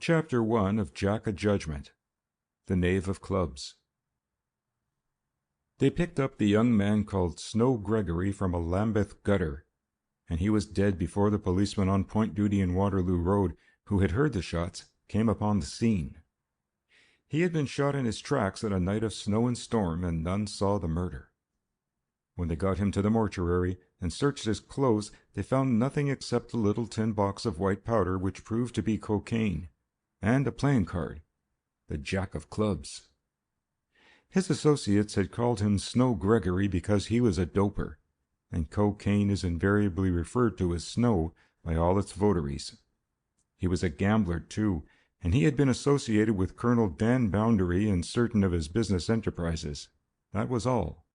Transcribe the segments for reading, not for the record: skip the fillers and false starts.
Chapter 1 of Jack O Judgement, the Knave of Clubs. They picked up the young man called Snow Gregory from a Lambeth gutter, and he was dead before the policeman on point duty in Waterloo Road, who had heard the shots, came upon the scene. He had been shot in his tracks on a night of snow and storm, and none saw the murder. When they got him to the mortuary and searched his clothes, they found nothing except a little tin box of white powder, which proved to be cocaine, and a playing card, the Jack of Clubs. His associates had called him Snow Gregory because he was a doper, and cocaine is invariably referred to as snow by all its votaries. He was a gambler, too, and he had been associated with Colonel Dan Boundary in certain of his business enterprises. That was all.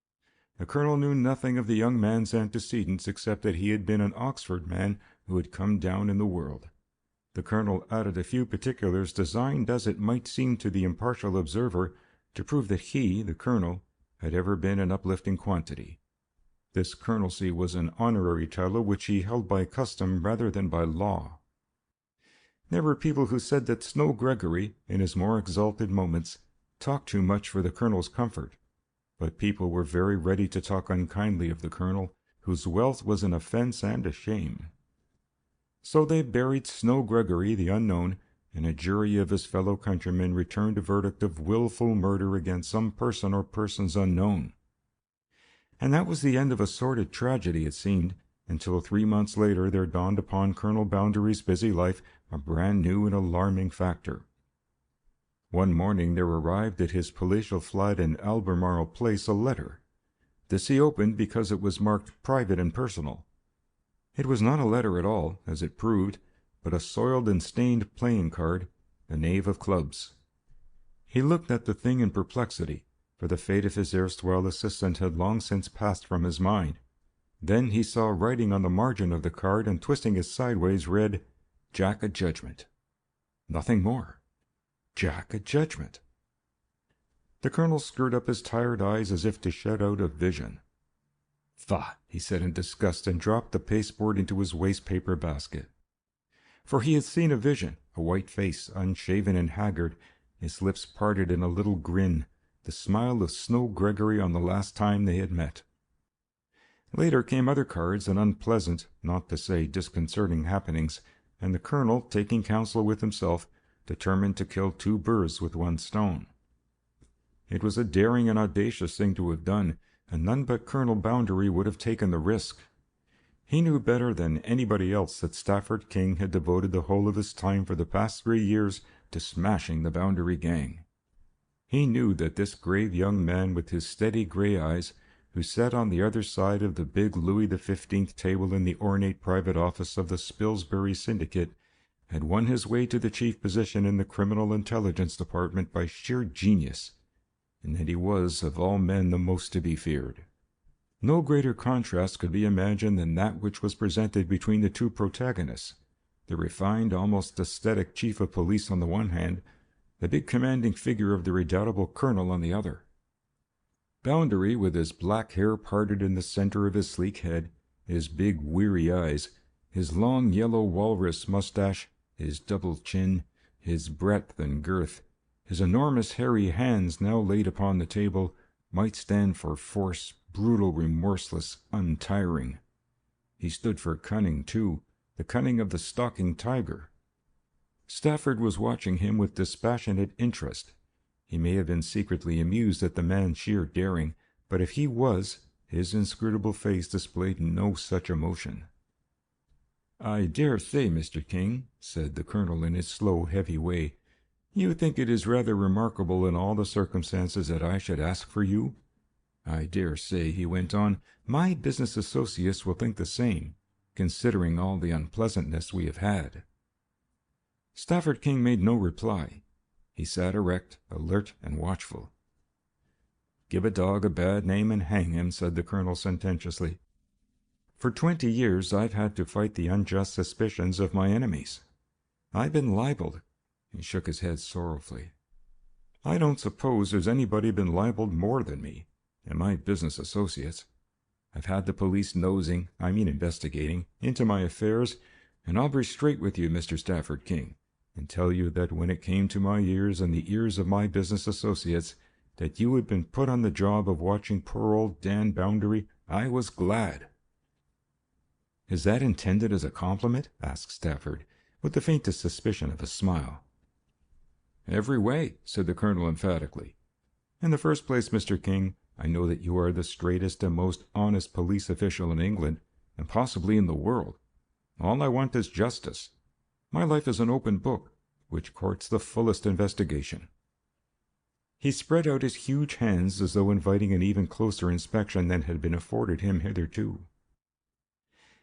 The colonel knew nothing of the young man's antecedents except that he had been an Oxford man who had come down in the world. The colonel added a few particulars designed, as it might seem to the impartial observer, to prove that he, the colonel, had ever been an uplifting quantity. This colonelcy was an honorary title which he held by custom rather than by law. There were people who said that Snow Gregory, in his more exalted moments, talked too much for the colonel's comfort, but people were very ready to talk unkindly of the colonel, whose wealth was an offence and a shame. So they buried Snow Gregory, the unknown, and a jury of his fellow countrymen returned a verdict of wilful murder against some person or persons unknown. And that was the end of a sordid tragedy, it seemed, until 3 months later there dawned upon Colonel Boundary's busy life a brand new and alarming factor. One morning there arrived at his palatial flat in Albemarle Place a letter. This he opened because it was marked private and personal. It was not a letter at all, as it proved, but a soiled and stained playing card, the Knave of Clubs. He looked at the thing in perplexity, for the fate of his erstwhile assistant had long since passed from his mind. Then he saw writing on the margin of the card, and twisting it sideways read, Jack O Judgement. Nothing more. Jack O Judgement. The colonel screwed up his tired eyes as if to shut out a vision. Faugh! He said in disgust, and dropped the pasteboard into his waste-paper basket. For he had seen a vision, a white face, unshaven and haggard, his lips parted in a little grin, the smile of Snow Gregory on the last time they had met. Later came other cards and unpleasant, not to say disconcerting happenings, and the colonel, taking counsel with himself, determined to kill 2 birds with 1 stone. It was a daring and audacious thing to have done, and none but Colonel Boundary would have taken the risk. He knew better than anybody else that Stafford King had devoted the whole of his time for the past 3 years to smashing the Boundary gang. He knew that this grave young man with his steady grey eyes, who sat on the other side of the big Louis XV table in the ornate private office of the Spilsbury Syndicate, had won his way to the chief position in the Criminal Intelligence Department by sheer genius, and that he was, of all men, the most to be feared. No greater contrast could be imagined than that which was presented between the 2 protagonists, the refined, almost aesthetic chief of police on the one hand, the big commanding figure of the redoubtable colonel on the other. Boundary, with his black hair parted in the centre of his sleek head, his big weary eyes, his long yellow walrus moustache, his double chin, his breadth and girth, his enormous hairy hands now laid upon the table, might stand for force, brutal, remorseless, untiring. He stood for cunning, too, the cunning of the stalking tiger. Stafford was watching him with dispassionate interest. He may have been secretly amused at the man's sheer daring, but if he was, his inscrutable face displayed no such emotion. "I dare say, Mr. King," said the colonel in his slow, heavy way, "you think it is rather remarkable in all the circumstances that I should ask for you? I dare say," he went on, "my business associates will think the same, considering all the unpleasantness we have had." Stafford King made no reply. He sat erect, alert and watchful. "Give a dog a bad name and hang him," said the colonel sententiously. "For 20 years I've had to fight the unjust suspicions of my enemies. I've been libelled." He shook his head sorrowfully. "I don't suppose there's anybody been libelled more than me, and my business associates. I've had the police nosing, investigating, into my affairs, and I'll be straight with you, Mr. Stafford King. and tell you that when it came to my ears and the ears of my business associates that you had been put on the job of watching poor old Dan Boundary, I was glad." "Is that intended as a compliment?" asked Stafford, with the faintest suspicion of a smile. "Every way," said the colonel emphatically. "In the first place, Mr. King, I know that you are the straightest and most honest police official in England, and possibly in the world. All I want is justice. My life is an open book, which courts the fullest investigation." He spread out his huge hands as though inviting an even closer inspection than had been afforded him hitherto.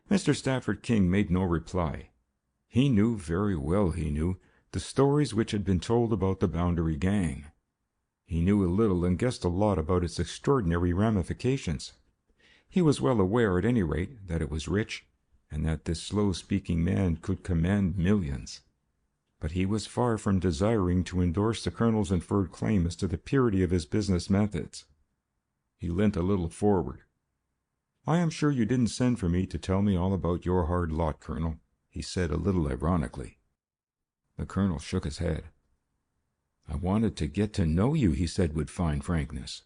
Mr. Stafford King made no reply. He knew, very well he knew, the stories which had been told about the Boundary gang. He knew a little and guessed a lot about its extraordinary ramifications. He was well aware, at any rate, that it was rich, and that this slow-speaking man could command millions. But he was far from desiring to endorse the colonel's inferred claim as to the purity of his business methods. He leant a little forward. "I am sure you didn't send for me to tell me all about your hard lot, Colonel," he said a little ironically. The colonel shook his head. "I wanted to get to know you," he said with fine frankness.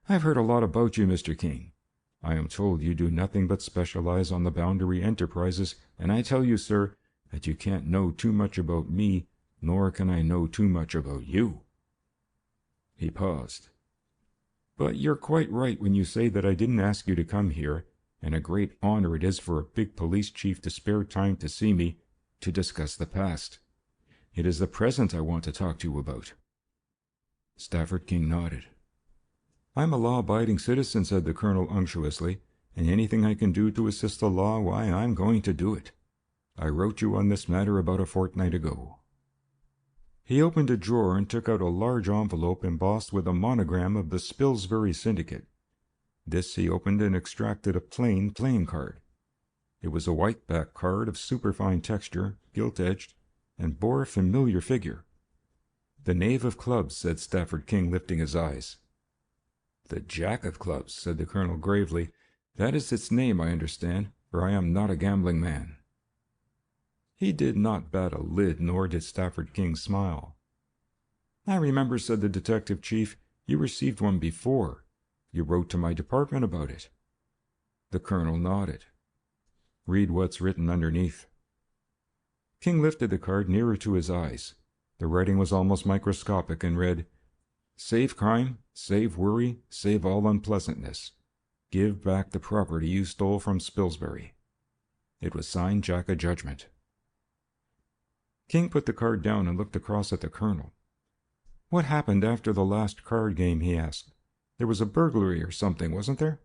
"I've heard a lot about you, Mr. King. I am told you do nothing but specialize on the Boundary enterprises, and I tell you, sir, that you can't know too much about me, nor can I know too much about you." He paused. "But you're quite right when you say that I didn't ask you to come here, and a great honor it is for a big police chief to spare time to see me, to discuss the past. It is the present I want to talk to you about." Stafford King nodded. "I'm a law-abiding citizen," said the colonel unctuously, "and anything I can do to assist the law, why, I'm going to do it. I wrote you on this matter about a fortnight ago." He opened a drawer and took out a large envelope embossed with a monogram of the Spilsbury Syndicate. This he opened and extracted a plain playing card. It was a white-back card of superfine texture, gilt-edged, and bore a familiar figure. "The Knave of Clubs," said Stafford King, lifting his eyes. "The Jack of Clubs," said the colonel gravely. "That is its name, I understand, for I am not a gambling man." He did not bat a lid, nor did Stafford King smile. "I remember," said the detective chief, "you received one before. You wrote to my department about it." The colonel nodded. "Read what's written underneath." King lifted the card nearer to his eyes. The writing was almost microscopic and read, "Save crime, save worry, save all unpleasantness. Give back the property you stole from Spilsbury." It was signed Jack O Judgement. King put the card down and looked across at the colonel. "What happened after the last card game?" he asked. "There was a burglary or something, wasn't there?"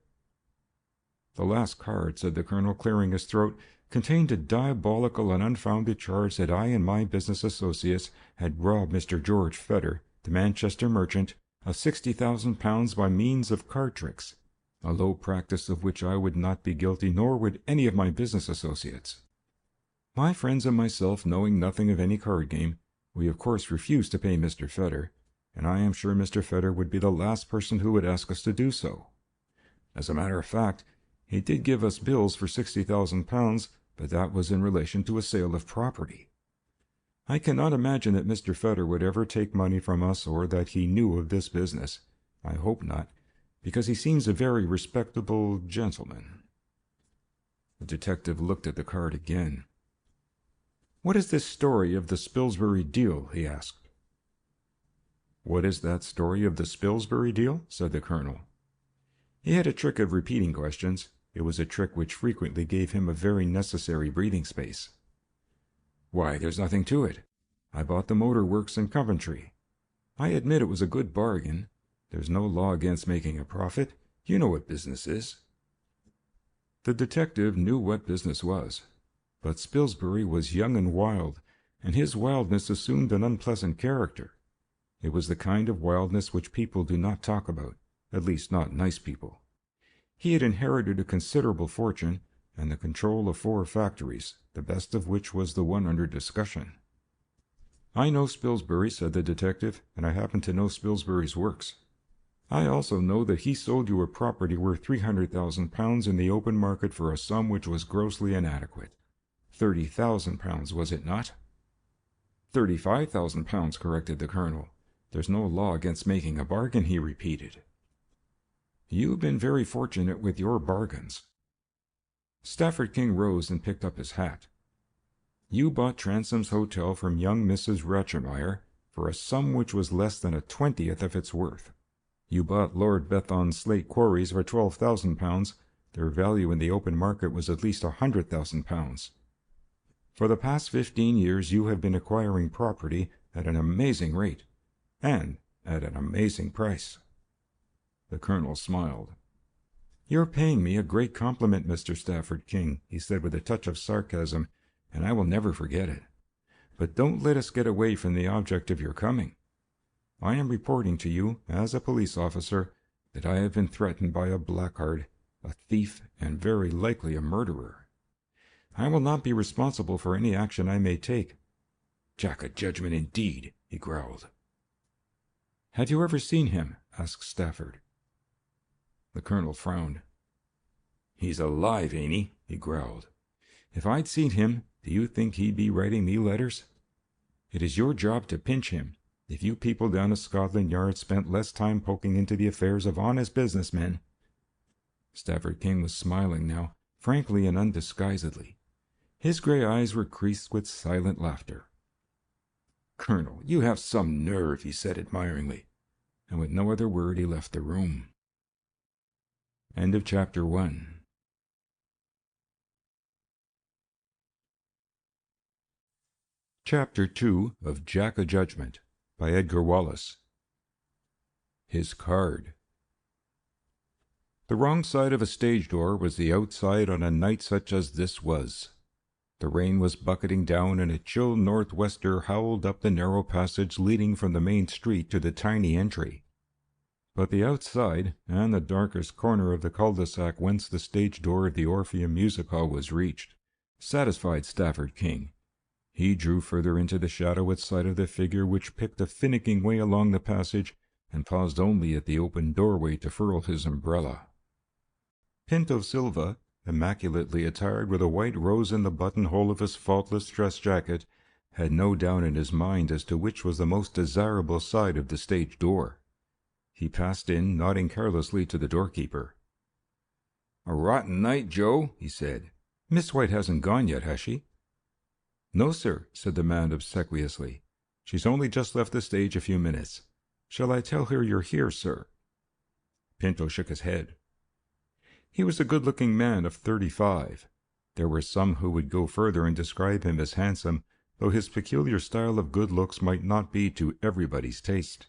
"The last card," said the colonel, clearing his throat, "contained a diabolical and unfounded charge that I and my business associates had robbed Mr. George Fedder, the Manchester merchant, of £60,000 by means of card tricks, a low practice of which I would not be guilty, nor would any of my business associates. My friends and myself, knowing nothing of any card game, we of course refused to pay Mr. Fedder, and I am sure Mr. Fedder would be the last person who would ask us to do so. As a matter of fact, he did give us bills for £60,000, but that was in relation to a sale of property. I cannot imagine that Mr. Fedder would ever take money from us, or that he knew of this business. I hope not, because he seems a very respectable gentleman." The detective looked at the card again. "What is this story of the Spilsbury deal?" he asked. "What is that story of the Spilsbury deal?" said the colonel. He had a trick of repeating questions. It was a trick which frequently gave him a very necessary breathing space. "Why, there's nothing to it. I bought the motor works in Coventry. I admit it was a good bargain. There's no law against making a profit. You know what business is." The detective knew what business was. But Spilsbury was young and wild, and his wildness assumed an unpleasant character. It was the kind of wildness which people do not talk about, at least not nice people. He had inherited a considerable fortune, and the control of 4 factories, the best of which was the one under discussion. "I know Spilsbury," said the detective, "and I happen to know Spilsbury's works. I also know that he sold you a property worth £300,000 in the open market for a sum which was grossly inadequate. £30,000, was it not?" £35,000, corrected the colonel. There's no law against making a bargain, he repeated. You've been very fortunate with your bargains. Stafford King rose and picked up his hat. You bought Transom's hotel from young Mrs. Ratchermeyer for a sum which was less than 1/20th of its worth. You bought Lord Bethon's slate quarries for £12,000. Their value in the open market was at least £100,000. For the past 15 years you have been acquiring property at an amazing rate, and at an amazing price. The colonel smiled. You're paying me a great compliment, Mr. Stafford King, he said with a touch of sarcasm, and I will never forget it. But don't let us get away from the object of your coming. I am reporting to you, as a police officer, that I have been threatened by a blackguard, a thief, and very likely a murderer. I will not be responsible for any action I may take. Jack O Judgement indeed, he growled. Have you ever seen him? Asked Stafford. The colonel frowned. He's alive, ain't he? He growled. If I'd seen him, do you think he'd be writing me letters? It is your job to pinch him. If you people down at Scotland Yard spent less time poking into the affairs of honest businessmen. Stafford King was smiling now, frankly and undisguisedly. His grey eyes were creased with silent laughter. Colonel, you have some nerve, he said admiringly, and with no other word he left the room. End of Chapter 1. Chapter 2 of Jack O Judgement by Edgar Wallace. His card. The wrong side of a stage door was the outside on a night such as this was. The rain was bucketing down, and a chill northwester howled up the narrow passage leading from the main street to the tiny entry. But the outside, and the darkest corner of the cul-de-sac whence the stage door of the Orpheum music hall was reached, satisfied Stafford King. He drew further into the shadow at sight of the figure which picked a finicking way along the passage, and paused only at the open doorway to furl his umbrella. Pinto Silva, immaculately attired with a white rose in the buttonhole of his faultless dress jacket, had no doubt in his mind as to which was the most desirable side of the stage door. He passed in, nodding carelessly to the doorkeeper. "A rotten night, Joe," he said. "Miss White hasn't gone yet, has she?" "No, sir," said the man obsequiously. "She's only just left the stage a few minutes. Shall I tell her you're here, sir?" Pinto shook his head. He was a good-looking man of 35. There were some who would go further and describe him as handsome, though his peculiar style of good looks might not be to everybody's taste.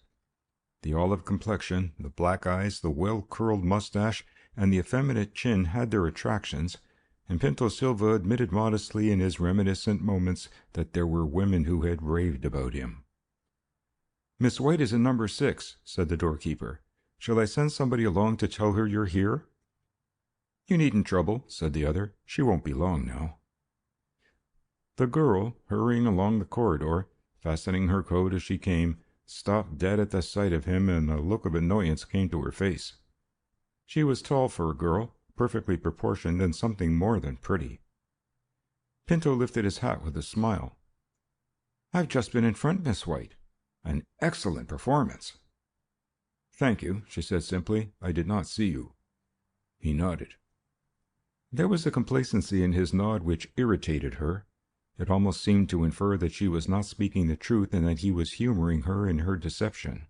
The olive complexion, the black eyes, the well-curled mustache, and the effeminate chin had their attractions, and Pinto Silva admitted modestly in his reminiscent moments that there were women who had raved about him. "Miss White is in number 6, said the doorkeeper. "Shall I send somebody along to tell her you're here?" "You needn't trouble," said the other. "She won't be long now." The girl, hurrying along the corridor, fastening her coat as she came, stopped dead at the sight of him, and a look of annoyance came to her face. She was tall for a girl, perfectly proportioned, and something more than pretty. Pinto lifted his hat with a smile. "I've just been in front, Miss White. An excellent performance." "Thank you," she said simply. "I did not see you." He nodded. There was a complacency in his nod which irritated her. It almost seemed to infer that she was not speaking the truth and that he was humoring her in her deception.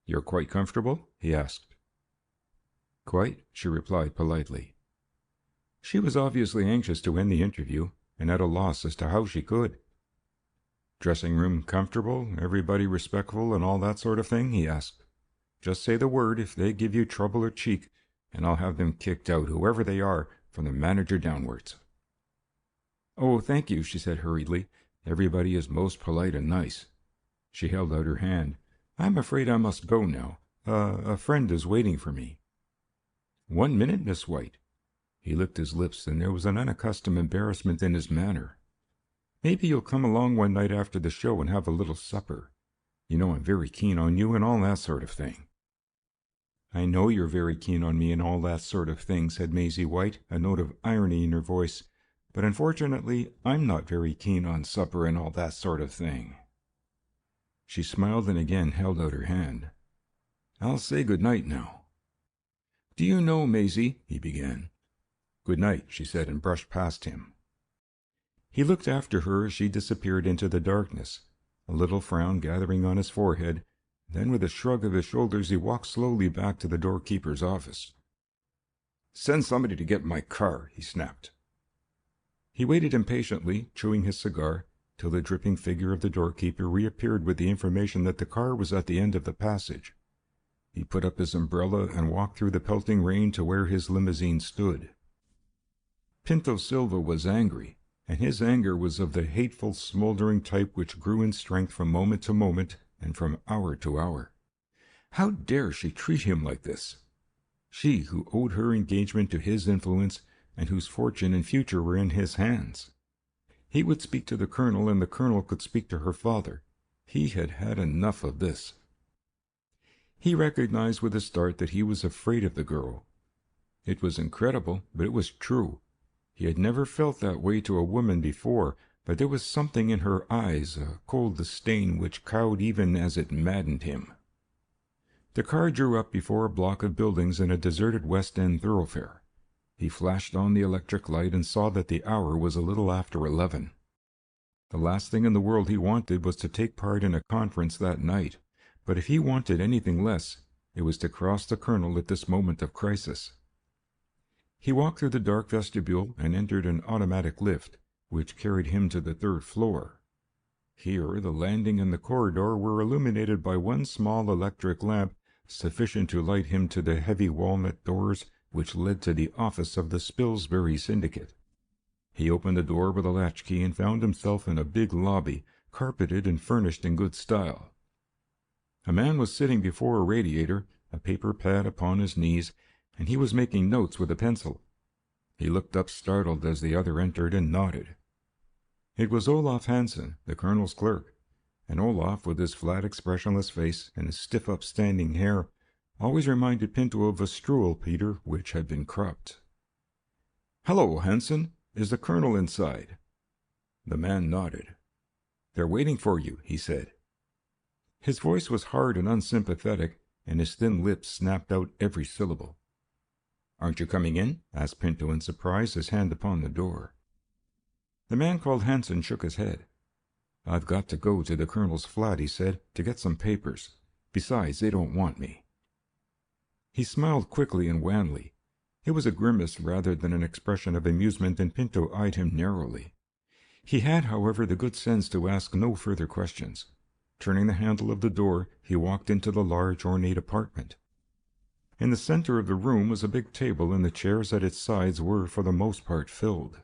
"You're quite comfortable?" he asked. "Quite," she replied politely. She was obviously anxious to end the interview, and at a loss as to how she could. "Dressing-room comfortable, everybody respectful, and all that sort of thing?" he asked. "Just say the word if they give you trouble or cheek, and I'll have them kicked out, whoever they are, from the manager downwards." "Oh, thank you," she said hurriedly. "Everybody is most polite and nice." She held out her hand. "I'm afraid I must go now. A friend is waiting for me." "1 minute, Miss White." He licked his lips, and there was an unaccustomed embarrassment in his manner. "Maybe you'll come along one night after the show and have a little supper. You know I'm very keen on you and all that sort of thing." "I know you're very keen on me and all that sort of thing," said Maisie White, a note of irony in her voice. but unfortunately I'm not very keen on supper and all that sort of thing." She smiled and again held out her hand. "I'll say good night now." "Do you know, Maisie," he began. "Good night," she said, and brushed past him. He looked after her as she disappeared into the darkness, a little frown gathering on his forehead. Then with a shrug of his shoulders he walked slowly back to the doorkeeper's office. "Send somebody to get my car," he snapped. He waited impatiently, chewing his cigar, till the dripping figure of the doorkeeper reappeared with the information that the car was at the end of the passage. He put up his umbrella and walked through the pelting rain to where his limousine stood. Pinto Silva was angry, and his anger was of the hateful, smoldering type which grew in strength from moment to moment and from hour to hour. How dare she treat him like this? She who owed her engagement to his influence, and whose fortune and future were in his hands. He would speak to the colonel, and the colonel could speak to her father. He had had enough of this. He recognized with a start that he was afraid of the girl. It was incredible, but it was true. He had never felt that way to a woman before, but there was something in her eyes, a cold disdain which cowed even as it maddened him. The car drew up before a block of buildings in a deserted West End thoroughfare. He flashed on the electric light and saw that the hour was a little after 11. The last thing in the world he wanted was to take part in a conference that night, but if he wanted anything less, it was to cross the colonel at this moment of crisis. He walked through the dark vestibule and entered an automatic lift, which carried him to the 3rd floor. Here the landing and the corridor were illuminated by one small electric lamp, sufficient to light him to the heavy walnut doors which led to the office of the Spilsbury Syndicate. He opened the door with a latchkey and found himself in a big lobby, carpeted and furnished in good style. A man was sitting before a radiator, a paper pad upon his knees, and he was making notes with a pencil. He looked up startled as the other entered and nodded. It was Olaf Hansen, the colonel's clerk, and Olaf, with his flat expressionless face and his stiff upstanding hair, always reminded Pinto of a struwwelpeter which had been cropped. "Hello, Hansen. Is the colonel inside?" The man nodded. "They're waiting for you," he said. His voice was hard and unsympathetic, and his thin lips snapped out every syllable. "Aren't you coming in?" asked Pinto in surprise, his hand upon the door. The man called Hansen shook his head. "I've got to go to the colonel's flat," he said, "to get some papers. Besides, they don't want me." He smiled quickly and wanly. It was a grimace rather than an expression of amusement, and Pinto eyed him narrowly. He had, however, the good sense to ask no further questions. Turning the handle of the door, he walked into the large, ornate apartment. In the center of the room was a big table, and the chairs at its sides were, for the most part, filled.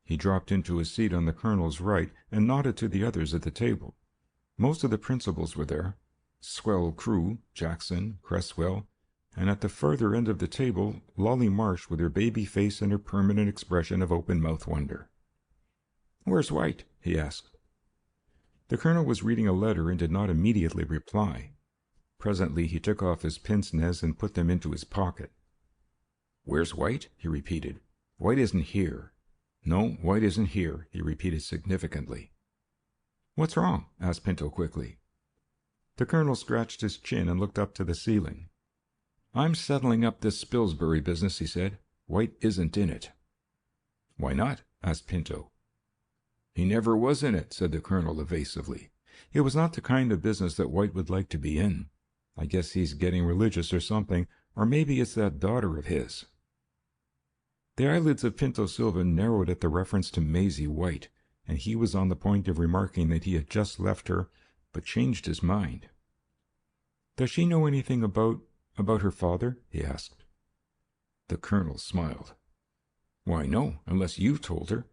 He dropped into a seat on the colonel's right and nodded to the others at the table. Most of the principals were there: Swell, Crewe, Jackson, Cresswell, and at the further end of the table, Lollie Marsh with her baby face and her permanent expression of open-mouthed wonder. "Where's White?" he asked. The colonel was reading a letter and did not immediately reply. Presently he took off his pince-nez and put them into his pocket. "Where's White?" he repeated. "White isn't here." "No, White isn't here," he repeated significantly. "What's wrong?" asked Pinto quickly. The colonel scratched his chin and looked up to the ceiling. "I'm settling up this Spilsbury business," he said. "White isn't in it." "Why not?" asked Pinto. "He never was in it," said the colonel evasively. "It was not the kind of business that White would like to be in. I guess he's getting religious or something, or maybe it's that daughter of his." The eyelids of Pinto Silva narrowed at the reference to Maisie White, and he was on the point of remarking that he had just left her, but changed his mind. "Does she know anything about her father?" he asked. The colonel smiled. "Why, no, unless you've told her."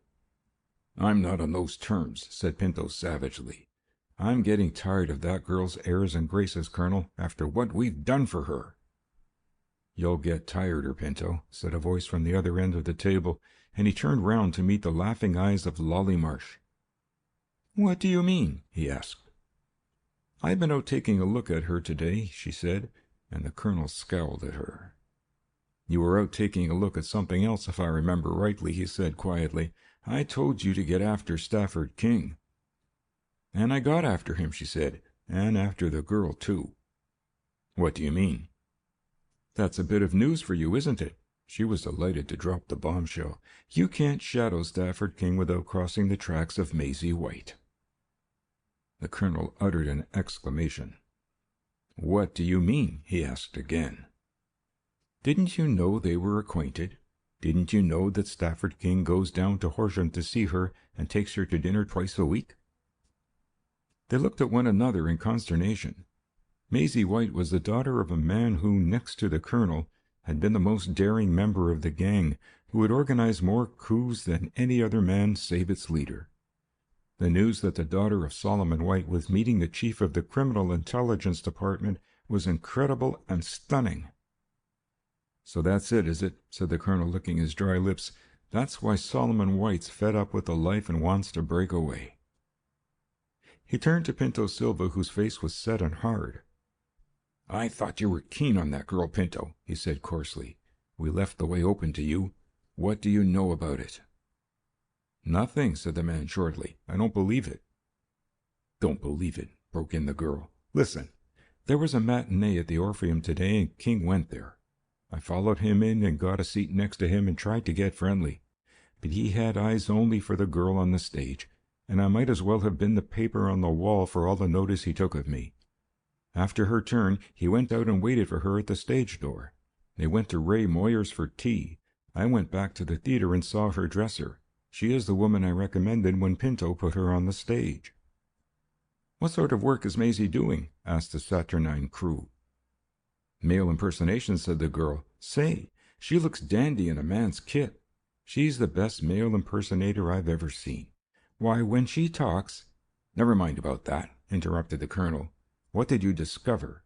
"I'm not on those terms," said Pinto savagely. "I'm getting tired of that girl's airs and graces, Colonel, after what we've done for her." "You'll get tireder, Pinto," said a voice from the other end of the table, and he turned round to meet the laughing eyes of Lollie Marsh. "What do you mean?" he asked. "I've been out taking a look at her today," she said, and the colonel scowled at her. "You were out taking a look at something else, if I remember rightly," he said quietly. "I told you to get after Stafford King." "And I got after him," she said, "and after the girl, too." "What do you mean?" "That's a bit of news for you, isn't it?" She was delighted to drop the bombshell. "You can't shadow Stafford King without crossing the tracks of Maisie White." The colonel uttered an exclamation. "What do you mean?" he asked again. "Didn't you know they were acquainted? Didn't you know that Stafford King goes down to Horsham to see her and takes her to dinner twice a week?" They looked at one another in consternation. Maisie White was the daughter of a man who, next to the colonel, had been the most daring member of the gang, who had organized more coups than any other man save its leader. The news that the daughter of Solomon White was meeting the chief of the Criminal Intelligence Department was incredible and stunning. "So that's it, is it?" said the colonel, licking his dry lips. "That's why Solomon White's fed up with the life and wants to break away." He turned to Pinto Silva, whose face was set and hard. "I thought you were keen on that girl, Pinto," he said coarsely. "We left the way open to you. What do you know about it?" "Nothing," said the man shortly. "I don't believe it." "Don't believe it," broke in the girl. "Listen. There was a matinee at the Orpheum today, and King went there. I followed him in and got a seat next to him and tried to get friendly. But he had eyes only for the girl on the stage, and I might as well have been the paper on the wall for all the notice he took of me. After her turn, he went out and waited for her at the stage door. They went to Ray Moyer's for tea. I went back to the theater and saw her dresser. She is the woman I recommended when Pinto put her on the stage." "What sort of work is Maisie doing?" asked the saturnine Crewe. "Male impersonation," said the girl. "Say, she looks dandy in a man's kit. She's the best male impersonator I've ever seen. Why, when she talks—" "Never mind about that," interrupted the colonel. "What did you discover?"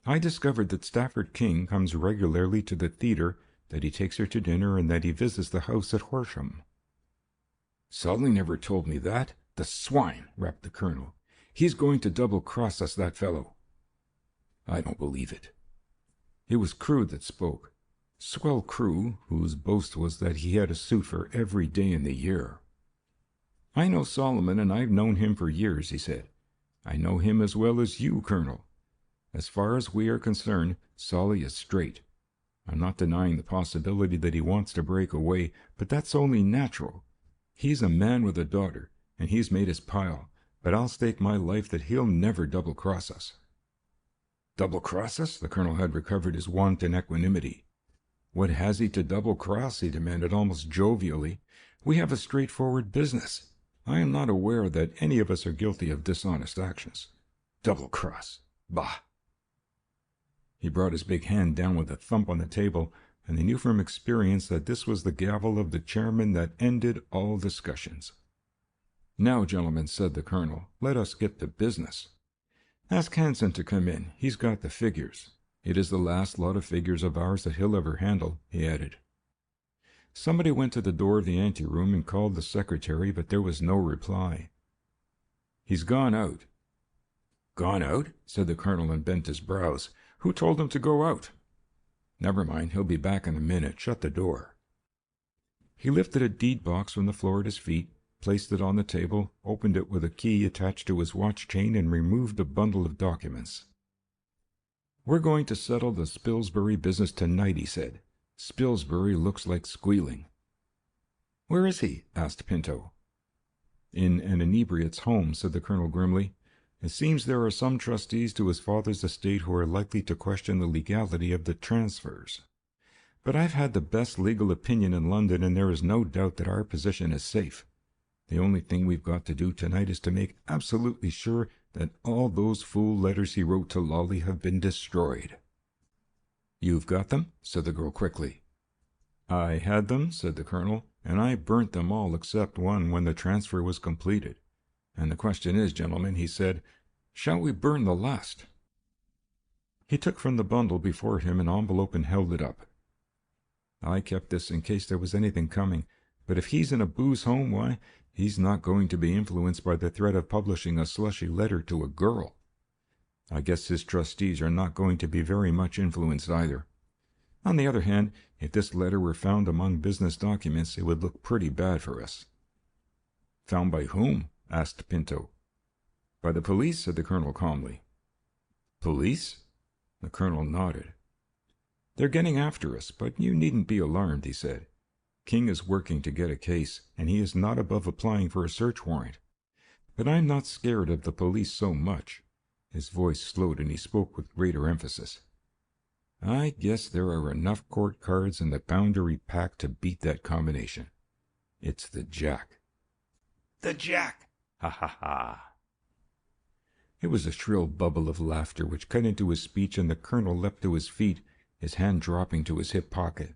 "I discovered that Stafford King comes regularly to the theater, that he takes her to dinner, and that he visits the house at Horsham." "Sully never told me that. The swine!" rapped the colonel. "He's going to double-cross us, that fellow." "I don't believe it." It was Crewe that spoke. Swell Crewe, whose boast was that he had a suit for every day in the year. "I know Solomon, and I've known him for years," he said. "I know him as well as you, Colonel. As far as we are concerned, Solly is straight. I'm not denying the possibility that he wants to break away, but that's only natural. He's a man with a daughter, and he's made his pile, but I'll stake my life that he'll never double-cross us." "Double-cross us?" The colonel had recovered his wonted equanimity. "What has he to double-cross?" he demanded almost jovially. "We have a straightforward business. I am not aware that any of us are guilty of dishonest actions. Double-cross? Bah!" He brought his big hand down with a thump on the table, and they knew from experience that this was the gavel of the chairman that ended all discussions. "Now, gentlemen," said the colonel, "let us get to business. Ask Hanson to come in. He's got the figures. It is the last lot of figures of ours that he'll ever handle," he added. Somebody went to the door of the anteroom and called the secretary, but there was no reply. "He's gone out." "Gone out?" said the colonel and bent his brows. "Who told him to go out?" "Never mind, he'll be back in a minute. Shut the door." He lifted a deed box from the floor at his feet, placed it on the table, opened it with a key attached to his watch chain, and removed a bundle of documents. "We're going to settle the Spilsbury business tonight," he said. "Spilsbury looks like squealing." "Where is he?" asked Pinto. "In an inebriate's home," said the colonel grimly. "It seems there are some trustees to his father's estate who are likely to question the legality of the transfers. But I've had the best legal opinion in London, and there is no doubt that our position is safe. The only thing we've got to do tonight is to make absolutely sure that all those fool letters he wrote to Lollie have been destroyed." "You've got them?" said the girl quickly. "I had them," said the colonel, "and I burnt them all except one when the transfer was completed. And the question is, gentlemen," he said, "shall we burn the last?" He took from the bundle before him an envelope and held it up. "I kept this in case there was anything coming, but if he's in a booze home, why, he's not going to be influenced by the threat of publishing a slushy letter to a girl. I guess his trustees are not going to be very much influenced either. On the other hand, if this letter were found among business documents, it would look pretty bad for us." "Found by whom?" asked Pinto. "By the police," said the colonel calmly. "Police?" The colonel nodded. "They're getting after us, but you needn't be alarmed," he said. "King is working to get a case, and he is not above applying for a search warrant. But I'm not scared of the police so much." His voice slowed, and he spoke with greater emphasis. "I guess there are enough court cards in the Boundary pack to beat that combination. It's the Jack." "The Jack! Ha ha ha!" It was a shrill bubble of laughter which cut into his speech, and the colonel leapt to his feet, his hand dropping to his hip pocket.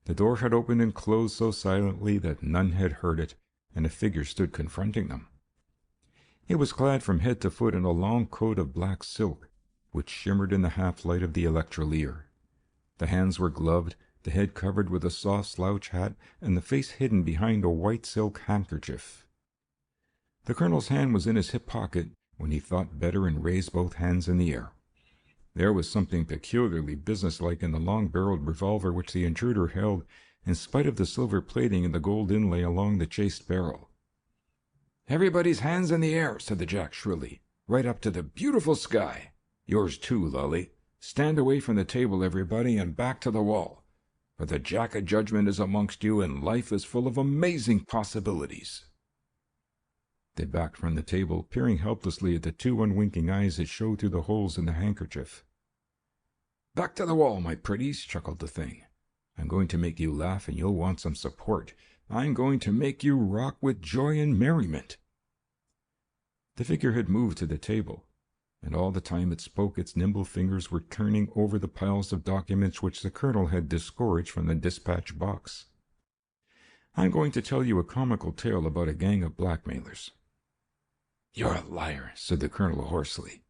The door had opened and closed so silently that none had heard it, and a figure stood confronting them. It was clad from head to foot in a long coat of black silk, which shimmered in the half-light of the electrolier. The hands were gloved, the head covered with a soft slouch hat, and the face hidden behind a white silk handkerchief. The colonel's hand was in his hip pocket when he thought better and raised both hands in the air. There was something peculiarly businesslike in the long-barreled revolver which the intruder held, in spite of the silver plating and the gold inlay along the chased barrel. "Everybody's hands in the air," said the Jack shrilly, "right up to the beautiful sky. Yours too, Lollie. Stand away from the table, everybody, and back to the wall. For the Jack O Judgement is amongst you, and life is full of amazing possibilities." They backed from the table, peering helplessly at the two unwinking eyes that showed through the holes in the handkerchief. "Back to the wall, my pretties," chuckled the thing. "I'm going to make you laugh, and you'll want some support. I'm going to make you rock with joy and merriment." The figure had moved to the table, and all the time it spoke its nimble fingers were turning over the piles of documents which the colonel had disgorged from the dispatch box. "I'm going to tell you a comical tale about a gang of blackmailers." "You're a liar," said the colonel hoarsely.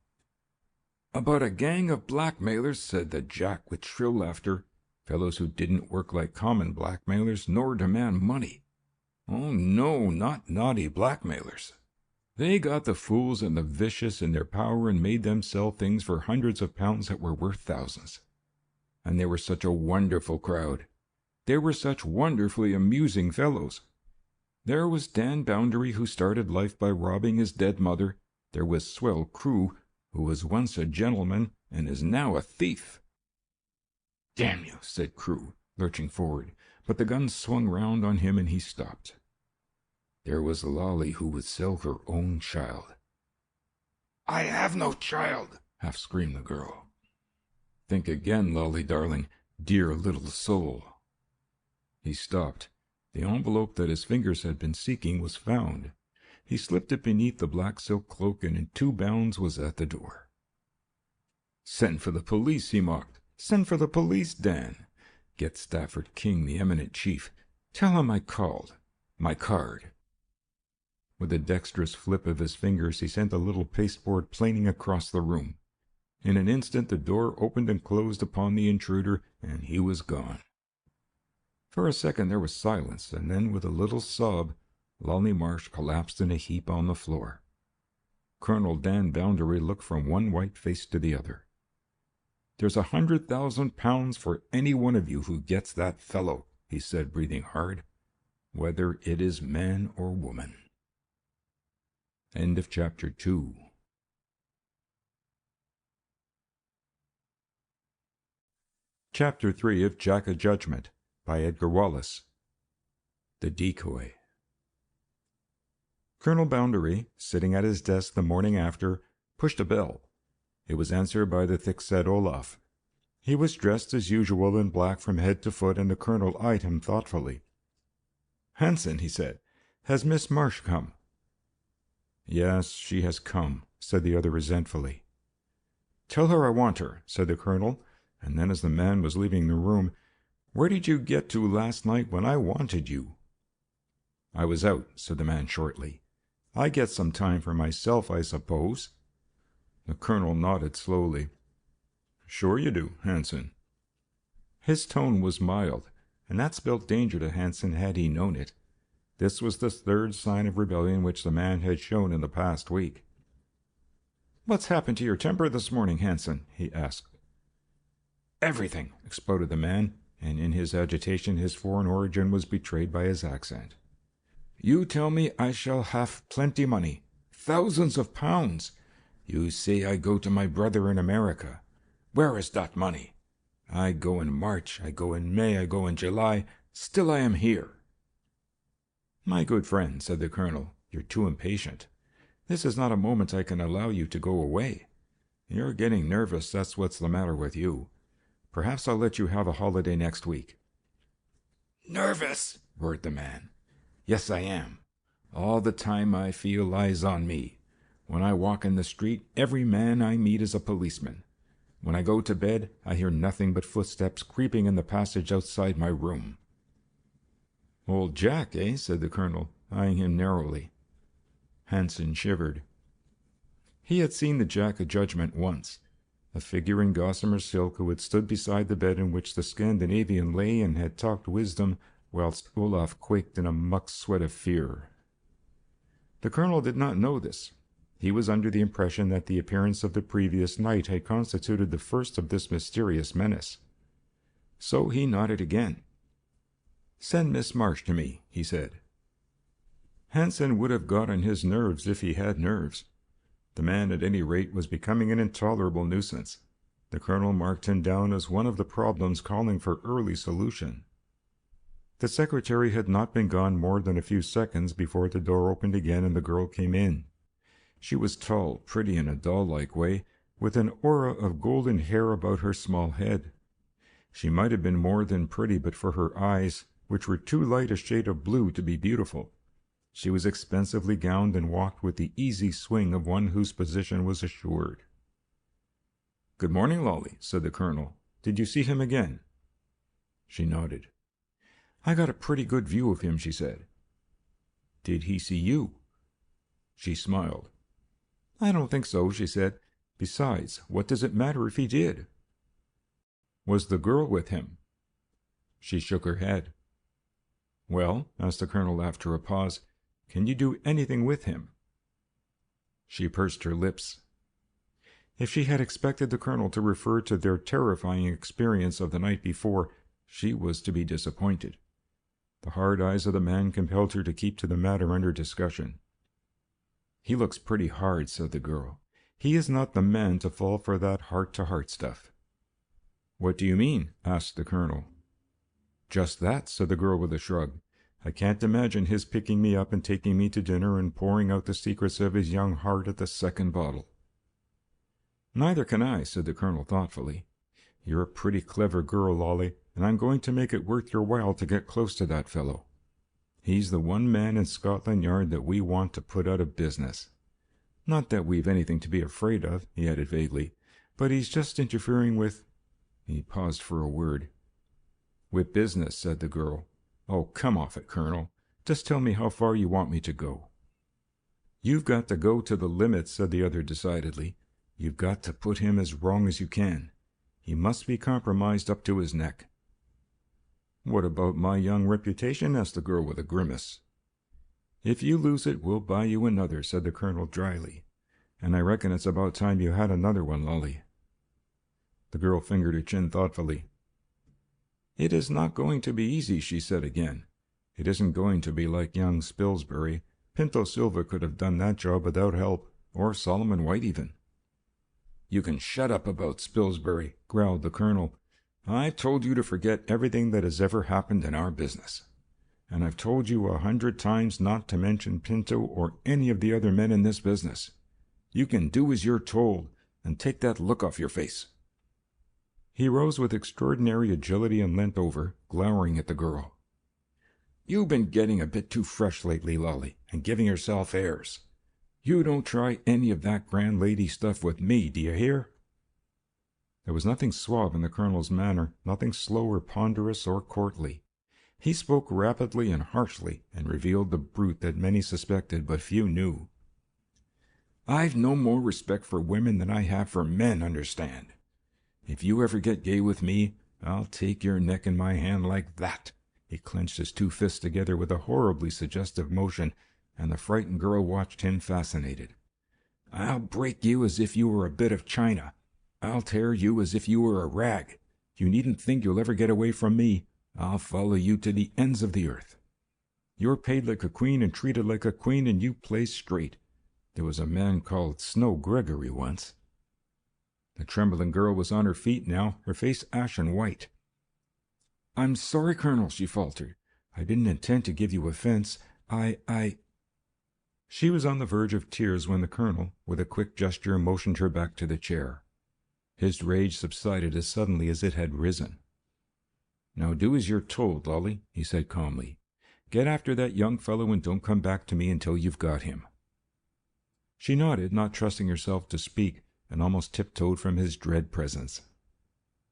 "About a gang of blackmailers," said the Jack with shrill laughter. "Fellows who didn't work like common blackmailers, nor demand money. Oh, no, not naughty blackmailers. They got the fools and the vicious in their power and made them sell things for hundreds of pounds that were worth thousands. And they were such a wonderful crowd. They were such wonderfully amusing fellows. There was Dan Boundary, who started life by robbing his dead mother. There was Swell Crewe, who was once a gentleman and is now a thief." "Damn you," said Crewe, lurching forward, but the gun swung round on him and he stopped. There was Lollie, who would sell her own child. "I have no child," half screamed the girl. "Think again, Lollie, darling, dear little soul." He stopped. The envelope that his fingers had been seeking was found. He slipped it beneath the black silk cloak, and in 2 bounds was at the door. "Send for the police," he mocked. "Send for the police, Dan. Get Stafford King, the eminent chief. Tell him I called. My card." With a dexterous flip of his fingers, he sent a little pasteboard planing across the room. In an instant the door opened and closed upon the intruder, and he was gone. For a second there was silence, and then, with a little sob, Lollie Marsh collapsed in a heap on the floor. Colonel Dan Boundary looked from one white face to the other. "There's 100,000 pounds for any one of you who gets that fellow," he said, breathing hard, "whether it is man or woman." End of chapter 2. Chapter 3 of Jack O Judgement by Edgar Wallace. The Decoy. Colonel Boundary, sitting at his desk the morning after, pushed a bell. It was answered by the thick-set Olaf. He was dressed as usual in black from head to foot, and the colonel eyed him thoughtfully. "Hanson," he said, "has Miss Marsh come?" "Yes, she has come," said the other resentfully. "Tell her I want her," said the colonel, and then, as the man was leaving the room, "Where did you get to last night when I wanted you?" "I was out," said the man shortly. "I get some time for myself, I suppose." The colonel nodded slowly. "Sure you do, Hanson." His tone was mild, and that spelt danger to Hanson had he known it. This was the 3rd sign of rebellion which the man had shown in the past week. "What's happened to your temper this morning, Hanson?" he asked. Everything, exploded the man, and in his agitation his foreign origin was betrayed by his accent. You tell me I shall have plenty money, thousands of pounds. You say I go to my brother in America. Where is that money? I go in March, I go in May, I go in July, still I am here. My good friend, said the colonel, you're too impatient. This is not a moment I can allow you to go away. You're getting nervous, that's what's the matter with you. Perhaps I'll let you have a holiday next week. Nervous, roared the man. Yes, I am. All the time I feel eyes on me. When I walk in the street, every man I meet is a policeman. When I go to bed, I hear nothing but footsteps creeping in the passage outside my room. Old Jack, eh? Said the colonel, eyeing him narrowly. Hanson shivered. He had seen the Jack O Judgement once, a figure in gossamer silk who had stood beside the bed in which the Scandinavian lay and had talked wisdom, whilst Olaf quaked in a muck sweat of fear. The colonel did not know this. He was under the impression that the appearance of the previous night had constituted the first of this mysterious menace. So he nodded again. Send Miss Marsh to me, he said. Hanson would have got on his nerves if he had nerves. The man, at any rate, was becoming an intolerable nuisance. The colonel marked him down as one of the problems calling for early solution. The secretary had not been gone more than a few seconds before the door opened again and the girl came in. She was tall, pretty in a doll-like way, with an aura of golden hair about her small head. She might have been more than pretty but for her eyes, which were too light a shade of blue to be beautiful. She was expensively gowned and walked with the easy swing of one whose position was assured. "Good morning, Lollie," said the colonel. "Did you see him again?" She nodded. "I got a pretty good view of him," she said. "Did he see you?" She smiled. "I don't think so," she said. "Besides, what does it matter if he did?" "Was the girl with him?" She shook her head. "Well," asked the colonel after a pause, "can you do anything with him?" She pursed her lips. If she had expected the colonel to refer to their terrifying experience of the night before, she was to be disappointed. The hard eyes of the man compelled her to keep to the matter under discussion. "He looks pretty hard," said the girl. "He is not the man to fall for that heart-to-heart stuff." "What do you mean?" asked the colonel. "Just that," said the girl with a shrug. "I can't imagine his picking me up and taking me to dinner and pouring out the secrets of his young heart at the second bottle." "Neither can I," said the colonel thoughtfully. "You're a pretty clever girl, Lollie, and I'm going to make it worth your while to get close to that fellow. He's the one man in Scotland Yard that we want to put out of business. Not that we've anything to be afraid of," he added vaguely, "but he's just interfering with—" He paused for a word. "With business," said the girl. "Oh, come off it, Colonel. Just tell me how far you want me to go." "You've got to go to the limit," said the other decidedly. "You've got to put him as wrong as you can. He must be compromised up to his neck." "What about my young reputation?" asked the girl with a grimace. "If you lose it, we'll buy you another," said the colonel dryly. "And I reckon it's about time you had another one, Lollie." The girl fingered her chin thoughtfully. "It is not going to be easy," she said again. "It isn't going to be like young Spilsbury. Pinto Silva could have done that job without help, or Solomon White even." "You can shut up about Spilsbury," growled the colonel. "I've told you to forget everything that has ever happened in our business. And I've told you 100 times not to mention Pinto or any of the other men in this business. You can do as you're told, and take that look off your face." He rose with extraordinary agility and leant over, glowering at the girl. "You've been getting a bit too fresh lately, Lollie, and giving yourself airs. You don't try any of that grand lady stuff with me, do you hear?" There was nothing suave in the colonel's manner, nothing slow or ponderous or courtly. He spoke rapidly and harshly, and revealed the brute that many suspected but few knew. "I've no more respect for women than I have for men, understand. If you ever get gay with me, I'll take your neck in my hand like that." He clenched his two fists together with a horribly suggestive motion, and the frightened girl watched him fascinated. "I'll break you as if you were a bit of china. I'll tear you as if you were a rag. You needn't think you'll ever get away from me. I'll follow you to the ends of the earth. You're paid like a queen and treated like a queen, and you play straight. There was a man called Snow Gregory once." The trembling girl was on her feet now, her face ashen white. "I'm sorry, Colonel," she faltered. "I didn't intend to give you offense. I—" She was on the verge of tears when the Colonel, with a quick gesture, motioned her back to the chair. His rage subsided as suddenly as it had risen. "Now do as you're told, Lollie," he said calmly. "Get after that young fellow and don't come back to me until you've got him." She nodded, not trusting herself to speak, and almost tiptoed from his dread presence.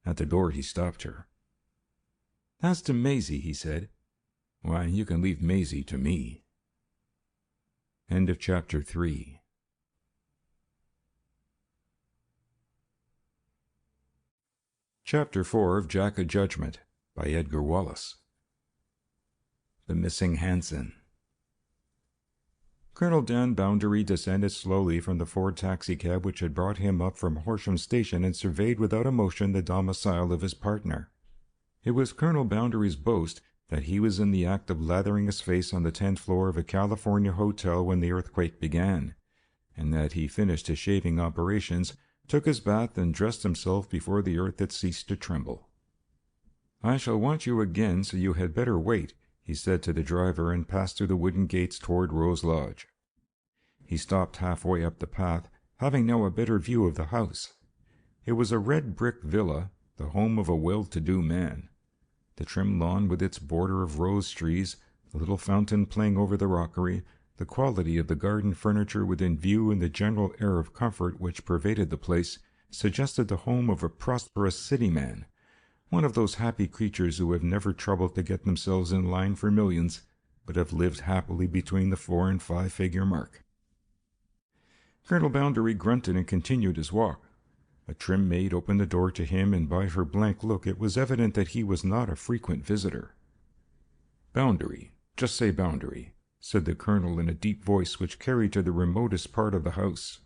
At the door he stopped her. "As to Maisie," he said, "why, you can leave Maisie to me." End of chapter 3. Chapter 4 of Jack O Judgement by Edgar Wallace. The Missing Hanson. Colonel Dan Boundary descended slowly from the Ford taxicab which had brought him up from Horsham Station and surveyed without emotion the domicile of his partner. It was Colonel Boundary's boast that he was in the act of lathering his face on the 10th floor of a California hotel when the earthquake began, and that he finished his shaving operations, took his bath, and dressed himself before the earth had ceased to tremble. "I shall want you again, so you had better wait," he said to the driver, and passed through the wooden gates toward Rose Lodge. He stopped halfway up the path, having now a better view of the house. It was a red brick villa, the home of a well-to-do man. The trim lawn with its border of rose trees, the little fountain playing over the rockery, the quality of the garden furniture within view, and the general air of comfort which pervaded the place, suggested the home of a prosperous city man, one of those happy creatures who have never troubled to get themselves in line for millions, but have lived happily between the 4- and 5-figure mark. Colonel Boundary grunted and continued his walk. A trim maid opened the door to him, and by her blank look it was evident that he was not a frequent visitor. "Boundary, just say Boundary," said the Colonel in a deep voice which carried to the remotest part of the house.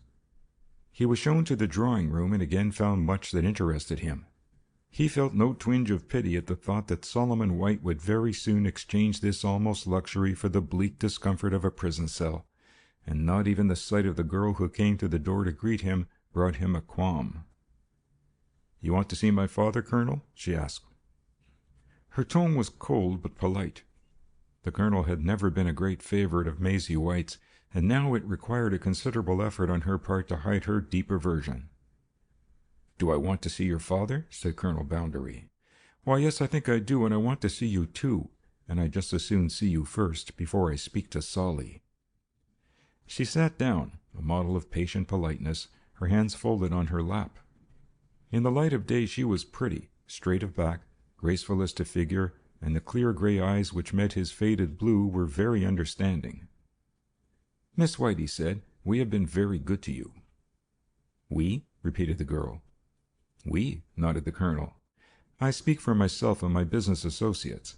He was shown to the drawing-room and again found much that interested him. He felt no twinge of pity at the thought that Solomon White would very soon exchange this almost luxury for the bleak discomfort of a prison cell, and not even the sight of the girl who came to the door to greet him brought him a qualm. "You want to see my father, Colonel?" she asked. Her tone was cold but polite. The Colonel had never been a great favorite of Maisie White's, and now it required a considerable effort on her part to hide her deep aversion. "Do I want to see your father?" said Colonel Boundary. "Why, yes, I think I do, and I want to see you too, and I'd just as soon see you first, before I speak to Solly." She sat down, a model of patient politeness, her hands folded on her lap. In the light of day she was pretty, straight of back, graceful as to figure, and the clear grey eyes which met his faded blue were very understanding. "Miss White," he said, "we have been very good to you." "We?" repeated the girl. "We," nodded the Colonel. "I speak for myself and my business associates.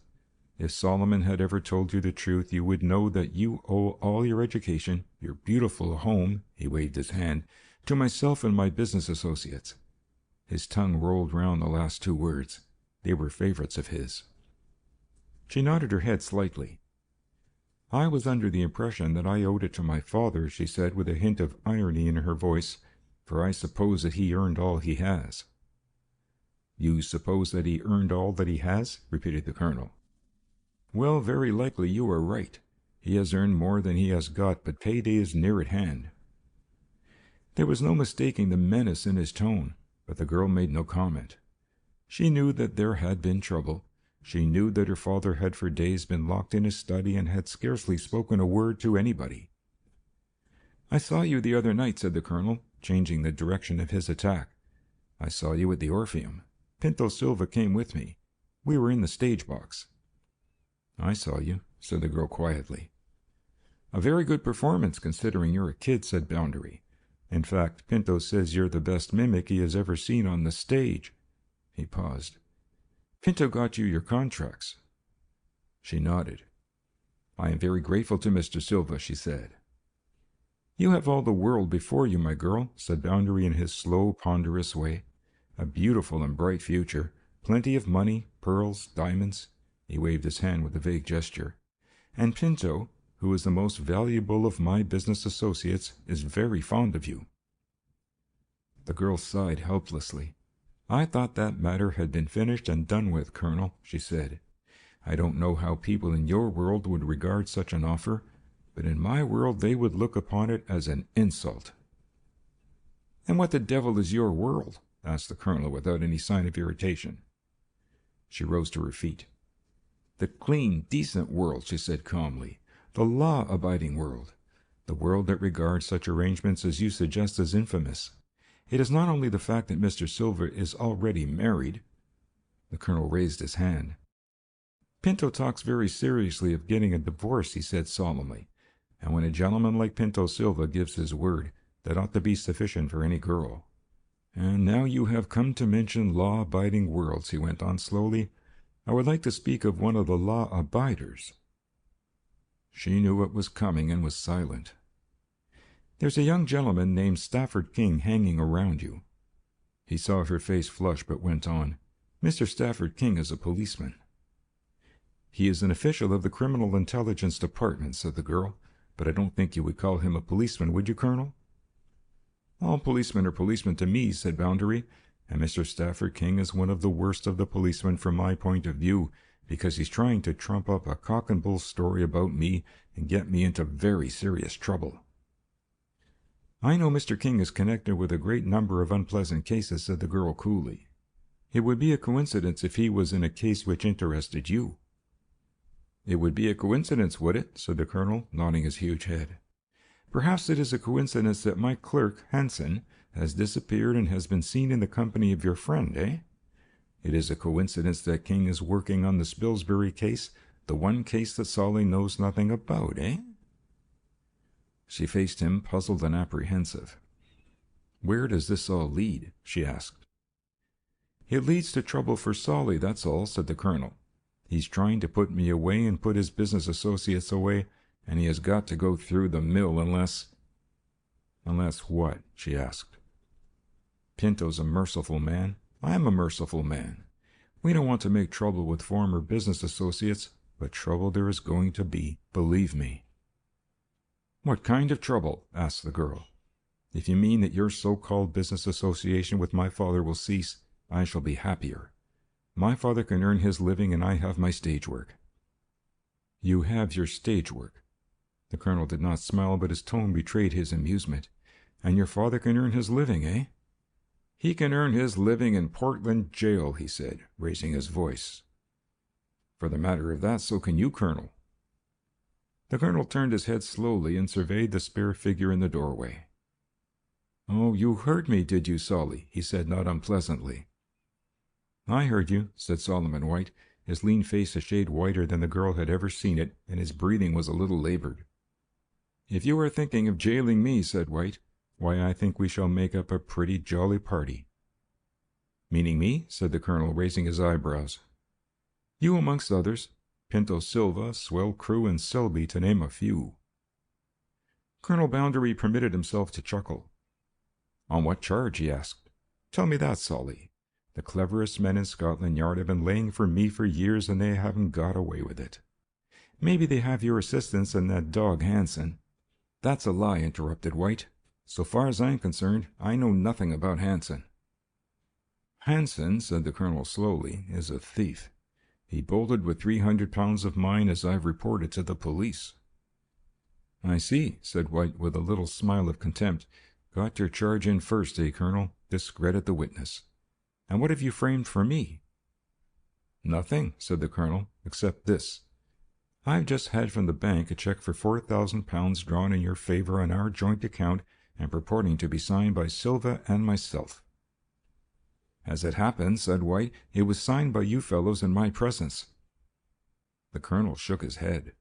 If Solomon had ever told you the truth, you would know that you owe all your education, your beautiful home," he waved his hand, "to myself and my business associates." His tongue rolled round the last 2 words. They were favorites of his. She nodded her head slightly. "I was under the impression that I owed it to my father," she said with a hint of irony in her voice, "for I suppose that he earned all he has." "You suppose that he earned all that he has?" repeated the Colonel. "Well, very likely you are right. He has earned more than he has got, but payday is near at hand." There was no mistaking the menace in his tone, but the girl made no comment. She knew that there had been trouble. She knew that her father had for days been locked in his study and had scarcely spoken a word to anybody. "I saw you the other night," said the Colonel, changing the direction of his attack. "I saw you at the Orpheum. Pinto Silva came with me. We were in the stage box." "I saw you," said the girl quietly. "A very good performance, considering you're a kid," said Boundary. "In fact, Pinto says you're the best mimic he has ever seen on the stage." He paused. "Pinto got you your contracts." She nodded. "I am very grateful to Mr. Silva," she said. "You have all the world before you, my girl," said Boundary in his slow, ponderous way. "A beautiful and bright future, Plenty of money, pearls, diamonds. He waved his hand with a vague gesture. And Pinto, who is the most valuable of my business associates, is very fond of you. The girl sighed helplessly. I thought that matter had been finished and done with, Colonel, she said. I don't know how people in your world would regard such an offer, but in my world they would look upon it as an insult. And what the devil is your world? Asked the Colonel without any sign of irritation. She rose to her feet. The clean, decent world, she said calmly. The law-abiding world. The world that regards such arrangements as you suggest as infamous. It is not only the fact that Mr. Silver is already married. The Colonel raised his hand. Pinto talks very seriously of getting a divorce, he said solemnly. And when a gentleman like Pinto Silva gives his word, that ought to be sufficient for any girl. And now you have come to mention law-abiding worlds, he went on slowly. I would like to speak of one of the law-abiders. She knew what was coming and was silent. There's a young gentleman named Stafford King hanging around you. He saw her face flush but went on. Mr. Stafford King is a policeman. He is an official of the Criminal Intelligence Department, said the girl, but I don't think you would call him a policeman, would you, Colonel? All policemen are policemen to me, said Boundary, and Mr. Stafford King is one of the worst of the policemen from my point of view, because he's trying to trump up a cock-and-bull story about me and get me into very serious trouble. I know Mr. King is connected with a great number of unpleasant cases, said the girl coolly. It would be a coincidence if he was in a case which interested you. It would be a coincidence, would it? Said the Colonel, nodding his huge head. Perhaps it is a coincidence that my clerk, Hanson, has disappeared and has been seen in the company of your friend, eh? It is a coincidence that King is working on the Spilsbury case, the one case that Solly knows nothing about, eh? She faced him, puzzled and apprehensive. Where does this all lead? She asked. It leads to trouble for Solly, that's all, said the Colonel. He's trying to put me away and put his business associates away, and he has got to go through the mill unless... Unless what? She asked. Pinto's a merciful man. I'm a merciful man. We don't want to make trouble with former business associates, but trouble there is going to be, believe me. What kind of trouble? Asked the girl. If you mean that your so-called business association with my father will cease, I shall be happier. My father can earn his living and I have my stage work. You have your stage work. The Colonel did not smile, but his tone betrayed his amusement. And your father can earn his living, eh? He can earn his living in Portland jail, he said, raising his voice. For the matter of that, so can you, Colonel. The Colonel turned his head slowly and surveyed the spare figure in the doorway. Oh, you heard me, did you, Solly? He said not unpleasantly. I heard you, said Solomon White, his lean face a shade whiter than the girl had ever seen it, and his breathing was a little labored. If you are thinking of jailing me, said White, why, I think we shall make up a pretty jolly party. Meaning me? Said the Colonel, raising his eyebrows. You amongst others. Pinto Silva, Swell, Crewe, and Selby, to name a few. Colonel Boundary permitted himself to chuckle. On what charge? He asked. Tell me that, Solly. The cleverest men in Scotland Yard have been laying for me for years, and they haven't got away with it. Maybe they have your assistance and that dog Hanson. That's a lie, interrupted White. So far as I'm concerned, I know nothing about Hanson. Hanson, said the Colonel slowly, is a thief. He bolted with 300 pounds of mine, as I've reported to the police. I see, said White with a little smile of contempt. Got your charge in first, eh, Colonel? Discredit the witness. And what have you framed for me? Nothing, said the Colonel, except this. I've just had from the bank a check for 4,000 pounds drawn in your favor on our joint account and purporting to be signed by Silva and myself. As it happens, said White, it was signed by you fellows in my presence. The Colonel shook his head.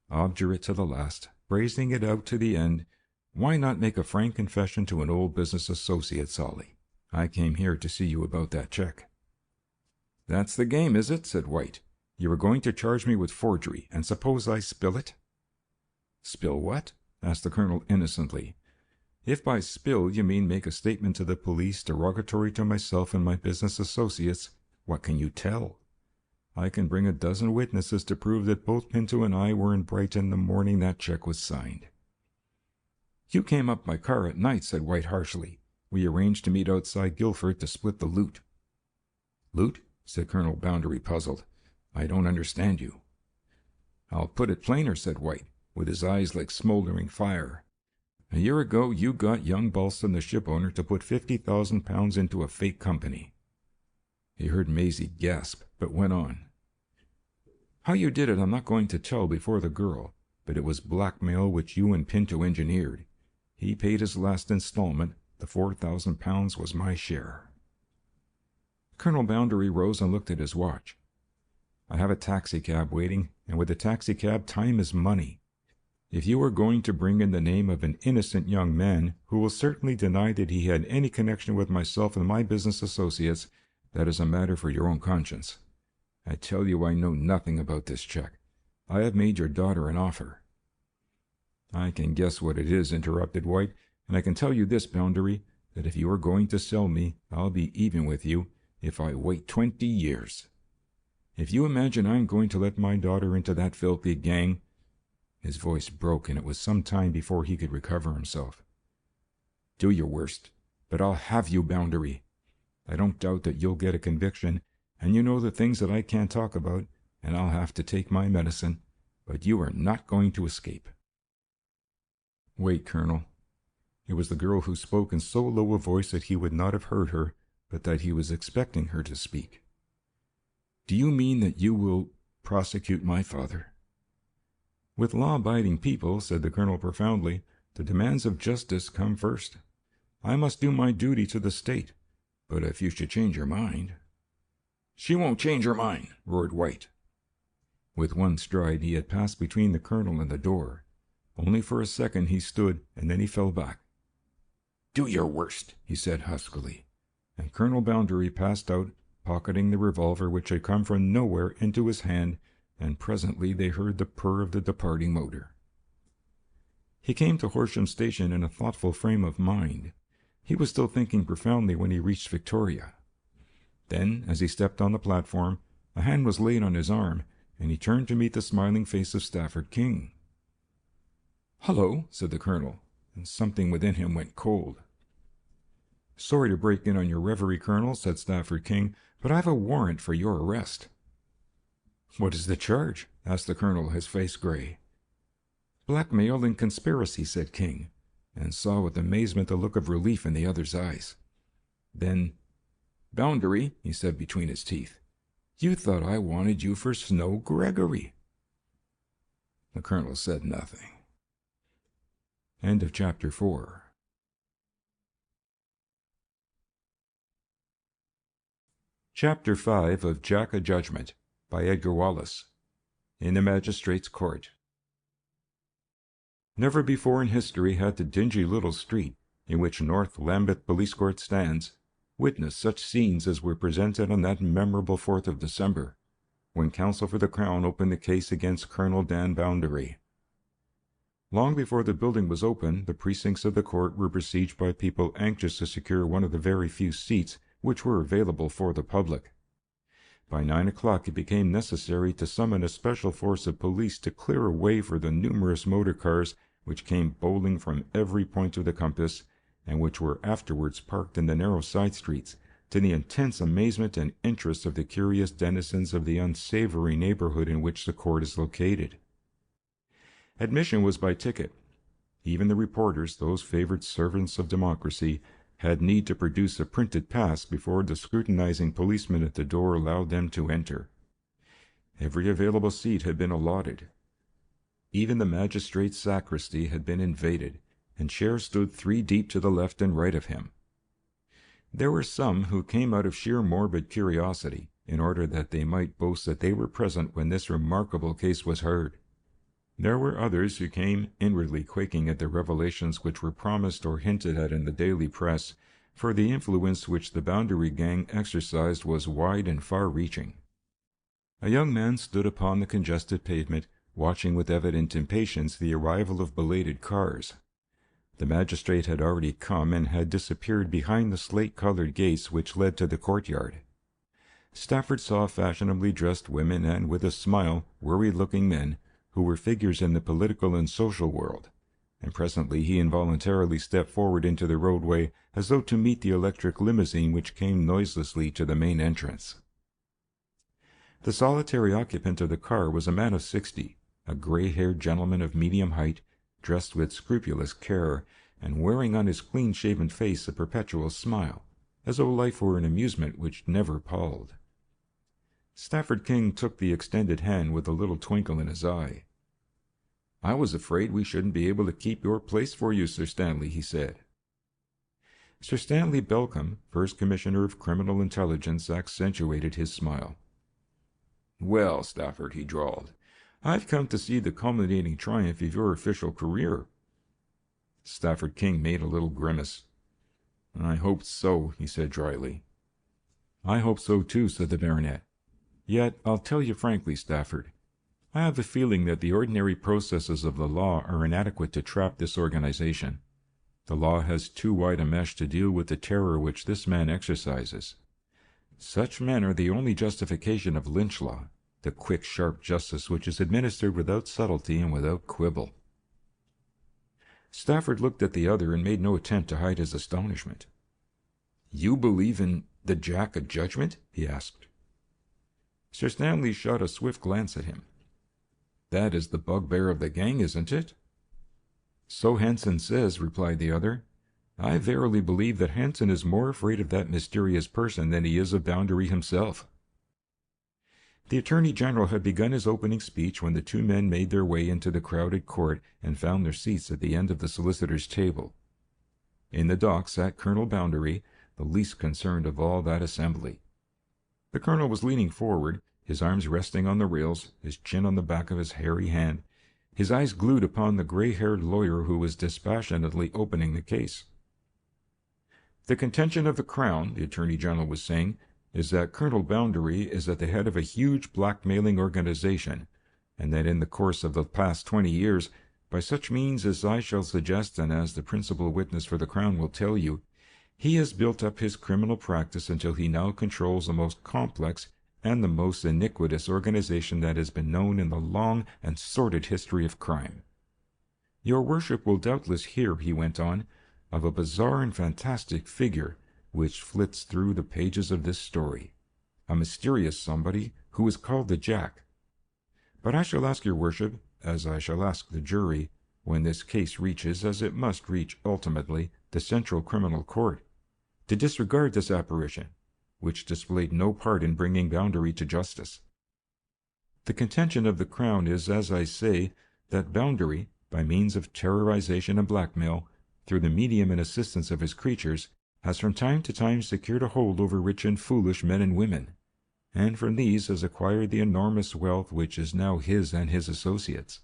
Obdurate to the last, brazening it out to the end, why not make a frank confession to an old business associate, Solly? I came here to see you about that check. That's the game, is it? Said White. You are going to charge me with forgery, and suppose I spill it? Spill what? Asked the Colonel innocently. If by spill you mean make a statement to the police derogatory to myself and my business associates, What can you tell? I can bring a dozen witnesses to prove that both Pinto and I were in Brighton the morning that check was signed." "You came up by car at night," said White harshly. "We arranged to meet outside Guildford to split the loot." "Loot?" said Colonel Bounderby, puzzled. "I don't understand you." "I'll put it plainer," said White, with his eyes like smouldering fire. "A year ago you got young Balston, the shipowner, to put £50,000 into a fake company." He heard Maisie gasp, but went on. "How you did it I'm not going to tell before the girl, but it was blackmail which you and Pinto engineered. He paid his last installment. The £4,000 was my share." Colonel Bounderby rose and looked at his watch. "I have a taxicab waiting, and with a taxicab time is money. If you are going to bring in the name of an innocent young man who will certainly deny that he had any connection with myself and my business associates, that is a matter for your own conscience. I tell you I know nothing about this check. I have made your daughter an offer." "I can guess what it is," interrupted White, "and I can tell you this, Bounderby, that if you are going to sell me, I'll be even with you if I wait 20 years. If you imagine I'm going to let my daughter into that filthy gang—" His voice broke, and it was some time before he could recover himself. "Do your worst, but I'll have you, Bounderby. I don't doubt that you'll get a conviction, and you know the things that I can't talk about, and I'll have to take my medicine, but you are not going to escape." "Wait, Colonel." It was the girl who spoke in so low a voice that he would not have heard her, but that he was expecting her to speak. "Do you mean that you will prosecute my father?" "With law-abiding people," said the colonel profoundly, "the demands of justice come first. I must do my duty to the state, but if you should change your mind—" "She won't change her mind," roared White. With one stride he had passed between the colonel and the door. Only for a second he stood, and then he fell back. "Do your worst," he said huskily, and Colonel Bounderby passed out, pocketing the revolver which had come from nowhere into his hand, and presently they heard the purr of the departing motor. He came to Horsham Station in a thoughtful frame of mind. He was still thinking profoundly when he reached Victoria. Then, as he stepped on the platform, a hand was laid on his arm, and he turned to meet the smiling face of Stafford King. "Hullo," said the colonel, and something within him went cold. "Sorry to break in on your reverie, Colonel," said Stafford King, "but I have a warrant for your arrest." "What is the charge?" asked the colonel, his face gray. "Blackmail and conspiracy," said King, and saw with amazement the look of relief in the other's eyes. Then, "Bounderby," he said between his teeth, "you thought I wanted you for Snow Gregory." The colonel said nothing. End of chapter 4. Chapter 5 of Jack O Judgement by Edgar Wallace. In the Magistrate's Court. Never before in history had the dingy little street, in which North Lambeth Police Court stands, witnessed such scenes as were presented on that memorable 4th of December, when counsel for the Crown opened the case against Colonel Dan Bounderby. Long before the building was open, the precincts of the court were besieged by people anxious to secure one of the very few seats which were available for the public. By 9 o'clock it became necessary to summon a special force of police to clear a way for the numerous motor cars which came bowling from every point of the compass, and which were afterwards parked in the narrow side streets, to the intense amazement and interest of the curious denizens of the unsavory neighborhood in which the court is located. Admission was by ticket. Even the reporters, those favored servants of democracy, had need to produce a printed pass before the scrutinizing policeman at the door allowed them to enter. Every available seat had been allotted. Even the magistrate's sacristy had been invaded, and chairs stood 3 deep to the left and right of him. There were some who came out of sheer morbid curiosity, in order that they might boast that they were present when this remarkable case was heard. There were others who came inwardly quaking at the revelations which were promised or hinted at in the daily press, for the influence which the Bounderby gang exercised was wide and far-reaching. A young man stood upon the congested pavement, watching with evident impatience the arrival of belated cars. The magistrate had already come and had disappeared behind the slate-colored gates which led to the courtyard. Stafford saw fashionably dressed women and, with a smile, worried-looking men who were figures in the political and social world, and presently he involuntarily stepped forward into the roadway as though to meet the electric limousine which came noiselessly to the main entrance. The solitary occupant of the car was a man of 60, a gray-haired gentleman of medium height, dressed with scrupulous care, and wearing on his clean-shaven face a perpetual smile, as though life were an amusement which never palled. Stafford King took the extended hand with a little twinkle in his eye. "I was afraid we shouldn't be able to keep your place for you, Sir Stanley," he said. Sir Stanley Belcombe, First Commissioner of Criminal Intelligence, accentuated his smile. "Well, Stafford," he drawled, "I've come to see the culminating triumph of your official career." Stafford King made a little grimace. "I hoped so," he said dryly. "I hope so too," said the baronet. "Yet, I'll tell you frankly, Stafford, I have a feeling that the ordinary processes of the law are inadequate to trap this organization. The law has too wide a mesh to deal with the terror which this man exercises. Such men are the only justification of lynch law, the quick, sharp justice which is administered without subtlety and without quibble." Stafford looked at the other and made no attempt to hide his astonishment. "You believe in the Jack O Judgement?" he asked. Sir Stanley shot a swift glance at him. "That is the bugbear of the gang, isn't it?" "So Hanson says," replied the other. "I verily believe that Hanson is more afraid of that mysterious person than he is of Boundary himself." The Attorney General had begun his opening speech when the two men made their way into the crowded court and found their seats at the end of the solicitor's table. In the dock sat Colonel Boundary, the least concerned of all that assembly. The colonel was leaning forward, his arms resting on the rails, his chin on the back of his hairy hand, his eyes glued upon the gray-haired lawyer who was dispassionately opening the case. "The contention of the Crown," the Attorney General was saying, "is that Colonel Boundary is at the head of a huge blackmailing organization, and that in the course of the past 20 years, by such means as I shall suggest and as the principal witness for the Crown will tell you, he has built up his criminal practice until he now controls the most complex and the most iniquitous organization that has been known in the long and sordid history of crime. Your worship will doubtless hear," he went on, "of a bizarre and fantastic figure which flits through the pages of this story, a mysterious somebody who is called the Jack. But I shall ask your worship, as I shall ask the jury, when this case reaches, as it must reach ultimately, the Central Criminal Court, to disregard this apparition, which displayed no part in bringing Boundary to justice. The contention of the Crown is, as I say, that Boundary, by means of terrorization and blackmail, through the medium and assistance of his creatures, has from time to time secured a hold over rich and foolish men and women, and from these has acquired the enormous wealth which is now his and his associates.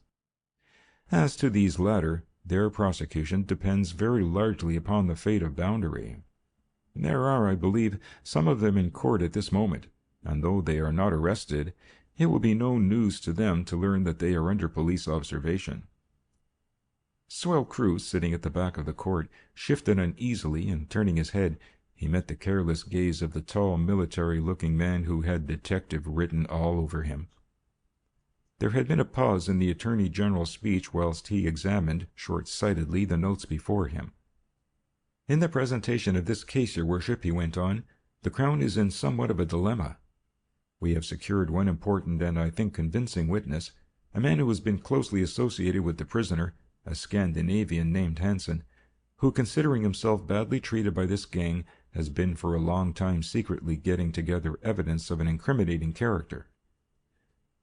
As to these latter, their prosecution depends very largely upon the fate of Boundary. There are, I believe, some of them in court at this moment, and though they are not arrested, it will be no news to them to learn that they are under police observation." Swell Crewe, sitting at the back of the court, shifted uneasily, and turning his head, he met the careless gaze of the tall, military-looking man who had detective written all over him. There had been a pause in the Attorney General's speech whilst he examined, short-sightedly, the notes before him. "In the presentation of this case, your worship," he went on, "the Crown is in somewhat of a dilemma. We have secured one important and, I think, convincing witness, a man who has been closely associated with the prisoner, a Scandinavian named Hanson, who, considering himself badly treated by this gang, has been for a long time secretly getting together evidence of an incriminating character.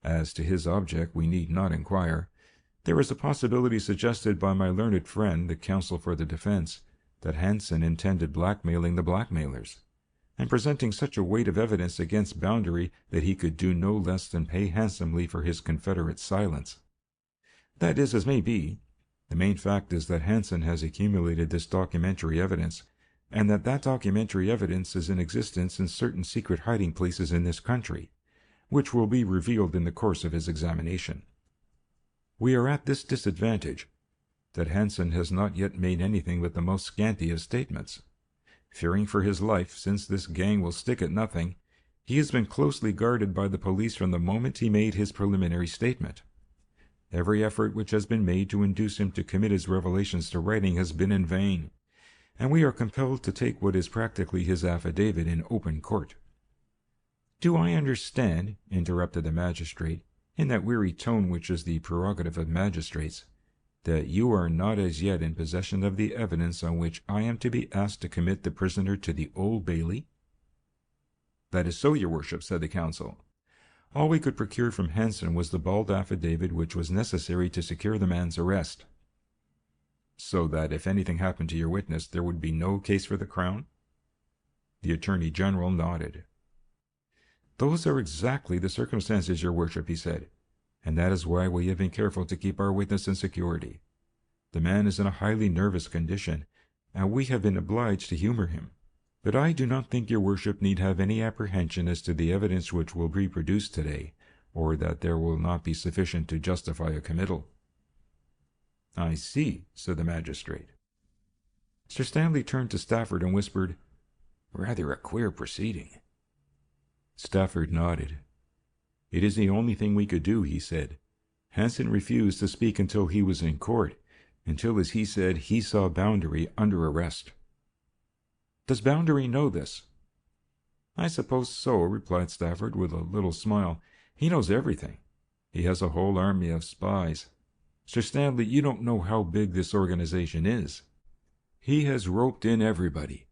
As to his object we need not inquire. There is a possibility suggested by my learned friend, the counsel for the defense, that Hanson intended blackmailing the blackmailers, and presenting such a weight of evidence against Boundary that he could do no less than pay handsomely for his confederate's silence. That is as may be. The main fact is that Hanson has accumulated this documentary evidence, and that documentary evidence is in existence in certain secret hiding places in this country, which will be revealed in the course of his examination. We are at this disadvantage, that Hanson has not yet made anything but the most scanty of statements. Fearing for his life, since this gang will stick at nothing, He has been closely guarded by the police from the moment he made his preliminary statement. Every effort which has been made to induce him to commit his revelations to writing has been in vain, and we are compelled to take what is practically his affidavit in open court." "Do I understand," interrupted the magistrate, in that weary tone which is the prerogative of magistrates, "that you are not as yet in possession of the evidence on which I am to be asked to commit the prisoner to the Old Bailey?" "That is so, your worship," said the counsel. "All we could procure from Hanson was the bald affidavit which was necessary to secure the man's arrest." "So that if anything happened to your witness, there would be no case for the Crown?" The Attorney General nodded. "Those are exactly the circumstances, your worship," he said, "and that is why we have been careful to keep our witness in security. The man is in a highly nervous condition, and we have been obliged to humor him. But I do not think your worship need have any apprehension as to the evidence which will be produced today, or that there will not be sufficient to justify a committal." "I see," said the magistrate. Sir Stanley turned to Stafford and whispered, "Rather a queer proceeding." Stafford nodded. "It is the only thing we could do," he said. "Hanson refused to speak until he was in court, until, as he said, he saw Boundary under arrest." "Does Boundary know this?" "I suppose so," replied Stafford with a little smile. "He knows everything. He has a whole army of spies. Sir Stanley, you don't know how big this organization is. He has roped in everybody.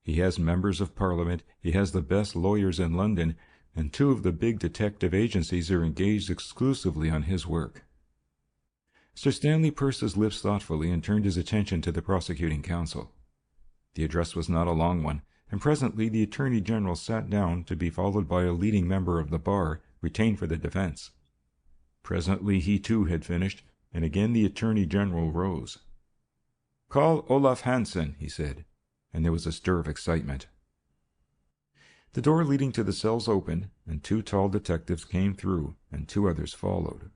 He has members of Parliament, he has the best lawyers in London, and 2 of the big detective agencies are engaged exclusively on his work." Sir Stanley pursed his lips thoughtfully and turned his attention to the prosecuting counsel. The address was not a long one, and presently the Attorney General sat down to be followed by a leading member of the bar, retained for the defense. Presently he too had finished, and again the Attorney General rose. "Call Olaf Hansen," he said, and there was a stir of excitement. The door leading to the cells opened, and 2 tall detectives came through, and 2 others followed.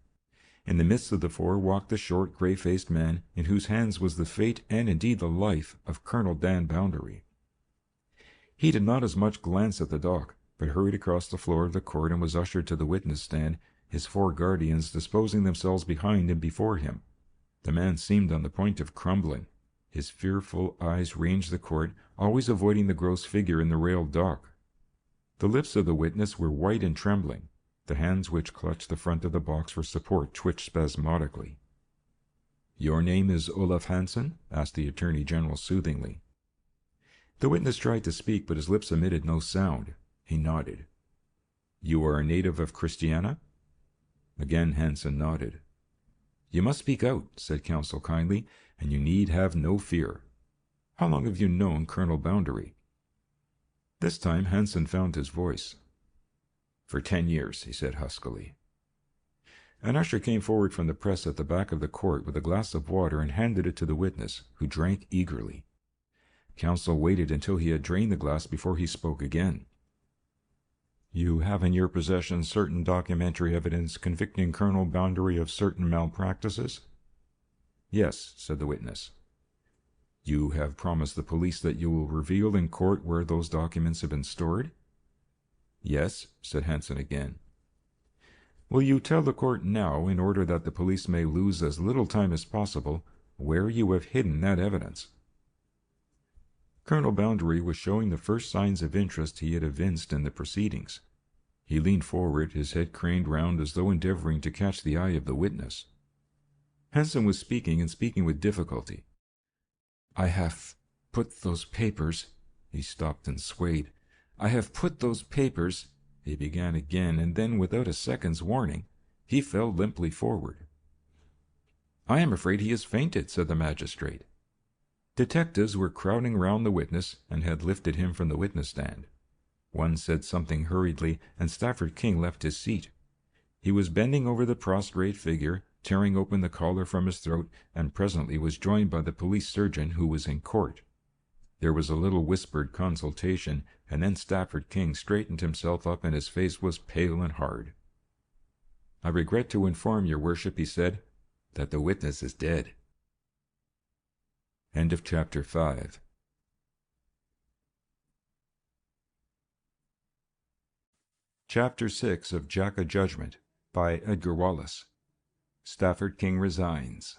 In the midst of the 4 walked the short, grey-faced man, in whose hands was the fate and indeed the life of Colonel Dan Boundary. He did not as much glance at the dock, but hurried across the floor of the court and was ushered to the witness stand, his 4 guardians disposing themselves behind and before him. The man seemed on the point of crumbling. His fearful eyes ranged the court, always avoiding the gross figure in the railed dock. The lips of the witness were white and trembling. The hands which clutched the front of the box for support twitched spasmodically. "Your name is Olaf Hansen?" asked the Attorney General soothingly. The witness tried to speak, but his lips emitted no sound. He nodded. "You are a native of Christiania?" Again Hansen nodded. "You must speak out," said counsel kindly, "and you need have no fear. How long have you known Colonel Boundary?" This time Hansen found his voice. "For 10 years," he said huskily. An usher came forward from the press at the back of the court with a glass of water and handed it to the witness, who drank eagerly. Counsel waited until he had drained the glass before he spoke again. "You have in your possession certain documentary evidence convicting Colonel Boundary of certain malpractices?" "Yes," said the witness. "You have promised the police that you will reveal in court where those documents have been stored?" "Yes," said Hansen again. "Will you tell the court now, in order that the police may lose as little time as possible, where you have hidden that evidence?" Colonel Boundary was showing the first signs of interest he had evinced in the proceedings. He leaned forward, his head craned round as though endeavoring to catch the eye of the witness. Hansen was speaking, and speaking with difficulty. "I have put those papers—" He stopped and swayed. "I have put those papers—" He began again, and then, without a second's warning, he fell limply forward. "I am afraid he has fainted," said the magistrate. Detectives were crowding round the witness, and had lifted him from the witness stand. One said something hurriedly, and Stafford King left his seat. He was bending over the prostrate figure, tearing open the collar from his throat, and presently was joined by the police surgeon, who was in court. There was a little whispered consultation, and then Stafford King straightened himself up, and his face was pale and hard. "I regret to inform your worship," he said, "that the witness is dead." End of chapter 5. Chapter 6 of Jack O Judgement by Edgar Wallace. Stafford King resigns.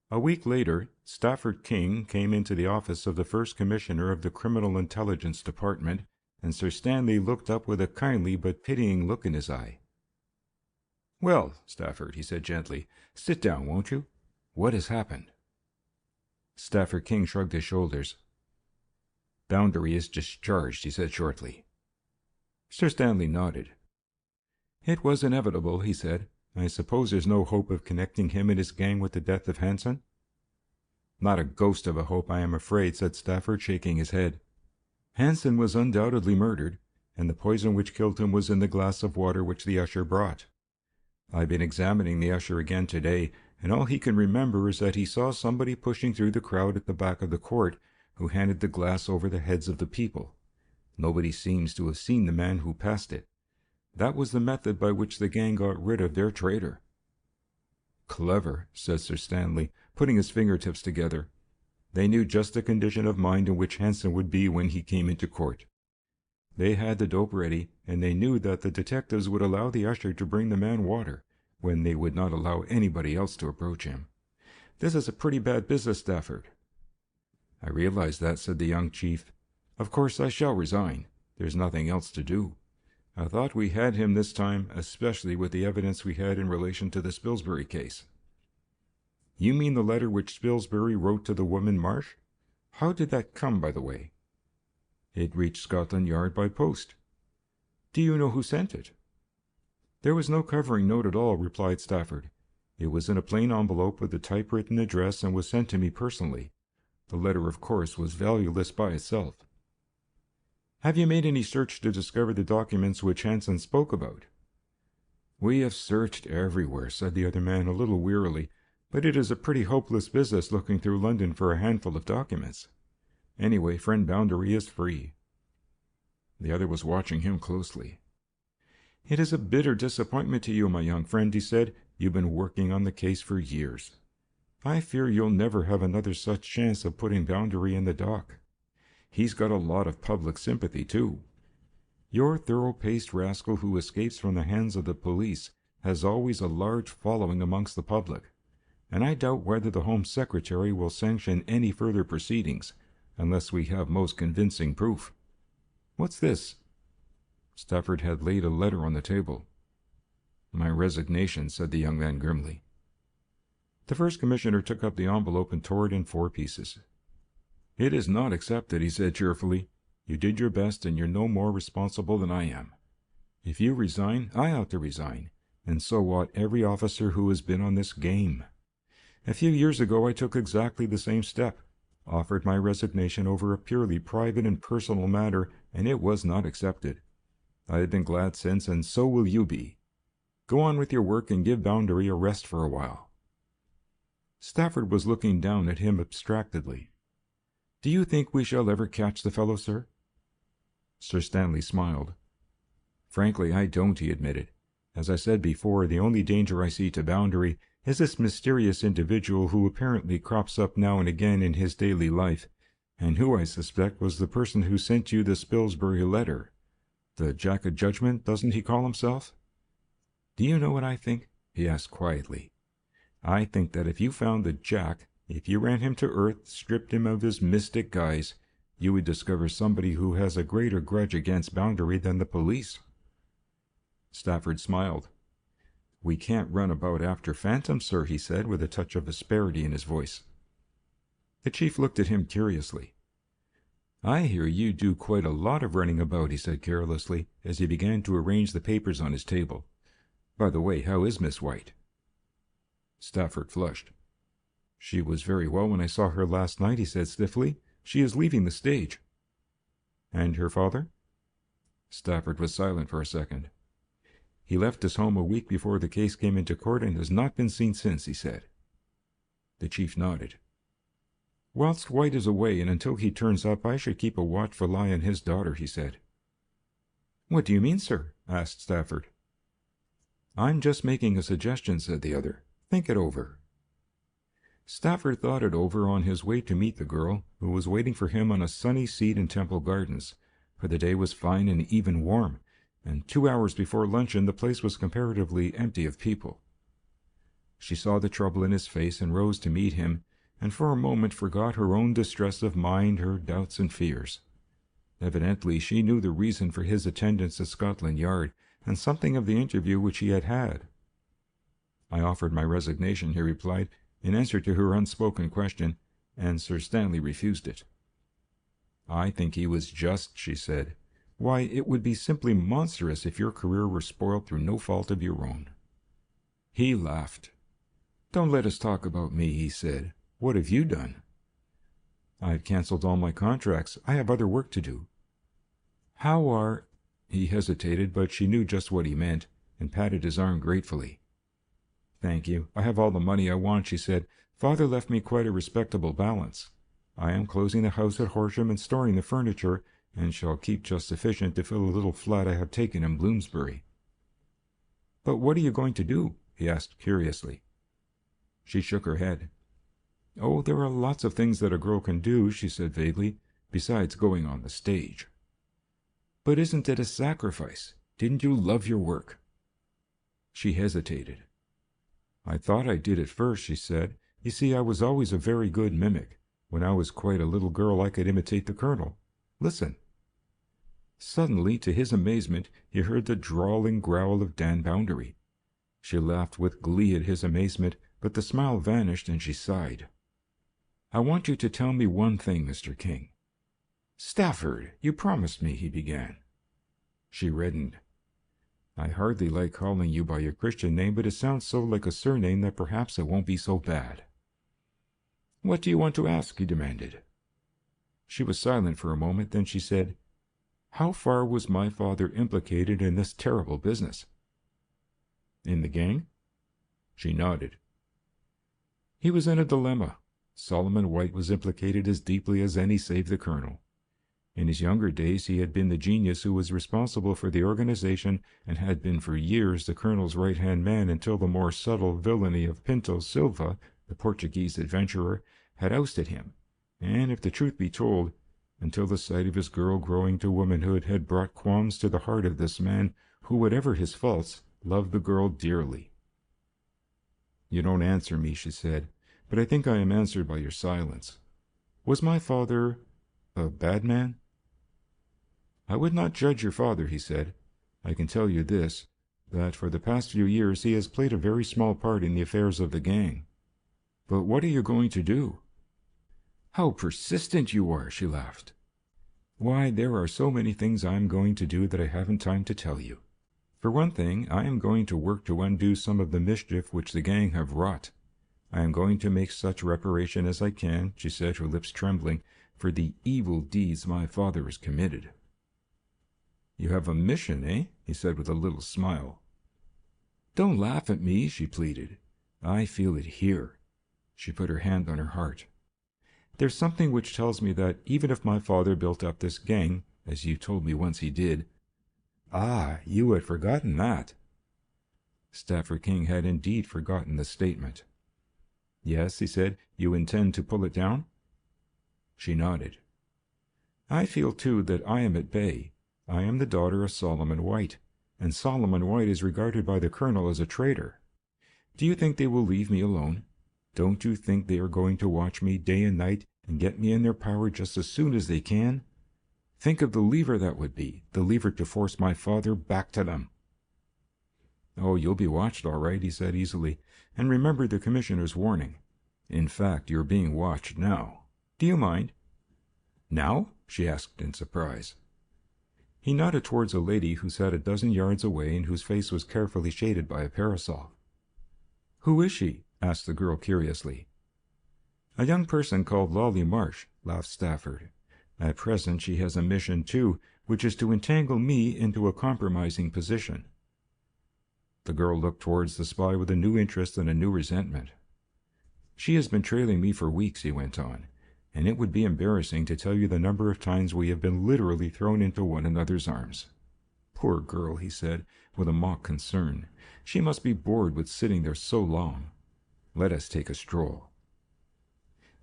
A week later, Stafford King came into the office of the First Commissioner of the Criminal Intelligence Department, and Sir Stanley looked up with a kindly but pitying look in his eye. "Well, Stafford," he said gently, "sit down, won't you? What has happened?" Stafford King shrugged his shoulders. "Boundary is discharged," he said shortly. Sir Stanley nodded. "It was inevitable," he said. "I suppose there's no hope of connecting him and his gang with the death of Hanson?" "Not a ghost of a hope, I am afraid," said Stafford, shaking his head. "Hanson was undoubtedly murdered, and the poison which killed him was in the glass of water which the usher brought. I've been examining the usher again today, and all he can remember is that he saw somebody pushing through the crowd at the back of the court, who handed the glass over the heads of the people. Nobody seems to have seen the man who passed it. That was the method by which the gang got rid of their traitor." "Clever," said Sir Stanley, putting his fingertips together. "They knew just the condition of mind in which Hanson would be when he came into court. They had the dope ready, and they knew that the detectives would allow the usher to bring the man water, when they would not allow anybody else to approach him. This is a pretty bad business, Stafford." "I realize that," said the young chief. "Of course I shall resign. There's nothing else to do. I thought we had him this time, especially with the evidence we had in relation to the Spilsbury case." "You mean the letter which Spilsbury wrote to the woman Marsh? How did that come, by the way?" "It reached Scotland Yard by post." "Do you know who sent it?" "There was no covering note at all," replied Stafford. "It was in a plain envelope with a typewritten address and was sent to me personally. The letter, of course, was valueless by itself." "Have you made any search to discover the documents which Hanson spoke about?" "We have searched everywhere," said the other man a little wearily, "but it is a pretty hopeless business looking through London for a handful of documents. Anyway, friend Boundary is free." The other was watching him closely. "It is a bitter disappointment to you, my young friend," he said. "You've been working on the case for years. I fear you'll never have another such chance of putting Boundary in the dock. He's got a lot of public sympathy, too. Your thorough-paced rascal who escapes from the hands of the police has always a large following amongst the public, and I doubt whether the Home Secretary will sanction any further proceedings, unless we have most convincing proof. What's this?" Stafford had laid a letter on the table. "My resignation," said the young man grimly. The First Commissioner took up the envelope and tore it in 4 pieces. "It is not accepted," he said cheerfully. "You did your best, and you're no more responsible than I am. If you resign, I ought to resign, and so ought every officer who has been on this game. A few years ago I took exactly the same step, offered my resignation over a purely private and personal matter, and it was not accepted. I have been glad since, and so will you be. Go on with your work and give Boundary a rest for a while." Stafford was looking down at him abstractedly. "Do you think we shall ever catch the fellow, sir?" Sir Stanley smiled. "Frankly, I don't," he admitted. "As I said before, the only danger I see to Boundary is this mysterious individual who apparently crops up now and again in his daily life, and who, I suspect, was the person who sent you the Spilsbury letter. The Jack O Judgement, doesn't he call himself? Do you know what I think?" he asked quietly. "I think that if you found the Jack, if you ran him to earth, stripped him of his mystic guise, you would discover somebody who has a greater grudge against Boundary than the police." Stafford smiled. "We can't run about after phantoms, sir," he said, with a touch of asperity in his voice. The chief looked at him curiously. "I hear you do quite a lot of running about," he said carelessly, as he began to arrange the papers on his table. "By the way, how is Miss White?" Stafford flushed. "She was very well when I saw her last night," he said stiffly. "She is leaving the stage." "And her father?" Stafford was silent for a second. "He left his home a week before the case came into court and has not been seen since," he said. The chief nodded. "Whilst White is away, and until he turns up, I should keep a watchful eye on his daughter," he said. "What do you mean, sir?" asked Stafford. "I'm just making a suggestion," said the other. "Think it over." Stafford thought it over on his way to meet the girl, who was waiting for him on a sunny seat in Temple Gardens, for the day was fine and even warm, and 2 hours before luncheon the place was comparatively empty of people. She saw the trouble in his face and rose to meet him, and for a moment forgot her own distress of mind, her doubts and fears. Evidently she knew the reason for his attendance at Scotland Yard, and something of the interview which he had had. "I offered my resignation," he replied, in answer to her unspoken question, "and Sir Stanley refused it." "I think he was just," she said. "Why, it would be simply monstrous if your career were spoiled through no fault of your own." He laughed. "Don't let us talk about me," he said. "What have you done?" "I've cancelled all my contracts. I have other work to do." "How are—" He hesitated, but she knew just what he meant, and patted his arm gratefully. "Thank you. I have all the money I want," she said. "Father left me quite a respectable balance. I am closing the house at Horsham and storing the furniture, and shall keep just sufficient to fill a little flat I have taken in Bloomsbury." "But what are you going to do?" he asked curiously. She shook her head. "Oh, there are lots of things that a girl can do," she said vaguely, "besides going on the stage." "But isn't it a sacrifice? Didn't you love your work?" She hesitated. "I thought I did at first," she said. "You see, I was always a very good mimic. When I was quite a little girl I could imitate the Colonel. Listen." Suddenly, to his amazement, he heard the drawling growl of Dan Bounderby. She laughed with glee at his amazement, but the smile vanished and she sighed. "I want you to tell me one thing, Mr. King." "Stafford, you promised me," he began. She reddened. "I hardly like calling you by your Christian name, but it sounds so like a surname that perhaps it won't be so bad." "What do you want to ask?" he demanded. She was silent for a moment, then she said, "How far was my father implicated in this terrible business?" "In the gang?" She nodded. "He was in a dilemma. Solomon White was implicated as deeply as any save the Colonel. In his younger days he had been the genius who was responsible for the organization and had been for years the Colonel's right-hand man until the more subtle villainy of Pinto Silva, the Portuguese adventurer, had ousted him, and, if the truth be told, until the sight of his girl growing to womanhood had brought qualms to the heart of this man, who, whatever his faults, loved the girl dearly. "You don't answer me," she said, "but I think I am answered by your silence. Was my father a bad man?" "I would not judge your father," he said. "I can tell you this, that for the past few years he has played a very small part in the affairs of the gang. But what are you going to do?" "How persistent you are!" she laughed. "Why, there are so many things I am going to do that I haven't time to tell you. For one thing, I am going to work to undo some of the mischief which the gang have wrought. I am going to make such reparation as I can," she said, her lips trembling, "for the evil deeds my father has committed." "You have a mission, eh?" he said with a little smile. "Don't laugh at me," she pleaded. "I feel it here." She put her hand on her heart. "There's something which tells me that even if my father built up this gang, as you told me once he did—" "Ah, you had forgotten that." Stafford King had indeed forgotten the statement. "Yes," he said, "you intend to pull it down?" She nodded. "I feel, too, that I am at bay. I am the daughter of Solomon White, and Solomon White is regarded by the Colonel as a traitor. Do you think they will leave me alone? Don't you think they are going to watch me day and night and get me in their power just as soon as they can? Think of the lever that would be, the lever to force my father back to them." "Oh, you'll be watched all right," he said easily, "and remember the Commissioner's warning. In fact, you're being watched now. Do you mind?" "Now?" she asked in surprise. He nodded towards a lady who sat a dozen yards away and whose face was carefully shaded by a parasol. "Who is she?" asked the girl curiously. "A young person called Lollie Marsh," laughed Stafford. "At present she has a mission, too, which is to entangle me into a compromising position." The girl looked towards the spy with a new interest and a new resentment. "She has been trailing me for weeks," he went on, "and it would be embarrassing to tell you the number of times we have been literally thrown into one another's arms." "Poor girl," he said, with a mock concern. "She must be bored with sitting there so long. Let us take a stroll."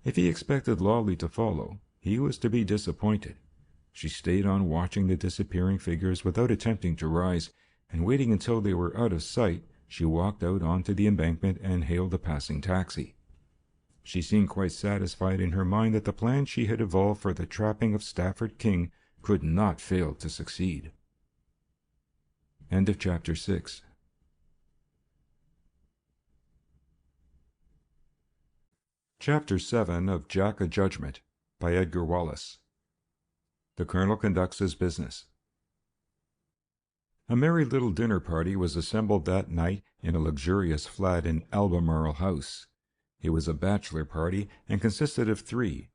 If he expected Lollie to follow, he was to be disappointed. She stayed on watching the disappearing figures without attempting to rise, and waiting until they were out of sight, she walked out onto the embankment and hailed a passing taxi. She seemed quite satisfied in her mind that the plan she had evolved for the trapping of Stafford King could not fail to succeed. End of Chapter 6. Chapter 7 of Jack O Judgement by Edgar Wallace. The Colonel conducts his business. A merry little dinner party was assembled that night in a luxurious flat in Albemarle House. It was a bachelor party and consisted of 3: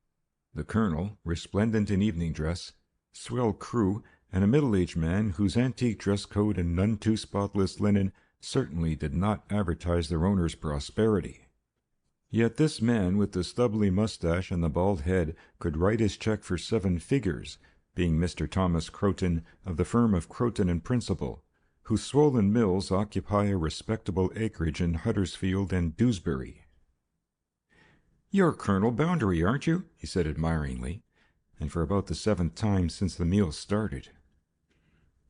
the Colonel, resplendent in evening dress, Swell Crewe, and a middle-aged man whose antique dress coat and none too spotless linen certainly did not advertise their owner's prosperity. Yet this man with the stubbly mustache and the bald head could write his check for 7 figures, being Mr. Thomas Croton of the firm of Croton and Principal, whose swollen mills occupy a respectable acreage in Huddersfield and Dewsbury. "You're Colonel Boundary, aren't you?" he said admiringly, and for about the 7th time since the meal started.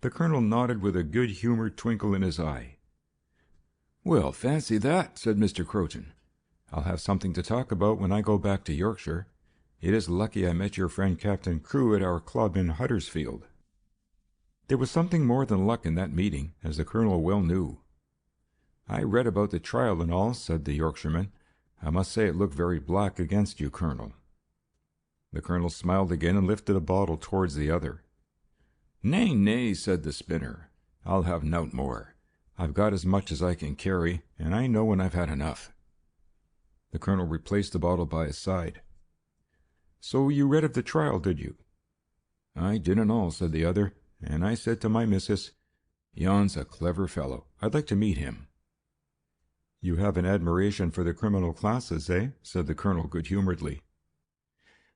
The Colonel nodded with a good-humoured twinkle in his eye. "Well, fancy that," said Mr. Croton. "I'll have something to talk about when I go back to Yorkshire. It is lucky I met your friend Captain Crewe at our club in Huddersfield." There was something more than luck in that meeting, as the Colonel well knew. "I read about the trial and all," said the Yorkshireman. "I must say it looked very black against you, Colonel." The Colonel smiled again and lifted a bottle towards the other. "Nay, nay," said the spinner. "I'll have nowt more. I've got as much as I can carry, and I know when I've had enough." The Colonel replaced the bottle by his side. "So you read of the trial, did you?" "I didn't all," said the other, "and I said to my missus, 'Yon's a clever fellow. I'd like to meet him.'" "You have an admiration for the criminal classes, eh?" said the Colonel good-humouredly.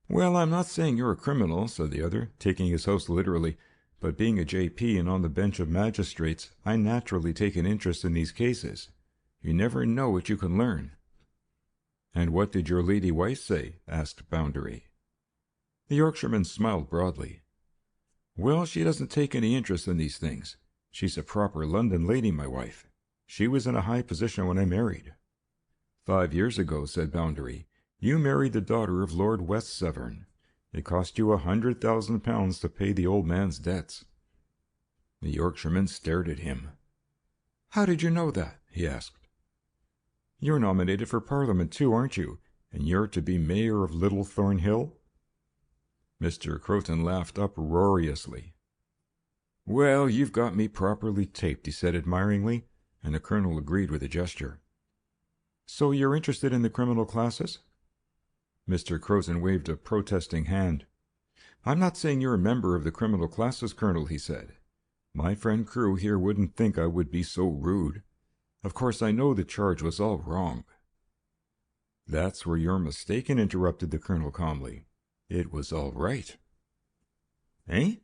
"Well, I'm not saying you're a criminal," said the other, taking his host literally, "but being a J.P. and on the bench of magistrates, I naturally take an interest in these cases. You never know what you can learn." "And what did your lady wife say?" asked Boundary. The Yorkshireman smiled broadly. "Well, she doesn't take any interest in these things. She's a proper London lady, my wife. She was in a high position when I married." "5 years ago," said Boundary, "you married the daughter of Lord Westsevern. It cost you £100,000 to pay the old man's debts." The Yorkshireman stared at him. "How did you know that?" he asked. "You're nominated for Parliament too, aren't you? And you're to be Mayor of Little Thornhill?" Mr. Croton laughed uproariously. "Well, you've got me properly taped," he said admiringly, and the Colonel agreed with a gesture. "So you're interested in the criminal classes?" Mr. Croton waved a protesting hand. "I'm not saying you're a member of the criminal classes, Colonel," he said. "My friend Crewe here wouldn't think I would be so rude. Of course, I know the charge was all wrong." "That's where you're mistaken," interrupted the Colonel calmly. "It was all right." "Eh?"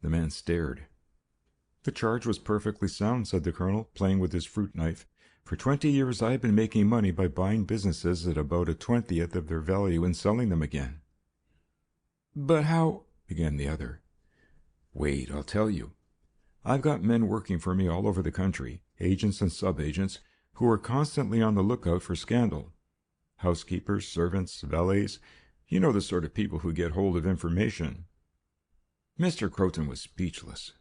The man stared. "The charge was perfectly sound," said the Colonel, playing with his fruit knife. "For 20 years I've been making money by buying businesses at about a 20th of their value and selling them again." "But how—" began the other. "Wait, I'll tell you. I've got men working for me all over the country, agents and sub-agents, who are constantly on the lookout for scandal. Housekeepers, servants, valets, you know the sort of people who get hold of information." Mr. Croton was speechless.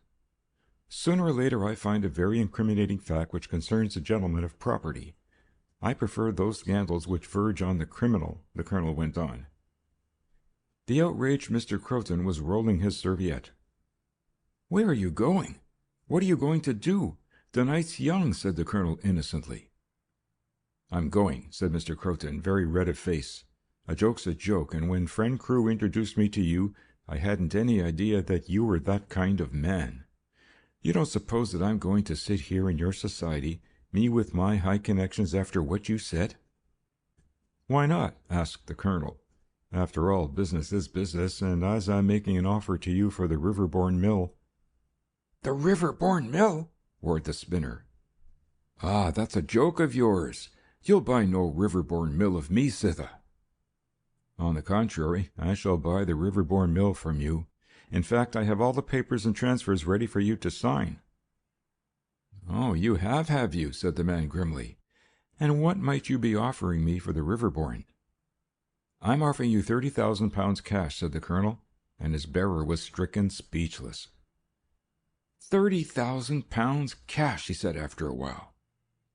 "Sooner or later I find a very incriminating fact which concerns a gentleman of property. I prefer those scandals which verge on the criminal," the Colonel went on. The outraged Mr. Croton was rolling his serviette. "Where are you going? What are you going to do? The night's young," said the Colonel innocently. "I'm going," said Mr. Croton, very red of face. "A joke's a joke, and when friend Crewe introduced me to you, I hadn't any idea that you were that kind of man. You don't suppose that I'm going to sit here in your society, me with my high connections, after what you said?" "Why not?" asked the Colonel. "After all, business is business, and as I'm making an offer to you for the Riverbourne Mill—" "The Riverbourne Mill?" roared the spinner. "Ah, that's a joke of yours. You'll buy no Riverbourne Mill of me, sitha." "On the contrary, I shall buy the Riverbourne Mill from you, In fact, I have all the papers and transfers ready for you to sign." "Oh, you have you?" said the man grimly. "And what might you be offering me for the Riverbourne?" "I'm offering you £30,000 cash," said the colonel, and his bearer was stricken speechless. £30,000 cash, he said after a while.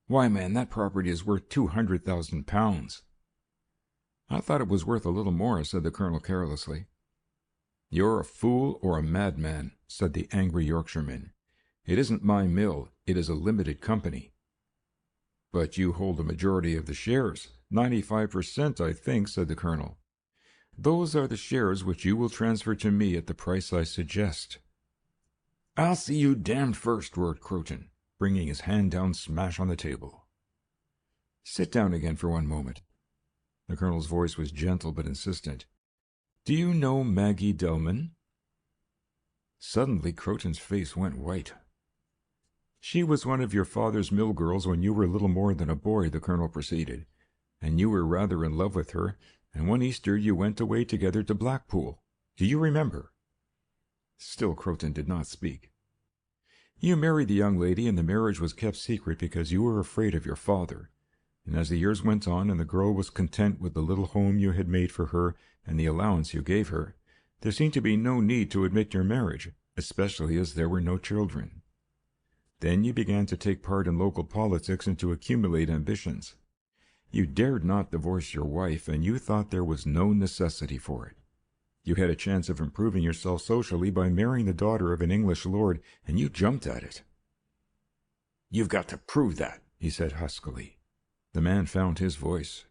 "Why, man, that property is worth £200,000. "I thought it was worth a little more," said the colonel carelessly. "You're a fool or a madman," said the angry Yorkshireman. "It isn't my mill, it is a limited company." "But you hold a majority of the shares, 95%, I think," said the colonel. "Those are the shares which you will transfer to me at the price I suggest." "I'll see you damned first," roared Croton, bringing his hand down smash on the table. "Sit down again for one moment." The colonel's voice was gentle but insistent. "Do you know Maggie Delman?" Suddenly Croton's face went white. "She was one of your father's mill girls when you were little more than a boy," the colonel proceeded, "and you were rather in love with her, and one Easter you went away together to Blackpool. Do you remember?" Still Croton did not speak. "You married the young lady, and the marriage was kept secret because you were afraid of your father. And as the years went on and the girl was content with the little home you had made for her and the allowance you gave her, there seemed to be no need to admit your marriage, especially as there were no children. Then you began to take part in local politics and to accumulate ambitions. You dared not divorce your wife, and you thought there was no necessity for it. You had a chance of improving yourself socially by marrying the daughter of an English lord, and you jumped at it." "You've got to prove that," he said huskily. The man found his voice.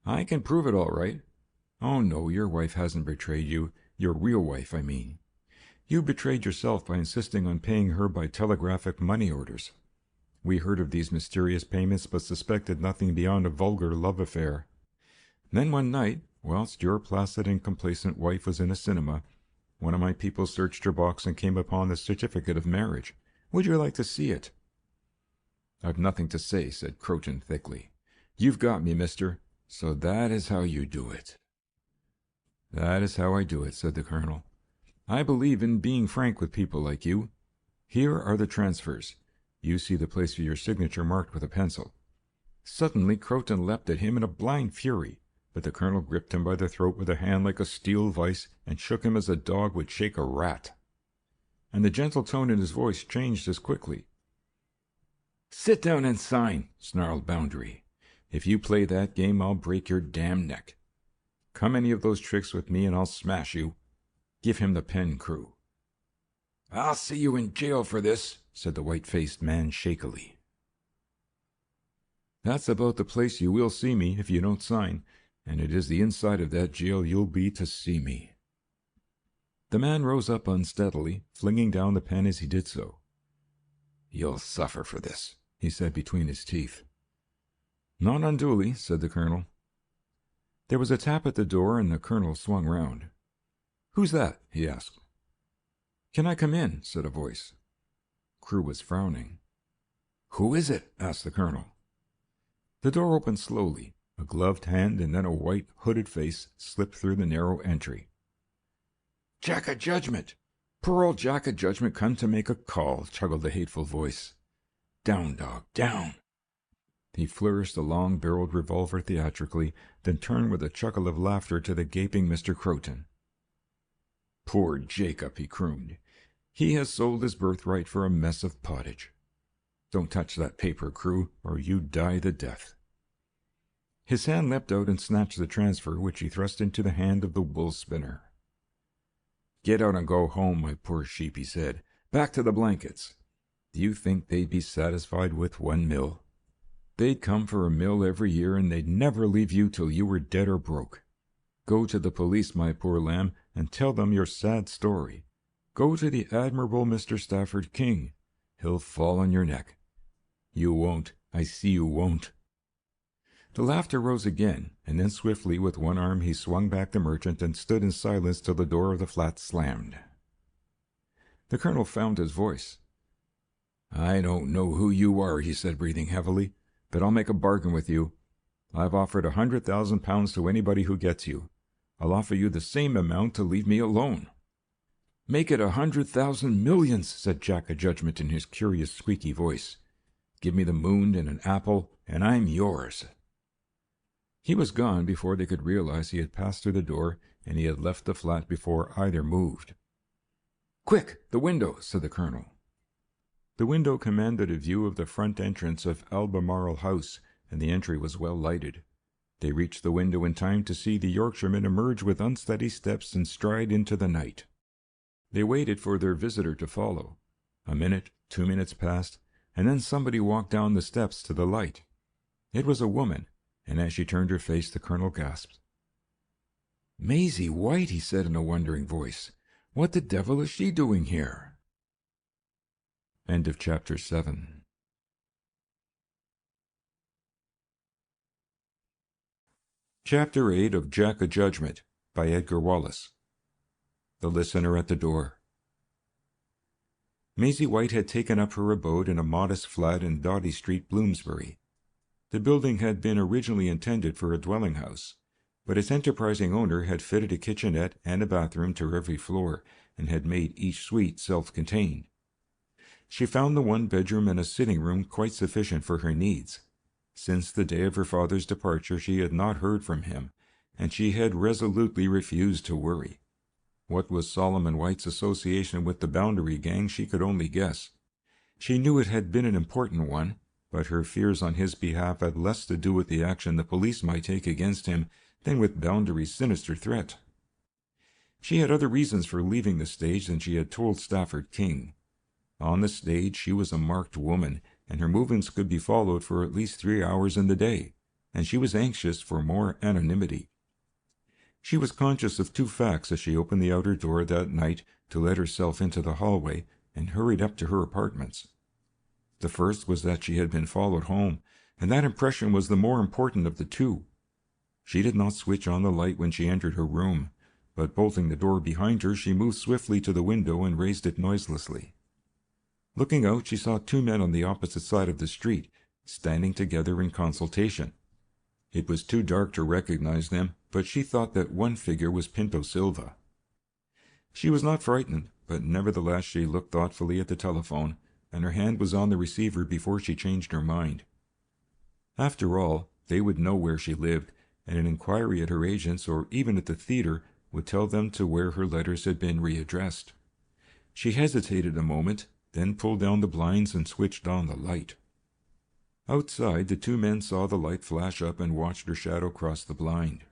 "I can prove it all right. Oh, no, your wife hasn't betrayed you. Your real wife, I mean. You betrayed yourself by insisting on paying her by telegraphic money orders. We heard of these mysterious payments, but suspected nothing beyond a vulgar love affair. Then one night, whilst your placid and complacent wife was in a cinema, one of my people searched her box and came upon the certificate of marriage. Would you like to see it?" "I've nothing to say," said Croton thickly. "You've got me, mister. So that is how you do it." "That is how I do it," said the colonel. "I believe in being frank with people like you. Here are the transfers. You see the place for your signature marked with a pencil." Suddenly Croton leapt at him in a blind fury, but the colonel gripped him by the throat with a hand like a steel vice and shook him as a dog would shake a rat. And the gentle tone in his voice changed as quickly. "Sit down and sign," snarled Boundary. "If you play that game, I'll break your damn neck. Come any of those tricks with me and I'll smash you. Give him the pen, Crewe." "I'll see you in jail for this," said the white-faced man shakily. "That's about the place you will see me if you don't sign, and it is the inside of that jail you'll be to see me." The man rose up unsteadily, flinging down the pen as he did so. "You'll suffer for this," he said between his teeth. "Not unduly," said the colonel. There was a tap at the door, and the colonel swung round. "Who's that?" he asked. "Can I come in?" said a voice. Crewe was frowning. "Who is it?" asked the colonel. The door opened slowly. A gloved hand and then a white, hooded face slipped through the narrow entry. "Jack O Judgement! Poor old Jack O Judgement come to make a call," chuckled the hateful voice. "Down, dog, down!" He flourished a long-barreled revolver theatrically, then turned with a chuckle of laughter to the gaping Mr. Croton. "Poor Jacob," he crooned. "He has sold his birthright for a mess of pottage. Don't touch that paper, Crewe, or you die the death." His hand leapt out and snatched the transfer, which he thrust into the hand of the wool spinner. "Get out and go home, my poor sheep," he said. "Back to the blankets. Do you think they'd be satisfied with one mill? They'd come for a mill every year, and they'd never leave you till you were dead or broke. Go to the police, my poor lamb, and tell them your sad story. Go to the admirable Mr. Stafford King. He'll fall on your neck. You won't. I see you won't." The laughter rose again, and then swiftly with one arm he swung back the merchant and stood in silence till the door of the flat slammed. The colonel found his voice. "I don't know who you are," he said, breathing heavily, "but I'll make a bargain with you. I've offered £100,000 to anybody who gets you. I'll offer you the same amount to leave me alone." "Make it 100,000 millions," said Jack O Judgement in his curious squeaky voice. "Give me the moon and an apple, and I'm yours." He was gone before they could realize he had passed through the door, and he had left the flat before either moved. "Quick, the window," said the colonel. The window commanded a view of the front entrance of Albemarle House, and the entry was well lighted. They reached the window in time to see the Yorkshireman emerge with unsteady steps and stride into the night. They waited for their visitor to follow. A minute, 2 minutes passed, and then somebody walked down the steps to the light. It was a woman, and as she turned her face, the colonel gasped. "Maisie White," he said in a wondering voice. "What the devil is she doing here?" End of chapter 7. Chapter 8 of Jack O Judgement by Edgar Wallace. The Listener at the Door. Maisie White had taken up her abode in a modest flat in Doughty Street, Bloomsbury. The building had been originally intended for a dwelling house, but its enterprising owner had fitted a kitchenette and a bathroom to every floor, and had made each suite self-contained. She found the one bedroom and a sitting room quite sufficient for her needs. Since the day of her father's departure she had not heard from him, and she had resolutely refused to worry. What was Solomon White's association with the Boundary Gang she could only guess. She knew it had been an important one, but her fears on his behalf had less to do with the action the police might take against him than with Boundary's sinister threat. She had other reasons for leaving the stage than she had told Stafford King. On the stage she was a marked woman, and her movements could be followed for at least 3 hours in the day, and she was anxious for more anonymity. She was conscious of 2 facts as she opened the outer door that night to let herself into the hallway and hurried up to her apartments. The first was that she had been followed home, and that impression was the more important of the 2. She did not switch on the light when she entered her room, but bolting the door behind her, she moved swiftly to the window and raised it noiselessly. Looking out, she saw 2 men on the opposite side of the street, standing together in consultation. It was too dark to recognize them, but she thought that one figure was Pinto Silva. She was not frightened, but nevertheless she looked thoughtfully at the telephone, and her hand was on the receiver before she changed her mind. After all, they would know where she lived, and an inquiry at her agent's or even at the theater would tell them to where her letters had been readdressed. She hesitated a moment, then pulled down the blinds and switched on the light. Outside, the 2 men saw the light flash up and watched her shadow cross the blind.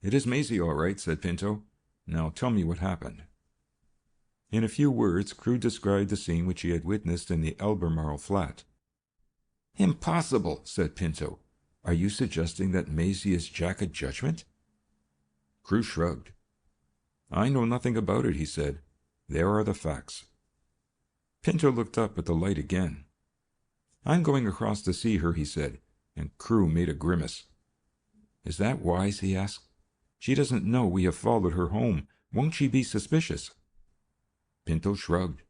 "It is Maisie, all right," said Pinto. "Now tell me what happened." In a few words, Crewe described the scene which he had witnessed in the Albemarle flat. "Impossible," said Pinto. "Are you suggesting that Maisie is Jack O Judgement?" Crewe shrugged. "I know nothing about it," he said. "There are the facts." Pinto looked up at the light again. "I'm going across to see her," he said, and Crewe made a grimace. "Is that wise?" he asked. "She doesn't know we have followed her home. Won't she be suspicious?" Pinto shrugged.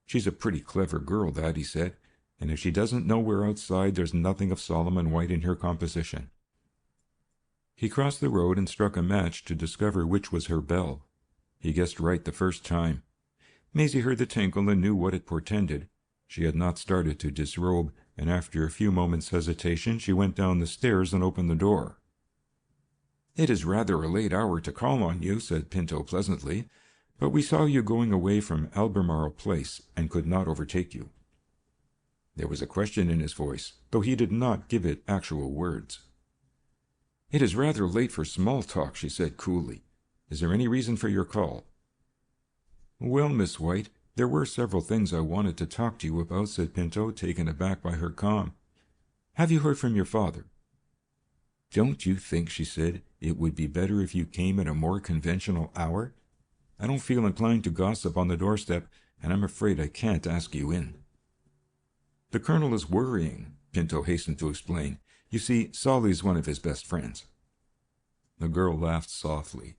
"She's a pretty clever girl, that," he said, "and if she doesn't know we're outside, there's nothing of Solomon White in her composition." He crossed the road and struck a match to discover which was her bell. He guessed right the first time. Maisie heard the tinkle and knew what it portended. She had not started to disrobe, and after a few moments' hesitation she went down the stairs and opened the door. "It is rather a late hour to call on you," said Pinto pleasantly, "but we saw you going away from Albemarle Place, and could not overtake you." There was a question in his voice, though he did not give it actual words. "It is rather late for small talk," she said coolly. "Is there any reason for your call?" "Well, Miss White, there were several things I wanted to talk to you about," said Pinto, taken aback by her calm. "Have you heard from your father?" "Don't you think," she said, "it would be better if you came at a more conventional hour? I don't feel inclined to gossip on the doorstep, and I'm afraid I can't ask you in." "The colonel is worrying," Pinto hastened to explain. "You see, Solly's one of his best friends." The girl laughed softly.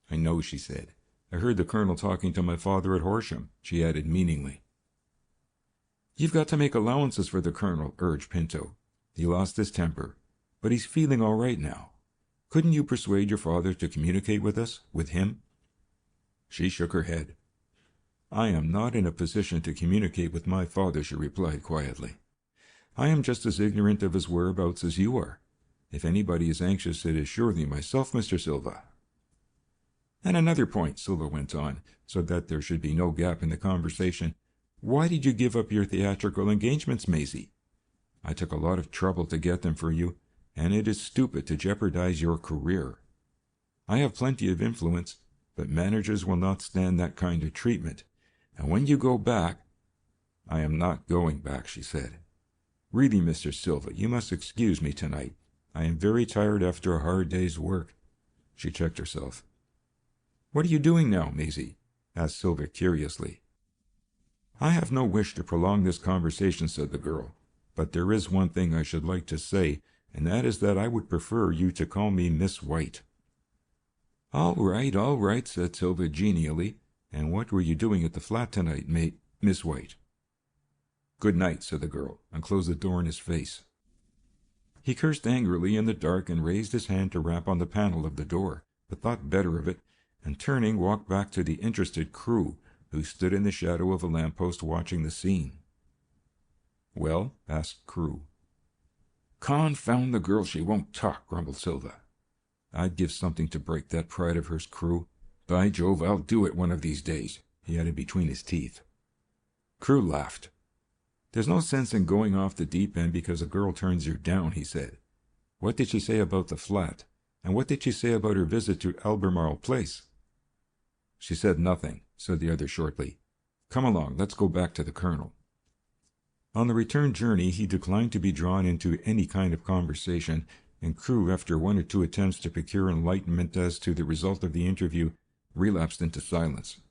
"I know," she said. "I heard the colonel talking to my father at Horsham," she added meaningly. "You've got to make allowances for the colonel," urged Pinto. "He lost his temper, but he's feeling all right now. Couldn't you persuade your father to communicate with us, with him?" She shook her head. "I am not in a position to communicate with my father," she replied quietly. "I am just as ignorant of his whereabouts as you are. If anybody is anxious, it is surely myself, Mr. Silva." "And another point," Silva went on, so that there should be no gap in the conversation. "Why did you give up your theatrical engagements, Maisie? I took a lot of trouble to get them for you, and it is stupid to jeopardize your career. I have plenty of influence, but managers will not stand that kind of treatment. And when you go back—" "I am not going back," she said. "Really, Mr. Silva, you must excuse me tonight. I am very tired after a hard day's work." She checked herself. "What are you doing now, Maisie?" asked Silva curiously. "I have no wish to prolong this conversation," said the girl, "but there is one thing I should like to say, and that is that I would prefer you to call me Miss White." All right," said Silva genially. "And what were you doing at the flat tonight, Miss White?" "Good night," said the girl, and closed the door in his face. He cursed angrily in the dark and raised his hand to rap on the panel of the door, but thought better of it, and turning, walked back to the interested Crewe, who stood in the shadow of a lamppost watching the scene. "Well?" asked Crewe. "Confound the girl, she won't talk," grumbled Silva. "I'd give something to break that pride of hers, Crewe. By Jove, I'll do it one of these days," he added between his teeth. Crewe laughed. "There's no sense in going off the deep end because a girl turns you down," he said. "What did she say about the flat? And what did she say about her visit to Albemarle Place?" "She said nothing," said the other shortly. "Come along, let's go back to the Colonel." On the return journey he declined to be drawn into any kind of conversation, and Crewe, after one or two attempts to procure enlightenment as to the result of the interview, relapsed into silence.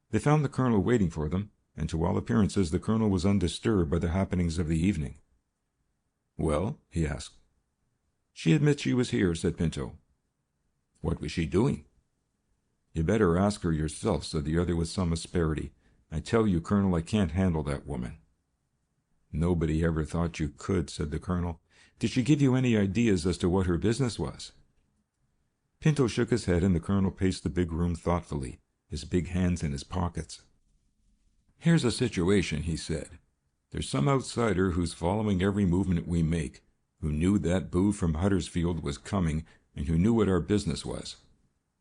They found the Colonel waiting for them, and to all appearances the Colonel was undisturbed by the happenings of the evening. "Well?" he asked. "She admits she was here," said Pinto. "What was she doing?" "You better ask her yourself," said the other with some asperity. "I tell you, Colonel, I can't handle that woman." "Nobody ever thought you could," said the Colonel. "Did she give you any ideas as to what her business was?" Pinto shook his head, and the Colonel paced the big room thoughtfully, his big hands in his pockets. "Here's a situation," he said. "There's some outsider who's following every movement we make, who knew that beau from Huddersfield was coming, and who knew what our business was.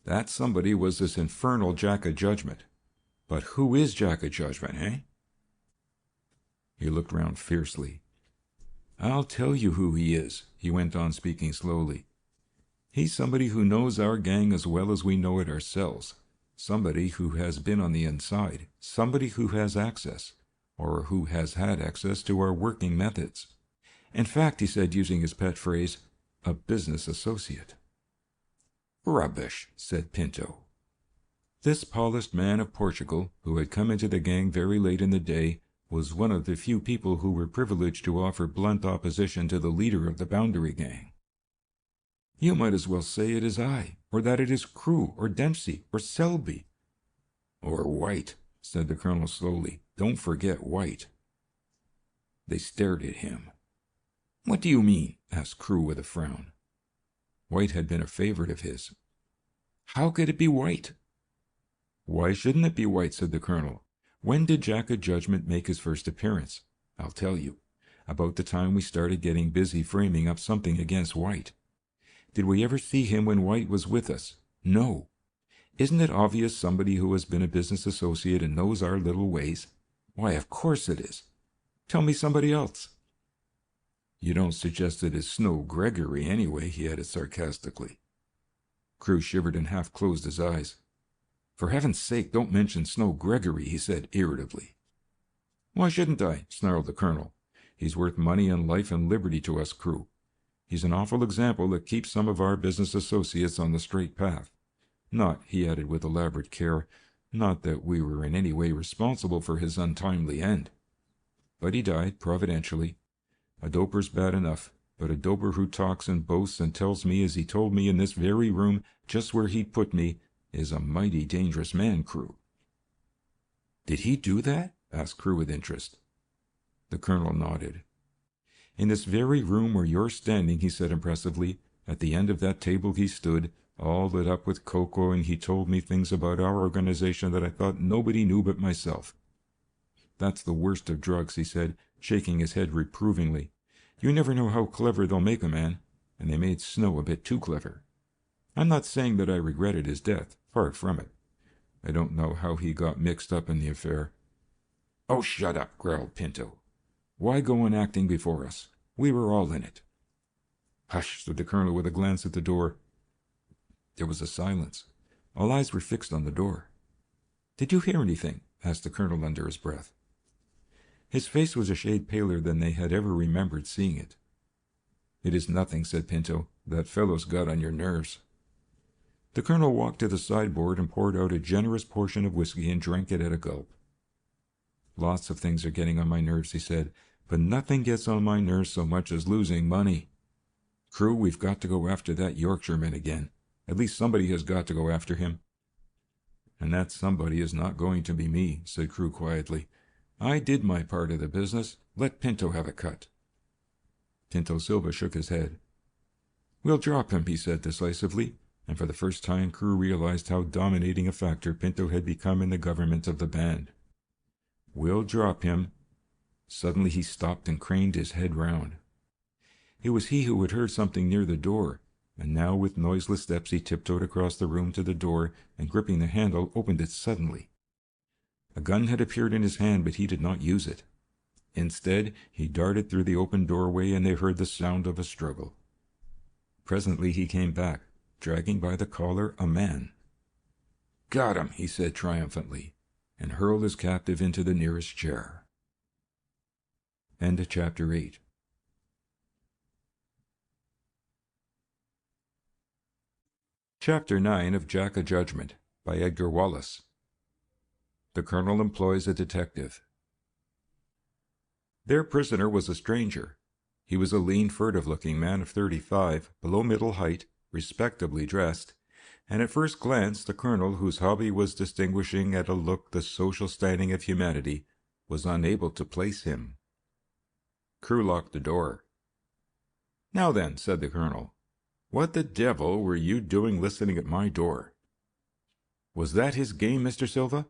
That somebody was this infernal Jack O Judgement. But who is Jack O Judgement, eh?" He looked round fiercely. "I'll tell you who he is," he went on, speaking slowly. "He's somebody who knows our gang as well as we know it ourselves, somebody who has been on the inside, somebody who has access, or who has had access to our working methods. In fact," he said, using his pet phrase, "a business associate." "Rubbish," said Pinto. This polished man of Portugal, who had come into the gang very late in the day, was one of the few people who were privileged to offer blunt opposition to the leader of the Boundary Gang. "You might as well say it is I, or that it is Crewe, or Dempsey, or Selby." "Or White," said the Colonel slowly. "Don't forget White." They stared at him. "What do you mean?" asked Crewe with a frown. White had been a favorite of his. "How could it be White?" "Why shouldn't it be White?" said the Colonel. "When did Jack O Judgement make his first appearance? I'll tell you. About the time we started getting busy framing up something against White. Did we ever see him when White was with us? No. Isn't it obvious somebody who has been a business associate and knows our little ways? Why, of course it is. Tell me somebody else." "You don't suggest it is Snow Gregory, anyway," he added sarcastically. Crewe shivered and half closed his eyes. "For heaven's sake, don't mention Snow Gregory," he said irritably. "Why shouldn't I?" snarled the Colonel. "He's worth money and life and liberty to us, Crewe. He's an awful example that keeps some of our business associates on the straight path. Not," he added with elaborate care, "not that we were in any way responsible for his untimely end. But he died, providentially. A doper's bad enough, but a doper who talks and boasts and tells me as he told me in this very room, just where he'd put me, is a mighty dangerous man, Crewe." "Did he do that?" asked Crewe with interest. The Colonel nodded. "In this very room where you're standing," he said impressively, "at the end of that table he stood, all lit up with cocoa, and he told me things about our organization that I thought nobody knew but myself. That's the worst of drugs, he said, shaking his head reprovingly. You never know how clever they'll make a man, and they made Snow a bit too clever. I'm not saying that I regretted his death, far from it. I don't know how he got mixed up in the affair. Oh, shut up, growled Pinto. Why go on acting before us? We were all in it. Hush, said the colonel with a glance at the door. There was a silence. All eyes were fixed on the door. Did you hear anything? Asked the colonel under his breath. His face was a shade paler than they had ever remembered seeing it. It is nothing, said Pinto. That fellow's got on your nerves. The colonel walked to the sideboard and poured out a generous portion of whiskey and drank it at a gulp. Lots of things are getting on my nerves, he said, but nothing gets on my nerves so much as losing money. Crewe, we've got to go after that Yorkshireman again. At least somebody has got to go after him. And that somebody is not going to be me, said Crewe quietly. I did my part of the business. Let Pinto have a cut. Pinto Silva shook his head. We'll drop him, he said decisively, and for the first time Crewe realized how dominating a factor Pinto had become in the government of the band. We'll drop him. Suddenly he stopped and craned his head round. It was he who had heard something near the door, and now with noiseless steps he tiptoed across the room to the door, and gripping the handle, opened it suddenly. A gun had appeared in his hand, but he did not use it. Instead, he darted through the open doorway, and they heard the sound of a struggle. Presently he came back, dragging by the collar a man. Got him, he said triumphantly, and hurled his captive into the nearest chair. End of chapter 8. Chapter 9 of Jack O Judgement by Edgar Wallace. The Colonel employs a detective. Their prisoner was a stranger. He was a lean, furtive-looking man of 35, below middle height, respectably dressed, and at first glance the Colonel, whose hobby was distinguishing at a look the social standing of humanity, was unable to place him. Crewe locked the door. Now then, said the Colonel, what the devil were you doing listening at my door? Was that his game, Mr. Silva?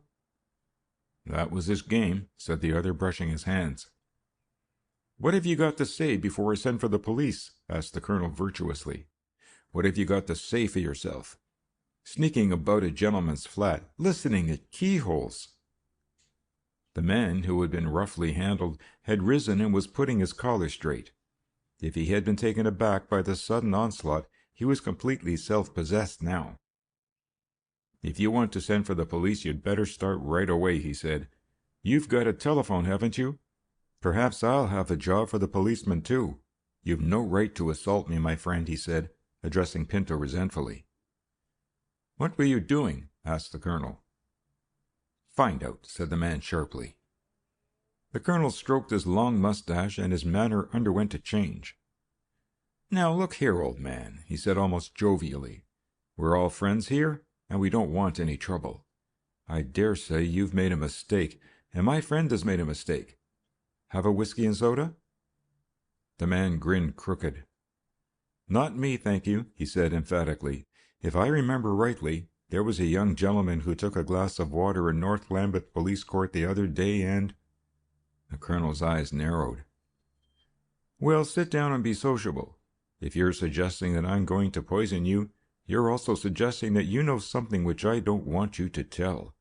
That was his game, said the other, brushing his hands. What have you got to say before I send for the police? Asked the Colonel virtuously. What have you got to say for yourself? Sneaking about a gentleman's flat, listening at keyholes. The man, who had been roughly handled, had risen and was putting his collar straight. If he had been taken aback by the sudden onslaught, he was completely self-possessed now. If you want to send for the police, you'd better start right away, he said. You've got a telephone, haven't you? Perhaps I'll have a job for the policeman, too. You've no right to assault me, my friend, he said, addressing Pinto resentfully. What were you doing? Asked the Colonel. Find out, said the man sharply. The Colonel stroked his long mustache, and his manner underwent a change. Now look here, old man, he said almost jovially. We're all friends here, and we don't want any trouble. I dare say you've made a mistake, and my friend has made a mistake. Have a whiskey and soda? The man grinned crooked. Not me, thank you, he said emphatically. If I remember rightly, there was a young gentleman who took a glass of water in North Lambeth Police Court the other day, and... The Colonel's eyes narrowed. Well, sit down and be sociable. If you're suggesting that I'm going to poison you, you're also suggesting that you know something which I don't want you to tell,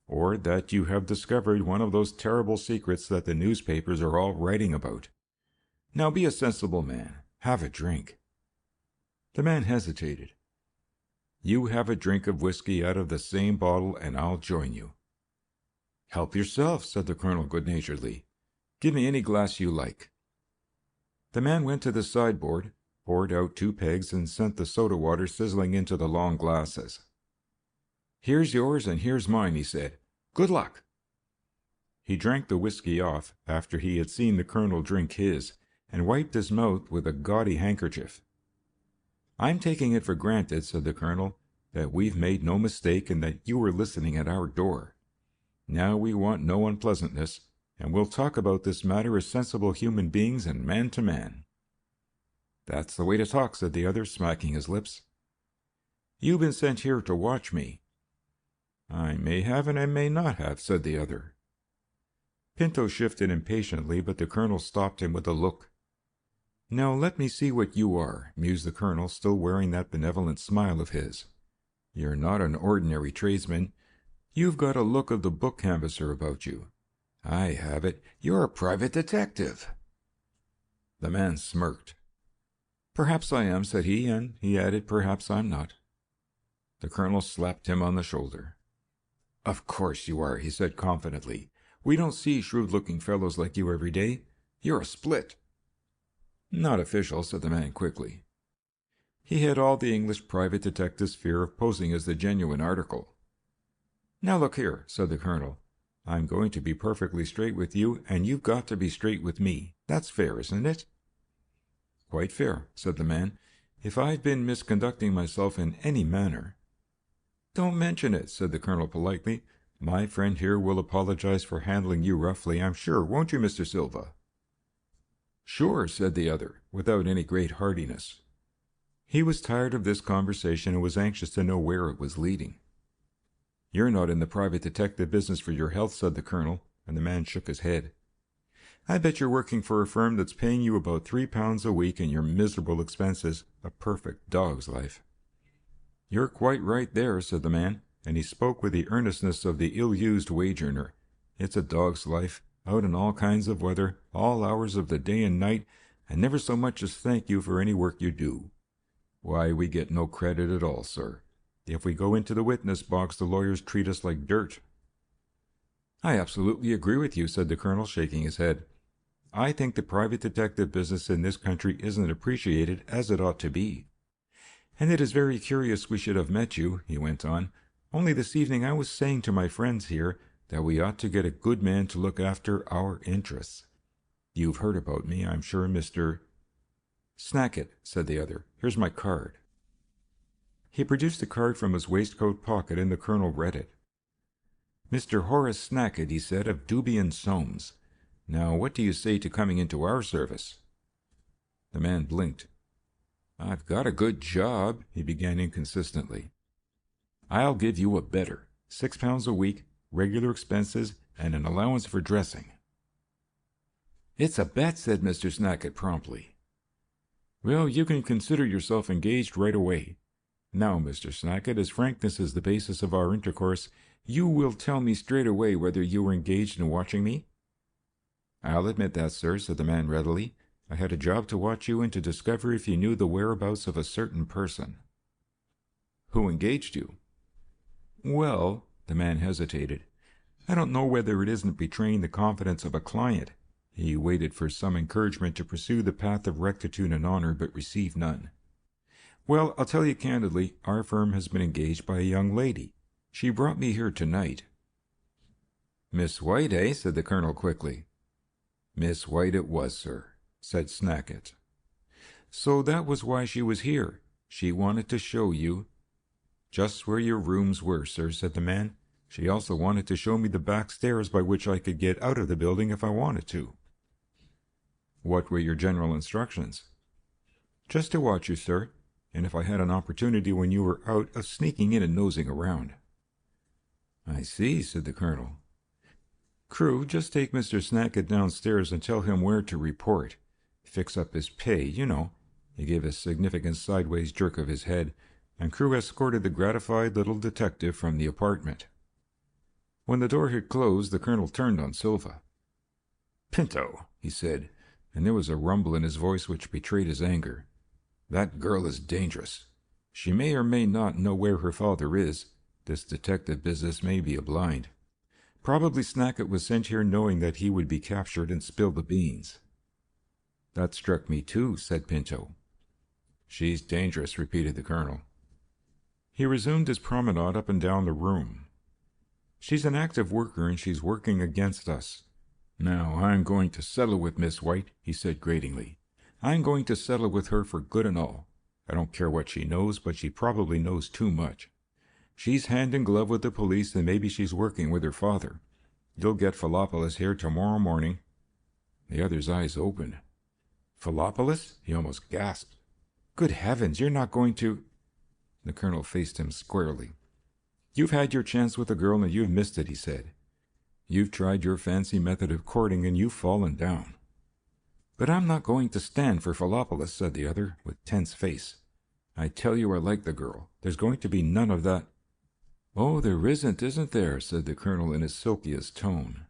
or that you have discovered one of those terrible secrets that the newspapers are all writing about. Now be a sensible man. Have a drink. The man hesitated. You have a drink of whiskey out of the same bottle, and I'll join you. Help yourself, said the Colonel good-naturedly. Give me any glass you like. The man went to the sideboard, poured out 2 pegs, and sent the soda water sizzling into the long glasses. Here's yours and here's mine, he said. Good luck. He drank the whiskey off after he had seen the Colonel drink his, and wiped his mouth with a gaudy handkerchief. I'm taking it for granted, said the Colonel, that we've made no mistake and that you were listening at our door. Now we want no unpleasantness, and we'll talk about this matter as sensible human beings and man to man. That's the way to talk, said the other, smacking his lips. You've been sent here to watch me." "I may have and I may not have," said the other. Pinto shifted impatiently, but the colonel stopped him with a look. "Now let me see what you are," mused the colonel, still wearing that benevolent smile of his. "You're not an ordinary tradesman. You've got a look of the book canvasser about you. I have it. You're a private detective." The man smirked. "Perhaps I am," said he, and he added, "perhaps I'm not." The colonel slapped him on the shoulder. "Of course you are," he said confidently. "We don't see shrewd-looking fellows like you every day. You're a split." "Not official," said the man quickly. He had all the English private detective's fear of posing as the genuine article. "Now look here," said the colonel. "I'm going to be perfectly straight with you, and you've got to be straight with me. That's fair, isn't it?" "Quite fair," said the man. "If I've been misconducting myself in any manner—" "Don't mention it," said the colonel politely. "My friend here will apologize for handling you roughly, I'm sure, won't you, Mr. Silva?" "Sure," said the other, without any great heartiness. He was tired of this conversation and was anxious to know where it was leading. "You're not in the private detective business for your health," said the colonel, and the man shook his head. "I bet you're working for a firm that's paying you about £3 a week and your miserable expenses a perfect dog's life." "You're quite right there," said the man, and he spoke with the earnestness of the ill-used wage-earner. "It's a dog's life, out in all kinds of weather, all hours of the day and night, and never so much as thank you for any work you do. Why, we get no credit at all, sir. If we go into the witness box, the lawyers treat us like dirt." "I absolutely agree with you," said the colonel, shaking his head. "I think the private detective business in this country isn't appreciated as it ought to be. And it is very curious we should have met you," he went on. "Only this evening I was saying to my friends here that we ought to get a good man to look after our interests. You've heard about me, I'm sure, Mr. "Snackett," said the other. "Here's my card." He produced a card from his waistcoat pocket, and the colonel read it. "Mr. Horace Snackett," he said, "of Doobie and Soames. Now, what do you say to coming into our service?" The man blinked. "I've got a good job," he began inconsistently. "I'll give you a better. £6 a week, regular expenses, and an allowance for dressing." "It's a bet," said Mr. Snackett promptly. "Well, you can consider yourself engaged right away. Now, Mr. Snackett, as frankness is the basis of our intercourse, you will tell me straight away whether you were engaged in watching me?" "I'll admit that, sir," said the man readily. "I had a job to watch you and to discover if you knew the whereabouts of a certain person." "Who engaged you?" "Well," the man hesitated, "I don't know whether it isn't betraying the confidence of a client." He waited for some encouragement to pursue the path of rectitude and honor, but received none. "Well, I'll tell you candidly, our firm has been engaged by a young lady. She brought me here tonight." "Miss White, eh?" said the colonel quickly. "Miss White it was, sir," said Snackett. "So that was why she was here. She wanted to show you—" "Just where your rooms were, sir," said the man. "She also wanted to show me the back stairs by which I could get out of the building if I wanted to." "What were your general instructions?" "Just to watch you, sir, and if I had an opportunity when you were out, of sneaking in and nosing around." "I see," said the colonel. "Crewe, just take Mr. Snackett downstairs and tell him where to report. Fix up his pay, you know." He gave a significant sideways jerk of his head, and Crewe escorted the gratified little detective from the apartment. When the door had closed, the colonel turned on Silva. "Pinto," he said, and there was a rumble in his voice which betrayed his anger. "That girl is dangerous. She may or may not know where her father is. This detective business may be a blind. Probably Snackett was sent here knowing that he would be captured and spill the beans." "That struck me too," said Pinto. "She's dangerous," repeated the colonel. He resumed his promenade up and down the room. "She's an active worker, and she's working against us. Now, I'm going to settle with Miss White," he said gratingly. "I'm going to settle with her for good and all. I don't care what she knows, but she probably knows too much. She's hand in glove with the police, and maybe she's working with her father. You'll get Phillopolis here tomorrow morning." The other's eyes opened. "Phillopolis?" he almost gasped. "Good heavens, you're not going to—" The colonel faced him squarely. "You've had your chance with a girl and you've missed it," he said. "You've tried your fancy method of courting and you've fallen down." "But I'm not going to stand for Phillopolis," said the other, with tense face. "I tell you I like the girl. There's going to be none of that—" "Oh, there isn't there?" said the colonel in his silkiest tone.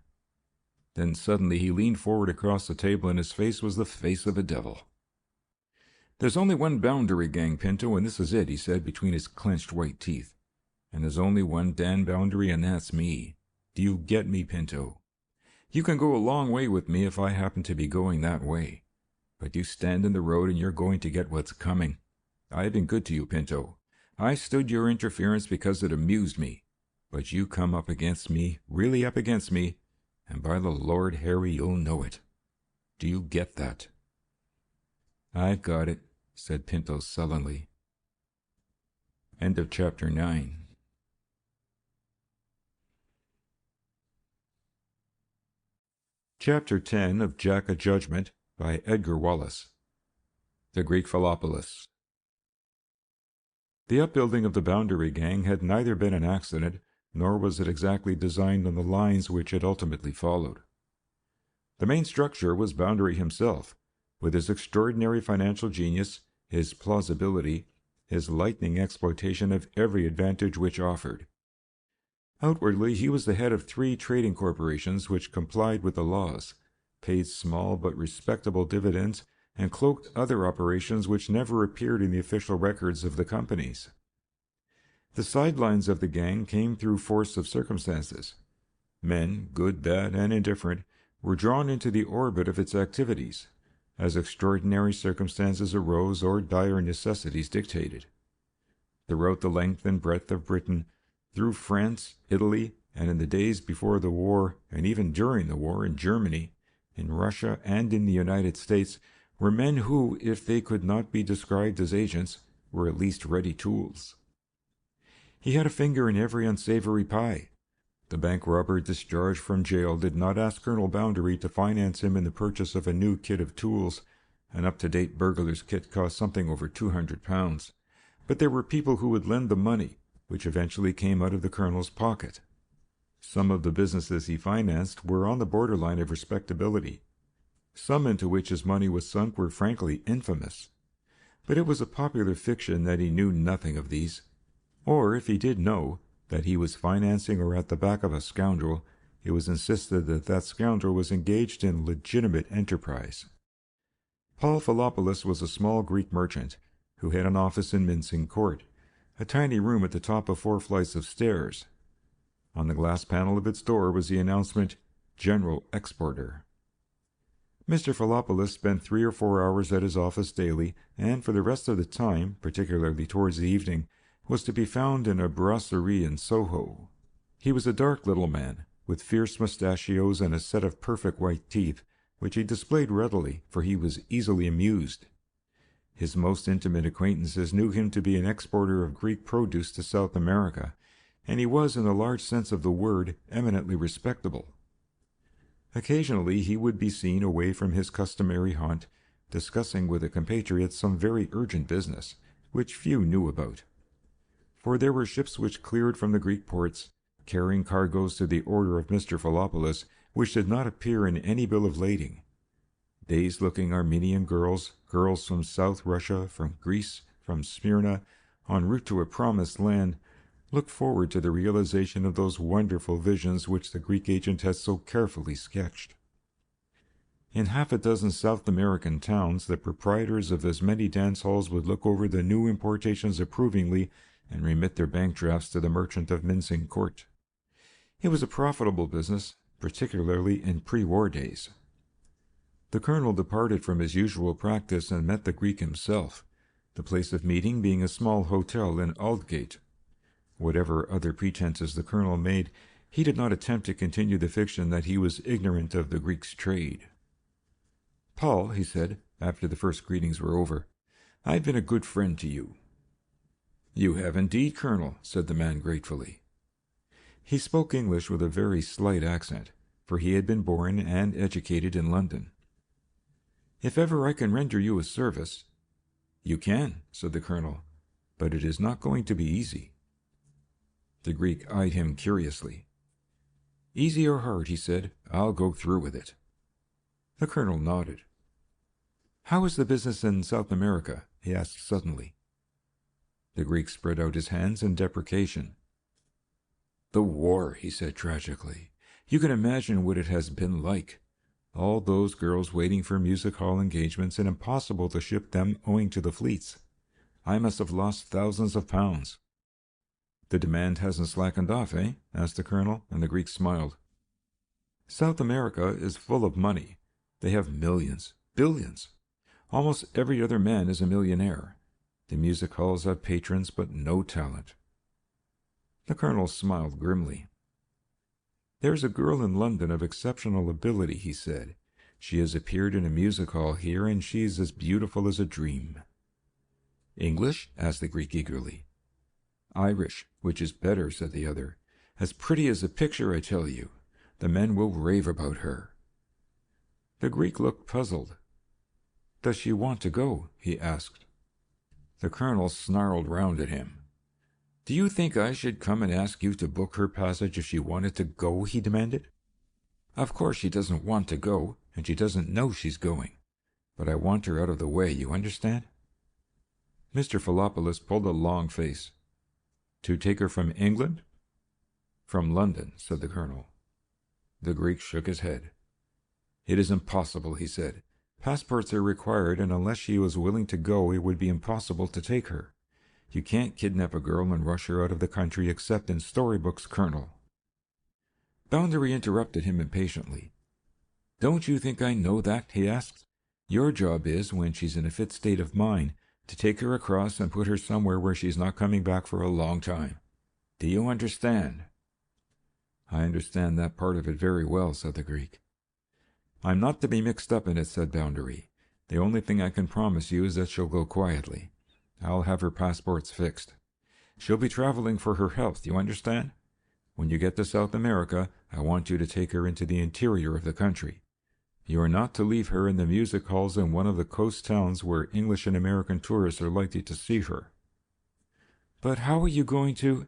Then suddenly he leaned forward across the table and his face was the face of a devil. "There's only one boundary gang, Pinto, and this is it," he said between his clenched white teeth. "And there's only one Dan boundary, and that's me. Do you get me, Pinto? You can go a long way with me if I happen to be going that way. But you stand in the road and you're going to get what's coming. I've been good to you, Pinto. I stood your interference because it amused me. But you come up against me, really up against me, and by the Lord Harry, you'll know it. Do you get that?" "I've got it," said Pinto sullenly. End of chapter 9. Chapter 10 of Jack O Judgement by Edgar Wallace. The Greek Phillopolis. The upbuilding of the Boundary Gang had neither been an accident, nor was it exactly designed on the lines which it ultimately followed. The main structure was Boundary himself, with his extraordinary financial genius, his plausibility, his lightning exploitation of every advantage which offered. Outwardly, he was the head of 3 trading corporations which complied with the laws, paid small but respectable dividends, and cloaked other operations which never appeared in the official records of the companies. The sidelines of the gang came through force of circumstances. Men, good, bad, and indifferent, were drawn into the orbit of its activities, as extraordinary circumstances arose or dire necessities dictated. Throughout the length and breadth of Britain, through France, Italy, and in the days before the war, and even during the war in Germany, in Russia, and in the United States, were men who, if they could not be described as agents, were at least ready tools. He had a finger in every unsavory pie. The bank robber discharged from jail did not ask Colonel Boundary to finance him in the purchase of a new kit of tools. An up-to-date burglar's kit cost something over £200, but there were people who would lend the money, which eventually came out of the colonel's pocket. Some of the businesses he financed were on the borderline of respectability. Some into which his money was sunk were frankly infamous. But it was a popular fiction that he knew nothing of these. Or, if he did know, that he was financing or at the back of a scoundrel, it was insisted that that scoundrel was engaged in legitimate enterprise. Paul Phillopolis was a small Greek merchant, who had an office in Mincing Court, a tiny room at the top of 4 flights of stairs. On the glass panel of its door was the announcement, "General Exporter." Mr. Phillopolis spent 3 or 4 hours at his office daily, and for the rest of the time, particularly towards the evening, was to be found in a brasserie in Soho. He was a dark little man, with fierce mustachios and a set of perfect white teeth, which he displayed readily, for he was easily amused. His most intimate acquaintances knew him to be an exporter of Greek produce to South America, and he was, in the large sense of the word, eminently respectable. Occasionally he would be seen away from his customary haunt, discussing with a compatriot some very urgent business, which few knew about. For there were ships which cleared from the Greek ports, carrying cargoes to the order of Mr. Phillopolis, which did not appear in any bill of lading. Dazed-looking Armenian girls, girls from South Russia, from Greece, from Smyrna, en route to a promised land, looked forward to the realization of those wonderful visions which the Greek agent had so carefully sketched. In half a dozen South American towns, the proprietors of as many dance halls would look over the new importations approvingly and remit their bank drafts to the merchant of Mincing Court. It was a profitable business, particularly in pre-war days. The colonel departed from his usual practice and met the Greek himself, the place of meeting being a small hotel in Aldgate. Whatever other pretenses the colonel made, he did not attempt to continue the fiction that he was ignorant of the Greek's trade. "Paul," he said, after the first greetings were over, "I've been a good friend to you." "You have indeed, Colonel," said the man gratefully. He spoke English with a very slight accent, for he had been born and educated in London. "If ever I can render you a service—" "You can," said the colonel, but it is not going to be easy." The Greek eyed him curiously. "Easy or hard," he said, "I'll go through with it." The colonel nodded. "How is the business in South America?" he asked suddenly. The Greek spread out his hands in deprecation. "The war," he said tragically. "You can imagine what it has been like. All those girls waiting for music hall engagements, and impossible to ship them owing to the fleets. I must have lost thousands of pounds." "The demand hasn't slackened off, eh?" asked the colonel, and the Greek smiled. "South America is full of money. They have millions, billions. Almost every other man is a millionaire. The music halls have patrons, but no talent." The colonel smiled grimly. "There's a girl in London of exceptional ability," he said. "She has appeared in a music hall here, and she's as beautiful as a dream." "English?" asked the Greek eagerly. "Irish, which is better," said the other. "As pretty as a picture, I tell you. The men will rave about her." The Greek looked puzzled. "Does she want to go?" he asked. The colonel snarled round at him. "Do you think I should come and ask you to book her passage if she wanted to go?" he demanded. "Of course she doesn't want to go, and she doesn't know she's going. But I want her out of the way, you understand?" Mr. Phillopolis pulled a long face. "To take her from England?" "From London," said the colonel. The Greek shook his head. "It is impossible," he said. "Passports are required, and unless she was willing to go, it would be impossible to take her. You can't kidnap a girl and rush her out of the country except in storybooks, Colonel." Boundary interrupted him impatiently. "Don't you think I know that?" he asked. "Your job is, when she's in a fit state of mind, to take her across and put her somewhere where she's not coming back for a long time. Do you understand?" "I understand that part of it very well," said the Greek. "I'm not to be mixed up in it," said Boundary. "The only thing I can promise you is that she'll go quietly. I'll have her passports fixed. She'll be traveling for her health, you understand? When you get to South America, I want you to take her into the interior of the country. You are not to leave her in the music halls in one of the coast towns where English and American tourists are likely to see her." "But how are you going to—"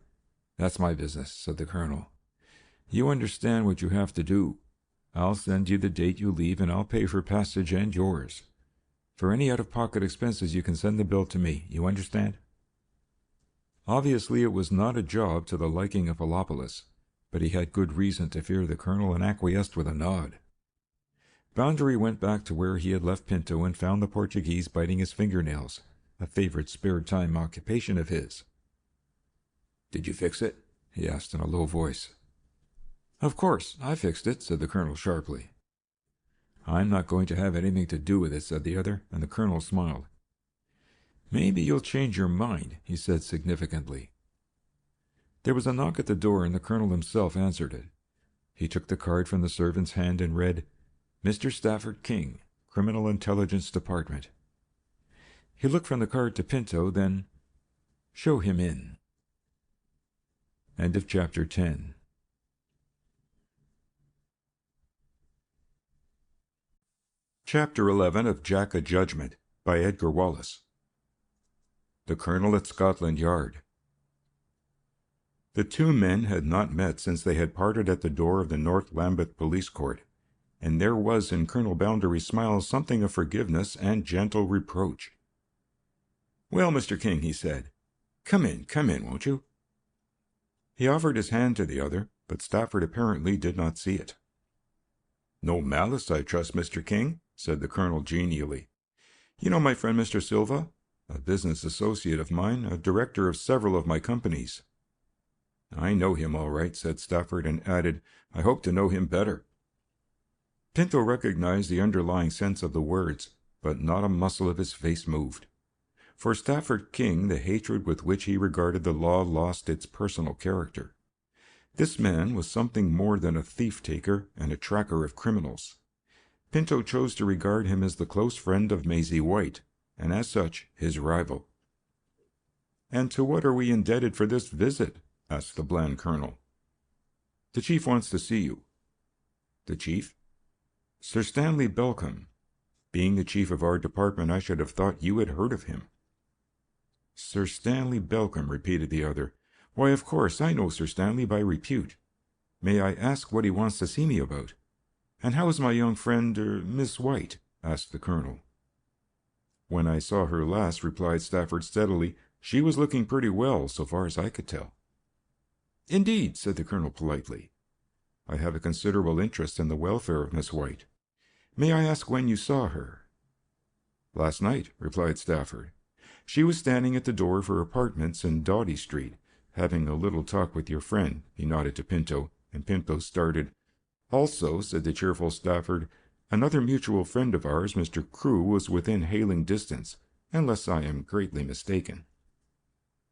"That's my business," said the colonel. "You understand what you have to do. I'll send you the date you leave, and I'll pay for passage and yours. For any out-of-pocket expenses, you can send the bill to me. You understand?" Obviously, it was not a job to the liking of Phillopolis, but he had good reason to fear the colonel and acquiesced with a nod. Boundary went back to where he had left Pinto and found the Portuguese biting his fingernails, a favorite spare-time occupation of his. "Did you fix it?" he asked in a low voice. "Of course, I fixed it," said the colonel sharply. "I'm not going to have anything to do with it," said the other, and the colonel smiled. "Maybe you'll change your mind," he said significantly. There was a knock at the door, and the colonel himself answered it. He took the card from the servant's hand and read, "Mr. Stafford King, Criminal Intelligence Department." He looked from the card to Pinto, then, "Show him in." End of chapter 10. Chapter 11 of Jack O Judgement by Edgar Wallace. The Colonel at Scotland Yard. The two men had not met since they had parted at the door of the North Lambeth Police Court, and there was in Colonel Boundary's smile something of forgiveness and gentle reproach. "Well, Mr. King," he said, come in, won't you?" He offered his hand to the other, but Stafford apparently did not see it. "No malice, I trust, Mr. King," said the colonel genially. "You know my friend Mr. Silva, a business associate of mine, a director of several of my companies." "I know him all right," said Stafford, and added, "I hope to know him better." Pinto recognized the underlying sense of the words, but not a muscle of his face moved. For Stafford King, the hatred with which he regarded the law lost its personal character. This man was something more than a thief-taker and a tracker of criminals. Pinto chose to regard him as the close friend of Maisie White, and as such his rival. "And to what are we indebted for this visit?" asked the bland colonel. "The chief wants to see you." "The chief?" "Sir Stanley Belcombe. Being the chief of our department, I should have thought you had heard of him." Sir Stanley Belcombe, repeated the other. Why, of course, I know Sir Stanley by repute. May I ask what he wants to see me about? And how is my young friend, Miss White? Asked the colonel. When I saw her last, replied Stafford steadily, she was looking pretty well, so far as I could tell. Indeed, said the colonel politely. I have a considerable interest in the welfare of Miss White. May I ask when you saw her? Last night, replied Stafford. She was standing at the door of her apartments in Doughty Street, having a little talk with your friend. He nodded to Pinto, and Pinto started. Also, said the cheerful Stafford, another mutual friend of ours, Mr. Crewe, was within hailing distance, unless I am greatly mistaken.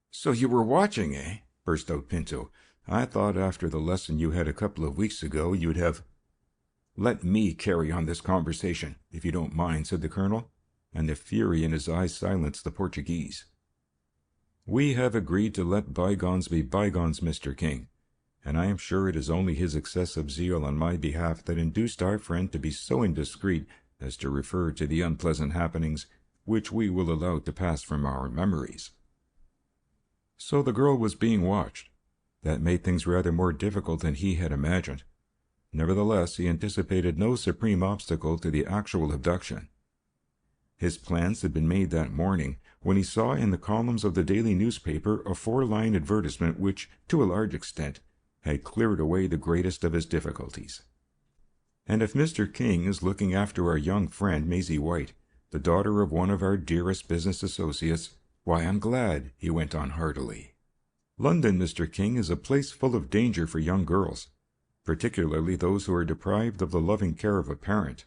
So you were watching, eh? Burst out Pinto. I thought after the lesson you had a couple of weeks ago you'd have— Let me carry on this conversation, if you don't mind, said the colonel, and the fury in his eyes silenced the Portuguese. We have agreed to let bygones be bygones, Mr. King, and I am sure it is only his excessive zeal on my behalf that induced our friend to be so indiscreet as to refer to the unpleasant happenings which we will allow to pass from our memories. So the girl was being watched. That made things rather more difficult than he had imagined. Nevertheless, he anticipated no supreme obstacle to the actual abduction. His plans had been made that morning, when he saw in the columns of the daily newspaper a 4-line advertisement which, to a large extent, had cleared away the greatest of his difficulties. And if Mr. King is looking after our young friend Maisie White, the daughter of one of our dearest business associates, why, I'm glad, he went on heartily. London, Mr. King, is a place full of danger for young girls, particularly those who are deprived of the loving care of a parent,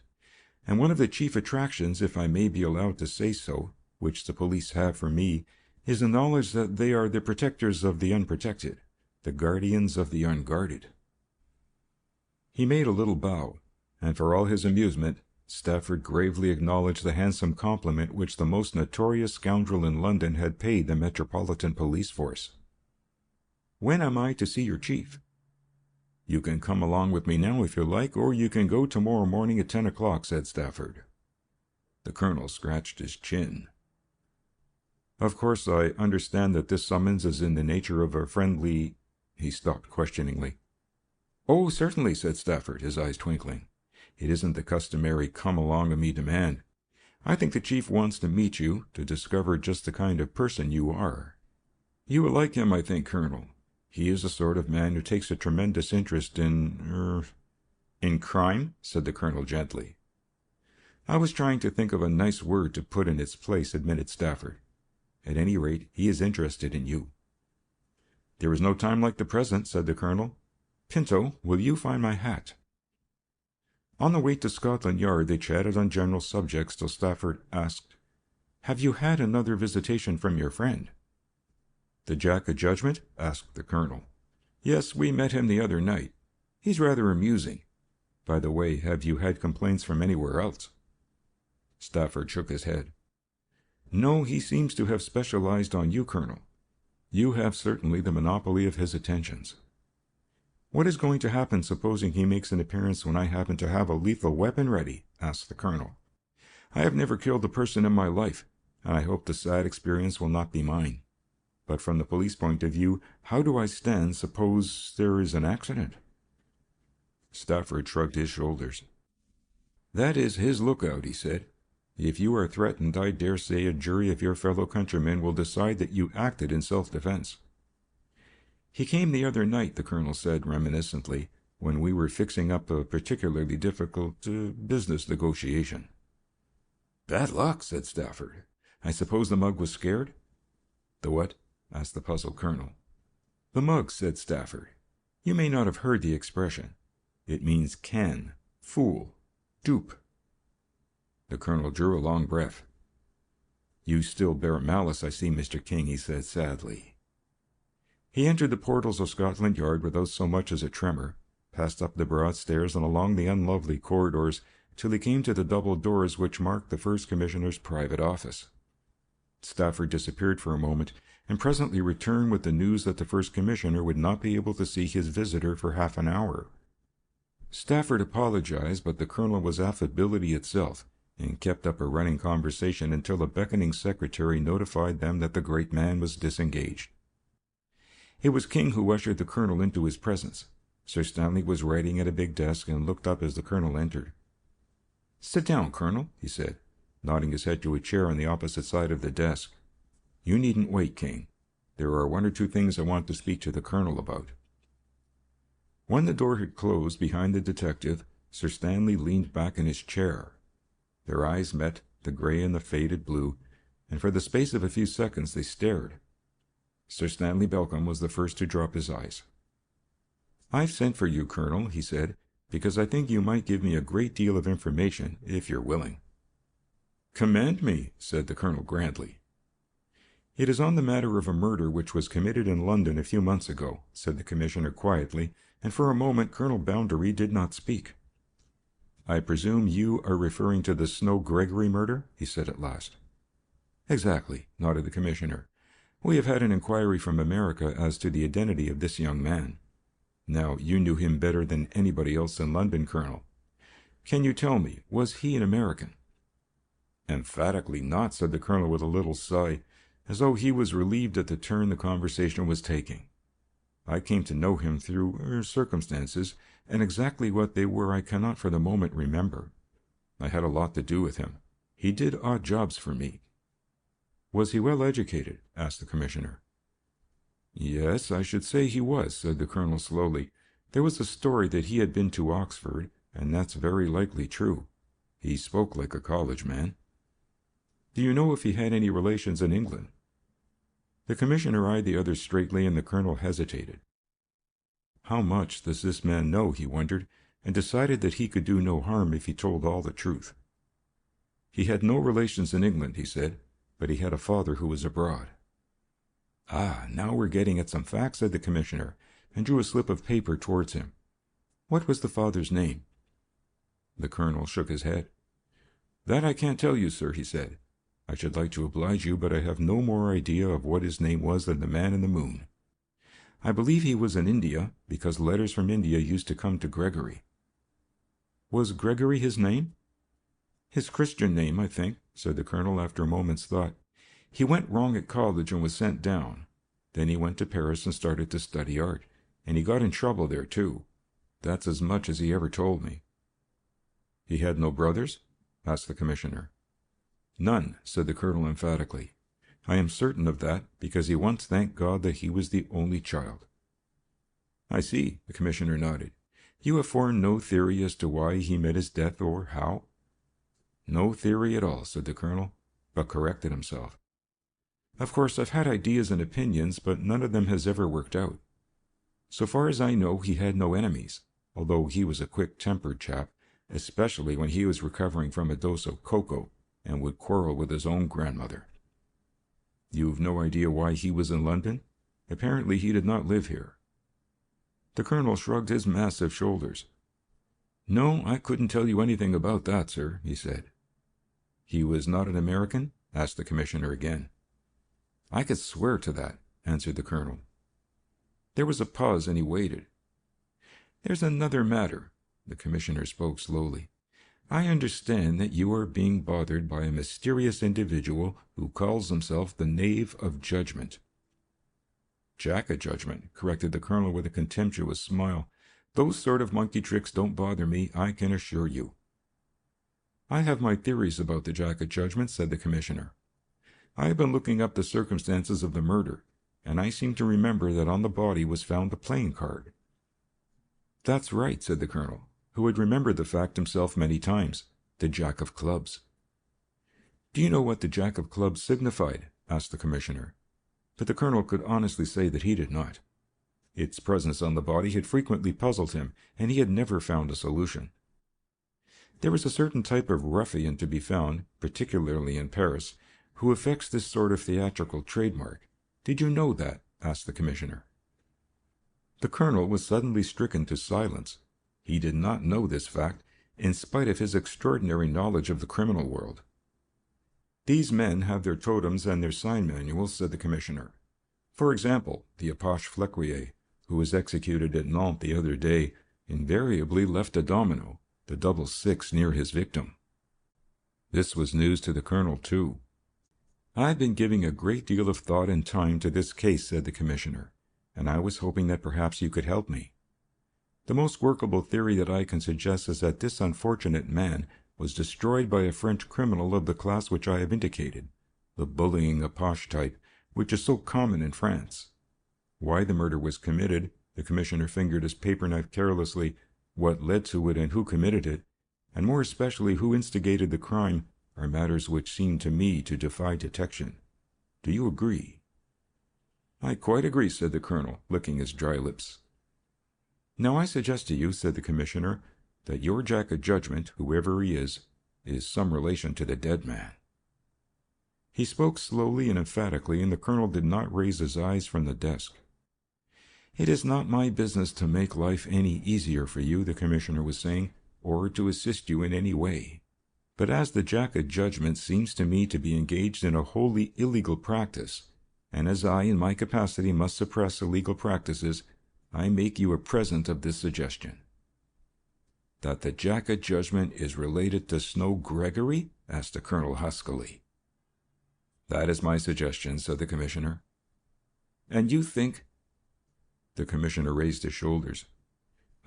and one of the chief attractions, if I may be allowed to say so, which the police have for me, is the knowledge that they are the protectors of the unprotected, the guardians of the unguarded. He made a little bow, and for all his amusement, Stafford gravely acknowledged the handsome compliment which the most notorious scoundrel in London had paid the Metropolitan Police Force. When am I to see your chief? You can come along with me now if you like, or you can go tomorrow morning at 10 o'clock, said Stafford. The colonel scratched his chin. Of course, I understand that this summons is in the nature of a friendly— He stopped questioningly. Oh, certainly, said Stafford, his eyes twinkling. It isn't the customary come-along-o-me demand. I think the chief wants to meet you, to discover just the kind of person you are. You will like him, I think, Colonel. He is the sort of man who takes a tremendous interest in crime, said the colonel gently. I was trying to think of a nice word to put in its place, admitted Stafford. At any rate, he is interested in you. There is no time like the present, said the colonel. Pinto, will you find my hat? On the way to Scotland Yard, they chatted on general subjects till Stafford asked, Have you had another visitation from your friend? The Jack O Judgement? Asked the colonel. Yes, we met him the other night. He's rather amusing. By the way, have you had complaints from anywhere else? Stafford shook his head. No, he seems to have specialized on you, Colonel. You have certainly the monopoly of his attentions. What is going to happen supposing he makes an appearance when I happen to have a lethal weapon ready? Asked the colonel. I have never killed a person in my life, and I hope the sad experience will not be mine. But from the police point of view, how do I stand suppose there is an accident? Stafford shrugged his shoulders. That is his lookout, he said. If you are threatened, I dare say a jury of your fellow countrymen will decide that you acted in self-defense. He came the other night, the colonel said reminiscently, when we were fixing up a particularly difficult business negotiation. Bad luck, said Stafford. I suppose the mug was scared? The what? Asked the puzzled colonel. The mug, said Stafford. You may not have heard the expression. It means can, fool, dupe. The colonel drew a long breath. You still bear malice, I see, Mr. King, he said sadly. He entered the portals of Scotland Yard without so much as a tremor, passed up the broad stairs and along the unlovely corridors till he came to the double doors which marked the First Commissioner's private office. Stafford disappeared for a moment, and presently returned with the news that the First Commissioner would not be able to see his visitor for half an hour. Stafford apologized, but the colonel was affability itself, and kept up a running conversation until a beckoning secretary notified them that the great man was disengaged. It was King who ushered the colonel into his presence. Sir Stanley was writing at a big desk and looked up as the colonel entered. "Sit down, Colonel," he said, nodding his head to a chair on the opposite side of the desk. "You needn't wait, King. There are one or two things I want to speak to the colonel about." When the door had closed behind the detective, Sir Stanley leaned back in his chair. Their eyes met, the gray and the faded blue, and for the space of a few seconds they stared. Sir Stanley Belcombe was the first to drop his eyes. "I've sent for you, Colonel," he said, "because I think you might give me a great deal of information, if you're willing." "Command me," said the colonel grandly. "It is on the matter of a murder which was committed in London a few months ago," said the commissioner quietly, and for a moment Colonel Bounderby did not speak. "I presume you are referring to the Snow Gregory murder?" he said at last. "Exactly," nodded the commissioner. "We have had an inquiry from America as to the identity of this young man. Now, you knew him better than anybody else in London, Colonel. Can you tell me, was he an American?" "Emphatically not," said the colonel with a little sigh, as though he was relieved at the turn the conversation was taking. "I came to know him through circumstances, and exactly what they were I cannot for the moment remember. I had a lot to do with him. He did odd jobs for me." "Was he well educated?" asked the commissioner. "Yes, I should say he was," said the colonel slowly. "There was a story that he had been to Oxford, and that's very likely true. He spoke like a college man." "Do you know if he had any relations in England?" The commissioner eyed the other straightly, and the colonel hesitated. How much does this man know, he wondered, and decided that he could do no harm if he told all the truth. "He had no relations in England," he said, "but he had a father who was abroad." "Ah, now we're getting at some facts," said the commissioner, and drew a slip of paper towards him. "What was the father's name?" The colonel shook his head. "That I can't tell you, sir," he said. "I should like to oblige you, but I have no more idea of what his name was than the man in the moon. I believe he was in India, because letters from India used to come to Gregory." "Was Gregory his name?" "His Christian name, I think," said the colonel after a moment's thought. "He went wrong at college and was sent down. Then he went to Paris and started to study art, and he got in trouble there, too. That's as much as he ever told me." "He had no brothers?" asked the commissioner. "None," said the colonel emphatically. "I am certain of that, because he once thanked God that he was the only child." "I see," the commissioner nodded. "You have formed no theory as to why he met his death or how?" "No theory at all," said the colonel, but corrected himself. "Of course, I've had ideas and opinions, but none of them has ever worked out. So far as I know, he had no enemies, although he was a quick-tempered chap, especially when he was recovering from a dose of cocoa, and would quarrel with his own grandmother." "You've no idea why he was in London? Apparently he did not live here." The colonel shrugged his massive shoulders. "No, I couldn't tell you anything about that, sir," he said. "He was not an American?" asked the commissioner again. "I could swear to that," answered the colonel. There was a pause, and he waited. "There's another matter." The commissioner spoke slowly. "I understand that you are being bothered by a mysterious individual who calls himself the Knave of Judgement." "Jack O Judgement," corrected the colonel with a contemptuous smile. "Those sort of monkey tricks don't bother me, I can assure you." "I have my theories about the Jack O Judgement," said the commissioner. "I have been looking up the circumstances of the murder, and I seem to remember that on the body was found the playing card." "That's right," said the colonel, who had remembered the fact himself many times, "the Jack of Clubs." "Do you know what the Jack of Clubs signified?" asked the commissioner. But the colonel could honestly say that he did not. Its presence on the body had frequently puzzled him, and he had never found a solution. There is a certain type of ruffian to be found, particularly in Paris, who affects this sort of theatrical trademark. Did you know that? Asked the commissioner. The colonel was suddenly stricken to silence. He did not know this fact, in spite of his extraordinary knowledge of the criminal world. "These men have their totems and their sign manuals," said the commissioner. "For example, the apache Flequier, who was executed at Nantes the other day, invariably left a domino, the double 6, near his victim." This was news to the colonel, too. "I've been giving a great deal of thought and time to this case," said the commissioner, "and I was hoping that perhaps you could help me. The most workable theory that I can suggest is that this unfortunate man was destroyed by a French criminal of the class which I have indicated, the bullying aposh type, which is so common in France. Why the murder was committed," the commissioner fingered his paper knife carelessly, "what led to it and who committed it, and more especially who instigated the crime, are matters which seem to me to defy detection. Do you agree?" "I quite agree," said the colonel, licking his dry lips. "Now I suggest to you," said the commissioner, "that your Jack O Judgement, whoever he is some relation to the dead man." He spoke slowly and emphatically, and the colonel did not raise his eyes from the desk. "It is not my business to make life any easier for you," the commissioner was saying, "or to assist you in any way. But as the Jack O Judgement seems to me to be engaged in a wholly illegal practice, and as I in my capacity must suppress illegal practices, I make you a present of this suggestion." "That the Jack O Judgement is related to Snow Gregory?" asked the colonel huskily. "That is my suggestion," said the commissioner. "And you think—" The commissioner raised his shoulders.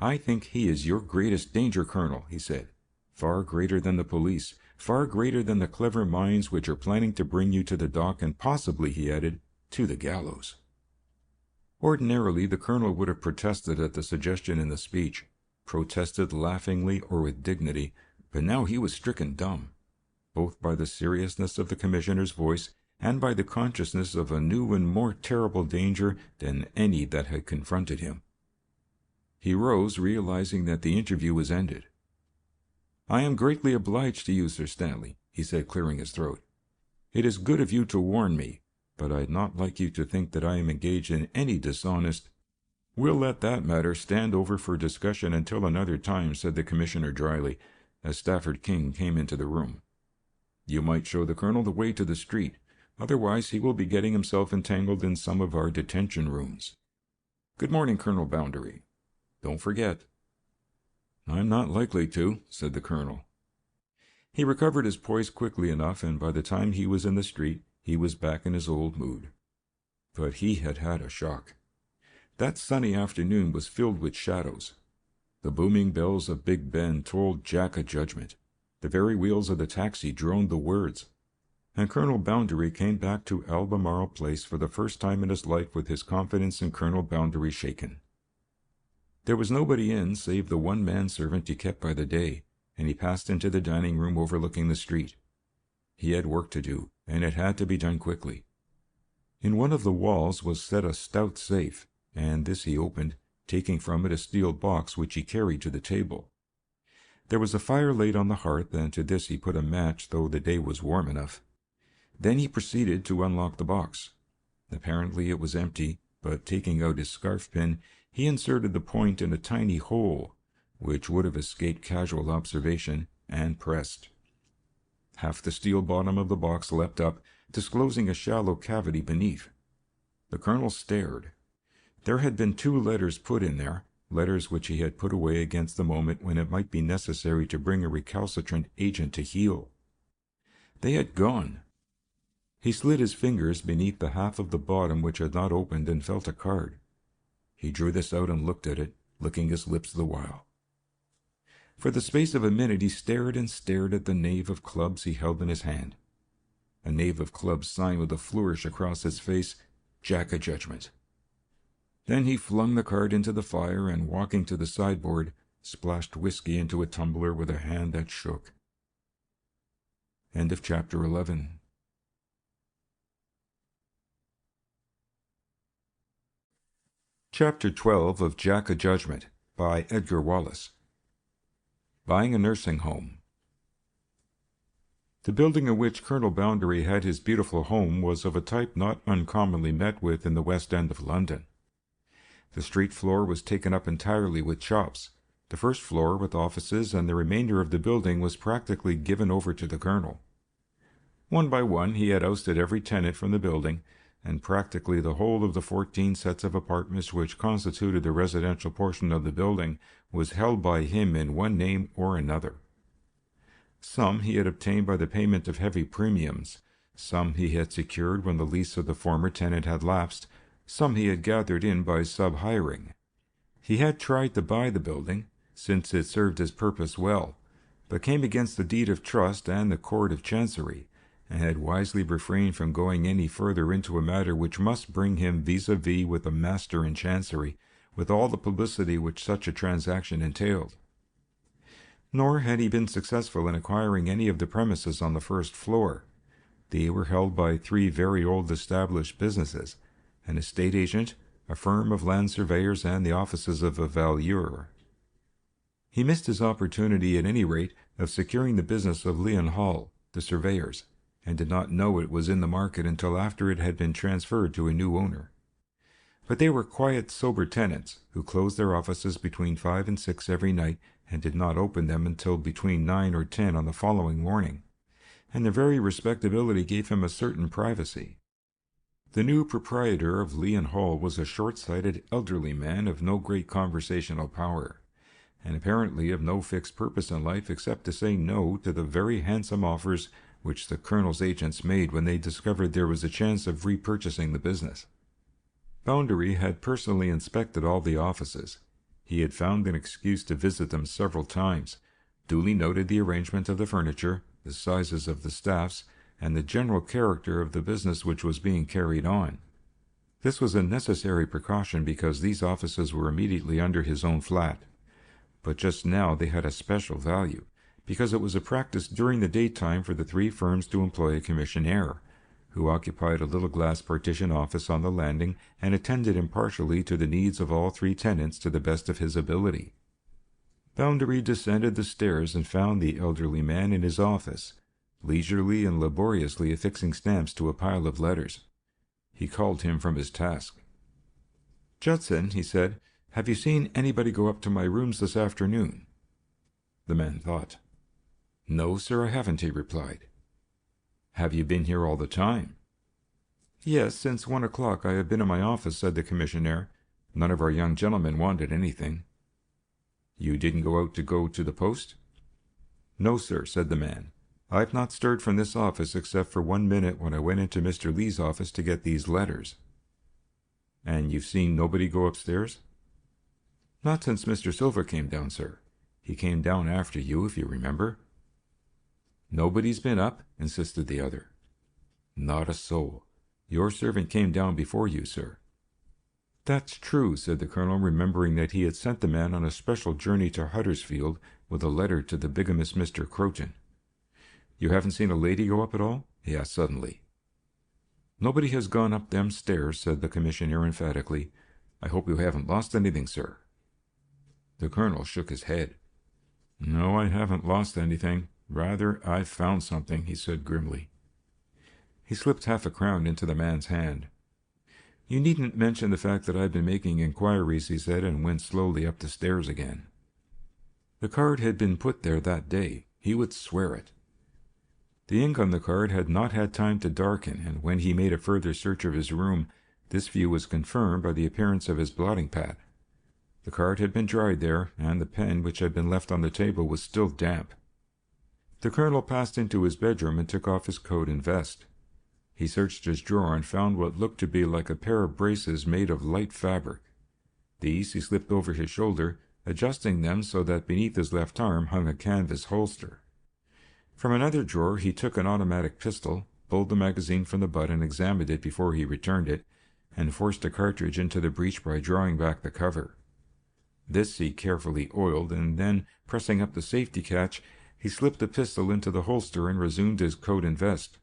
"I think he is your greatest danger, colonel," he said. "Far greater than the police, far greater than the clever minds which are planning to bring you to the dock, and possibly," he added, "to the gallows." Ordinarily, the colonel would have protested at the suggestion in the speech, protested laughingly or with dignity, but now he was stricken dumb, both by the seriousness of the commissioner's voice and by the consciousness of a new and more terrible danger than any that had confronted him. He rose, realizing that the interview was ended. "I am greatly obliged to you, Sir Stanley," he said, clearing his throat. "It is good of you to warn me, but I'd not like you to think that I am engaged in any dishonest—" "We'll let that matter stand over for discussion until another time," said the commissioner dryly, as Stafford King came into the room. "You might show the colonel the way to the street. Otherwise he will be getting himself entangled in some of our detention rooms. Good morning, Colonel Boundary. Don't forget." "I'm not likely to," said the colonel. He recovered his poise quickly enough, and by the time he was in the street, he was back in his old mood. But he had had a shock. That sunny afternoon was filled with shadows. The booming bells of Big Ben tolled Jack O Judgement. The very wheels of the taxi droned the words. And Colonel Boundary came back to Albemarle Place for the first time in his life with his confidence in Colonel Boundary shaken. There was nobody in save the one manservant he kept by the day, and he passed into the dining room overlooking the street. He had work to do, and it had to be done quickly. In one of the walls was set a stout safe, and this he opened, taking from it a steel box which he carried to the table. There was a fire laid on the hearth, and to this he put a match, though the day was warm enough. Then he proceeded to unlock the box. Apparently it was empty, but taking out his scarf-pin, he inserted the point in a tiny hole, which would have escaped casual observation, and pressed. Half the steel bottom of the box leapt up, disclosing a shallow cavity beneath. The colonel stared. There had been 2 letters put in there, letters which he had put away against the moment when it might be necessary to bring a recalcitrant agent to heel. They had gone. He slid his fingers beneath the half of the bottom which had not opened and felt a card. He drew this out and looked at it, licking his lips the while. For the space of a minute he stared and stared at the Knave of Clubs he held in his hand. A Knave of Clubs sign with a flourish across his face, Jack O Judgement. Then he flung the card into the fire and, walking to the sideboard, splashed whiskey into a tumbler with a hand that shook. End of chapter 11. Chapter 12 of Jack O Judgement by Edgar Wallace. Buying a nursing home. The building in which Colonel Boundary had his beautiful home was of a type not uncommonly met with in the West End of London. The street floor was taken up entirely with shops, the first floor with offices, and the remainder of the building was practically given over to the colonel. One by one he had ousted every tenant from the building, and practically the whole of the 14 sets of apartments which constituted the residential portion of the building was held by him in one name or another. Some he had obtained by the payment of heavy premiums, some he had secured when the lease of the former tenant had lapsed, some he had gathered in by sub-hiring. He had tried to buy the building, since it served his purpose well, but came against the deed of trust and the court of chancery, and had wisely refrained from going any further into a matter which must bring him vis-a-vis with a master in chancery, with all the publicity which such a transaction entailed. Nor had he been successful in acquiring any of the premises on the first floor. They were held by 3 very old established businesses, an estate agent, a firm of land surveyors, and the offices of a valuer. He missed his opportunity, at any rate, of securing the business of Leon Hall, the surveyors, and did not know it was in the market until after it had been transferred to a new owner. But they were quiet, sober tenants, who closed their offices between 5 and 6 every night, and did not open them until between 9 or 10 on the following morning, and their very respectability gave him a certain privacy. The new proprietor of Leon Hall was a short-sighted, elderly man of no great conversational power, and apparently of no fixed purpose in life except to say no to the very handsome offers which the colonel's agents made when they discovered there was a chance of repurchasing the business. Boundary had personally inspected all the offices. He had found an excuse to visit them several times, duly noted the arrangement of the furniture, the sizes of the staffs, and the general character of the business which was being carried on. This was a necessary precaution because these offices were immediately under his own flat. But just now they had a special value, because it was a practice during the daytime for the 3 firms to employ a commissionaire, who occupied a little glass partition office on the landing and attended impartially to the needs of all 3 tenants to the best of his ability. Boundary descended the stairs and found the elderly man in his office, leisurely and laboriously affixing stamps to a pile of letters. He called him from his task. "Judson," he said, "have you seen anybody go up to my rooms this afternoon?" The man thought. "No, sir, I haven't," he replied. "Have you been here all the time?" "Yes, since 1 o'clock I have been in my office," said the commissionaire. "None of our young gentlemen wanted anything." "You didn't go to the post?" "No, sir," said the man. "I've not stirred from this office except for 1 minute when I went into Mr. Lee's office to get these letters." "And you've seen nobody go upstairs?" "Not since Mr. Silver came down, sir. He came down after you, if you remember." "Nobody's been up?" insisted the other. "Not a soul. Your servant came down before you, sir." "That's true," said the colonel, remembering that he had sent the man on a special journey to Huddersfield with a letter to the bigamous Mr. Croton. "You haven't seen a lady go up at all?" he asked suddenly. "Nobody has gone up them stairs," said the commissionaire emphatically. "I hope you haven't lost anything, sir." The colonel shook his head. "No, I haven't lost anything. Rather, I've found something," he said grimly. He slipped half-a-crown into the man's hand. "You needn't mention the fact that I've been making inquiries," he said, and went slowly up the stairs again. The card had been put there that day. He would swear it. The ink on the card had not had time to darken, and when he made a further search of his room, this view was confirmed by the appearance of his blotting-pad. The card had been dried there, and the pen which had been left on the table was still damp. The colonel passed into his bedroom and took off his coat and vest. He searched his drawer and found what looked to be like a pair of braces made of light fabric. These he slipped over his shoulder, adjusting them so that beneath his left arm hung a canvas holster. From another drawer he took an automatic pistol, pulled the magazine from the butt and examined it before he returned it, and forced a cartridge into the breech by drawing back the cover. This he carefully oiled, and then, pressing up the safety catch, he slipped the pistol into the holster and resumed his coat and vest.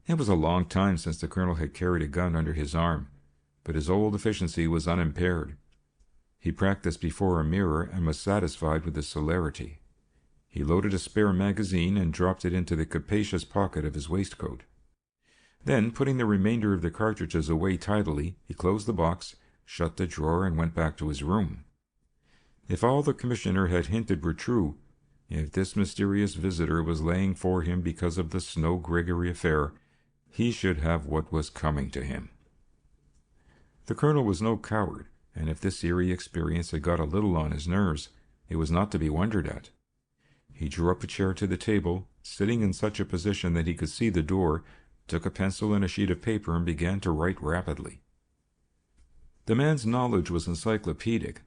It was a long time since the colonel had carried a gun under his arm, but his old efficiency was unimpaired. He practiced before a mirror and was satisfied with his celerity. He loaded a spare magazine and dropped it into the capacious pocket of his waistcoat. Then, putting the remainder of the cartridges away tidily, he closed the box, shut the drawer, and went back to his room. If all the commissioner had hinted were true, if this mysterious visitor was laying for him because of the Snow Gregory affair, he should have what was coming to him. The colonel was no coward, and if this eerie experience had got a little on his nerves, it was not to be wondered at. He drew up a chair to the table, sitting in such a position that he could see the door, took a pencil and a sheet of paper and began to write rapidly. The man's knowledge was encyclopedic.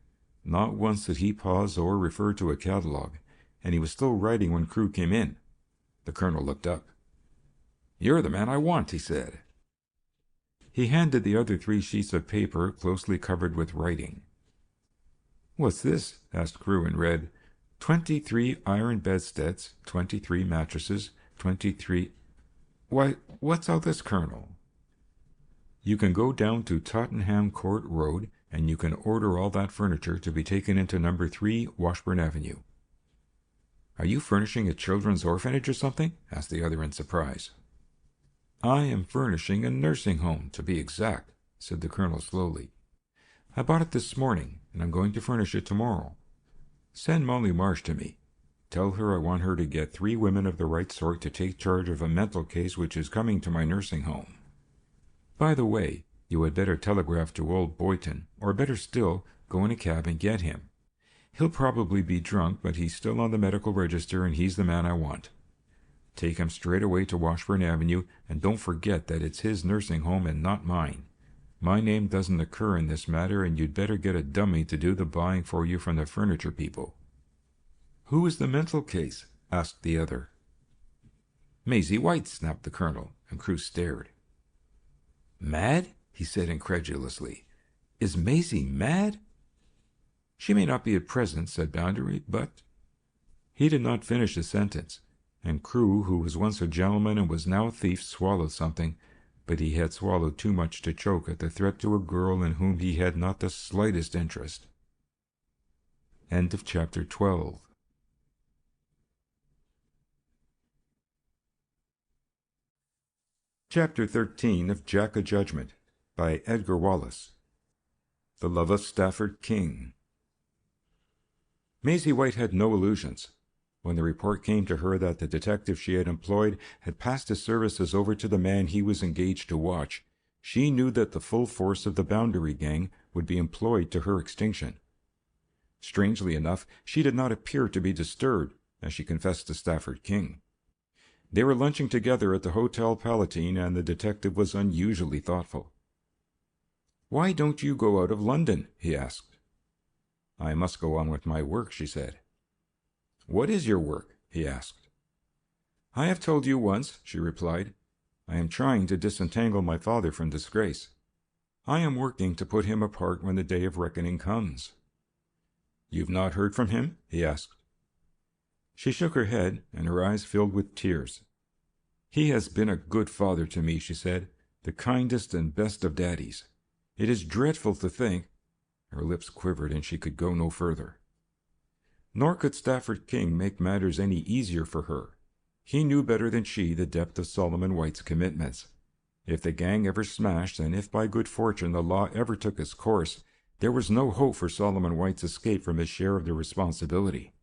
Not once did he pause or refer to a catalogue, and he was still writing when Crewe came in. The colonel looked up. "You're the man I want," he said. He handed the other 3 sheets of paper closely covered with writing. "What's this?" asked Crewe, and read, 23 iron bedsteads, 23 mattresses, 23... Why, what's all this, Colonel? "You can go down to Tottenham Court Road, and you can order all that furniture to be taken into number 3 Washburn Avenue." "Are you furnishing a children's orphanage or something?" asked the other in surprise. "I am furnishing a nursing home, to be exact," said the colonel slowly. "I bought it this morning, and I'm going to furnish it tomorrow. Send Molly Marsh to me. Tell her I want her to get 3 women of the right sort to take charge of a mental case which is coming to my nursing home. By the way, you had better telegraph to old Boyton, or better still, go in a cab and get him. He'll probably be drunk, but he's still on the medical register, and he's the man I want. Take him straight away to Washburn Avenue, and don't forget that it's his nursing home and not mine. My name doesn't occur in this matter, and you'd better get a dummy to do the buying for you from the furniture people." "Who is the mental case?" asked the other. "Maisie White," snapped the colonel, and Crewe stared. "Mad?" he said incredulously. "Is Maisie mad?" "She may not be at present," said Boundary, "but—" He did not finish the sentence, and Crewe, who was once a gentleman and was now a thief, swallowed something, but he had swallowed too much to choke at the threat to a girl in whom he had not the slightest interest. End of chapter 12. Chapter 13 of Jack O Judgement by Edgar Wallace. The Love of Stafford King. Maisie White had no illusions. When the report came to her that the detective she had employed had passed his services over to the man he was engaged to watch, she knew that the full force of the Boundary gang would be employed to her extinction. Strangely enough, she did not appear to be disturbed, as she confessed to Stafford King. They were lunching together at the Hotel Palatine, and the detective was unusually thoughtful. "Why don't you go out of London?" he asked. "I must go on with my work," she said. "What is your work?" he asked. "I have told you once," she replied. "I am trying to disentangle my father from disgrace. I am working to put him apart when the day of reckoning comes." "You've not heard from him?" he asked. She shook her head, and her eyes filled with tears. "He has been a good father to me," she said, "the kindest and best of daddies. It is dreadful to think—" Her lips quivered, and she could go no further. Nor could Stafford King make matters any easier for her. He knew better than she the depth of Solomon White's commitments. If the gang ever smashed, and if by good fortune the law ever took its course, there was no hope for Solomon White's escape from his share of the responsibility.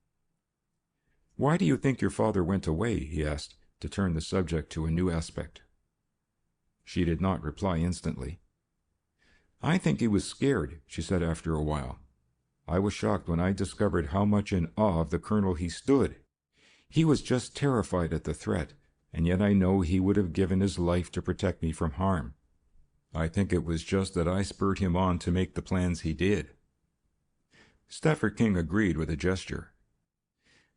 "Why do you think your father went away?" he asked, to turn the subject to a new aspect. She did not reply instantly. "I think he was scared," she said after a while. "I was shocked when I discovered how much in awe of the colonel he stood. He was just terrified at the threat, and yet I know he would have given his life to protect me from harm. I think it was just that I spurred him on to make the plans he did." Stafford King agreed with a gesture.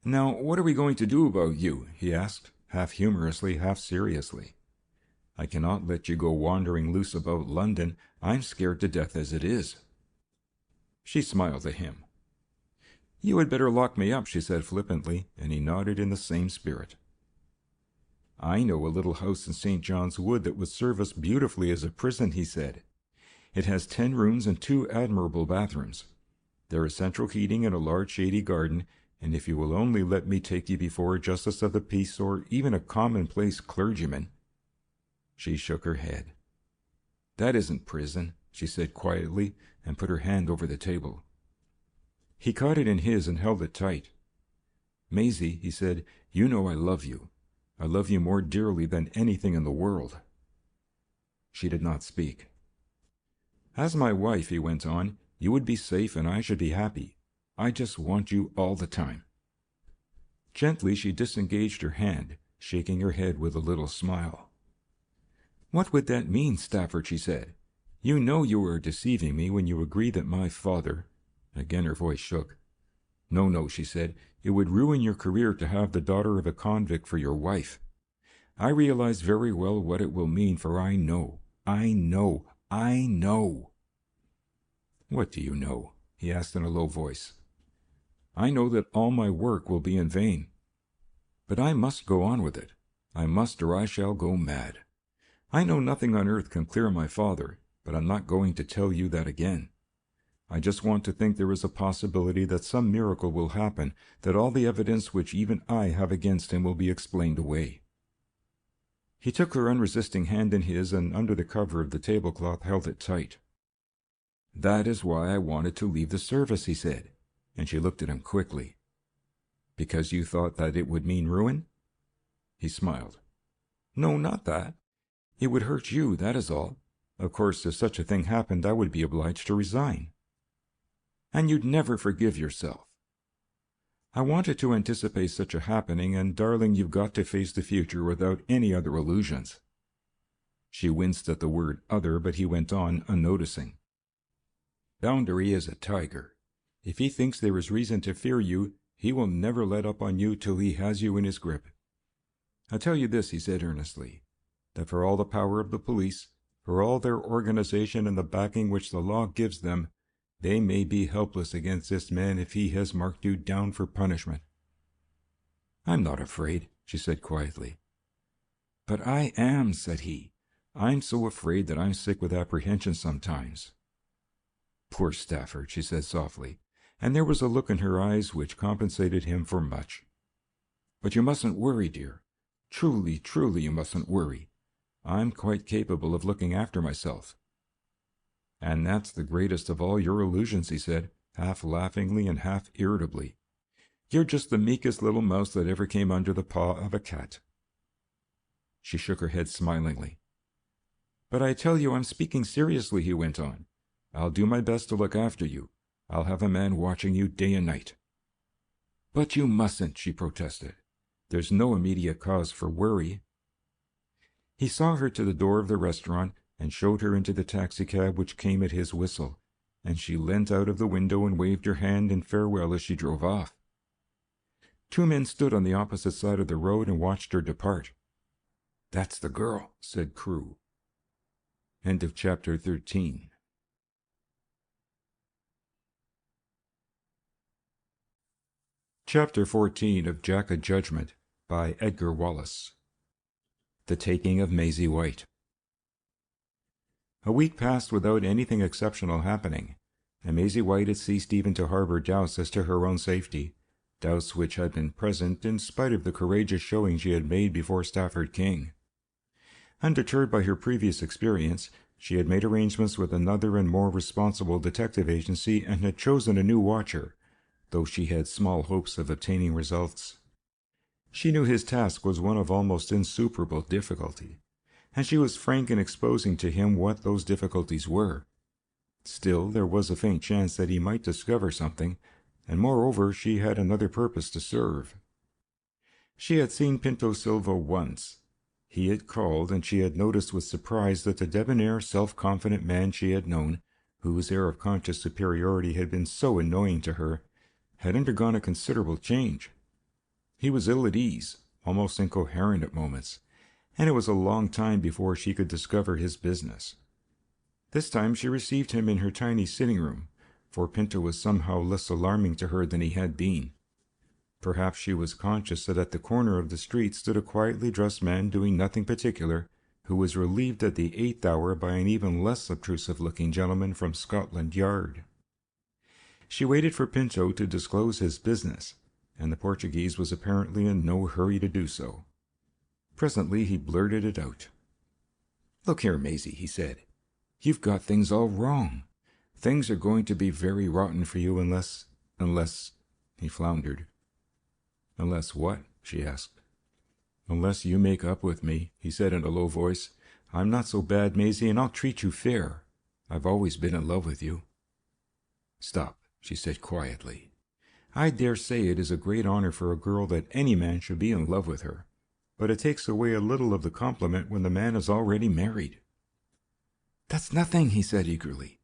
"Now, what are we going to do about you?" he asked, half humorously, half seriously. "I cannot let you go wandering loose about London. I'm scared to death as it is." She smiled at him. "You had better lock me up," she said flippantly, and he nodded in the same spirit. "I know a little house in St. John's Wood that would serve us beautifully as a prison," he said. "It has 10 rooms and 2 admirable bathrooms. There is central heating and a large shady garden, and if you will only let me take you before a justice of the peace or even a commonplace clergyman—" She shook her head. "That isn't prison," she said quietly, and put her hand over the table. He caught it in his and held it tight. "Maisie," he said, "you know I love you. I love you more dearly than anything in the world." She did not speak. "As my wife," he went on, "you would be safe and I should be happy. I just want you all the time." Gently she disengaged her hand, shaking her head with a little smile. "What would that mean, Stafford?" she said. "You know you are deceiving me when you agree that my father—" Again her voice shook. "No, no," she said. "It would ruin your career to have the daughter of a convict for your wife. I realize very well what it will mean, for I know. "What do you know?" he asked in a low voice. "I know that all my work will be in vain. But I must go on with it. I must, or I shall go mad. I know nothing on earth can clear my father, but I'm not going to tell you that again. I just want to think there is a possibility that some miracle will happen, that all the evidence which even I have against him will be explained away." He took her unresisting hand in his, and under the cover of the tablecloth held it tight. "That is why I wanted to leave the service," he said, and she looked at him quickly. "Because you thought that it would mean ruin?" He smiled. "No, not that. It would hurt you, that is all. Of course, if such a thing happened, I would be obliged to resign." "And you'd never forgive yourself." "I wanted to anticipate such a happening, and darling, you've got to face the future without any other illusions." She winced at the word other, but he went on, unnoticing. "Boundary is a tiger. If he thinks there is reason to fear you, he will never let up on you till he has you in his grip. I tell you this," he said earnestly, "that for all the power of the police, for all their organization and the backing which the law gives them, they may be helpless against this man if he has marked you down for punishment." "I'm not afraid," she said quietly. "But I am," said he. "I'm so afraid that I'm sick with apprehension sometimes." "Poor Stafford," she said softly, and there was a look in her eyes which compensated him for much. "But you mustn't worry, dear. Truly, truly you mustn't worry. I'm quite capable of looking after myself." "And that's the greatest of all your illusions," he said, half laughingly and half irritably. "You're just the meekest little mouse that ever came under the paw of a cat." She shook her head smilingly. "But I tell you I'm speaking seriously," he went on. "I'll do my best to look after you. I'll have a man watching you day and night." "But you mustn't," she protested. "There's no immediate cause for worry." He saw her to the door of the restaurant and showed her into the taxicab which came at his whistle, and she leant out of the window and waved her hand in farewell as she drove off. Two men stood on the opposite side of the road and watched her depart. "That's the girl," said Crewe. End of chapter 13. Chapter 14 of Jack O Judgement by Edgar Wallace. The Taking of Maisie White. A week passed without anything exceptional happening, and Maisie White had ceased even to harbor doubts as to her own safety, doubts which had been present in spite of the courageous showing she had made before Stafford King. Undeterred by her previous experience, she had made arrangements with another and more responsible detective agency and had chosen a new watcher, though she had small hopes of obtaining results. She knew his task was one of almost insuperable difficulty, and she was frank in exposing to him what those difficulties were. Still, there was a faint chance that he might discover something, and moreover she had another purpose to serve. She had seen Pinto Silva once. He had called, and she had noticed with surprise that the debonair, self-confident man she had known, whose air of conscious superiority had been so annoying to her, had undergone a considerable change. He was ill at ease, almost incoherent at moments, and it was a long time before she could discover his business. This time she received him in her tiny sitting room, for Pinto was somehow less alarming to her than he had been. Perhaps she was conscious that at the corner of the street stood a quietly dressed man doing nothing particular, who was relieved at the 8th hour by an even less obtrusive-looking gentleman from Scotland Yard. She waited for Pinto to disclose his business, and the Portuguese was apparently in no hurry to do so. Presently he blurted it out. "Look here, Maisie," he said. "You've got things all wrong. Things are going to be very rotten for you unless... He floundered. "Unless what?" she asked. "Unless you make up with me," he said in a low voice. "I'm not so bad, Maisie, and I'll treat you fair. I've always been in love with you." "Stop," she said quietly. I dare say it is a great honor for a girl that any man should be in love with her, but it takes away a little of the compliment when the man is already married." "That's nothing," he said eagerly.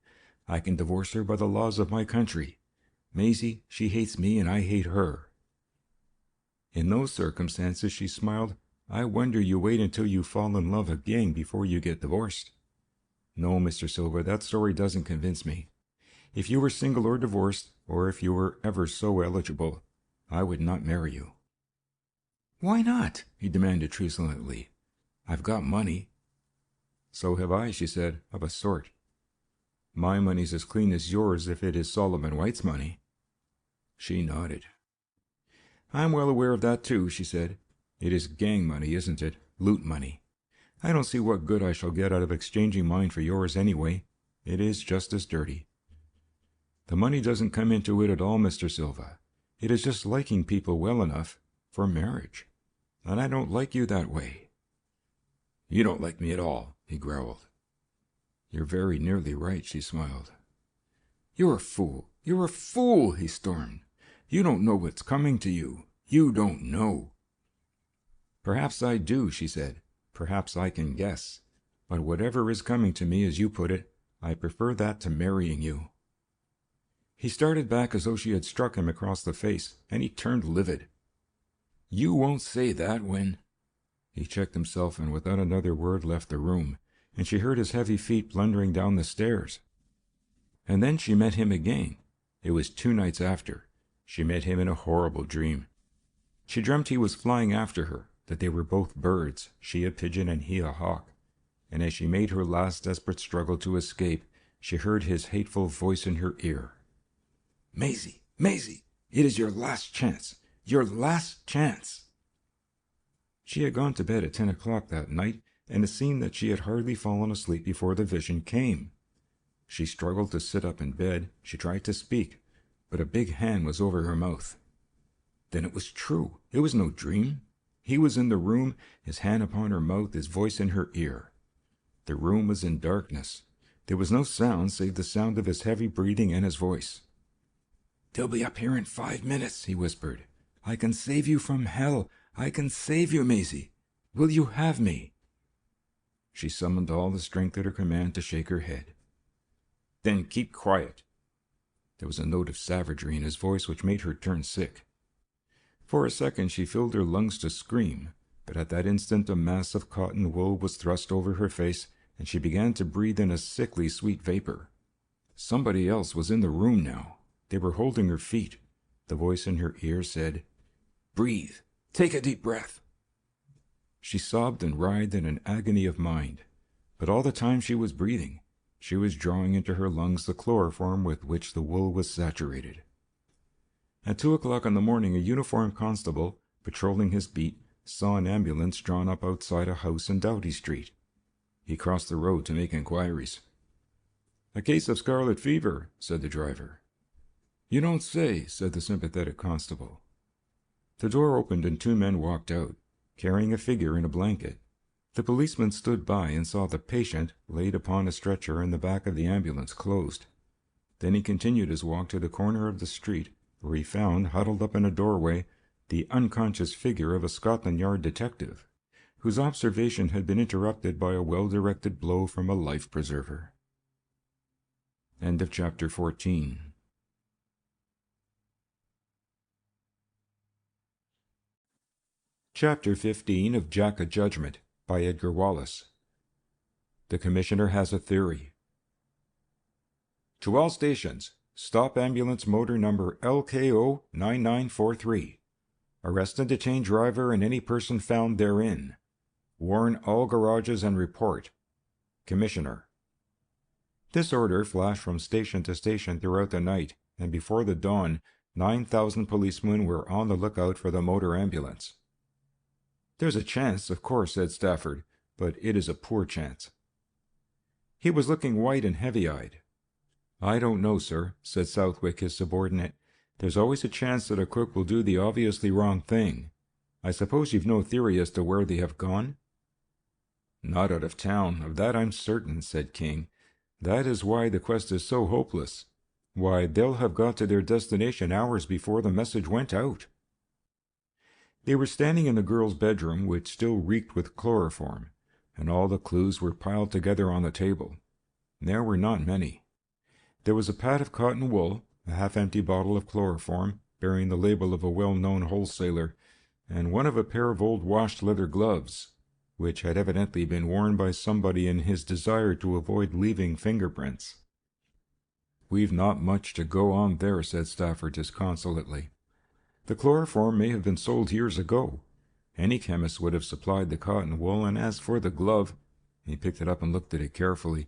"I can divorce her by the laws of my country. Maisie, she hates me and I hate her." In those circumstances, she smiled, "I wonder you wait until you fall in love again before you get divorced." "No, Mr. Silver, that story doesn't convince me. If you were single or divorced, or if you were ever so eligible, I would not marry you." "Why not?" he demanded truculently. "I've got money." "So have I," she said, "of a sort. My money's as clean as yours if it is Solomon White's money." She nodded. "I'm well aware of that too," she said. "It is gang money, isn't it? Loot money. I don't see what good I shall get out of exchanging mine for yours anyway. It is just as dirty." "The money doesn't come into it at all, Mr. Silva. It is just liking people well enough for marriage. And I don't like you that way." "You don't like me at all," he growled. "You're very nearly right," she smiled. "You're a fool. You're a fool," he stormed. "You don't know what's coming to you. You don't know." "Perhaps I do," she said. "Perhaps I can guess. But whatever is coming to me, as you put it, I prefer that to marrying you." He started back as though she had struck him across the face, and he turned livid. "You won't say that when—" He checked himself and without another word left the room, and she heard his heavy feet blundering down the stairs. And then she met him again. It was 2 nights after. She met him in a horrible dream. She dreamt he was flying after her, that they were both birds, she a pigeon and he a hawk. And as she made her last desperate struggle to escape, she heard his hateful voice in her ear. "Maisie, Maisie, it is your last chance. Your last chance." She had gone to bed at 10 o'clock that night, and it seemed that she had hardly fallen asleep before the vision came. She struggled to sit up in bed. She tried to speak, but a big hand was over her mouth. Then it was true. It was no dream. He was in the room, his hand upon her mouth, his voice in her ear. The room was in darkness. There was no sound save the sound of his heavy breathing and his voice. "They'll be up here in 5 minutes," he whispered. "I can save you from hell. I can save you, Maisie. Will you have me?" She summoned all the strength at her command to shake her head. "Then keep quiet." There was a note of savagery in his voice which made her turn sick. For a second she filled her lungs to scream, but at that instant a mass of cotton wool was thrust over her face, and she began to breathe in a sickly sweet vapor. Somebody else was in the room now. They were holding her feet. The voice in her ear said, "Breathe. Take a deep breath." She sobbed and writhed in an agony of mind, but all the time she was breathing, she was drawing into her lungs the chloroform with which the wool was saturated. At 2 o'clock in the morning, a uniformed constable, patrolling his beat, saw an ambulance drawn up outside a house in Doughty Street. He crossed the road to make inquiries. "A case of scarlet fever," said the driver. "You don't say," said the sympathetic constable. The door opened and 2 men walked out, carrying a figure in a blanket. The policeman stood by and saw the patient laid upon a stretcher in the back of the ambulance closed. Then he continued his walk to the corner of the street, where he found, huddled up in a doorway, the unconscious figure of a Scotland Yard detective, whose observation had been interrupted by a well-directed blow from a life-preserver. End of chapter 14. Chapter 15 of Jack O Judgement by Edgar Wallace. The Commissioner has a theory. To all stations, stop ambulance motor number LKO 9943. Arrest and detain driver and any person found therein. Warn all garages and report. Commissioner. This order flashed from station to station throughout the night, and before the dawn, 9,000 policemen were on the lookout for the motor ambulance. "There's a chance, of course," said Stafford, "but it is a poor chance." He was looking white and heavy-eyed. "I don't know, sir," said Southwick, his subordinate. "There's always a chance that a crook will do the obviously wrong thing. I suppose you've no theory as to where they have gone?" "Not out of town, of that I'm certain," said King. "That is why the quest is so hopeless. Why, they'll have got to their destination hours before the message went out." They were standing in the girl's bedroom, which still reeked with chloroform, and all the clues were piled together on the table. There were not many. There was a pad of cotton wool, a half-empty bottle of chloroform, bearing the label of a well-known wholesaler, and one of a pair of old washed leather gloves, which had evidently been worn by somebody in his desire to avoid leaving fingerprints. "We've not much to go on there," said Stafford disconsolately. "The chloroform may have been sold years ago. Any chemist would have supplied the cotton wool, and as for the glove—" He picked it up and looked at it carefully.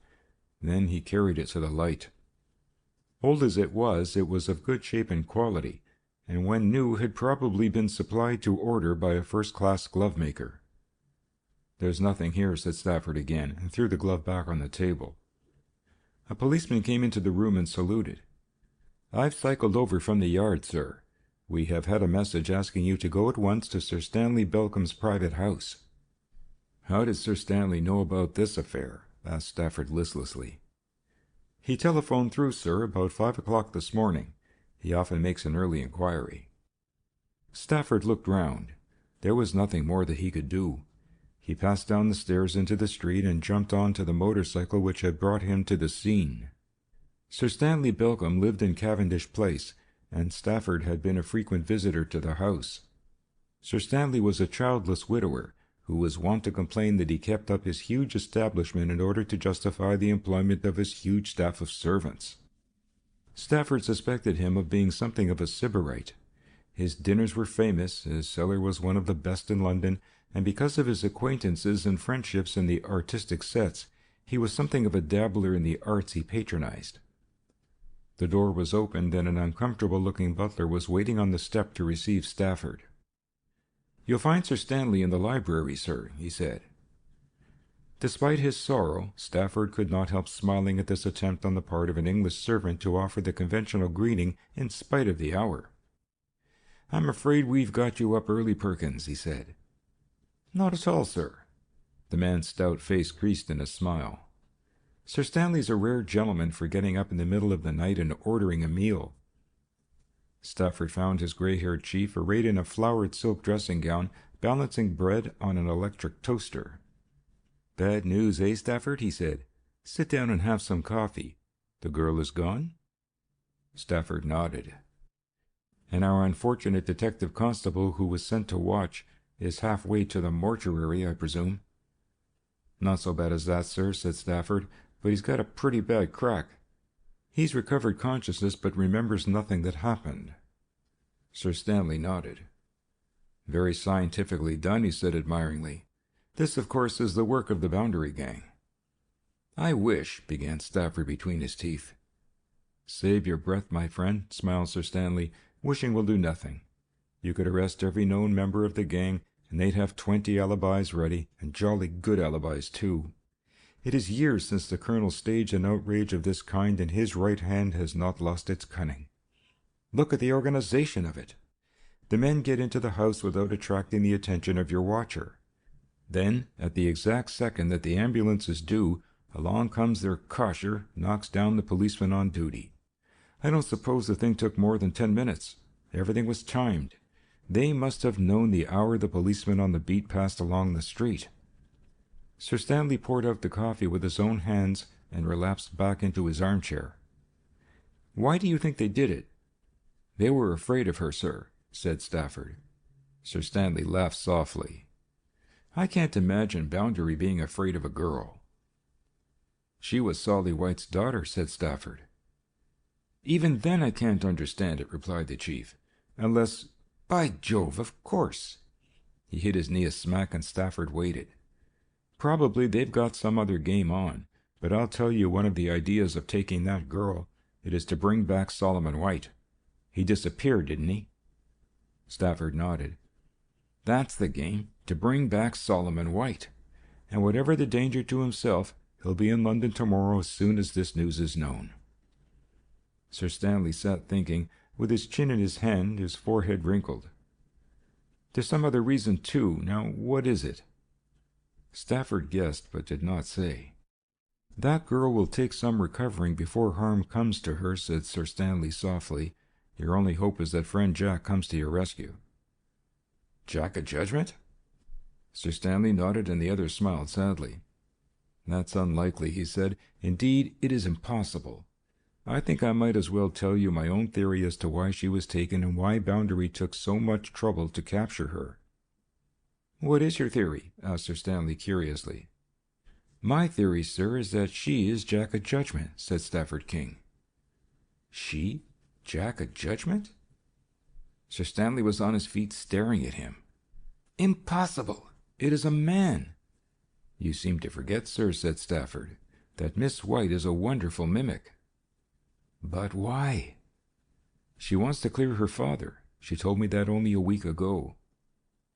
Then he carried it to the light. Old as it was of good shape and quality, and when new had probably been supplied to order by a first-class glove-maker. "There's nothing here," said Stafford again, and threw the glove back on the table. A policeman came into the room and saluted. "I've cycled over from the yard, sir. We have had a message asking you to go at once to Sir Stanley Belcome's private house." "How did Sir Stanley know about this affair?" asked Stafford listlessly. "He telephoned through, sir, about 5 o'clock this morning. He often makes an early inquiry." Stafford looked round. There was nothing more that he could do. He passed down the stairs into the street and jumped on to the motorcycle which had brought him to the scene. Sir Stanley Belcome lived in Cavendish Place, and Stafford had been a frequent visitor to the house. Sir Stanley was a childless widower, who was wont to complain that he kept up his huge establishment in order to justify the employment of his huge staff of servants. Stafford suspected him of being something of a sybarite. His dinners were famous, his cellar was one of the best in London, and because of his acquaintances and friendships in the artistic sets, he was something of a dabbler in the arts he patronized. The door was opened, and an uncomfortable-looking butler was waiting on the step to receive Stafford. "You'll find Sir Stanley in the library, sir," he said. Despite his sorrow, Stafford could not help smiling at this attempt on the part of an English servant to offer the conventional greeting in spite of the hour. "I'm afraid we've got you up early, Perkins," he said. "Not at all, sir." The man's stout face creased in a smile. "Sir Stanley's a rare gentleman for getting up in the middle of the night and ordering a meal." Stafford found his grey-haired chief arrayed in a flowered silk dressing-gown, balancing bread on an electric toaster. "Bad news, eh, Stafford?" he said. "Sit down and have some coffee. The girl is gone?" Stafford nodded. "And our unfortunate detective constable who was sent to watch is halfway to the mortuary, I presume?" "Not so bad as that, sir," said Stafford, "but he's got a pretty bad crack. He's recovered consciousness, but remembers nothing that happened." Sir Stanley nodded. "Very scientifically done," he said admiringly. "This, of course, is the work of the Boundary Gang." "I wish—" began Stafford between his teeth. "Save your breath, my friend," smiled Sir Stanley. "Wishing will do nothing. You could arrest every known member of the gang, and they'd have 20 alibis ready, and jolly good alibis, too. It is years since the colonel staged an outrage of this kind, and his right hand has not lost its cunning. Look at the organization of it. The men get into the house without attracting the attention of your watcher. Then, at the exact second that the ambulance is due, along comes their kosher, knocks down the policeman on duty. I don't suppose the thing took more than 10 minutes. Everything was timed. They must have known the hour the policeman on the beat passed along the street." Sir Stanley poured out the coffee with his own hands and relapsed back into his armchair. "Why do you think they did it?" "They were afraid of her, sir," said Stafford. Sir Stanley laughed softly. "I can't imagine Boundary being afraid of a girl." "She was Solly White's daughter," said Stafford. "Even then I can't understand it," replied the chief. "Unless— By Jove, of course!" He hit his knee a smack, and Stafford waited. "Probably they've got some other game on, but I'll tell you one of the ideas of taking that girl. It is to bring back Solomon White. He disappeared, didn't he?" Stafford nodded. "That's the game, to bring back Solomon White. And whatever the danger to himself, he'll be in London tomorrow as soon as this news is known." Sir Stanley sat thinking, with his chin in his hand, his forehead wrinkled. "There's some other reason, too. Now, what is it?" Stafford guessed, but did not say. "That girl will take some recovering before harm comes to her," said Sir Stanley softly. "Your only hope is that friend Jack comes to your rescue." "Jack O Judgement?" Sir Stanley nodded, and the other smiled sadly. "That's unlikely," he said. "Indeed, it is impossible. I think I might as well tell you my own theory as to why she was taken and why Boundary took so much trouble to capture her." "What is your theory?" asked Sir Stanley curiously. "My theory, sir, is that she is Jack O Judgement," said Stafford King. "She? Jack O Judgement?" Sir Stanley was on his feet, staring at him. "Impossible! It is a man." "You seem to forget, sir," said Stafford, "that Miss White is a wonderful mimic." "But why?" "She wants to clear her father. She told me that only a week ago.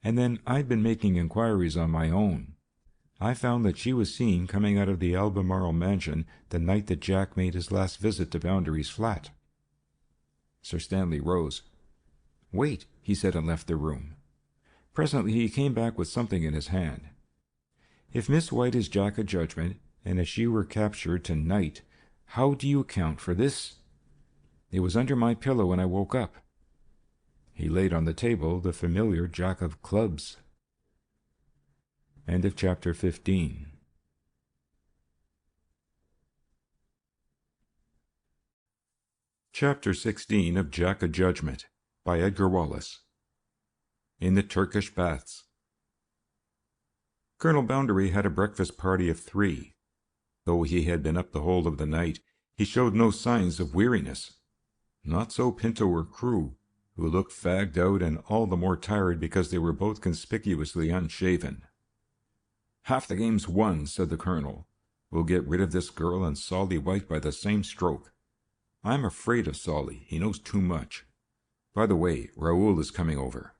And then I've been making inquiries on my own. I found that she was seen coming out of the Albemarle mansion the night that Jack made his last visit to Boundary's flat." Sir Stanley rose. "Wait," he said, and left the room. Presently he came back with something in his hand. "If Miss White is Jack O Judgement, and if she were captured tonight, how do you account for this? It was under my pillow when I woke up." He laid on the table the familiar Jack of Clubs. End of chapter 15. Chapter 16 of Jack O Judgement by Edgar Wallace. In the Turkish Baths. Colonel Boundary had a breakfast party of 3. Though he had been up the whole of the night, he showed no signs of weariness. Not so Pinto or Crewe, who looked fagged out and all the more tired because they were both conspicuously unshaven. "Half the game's won," said the colonel. "We'll get rid of this girl and Lollie White by the same stroke. I'm afraid of Lollie. He knows too much. By the way, Raoul is coming over."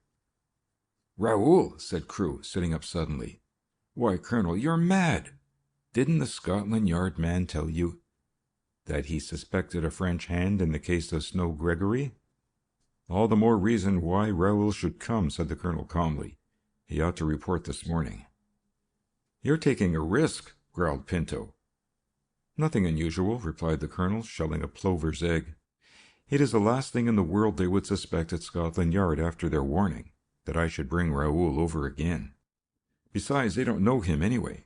"Raoul?" said Crewe, sitting up suddenly. "Why, Colonel, you're mad. Didn't the Scotland Yard man tell you that he suspected a French hand in the case of Snow Gregory?" "All the more reason why Raoul should come," said the colonel calmly. "He ought to report this morning." "You're taking a risk," growled Pinto. "Nothing unusual," replied the colonel, shelling a plover's egg. "It is the last thing in the world they would suspect at Scotland Yard after their warning, that I should bring Raoul over again. Besides, they don't know him anyway.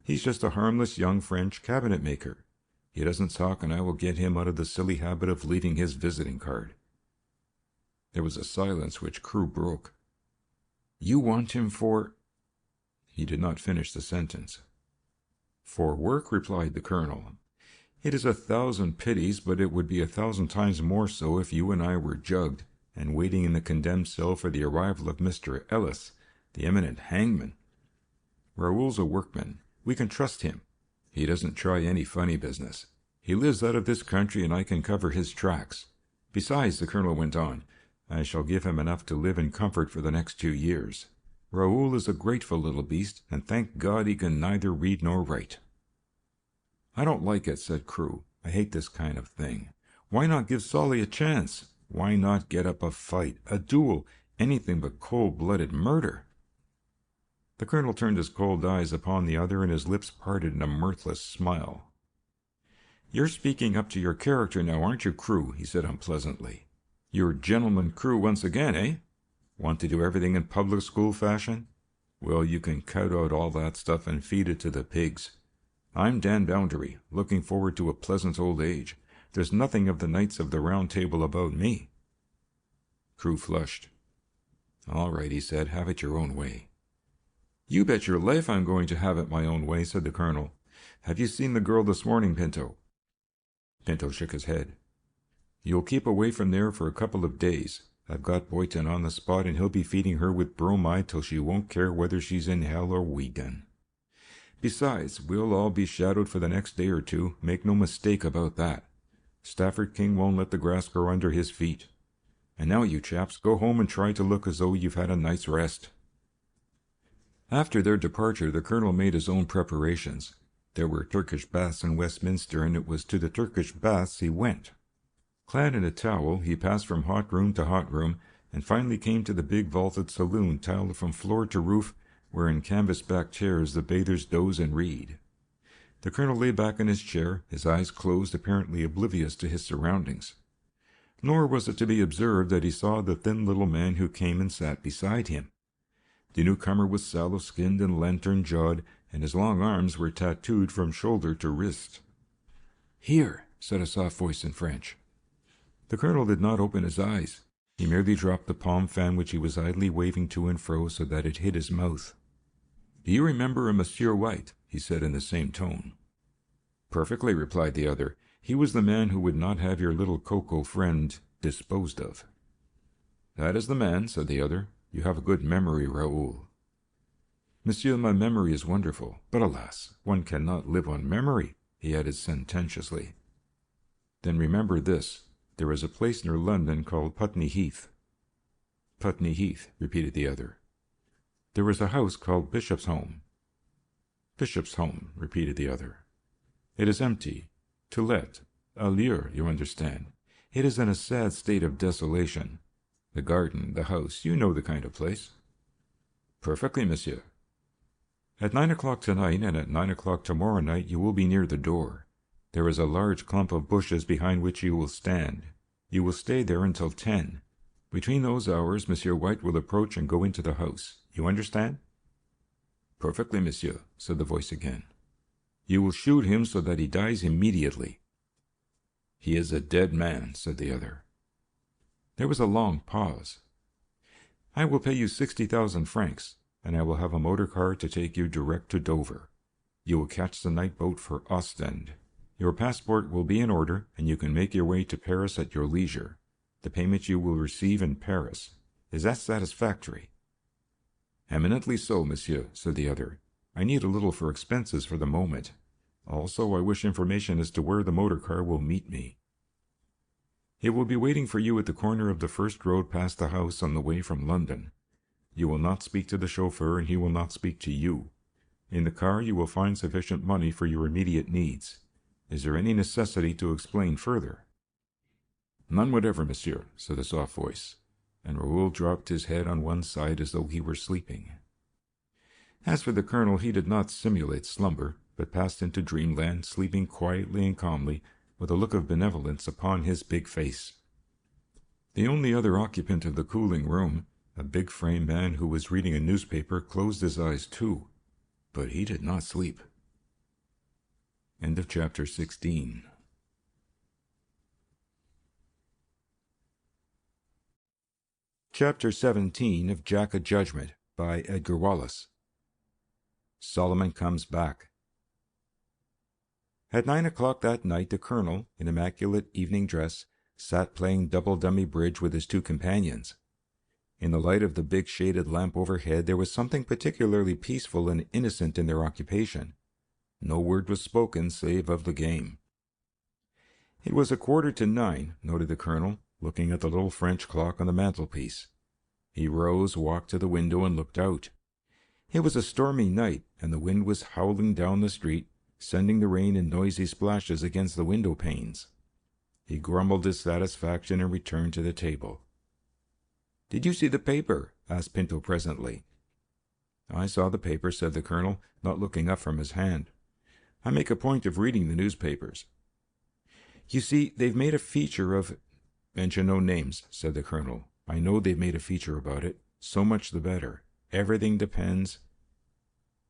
He's just a harmless young French cabinet maker. He doesn't talk, and I will get him out of the silly habit of leaving his visiting card." There was a silence which Crewe broke. "You want him for—" He did not finish the sentence. "For work," replied the colonel. "It is 1,000 pities, but it would be 1,000 times more so if you and I were jugged, and waiting in the condemned cell for the arrival of Mr. Ellis, the eminent hangman. Raoul's a workman. We can trust him. He doesn't try any funny business. He lives out of this country, and I can cover his tracks. Besides," the colonel went on, "I shall give him enough to live in comfort for the next 2 years. Raoul is a grateful little beast, and thank God he can neither read nor write." "I don't like it," said Crewe. "I hate this kind of thing. Why not give Lollie a chance? Why not get up a fight, a duel, anything but cold-blooded murder?" The colonel turned his cold eyes upon the other, and his lips parted in a mirthless smile. "You're speaking up to your character now, aren't you, Crewe?" he said unpleasantly. "You're gentleman Crewe once again, eh? Want to do everything in public school fashion? Well, you can cut out all that stuff and feed it to the pigs. I'm Dan Boundary, looking forward to a pleasant old age. There's nothing of the Knights of the Round Table about me." Crewe flushed. "All right," he said, "have it your own way." "You bet your life I'm going to have it my own way," said the colonel. "Have you seen the girl this morning, Pinto?" Pinto shook his head. "You'll keep away from there for a couple of days. I've got Boyton on the spot, and he'll be feeding her with bromide till she won't care whether she's in hell or Wigan. Besides, we'll all be shadowed for the next day or 2, make no mistake about that. Stafford King won't let the grass grow under his feet. And now, you chaps, go home and try to look as though you've had a night's rest." After their departure, the colonel made his own preparations. There were Turkish Baths in Westminster, and it was to the Turkish Baths he went. Clad in a towel, he passed from hot room to hot room, and finally came to the big vaulted saloon, tiled from floor to roof, where in canvas-backed chairs the bathers doze and read. The colonel lay back in his chair, his eyes closed, apparently oblivious to his surroundings. Nor was it to be observed that he saw the thin little man who came and sat beside him. The newcomer was sallow-skinned and lantern-jawed, and his long arms were tattooed from shoulder to wrist. "Here," said a soft voice in French. The colonel did not open his eyes. He merely dropped the palm fan which he was idly waving to and fro so that it hid his mouth. "Do you remember a Monsieur White?" he said in the same tone. "Perfectly," replied the other. "He was the man who would not have your little Coco friend disposed of." "That is the man," said the other. "You have a good memory, Raoul." "Monsieur, my memory is wonderful, but alas, one cannot live on memory," he added sententiously. "Then remember this. There is a place near London called Putney Heath." "Putney Heath," repeated the other. "There is a house called Bishop's Home." "Bishop's Home," repeated the other. "It is empty, to let, a lure, you understand. It is in a sad state of desolation. The garden, the house, you know the kind of place." "Perfectly, monsieur." "At 9 o'clock tonight and at 9 o'clock tomorrow night you will be near the door. There is a large clump of bushes behind which you will stand. You will stay there until 10. Between those hours, Monsieur White will approach and go into the house. You understand?" "Perfectly, monsieur," said the voice again. "You will shoot him so that he dies immediately." "He is a dead man," said the other. There was a long pause. "I will pay you 60,000 francs, and I will have a motor car to take you direct to Dover. You will catch the night boat for Ostend. Your passport will be in order, and you can make your way to Paris at your leisure. The payment you will receive in Paris. Is that satisfactory?" "Eminently so, monsieur," said the other. "I need a little for expenses for the moment. Also, I wish information as to where the motor car will meet me." "It will be waiting for you at the corner of the first road past the house on the way from London. You will not speak to the chauffeur, and he will not speak to you. In the car you will find sufficient money for your immediate needs. Is there any necessity to explain further?" "None whatever, monsieur," said a soft voice, and Raoul dropped his head on one side as though he were sleeping. As for the colonel, he did not simulate slumber, but passed into dreamland, sleeping quietly and calmly, with a look of benevolence upon his big face. The only other occupant of the cooling room, a big-frame man who was reading a newspaper, closed his eyes too, but he did not sleep. End of chapter 16. Chapter 17 of Jack O Judgement by Edgar Wallace. Solomon comes back. At 9 o'clock that night, the colonel, in immaculate evening dress, sat playing double-dummy bridge with his two companions. In the light of the big shaded lamp overhead, there was something particularly peaceful and innocent in their occupation. No word was spoken save of the game. It was 9:15, noted the colonel, looking at the little French clock on the mantelpiece. He rose, walked to the window, and looked out. It was a stormy night, and the wind was howling down the street, sending the rain in noisy splashes against the window panes. He grumbled his satisfaction and returned to the table. "Did you see the paper?" asked Pinto presently. "I saw the paper," said the colonel, not looking up from his hand. "I make a point of reading the newspapers." "You see, they've made a feature of—" "Mention no names," said the colonel. "I know they've made a feature about it. So much the better. Everything depends—"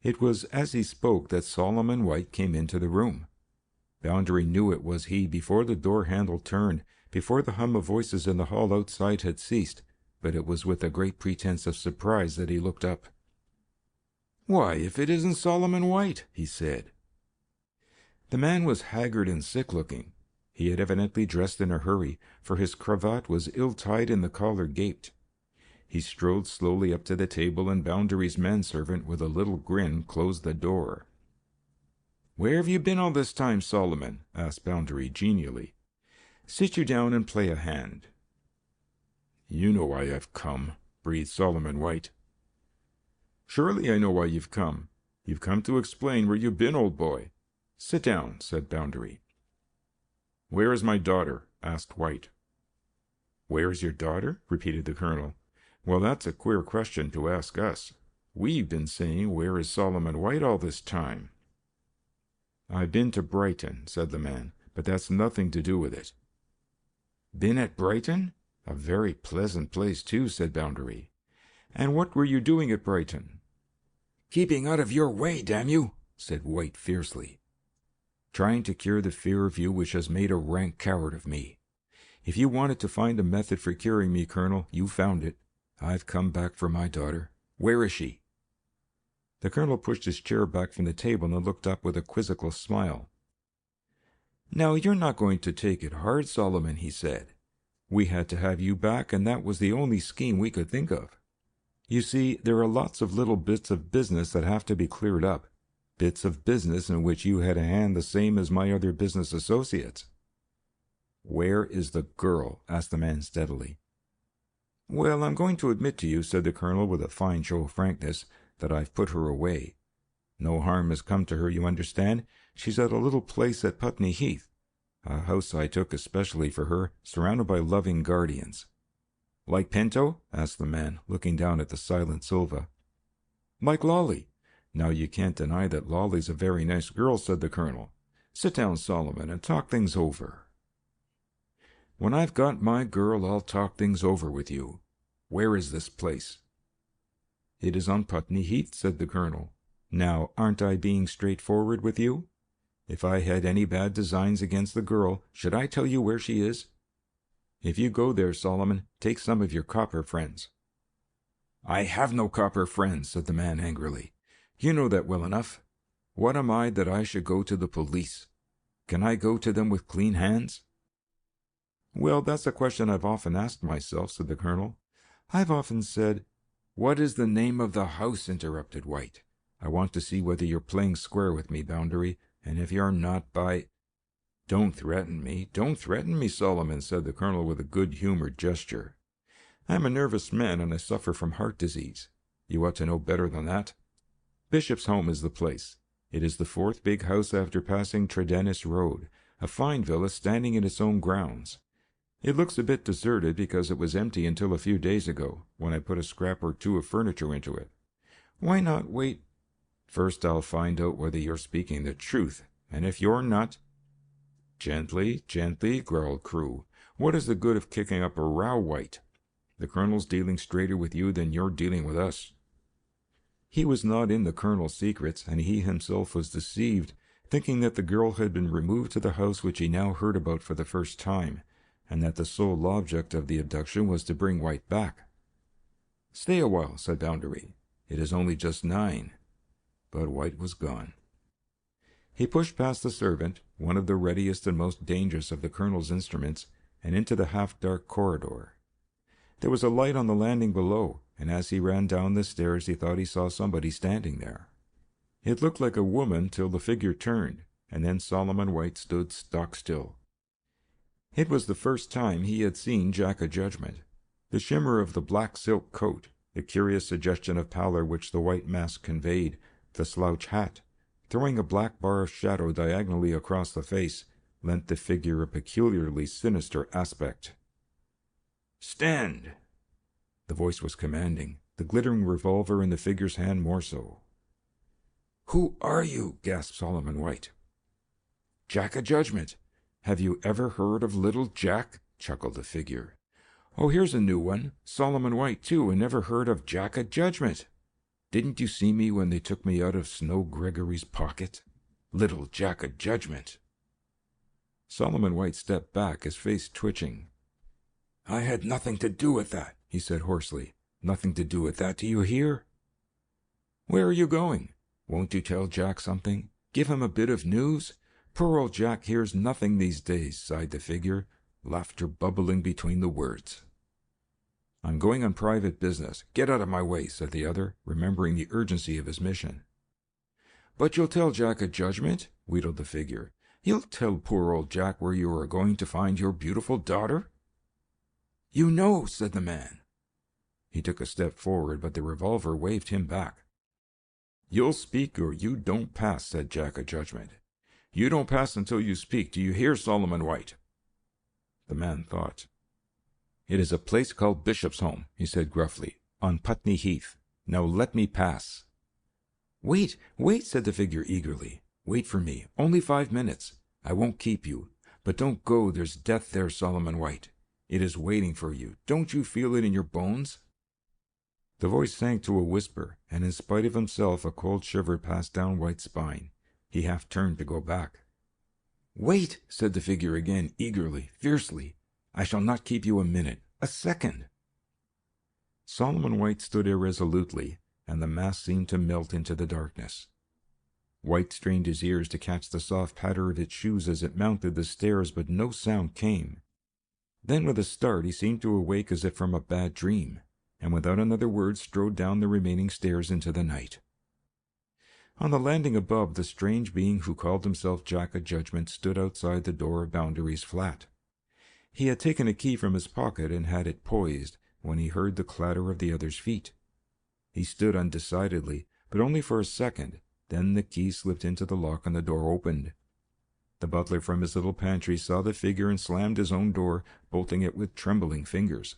It was as he spoke that Solomon White came into the room. Boundary knew it was he before the door-handle turned, before the hum of voices in the hall outside had ceased, but it was with a great pretense of surprise that he looked up. "Why, if it isn't Solomon White!" he said. The man was haggard and sick-looking. He had evidently dressed in a hurry, for his cravat was ill-tied and the collar gaped. He strode slowly up to the table, and Boundary's manservant, with a little grin, closed the door. "Where have you been all this time, Solomon?" asked Boundary genially. "Sit you down and play a hand." "You know why I've come," breathed Solomon White. "Surely I know why you've come. You've come to explain where you've been, old boy. Sit down," said Boundary. "Where is my daughter?" asked White. "Where is your daughter?" repeated the colonel. "Well, that's a queer question to ask us. We've been saying, 'Where is Solomon White?' all this time." "I've been to Brighton," said the man, "but that's nothing to do with it." "Been at Brighton? A very pleasant place, too," said Boundary. "And what were you doing at Brighton?" "Keeping out of your way, damn you," said White fiercely. "Trying to cure the fear of you which has made a rank coward of me. If you wanted to find a method for curing me, Colonel, you found it. I've come back for my daughter. Where is she?" The Colonel pushed his chair back from the table and looked up with a quizzical smile. "Now, you're not going to take it hard, Solomon," he said. "We had to have you back, and that was the only scheme we could think of. You see, there are lots of little bits of business that have to be cleared up, bits of business in which you had a hand the same as my other business associates." "Where is the girl?" asked the man steadily. "Well, I'm going to admit to you," said the Colonel with a fine show of frankness, "that I've put her away. No harm has come to her, you understand. She's at a little place at Putney Heath, a house I took especially for her, surrounded by loving guardians." "Like Pinto?" asked the man, looking down at the silent Silva. "Like Lollie. Now you can't deny that Lollie's a very nice girl," said the Colonel. "Sit down, Solomon, and talk things over." "When I've got my girl, I'll talk things over with you. Where is this place?" "It is on Putney Heath," said the Colonel. "Now, aren't I being straightforward with you? If I had any bad designs against the girl, should I tell you where she is? If you go there, Solomon, take some of your copper friends." "I have no copper friends," said the man angrily. "You know that well enough. What am I that I should go to the police? Can I go to them with clean hands?" "Well, that's a question I've often asked myself," said the Colonel. "I've often said—" "What is the name of the house?" interrupted White. "I want to see whether you're playing square with me, Boundary, and if you're not, by—" "Don't threaten me, Solomon," said the Colonel with a good-humored gesture. "I'm a nervous man, and I suffer from heart disease. You ought to know better than that. Bishop's Home is the place. It is the fourth big house after passing Tredennis Road, a fine villa standing in its own grounds. It looks a bit deserted because it was empty until a few days ago, when I put a scrap or two of furniture into it. Why not wait? First I'll find out whether you're speaking the truth, and if you're not—" "Gently, gently," growled Crewe. "What is the good of kicking up a row, White? The Colonel's dealing straighter with you than you're dealing with us." He was not in the Colonel's secrets, and he himself was deceived, thinking that the girl had been removed to the house which he now heard about for the first time, and that the sole object of the abduction was to bring White back. "Stay a while," said Boundary. "It is only just 9. But White was gone. He pushed past the servant, one of the readiest and most dangerous of the Colonel's instruments, and into the half-dark corridor. There was a light on the landing below, and as he ran down the stairs he thought he saw somebody standing there. It looked like a woman till the figure turned, and then Solomon White stood stock still. It was the first time he had seen Jack O Judgement. The shimmer of the black silk coat, the curious suggestion of pallor which the white mask conveyed, the slouch hat, throwing a black bar of shadow diagonally across the face, lent the figure a peculiarly sinister aspect. "Stand!" The voice was commanding, the glittering revolver in the figure's hand more so. "Who are you?" gasped Solomon White. "Jack O Judgement. Have you ever heard of little Jack?" chuckled the figure. "Oh, here's a new one. Solomon White, too, and never heard of Jack O Judgement. Didn't you see me when they took me out of Snow Gregory's pocket? Little Jack O Judgement." Solomon White stepped back, his face twitching. "I had nothing to do with that," he said hoarsely. "Nothing to do with that, do you hear?" "Where are you going? Won't you tell Jack something? Give him a bit of news? Poor old Jack hears nothing these days," sighed the figure, laughter bubbling between the words. "I'm going on private business. Get out of my way," said the other, remembering the urgency of his mission. "But you'll tell Jack O Judgement?" wheedled the figure. "You'll tell poor old Jack where you are going to find your beautiful daughter?" "You know," said the man. He took a step forward, but the revolver waved him back. "You'll speak or you don't pass," said Jack O Judgement. "You don't pass until you speak. Do you hear, Solomon White?" The man thought. "It is a place called Bishop's Home," he said gruffly, "on Putney Heath. Now let me pass." "Wait, wait," said the figure eagerly. Wait for me. Only 5 minutes. I won't keep you. But don't go. There's death there, Solomon White. It is waiting for you. Don't you feel it in your bones?" The voice sank to a whisper, and in spite of himself a cold shiver passed down White's spine. He half turned to go back. "Wait," said the figure again, eagerly, fiercely. "I shall not keep you a minute, a second." Solomon White stood irresolutely, and the mass seemed to melt into the darkness. White strained his ears to catch the soft patter of its shoes as it mounted the stairs, but no sound came. Then with a start he seemed to awake as if from a bad dream, and without another word strode down the remaining stairs into the night. On the landing above, the strange being who called himself Jack O Judgement stood outside the door of Boundary's flat. He had taken a key from his pocket and had it poised when he heard the clatter of the other's feet. He stood undecidedly, but only for a second. Then the key slipped into the lock and the door opened. The butler from his little pantry saw the figure and slammed his own door, bolting it with trembling fingers.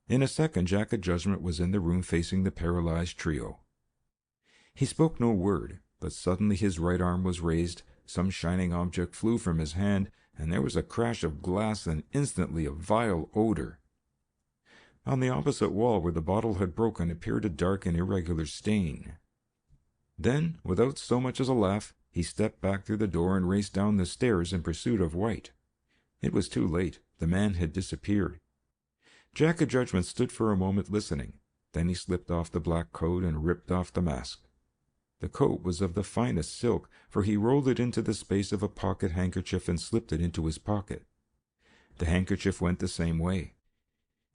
In a second Jack O Judgement was in the room facing the paralyzed trio. He spoke no word, but suddenly his right arm was raised, some shining object flew from his hand, and there was a crash of glass and instantly a vile odor. On the opposite wall where the bottle had broken appeared a dark and irregular stain. Then, without so much as a laugh, he stepped back through the door and raced down the stairs in pursuit of White. It was too late. The man had disappeared. Jack O Judgement stood for a moment listening. Then he slipped off the black coat and ripped off the mask. The coat was of the finest silk, for he rolled it into the space of a pocket handkerchief and slipped it into his pocket. The handkerchief went the same way.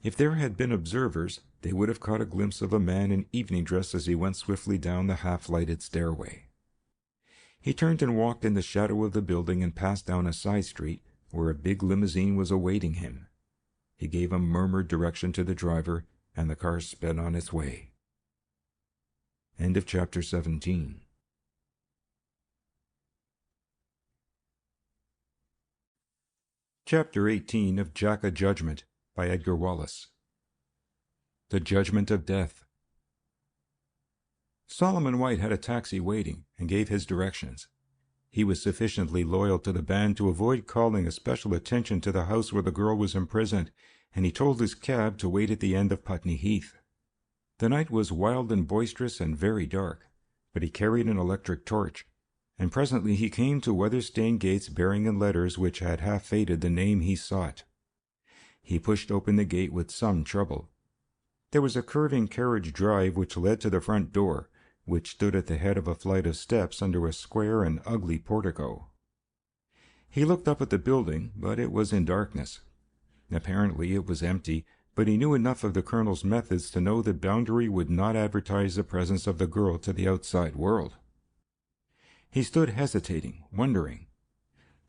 If there had been observers, they would have caught a glimpse of a man in evening dress as he went swiftly down the half-lighted stairway. He turned and walked in the shadow of the building and passed down a side street where a big limousine was awaiting him. He gave a murmured direction to the driver, and the car sped on its way. End of chapter 17. Chapter 18 of Jack O Judgement by Edgar Wallace. The Judgment of Death. Solomon White had a taxi waiting and gave his directions. He was sufficiently loyal to the band to avoid calling especial attention to the house where the girl was imprisoned, and he told his cab to wait at the end of Putney Heath. The night was wild and boisterous and very dark, but he carried an electric torch, and presently he came to weather-stained gates bearing in letters which had half faded the name he sought. He pushed open the gate with some trouble. There was a curving carriage drive which led to the front door, which stood at the head of a flight of steps under a square and ugly portico. He looked up at the building, but it was in darkness. Apparently it was empty, but he knew enough of the colonel's methods to know that Boundary would not advertise the presence of the girl to the outside world. He stood hesitating, wondering.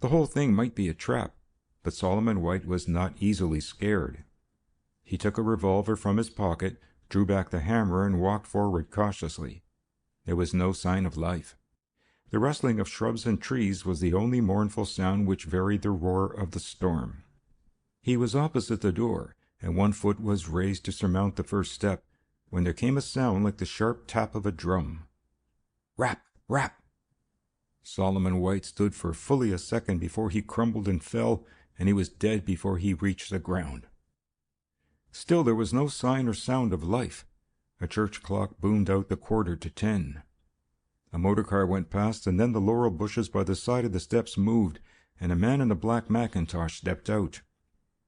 The whole thing might be a trap, but Solomon White was not easily scared. He took a revolver from his pocket, drew back the hammer, and walked forward cautiously. There was no sign of life. The rustling of shrubs and trees was the only mournful sound which varied the roar of the storm. He was opposite the door, and one foot was raised to surmount the first step, when there came a sound like the sharp tap of a drum. Rap! Rap! Solomon White stood for fully a second before he crumbled and fell, and he was dead before he reached the ground. Still there was no sign or sound of life. A church clock boomed out the 10:15. A motor car went past, and then the laurel bushes by the side of the steps moved, and a man in a black mackintosh stepped out.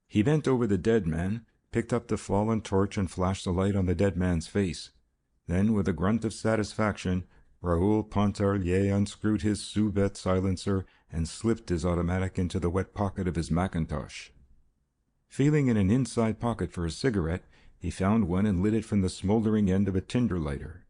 He bent over the dead man, picked up the fallen torch and flashed the light on the dead man's face. Then, with a grunt of satisfaction, Raoul Pontarlier unscrewed his Soubet silencer and slipped his automatic into the wet pocket of his mackintosh. Feeling in an inside pocket for a cigarette, he found one and lit it from the smoldering end of a tinder lighter.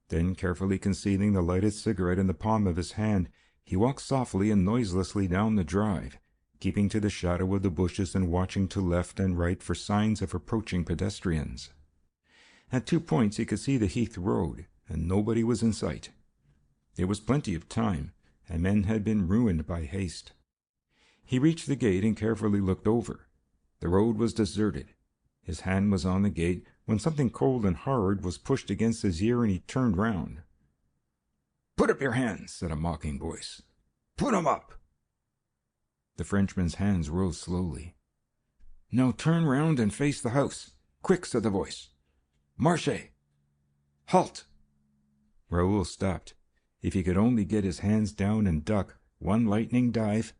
Then, carefully concealing the lighted cigarette in the palm of his hand, he walked softly and noiselessly down the drive, keeping to the shadow of the bushes and watching to left and right for signs of approaching pedestrians. At 2 points he could see the Heath Road, and nobody was in sight. There was plenty of time, and men had been ruined by haste. He reached the gate and carefully looked over. The road was deserted. His hand was on the gate when something cold and hard was pushed against his ear, and he turned round. "Put up your hands," said a mocking voice. "Put 'em up." The Frenchman's hands rose slowly. "Now turn round and face the house. Quick," said the voice. "Marche! Halt!" Raoul stopped. If he could only get his hands down and duck, one lightning dive.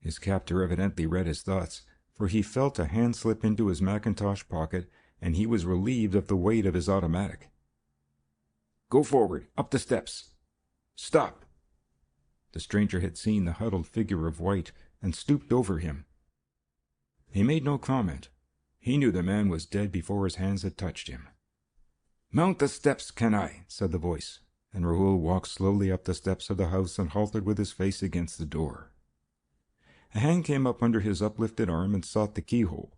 His captor evidently read his thoughts, for he felt a hand slip into his mackintosh pocket, and he was relieved of the weight of his automatic. "Go forward, up the steps. Stop!" The stranger had seen the huddled figure of White and stooped over him. He made no comment. He knew the man was dead before his hands had touched him. "Mount the steps, can I?" said the voice, and Raoul walked slowly up the steps of the house and halted with his face against the door. A hand came up under his uplifted arm and sought the keyhole.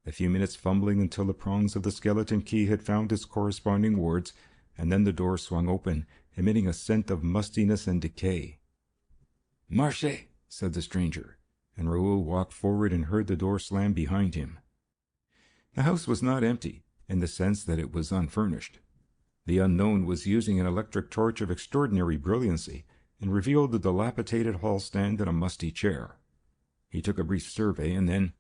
A few minutes fumbling until the prongs of the skeleton key had found its corresponding wards, and then the door swung open, emitting a scent of mustiness and decay. "Marche!" said the stranger, and Raoul walked forward and heard the door slam behind him. The house was not empty, in the sense that it was unfurnished. The unknown was using an electric torch of extraordinary brilliancy, and revealed a dilapidated hall stand and a musty chair. He took a brief survey, and then,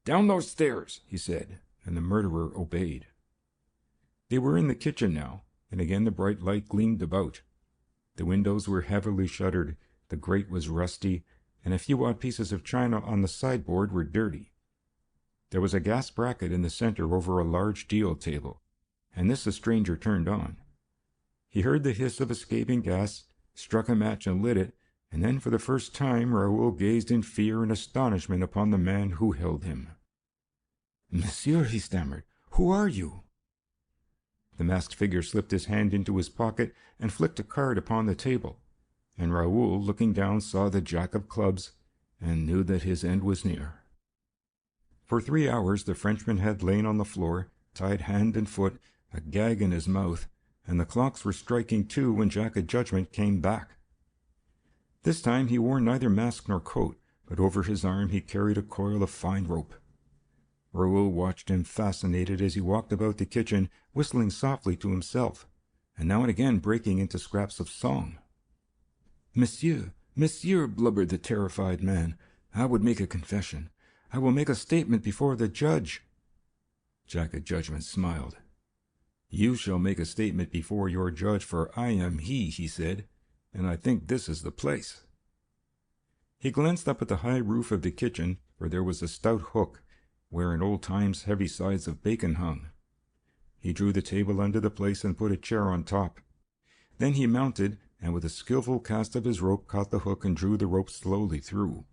"Down those stairs," he said, and the murderer obeyed. They were in the kitchen now, and again the bright light gleamed about. The windows were heavily shuttered, the grate was rusty, and a few odd pieces of china on the sideboard were dirty. There was a gas bracket in the center over a large deal table, and this the stranger turned on. He heard the hiss of escaping gas, struck a match and lit it, and then for the first time Raoul gazed in fear and astonishment upon the man who held him. "Monsieur," he stammered, "who are you?" The masked figure slipped his hand into his pocket and flicked a card upon the table, and Raoul, looking down, saw the Jack of Clubs, and knew that his end was near. For 3 hours the Frenchman had lain on the floor, tied hand and foot, a gag in his mouth, and the clocks were striking 2 when Jack O Judgement came back. This time he wore neither mask nor coat, but over his arm he carried a coil of fine rope. Raoul watched him fascinated as he walked about the kitchen, whistling softly to himself, and now and again breaking into scraps of song. "Monsieur, monsieur," blubbered the terrified man, "I would make a confession. I will make a statement before the judge." Jack O Judgement smiled. "You shall make a statement before your judge, for I am he said, "and I think this is the place." He glanced up at the high roof of the kitchen, where there was a stout hook, where in old times heavy sides of bacon hung. He drew the table under the place and put a chair on top. Then he mounted, and with a skillful cast of his rope caught the hook and drew the rope slowly through.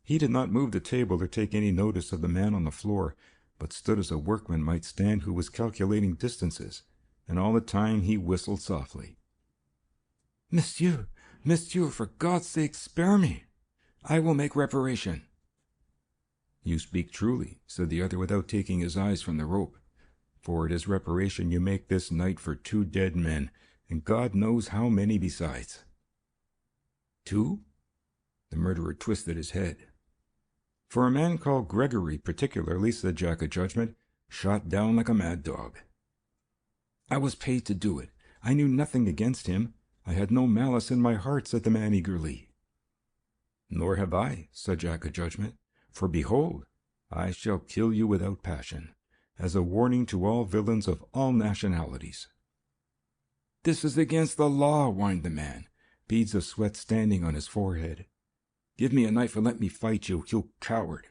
He did not move the table or take any notice of the man on the floor, but stood as a workman might stand who was calculating distances, and all the time he whistled softly. "Monsieur, monsieur, for God's sake, spare me. I will make reparation." "You speak truly," said the other without taking his eyes from the rope, "for it is reparation you make this night for 2 dead men, and God knows how many besides." "2?" The murderer twisted his head. "For a man called Gregory particularly," said Jack O Judgement, "shot down like a mad dog." "I was paid to do it. I knew nothing against him. I had no malice in my heart," said the man eagerly. "Nor have I," said Jack O Judgement, "for behold, I shall kill you without passion, as a warning to all villains of all nationalities." "This is against the law," whined the man, beads of sweat standing on his forehead. "Give me a knife and let me fight you, you coward."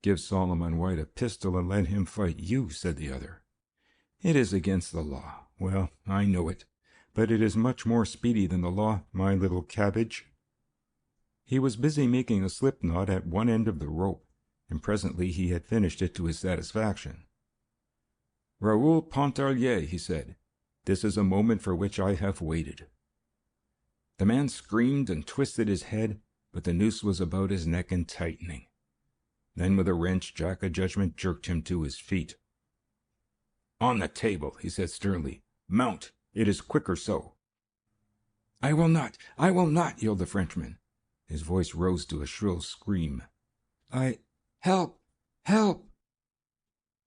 "Give Solomon White a pistol and let him fight you," said the other. "It is against the law. Well, I know it, but it is much more speedy than the law, my little cabbage." He was busy making a slip knot at one end of the rope, and presently he had finished it to his satisfaction. "Raoul Pontarlier," he said, "this is a moment for which I have waited." The man screamed and twisted his head, but the noose was about his neck and tightening. Then with a wrench Jack O Judgement jerked him to his feet. "On the table," he said sternly. "Mount. It is quicker so." I will not, yelled the Frenchman. His voice rose to a shrill scream. Help! Help!"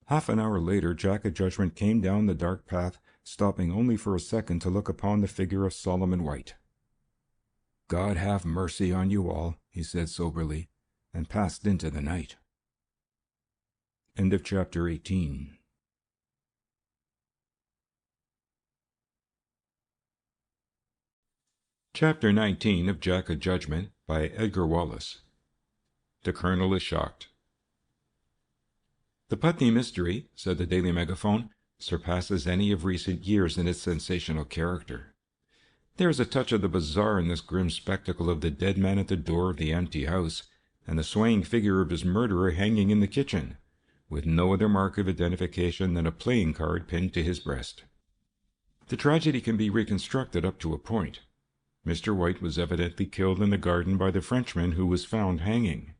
Half an hour later, Jack O Judgement came down the dark path, stopping only for a second to look upon the figure of Solomon White. "God have mercy on you all," he said soberly, and passed into the night. End of chapter 18. Chapter 19 of Jack O Judgement by Edgar Wallace. The Colonel is shocked. "The Putney mystery," said the Daily Megaphone, "surpasses any of recent years in its sensational character. There is a touch of the bizarre in this grim spectacle of the dead man at the door of the empty house, and the swaying figure of his murderer hanging in the kitchen, with no other mark of identification than a playing card pinned to his breast. The tragedy can be reconstructed up to a point. Mr. White was evidently killed in the garden by the Frenchman who was found hanging.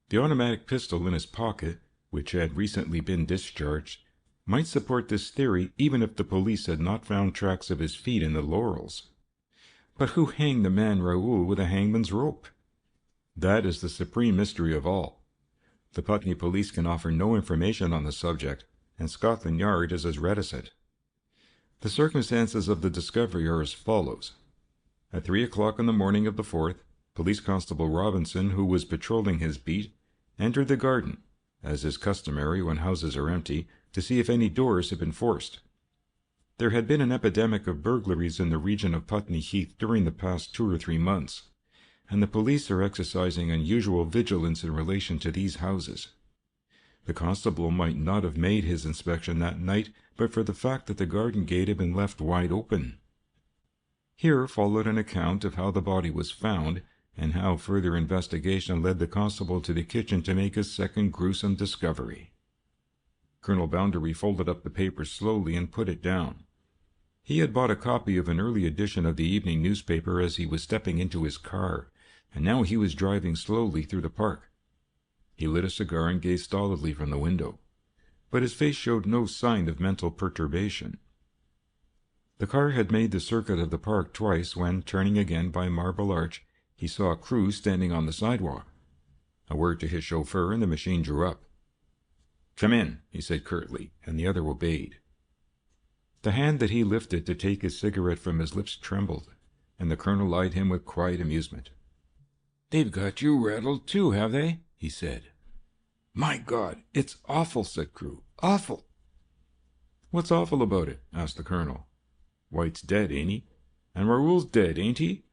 The automatic pistol in his pocket, which had recently been discharged, might support this theory even if the police had not found tracks of his feet in the laurels. But who hanged the man Raoul with a hangman's rope? That is the supreme mystery of all. The Putney police can offer no information on the subject, and Scotland Yard is as reticent. The circumstances of the discovery are as follows. At 3 o'clock on the morning of the 4th, Police Constable Robinson, who was patrolling his beat, entered the garden, as is customary when houses are empty, to see if any doors had been forced. There had been an epidemic of burglaries in the region of Putney Heath during the past 2 or 3 months, and the police are exercising unusual vigilance in relation to these houses. The constable might not have made his inspection that night but for the fact that the garden gate had been left wide open. Here followed an account of how the body was found, and how further investigation led the constable to the kitchen to make his second gruesome discovery. Colonel Bounderby folded up the paper slowly and put it down. He had bought a copy of an early edition of the evening newspaper as he was stepping into his car, and now he was driving slowly through the park. He lit a cigar and gazed stolidly from the window, but his face showed no sign of mental perturbation. The car had made the circuit of the park twice when, turning again by Marble Arch, he saw Crewe standing on the sidewalk. A word to his chauffeur, and the machine drew up. "Come in," he said curtly, and the other obeyed. The hand that he lifted to take his cigarette from his lips trembled, and the colonel eyed him with quiet amusement. "They've got you rattled too, have they?" he said. "My God, it's awful," said Crewe. "Awful." "What's awful about it?" asked the colonel. "White's dead, ain't he? And Raoul's dead, ain't he?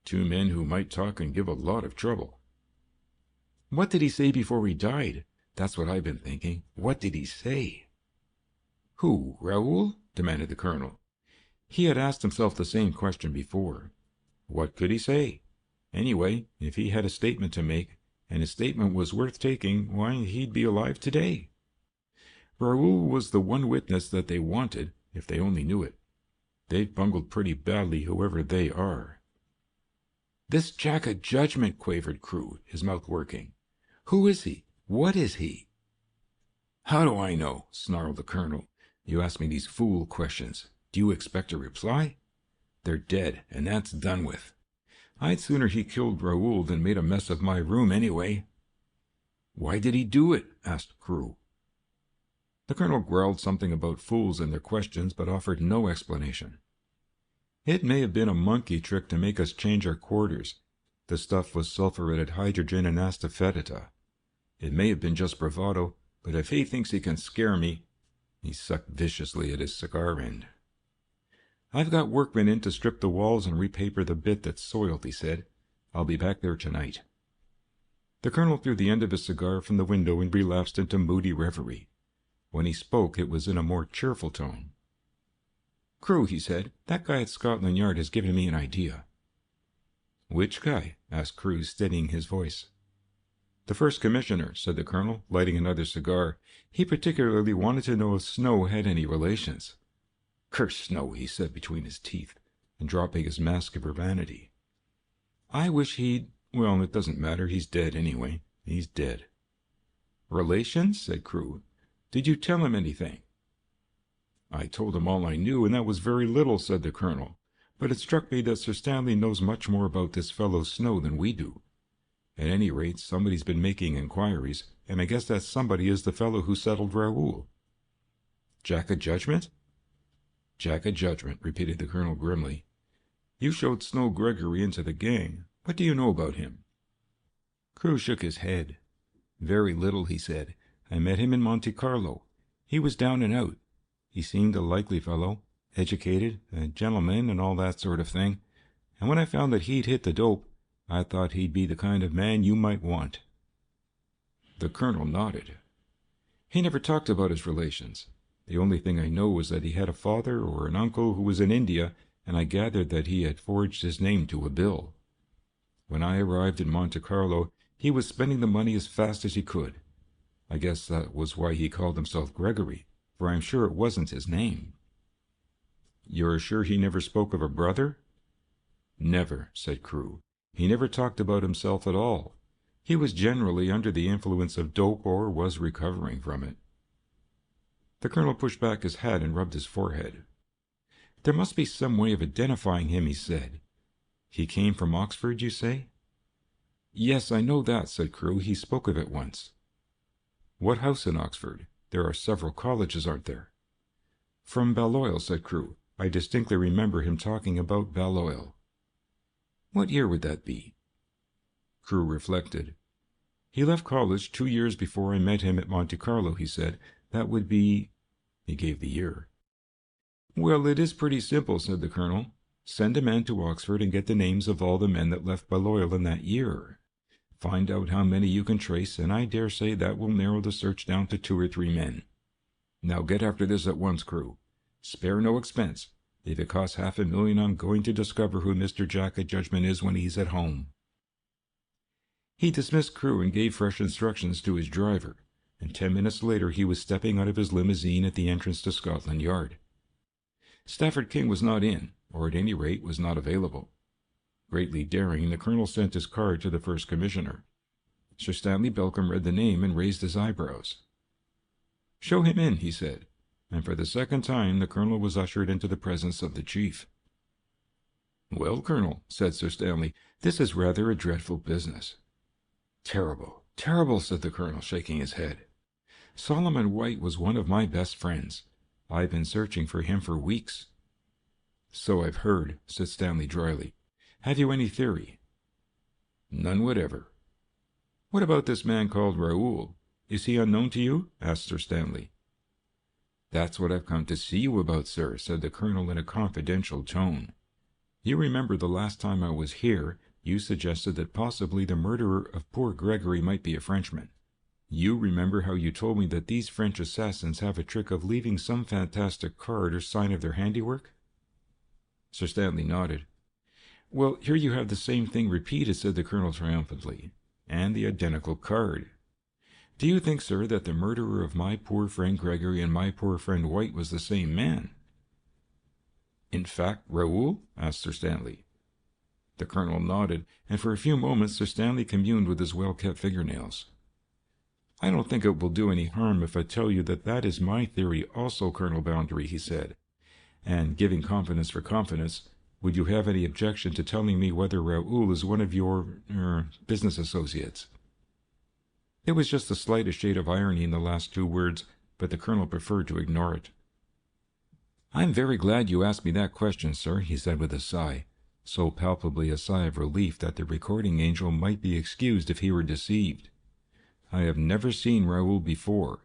2 men who might talk and give a lot of trouble." "What did he say before he died? That's what I've been thinking. What did he say?" "Who, Raoul?" demanded the colonel. He had asked himself the same question before. What could he say? Anyway, if he had a statement to make, and his statement was worth taking, why, he'd be alive today. Raoul was the one witness that they wanted, if they only knew it. They've bungled pretty badly, whoever they are. "This Jack O Judgement," quavered Crewe, his mouth working. "Who is he? What is he?" "How do I know?" snarled the colonel. "You ask me these fool questions. Do you expect a reply? They're dead, and that's done with. I'd sooner he killed Raoul than made a mess of my room anyway." "Why did he do it?" asked Crewe. The colonel growled something about fools and their questions, but offered no explanation. "It may have been a monkey trick to make us change our quarters. The stuff was sulphuretted hydrogen and astaphetheta. It may have been just bravado, but if he thinks he can scare me—" He sucked viciously at his cigar end. "I've got workmen in to strip the walls and repaper the bit that's soiled," he said. "I'll be back there tonight." The colonel threw the end of his cigar from the window and relapsed into moody reverie. When he spoke, it was in a more cheerful tone. "Crewe," he said, "that guy at Scotland Yard has given me an idea." "Which guy?" asked Crewe, steadying his voice. "The first commissioner," said the colonel, lighting another cigar. "He particularly wanted to know if Snow had any relations." "Curse Snow," he said between his teeth, and dropping his mask of urbanity. "I wish he'd— well, it doesn't matter. He's dead anyway. He's dead." "Relations?" said Crewe. "Did you tell him anything?" "I told him all I knew, and that was very little," said the colonel. "But it struck me that Sir Stanley knows much more about this fellow Snow than we do. At any rate, somebody's been making inquiries, and I guess that somebody is the fellow who settled Raoul." "Jack O Judgement?" "Jack O Judgement," repeated the colonel grimly. "You showed Snow Gregory into the gang. What do you know about him?" Crewe shook his head. "Very little," he said. "I met him in Monte Carlo. He was down and out. He seemed a likely fellow, educated, a gentleman, and all that sort of thing. And when I found that he'd hit the dope, I thought he'd be the kind of man you might want." The colonel nodded. "He never talked about his relations. The only thing I know was that he had a father or an uncle who was in India, and I gathered that he had forged his name to a bill. When I arrived in Monte Carlo, he was spending the money as fast as he could. I guess that was why he called himself Gregory, for I'm sure it wasn't his name." "You're sure he never spoke of a brother?" "Never," said Crewe. "He never talked about himself at all. He was generally under the influence of dope or was recovering from it." The colonel pushed back his hat and rubbed his forehead. "There must be some way of identifying him," he said. "He came from Oxford, you say?" "Yes, I know that," said Crewe. "He spoke of it once." "What house in Oxford? There are several colleges, aren't there?" "From Balliol," said Crewe. "I distinctly remember him talking about Balliol." "What year would that be?" Crewe reflected. "He left college 2 years before I met him at Monte Carlo," he said. "That would be—" He gave the year. "Well, it is pretty simple," said the colonel. "Send a man to Oxford and get the names of all the men that left Balliol in that year. Find out how many you can trace, and I dare say that will narrow the search down to 2 or 3 men. Now get after this at once, Crewe. Spare no expense. If it costs $500,000, I'm going to discover who Mr. Jack O Judgement is when he's at home." He dismissed Crewe and gave fresh instructions to his driver, and 10 minutes later he was stepping out of his limousine at the entrance to Scotland Yard. Stafford King was not in, or at any rate was not available. Greatly daring, the colonel sent his card to the first commissioner. Sir Stanley Belcombe read the name and raised his eyebrows. "Show him in," he said, and for the second time the colonel was ushered into the presence of the chief. "Well, Colonel," said Sir Stanley, "this is rather a dreadful business." "Terrible, terrible," said the colonel, shaking his head. "Solomon White was one of my best friends. I've been searching for him for weeks." "So I've heard," said Stanley dryly. "Have you any theory?" "None whatever." "What about this man called Raoul? Is he unknown to you?" asked Sir Stanley. "That's what I've come to see you about, sir," said the colonel in a confidential tone. "You remember the last time I was here, you suggested that possibly the murderer of poor Gregory might be a Frenchman. You remember how you told me that these French assassins have a trick of leaving some fantastic card or sign of their handiwork?" Sir Stanley nodded. "Well, here you have the same thing repeated," said the colonel triumphantly, "and the identical card. Do you think, sir, that the murderer of my poor friend Gregory and my poor friend White was the same man?" "In fact, Raoul?" asked Sir Stanley. The colonel nodded, and for a few moments Sir Stanley communed with his well-kept fingernails. "I don't think it will do any harm if I tell you that that is my theory also, Colonel Boundary," he said. "And, giving confidence for confidence, would you have any objection to telling me whether Raoul is one of your business associates?" There was just the slightest shade of irony in the last 2 words, but the colonel preferred to ignore it. "I'm very glad you asked me that question, sir," he said with a sigh, so palpably a sigh of relief that the recording angel might be excused if he were deceived. "I have never seen Raoul before.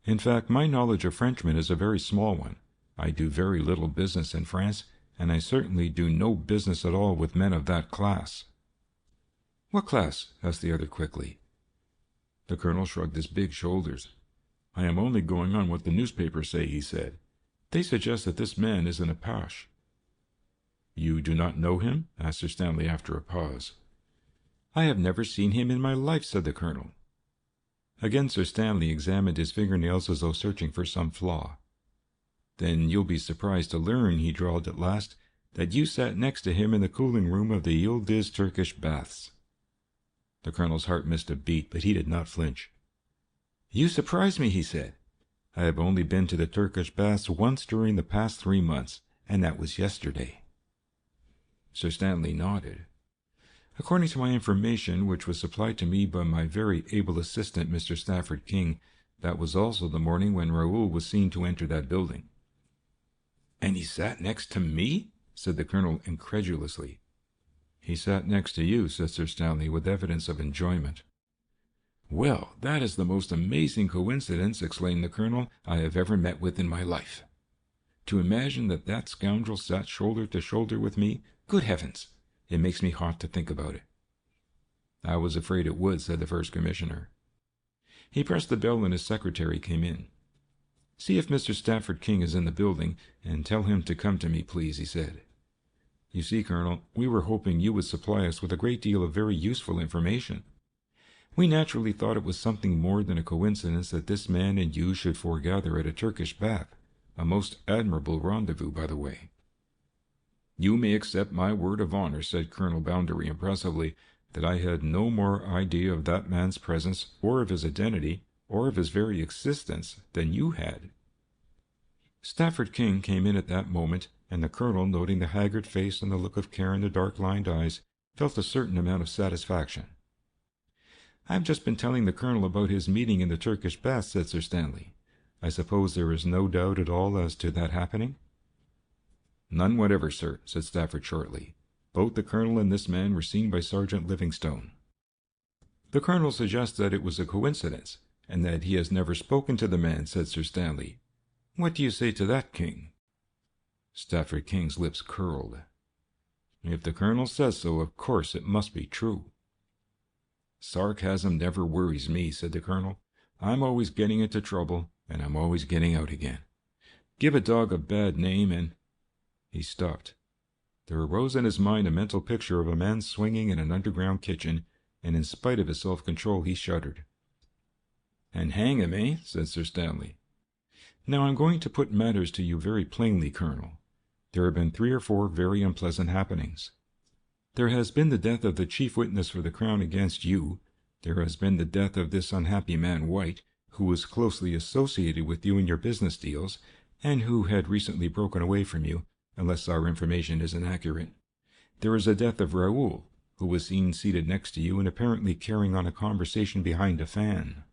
In fact, my knowledge of Frenchmen is a very small one. I do very little business in France, and I certainly do no business at all with men of that class." "What class?" asked the other quickly. The colonel shrugged his big shoulders. "I am only going on what the newspapers say," he said. "They suggest that this man is an apache." "You do not know him?" asked Sir Stanley after a pause. "I have never seen him in my life," said the colonel. Again Sir Stanley examined his fingernails as though searching for some flaw. "Then you'll be surprised to learn," he drawled at last, "that you sat next to him in the cooling room of the Yildiz Turkish Baths." The colonel's heart missed a beat, but he did not flinch. "You surprise me," he said. "I have only been to the Turkish Baths once during the past 3 months, and that was yesterday." Sir Stanley nodded. According to my information, which was supplied to me by my very able assistant, Mr. Stafford King, that was also the morning when Raoul was seen to enter that building." "And he sat next to me?" said the colonel incredulously. "He sat next to you," said Sir Stanley, with evidence of enjoyment. "Well, that is the most amazing coincidence," exclaimed the colonel, "I have ever met with in my life. To imagine that that scoundrel sat shoulder to shoulder with me, good heavens! It makes me hot to think about it." "I was afraid it would," said the first commissioner. He pressed the bell and his secretary came in. "See if Mr. Stafford King is in the building, and tell him to come to me, please," he said. "You see, Colonel, we were hoping you would supply us with a great deal of very useful information. We naturally thought it was something more than a coincidence that this man and you should foregather at a Turkish bath, a most admirable rendezvous, by the way." "You may accept my word of honor," said Colonel Boundary impressively, "that I had no more idea of that man's presence, or of his identity, or of his very existence, than you had." Stafford King came in at that moment, and the colonel, noting the haggard face and the look of care in the dark-lined eyes, felt a certain amount of satisfaction. "I've just been telling the colonel about his meeting in the Turkish Baths," said Sir Stanley. "I suppose there is no doubt at all as to that happening?" "None whatever, sir," said Stafford shortly. "Both the colonel and this man were seen by Sergeant Livingstone." "The colonel suggests that it was a coincidence, and that he has never spoken to the man," said Sir Stanley. "What do you say to that, King?" Stafford King's lips curled. "If the colonel says so, of course it must be true." "Sarcasm never worries me," said the colonel. "I'm always getting into trouble, and I'm always getting out again. Give a dog a bad name and—" He stopped. There arose in his mind a mental picture of a man swinging in an underground kitchen, and in spite of his self-control he shuddered. "And hang him, eh?" said Sir Stanley. "Now I'm going to put matters to you very plainly, Colonel. There have been 3 or 4 very unpleasant happenings. There has been the death of the chief witness for the Crown against you. There has been the death of this unhappy man White, who was closely associated with you in your business deals, and who had recently broken away from you, unless our information is inaccurate. There is the death of Raoul, who was seen seated next to you and apparently carrying on a conversation behind a fan."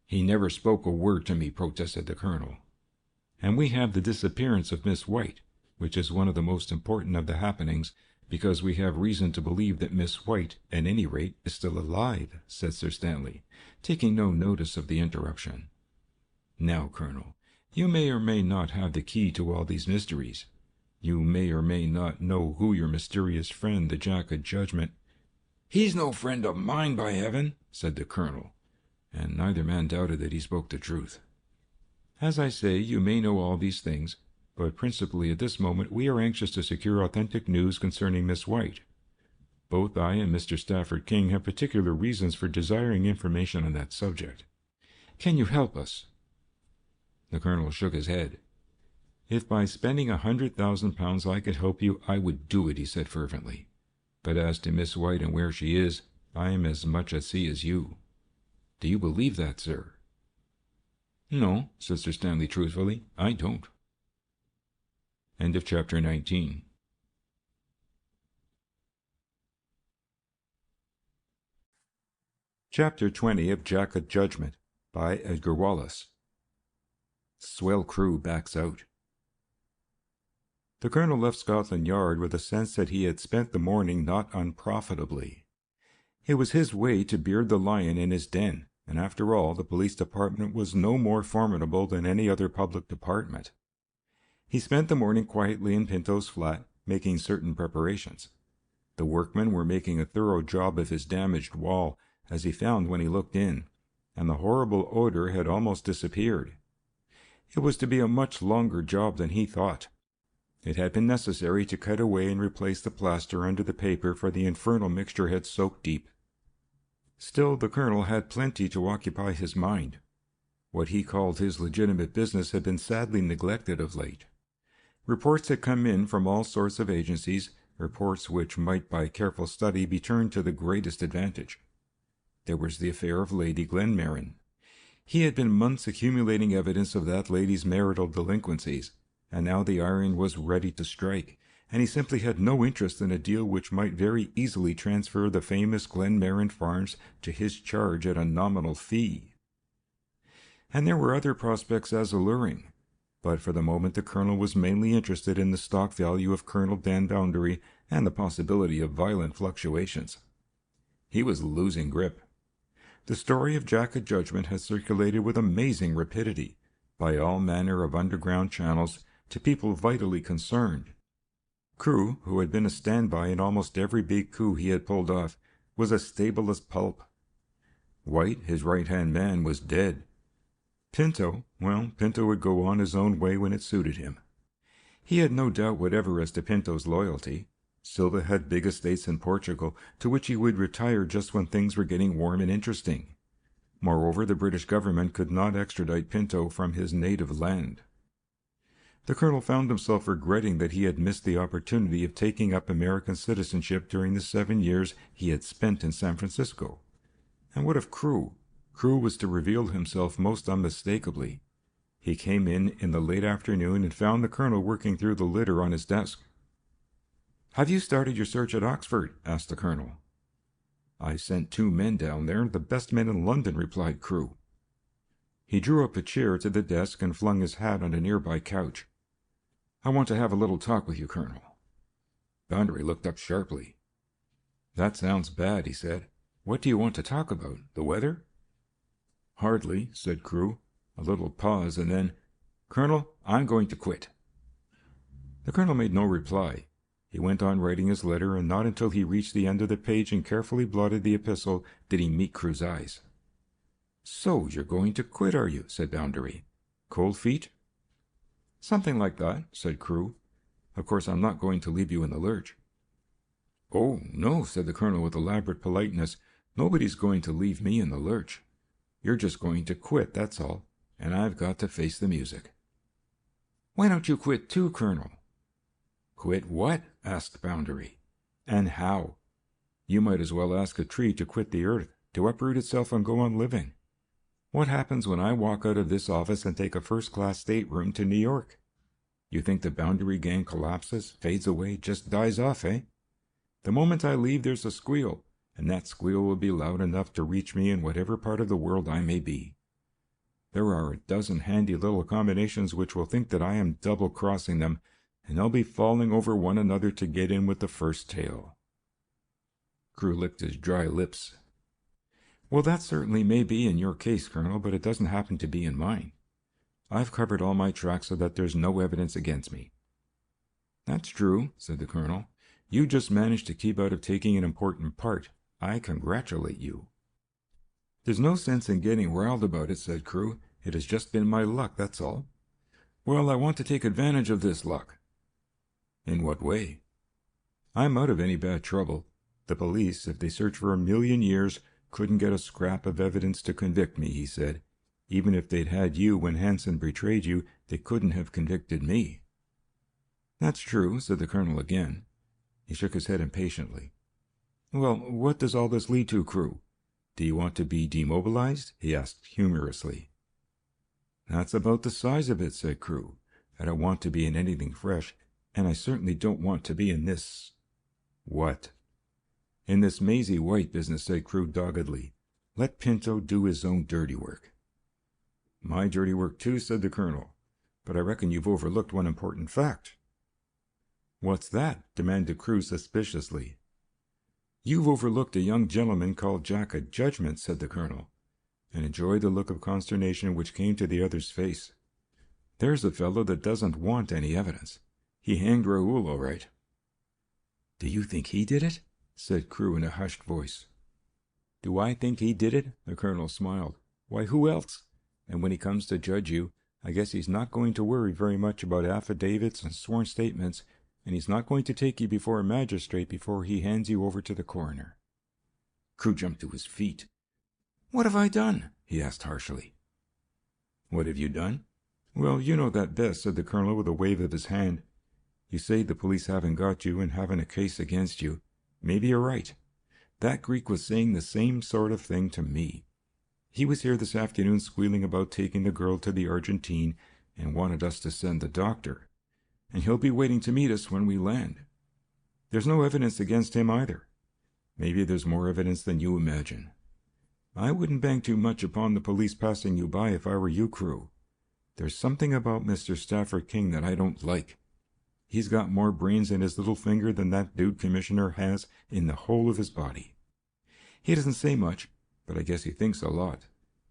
"He never spoke a word to me," protested the colonel. "And we have the disappearance of Miss White, which is one of the most important of the happenings, because we have reason to believe that Miss White, at any rate, is still alive," said Sir Stanley, taking no notice of the interruption. "Now, Colonel, you may or may not have the key to all these mysteries. You may or may not know who your mysterious friend, the Jack O Judgement—" "He's no friend of mine, by heaven," said the colonel, and neither man doubted that he spoke the truth. "As I say, you may know all these things, but principally at this moment we are anxious to secure authentic news concerning Miss White. Both I and Mr. Stafford King have particular reasons for desiring information on that subject. Can you help us?" The colonel shook his head. "If by spending £100,000 I could help you, I would do it," he said fervently. "But as to Miss White and where she is, I am as much at sea as you. Do you believe that, sir?" "No," said Sir Stanley truthfully, "I don't." End of chapter 19. Chapter 20 of Jack O Judgement by Edgar Wallace. Swell Crewe backs out. The colonel left Scotland Yard with a sense that he had spent the morning not unprofitably. It was his way to beard the lion in his den, and after all, the police department was no more formidable than any other public department. He spent the morning quietly in Pinto's flat, making certain preparations. The workmen were making a thorough job of his damaged wall, as he found when he looked in, and the horrible odor had almost disappeared. It was to be a much longer job than he thought. It had been necessary to cut away and replace the plaster under the paper, for the infernal mixture had soaked deep. Still, the colonel had plenty to occupy his mind. What he called his legitimate business had been sadly neglected of late. Reports had come in from all sorts of agencies, reports which might by careful study be turned to the greatest advantage. There was the affair of Lady Glenmarin. He had been months accumulating evidence of that lady's marital delinquencies, and now the iron was ready to strike, and he simply had no interest in a deal which might very easily transfer the famous Glenmarin farms to his charge at a nominal fee. And there were other prospects as alluring, but for the moment the colonel was mainly interested in the stock value of Colonel Dan Boundary and the possibility of violent fluctuations. He was losing grip. The story of Jack O Judgement had circulated with amazing rapidity, by all manner of underground channels, to people vitally concerned. Crewe, who had been a standby in almost every big coup he had pulled off, was as stable as pulp. White, his right-hand man, was dead. Pinto would go on his own way when it suited him. He had no doubt whatever as to Pinto's loyalty. Silva had big estates in Portugal, to which he would retire just when things were getting warm and interesting. Moreover, the British government could not extradite Pinto from his native land. The colonel found himself regretting that he had missed the opportunity of taking up American citizenship during the 7 years he had spent in San Francisco. And what of Crewe? Crewe was to reveal himself most unmistakably. He came in the late afternoon and found the colonel working through the litter on his desk. "Have you started your search at Oxford?" asked the colonel. "I sent 2 men down there, the best men in London," replied Crewe. He drew up a chair to the desk and flung his hat on a nearby couch. "I want to have a little talk with you, Colonel." Boundary looked up sharply. "That sounds bad," he said. "What do you want to talk about? The weather?" "Hardly," said Crewe. A little pause, and then, "Colonel, I'm going to quit." The colonel made no reply. He went on writing his letter, and not until he reached the end of the page and carefully blotted the epistle did he meet Crewe's eyes. "So you're going to quit, are you?" said Boundary. "Cold feet?" "Something like that," said Crewe. "Of course I'm not going to leave you in the lurch." "Oh, no," said the colonel with elaborate politeness. "Nobody's going to leave me in the lurch. You're just going to quit, that's all, and I've got to face the music." "Why don't you quit too, Colonel?" "Quit what?" asked Boundary. "And how? You might as well ask a tree to quit the earth, to uproot itself and go on living. What happens when I walk out of this office and take a first-class stateroom to New York? You think the Boundary gang collapses, fades away, just dies off, eh? The moment I leave there's a squeal, and that squeal will be loud enough to reach me in whatever part of the world I may be. There are a dozen handy little combinations which will think that I am double-crossing them, and they'll be falling over one another to get in with the first tale." Crewe licked his dry lips. "Well, that certainly may be in your case, Colonel, but it doesn't happen to be in mine. I've covered all my tracks so that there's no evidence against me." "That's true," said the colonel. "You just managed to keep out of taking an important part. I congratulate you." "There's no sense in getting riled about it," said Crewe. "It has just been my luck, that's all." "Well, I want to take advantage of this luck." "In what way?" "I'm out of any bad trouble. The police, if they search for 1,000,000 years, couldn't get a scrap of evidence to convict me," he said. "Even if they'd had you when Hanson betrayed you, they couldn't have convicted me." "That's true," said the colonel again. He shook his head impatiently. "Well, what does all this lead to, Crewe? Do you want to be demobilized?" he asked humorously. "That's about the size of it," said Crewe. "I don't want to be in anything fresh, and I certainly don't want to be in this—" "What?" "In this Maisie White business," said Crewe doggedly. "Let Pinto do his own dirty work." "My dirty work too," said the colonel. "But I reckon you've overlooked one important fact." "What's that?" demanded Crewe suspiciously. "You've overlooked a young gentleman called Jack O Judgement," said the colonel, and enjoyed the look of consternation which came to the other's face. "There's a fellow that doesn't want any evidence. He hanged Raoul, all right." "Do you think he did it?" said Crewe in a hushed voice. "Do I think he did it?" The colonel smiled. "Why, who else? And when he comes to judge you, I guess he's not going to worry very much about affidavits and sworn statements, and he's not going to take you before a magistrate before he hands you over to the coroner." Crewe jumped to his feet. "What have I done?" he asked harshly. "What have you done? Well, you know that best," said the colonel with a wave of his hand. "You say the police haven't got you and haven't a case against you. Maybe you're right. That Greek was saying the same sort of thing to me. He was here this afternoon squealing about taking the girl to the Argentine and wanted us to send the doctor. and he'll be waiting to meet us when we land. There's no evidence against him either. Maybe there's more evidence than you imagine. I wouldn't bank too much upon the police passing you by if I were you, Crewe. There's something about Mr. Stafford King that I don't like. He's got more brains in his little finger than that dude commissioner has in the whole of his body. He doesn't say much, but I guess he thinks a lot,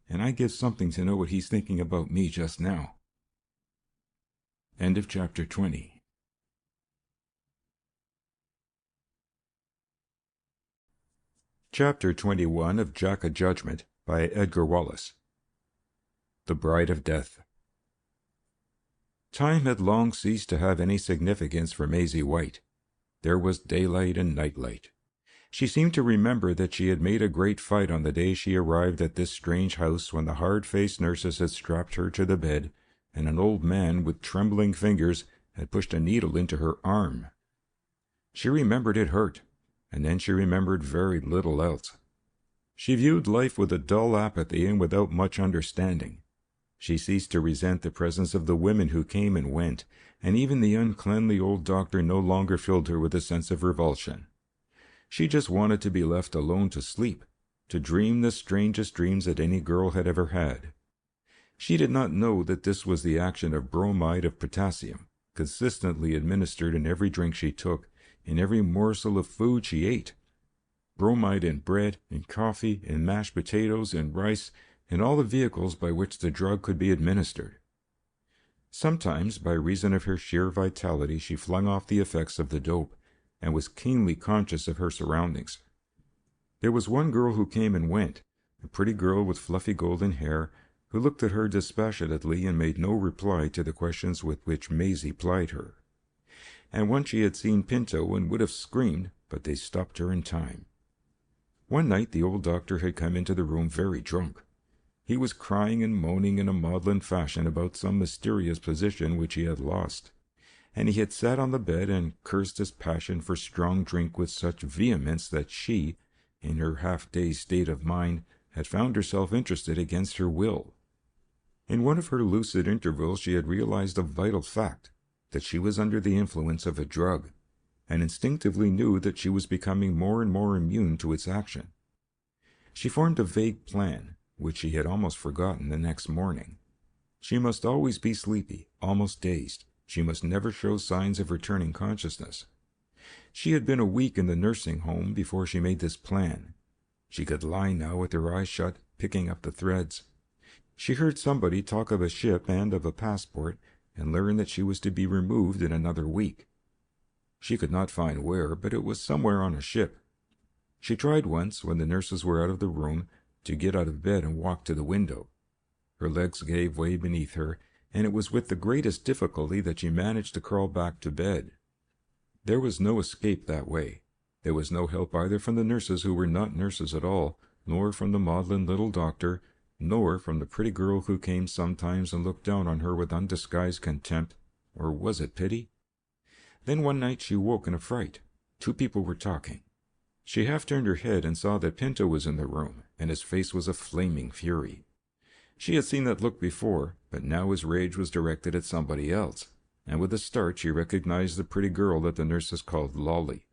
and I give something to know what he's thinking about me just now. End of chapter 20. Chapter 21 of Jack O Judgement by Edgar Wallace. The Bride of Death. Time had long ceased to have any significance for Maisie White. There was daylight and nightlight. She seemed to remember that she had made a great fight on the day she arrived at this strange house, when the hard-faced nurses had strapped her to the bed, and an old man with trembling fingers had pushed a needle into her arm. She remembered it hurt, and then she remembered very little else. She viewed life with a dull apathy and without much understanding. She ceased to resent the presence of the women who came and went, and even the uncleanly old doctor no longer filled her with a sense of revulsion. She just wanted to be left alone to sleep, to dream the strangest dreams that any girl had ever had. She did not know that this was the action of bromide of potassium, consistently administered in every drink she took, in every morsel of food she ate. Bromide in bread, in coffee, in mashed potatoes, in rice, in all the vehicles by which the drug could be administered. Sometimes, by reason of her sheer vitality, she flung off the effects of the dope, and was keenly conscious of her surroundings. There was one girl who came and went, a pretty girl with fluffy golden hair, who looked at her dispassionately and made no reply to the questions with which Maisie plied her. And once she had seen Pinto and would have screamed, but they stopped her in time. One night the old doctor had come into the room very drunk. He was crying and moaning in a maudlin fashion about some mysterious position which he had lost, and he had sat on the bed and cursed his passion for strong drink with such vehemence that she, in her half-dazed state of mind, had found herself interested against her will. In one of her lucid intervals she had realized a vital fact, that she was under the influence of a drug, and instinctively knew that she was becoming more and more immune to its action. She formed a vague plan, which she had almost forgotten the next morning. She must always be sleepy, almost dazed. She must never show signs of returning consciousness. She had been a week in the nursing home before she made this plan. She could lie now with her eyes shut, picking up the threads. She heard somebody talk of a ship and of a passport, and learned that she was to be removed in another week. She could not find where, but it was somewhere on a ship. She tried once, when the nurses were out of the room, to get out of bed and walk to the window. Her legs gave way beneath her, and it was with the greatest difficulty that she managed to crawl back to bed. There was no escape that way. There was no help either from the nurses, who were not nurses at all, nor from the maudlin little doctor, nor from the pretty girl who came sometimes and looked down on her with undisguised contempt, or was it pity? Then one night she woke in a fright. Two people were talking. She half turned her head and saw that Pinto was in the room, and his face was a flaming fury. She had seen that look before, but now his rage was directed at somebody else, and with a start she recognized the pretty girl that the nurses called Lollie.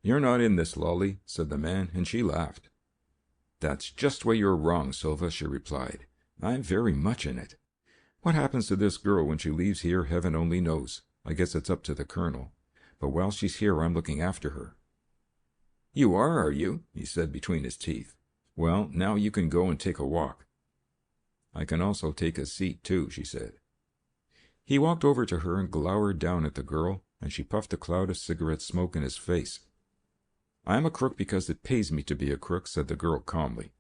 "You're not in this, Lollie," said the man, and she laughed. "That's just where you're wrong, Silva," she replied. "I'm very much in it. What happens to this girl when she leaves here, heaven only knows. I guess it's up to the colonel. But while she's here, I'm looking after her." "You are you?" he said between his teeth. "Well, now you can go and take a walk." "I can also take a seat, too," she said. He walked over to her and glowered down at the girl, and she puffed a cloud of cigarette smoke in his face. "I am a crook because it pays me to be a crook," said the girl calmly.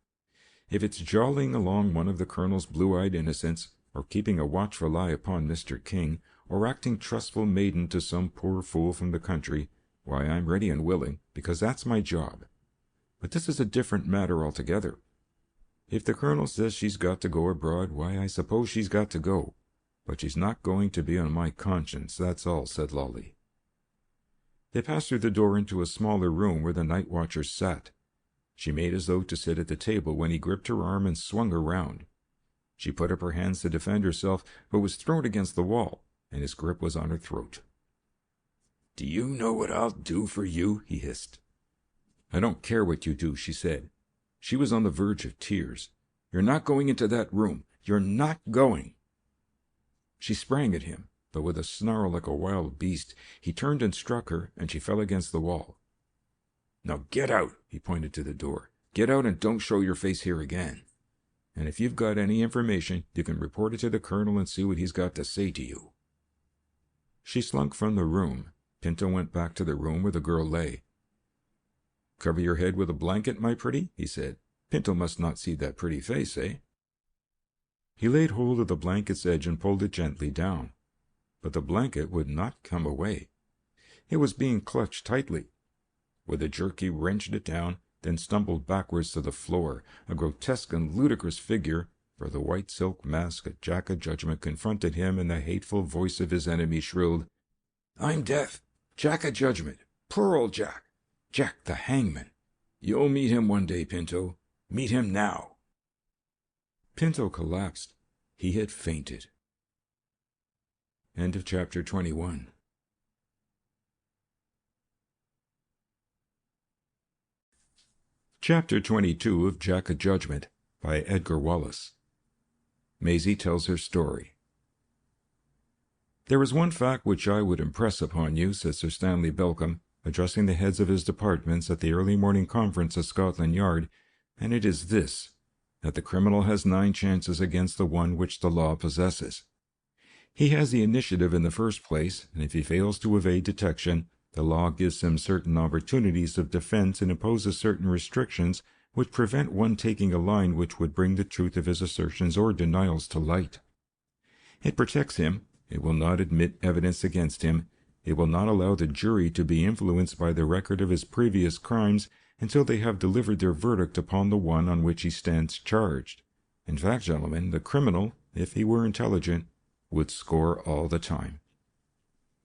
"If it's jollying along one of the colonel's blue-eyed innocents, or keeping a watchful eye upon Mr. King, or acting trustful maiden to some poor fool from the country, why, I'm ready and willing, because that's my job. But this is a different matter altogether. If the colonel says she's got to go abroad, why, I suppose she's got to go. But she's not going to be on my conscience, that's all," said Lollie. They passed through the door into a smaller room where the night watchers sat. She made as though to sit at the table when he gripped her arm and swung her round. She put up her hands to defend herself, but was thrown against the wall, and his grip was on her throat. "Do you know what I'll do for you?" he hissed. "I don't care what you do," she said. She was on the verge of tears. "You're not going into that room. You're not going." She sprang at him, but with a snarl like a wild beast, he turned and struck her, and she fell against the wall. "Now get out," he pointed to the door. "Get out and don't show your face here again. And if you've got any information, you can report it to the colonel and see what he's got to say to you." She slunk from the room. Pinto went back to the room where the girl lay. "Cover your head with a blanket, my pretty," he said. "Pinto must not see that pretty face, eh?" He laid hold of the blanket's edge and pulled it gently down. But the blanket would not come away. It was being clutched tightly. With a jerk he wrenched it down, then stumbled backwards to the floor, a grotesque and ludicrous figure, for the white silk mask of Jack O Judgement confronted him, and the hateful voice of his enemy shrilled, "I'm Death, Jack O Judgement, poor old Jack, Jack the hangman. You'll meet him one day, Pinto. Meet him now." Pinto collapsed. He had fainted. End of chapter 21. Chapter 22 of Jack O Judgement by Edgar Wallace. Maisie tells her story. "There is one fact which I would impress upon you," said Sir Stanley Belcombe, addressing the heads of his departments at the early morning conference at Scotland Yard, "and it is this, that the criminal has 9 chances against the one which the law possesses. He has the initiative in the first place, and if he fails to evade detection, the law gives him certain opportunities of defense and imposes certain restrictions which prevent one taking a line which would bring the truth of his assertions or denials to light. It protects him. It will not admit evidence against him. It will not allow the jury to be influenced by the record of his previous crimes until they have delivered their verdict upon the one on which he stands charged. In fact, gentlemen, the criminal, if he were intelligent, would score all the time."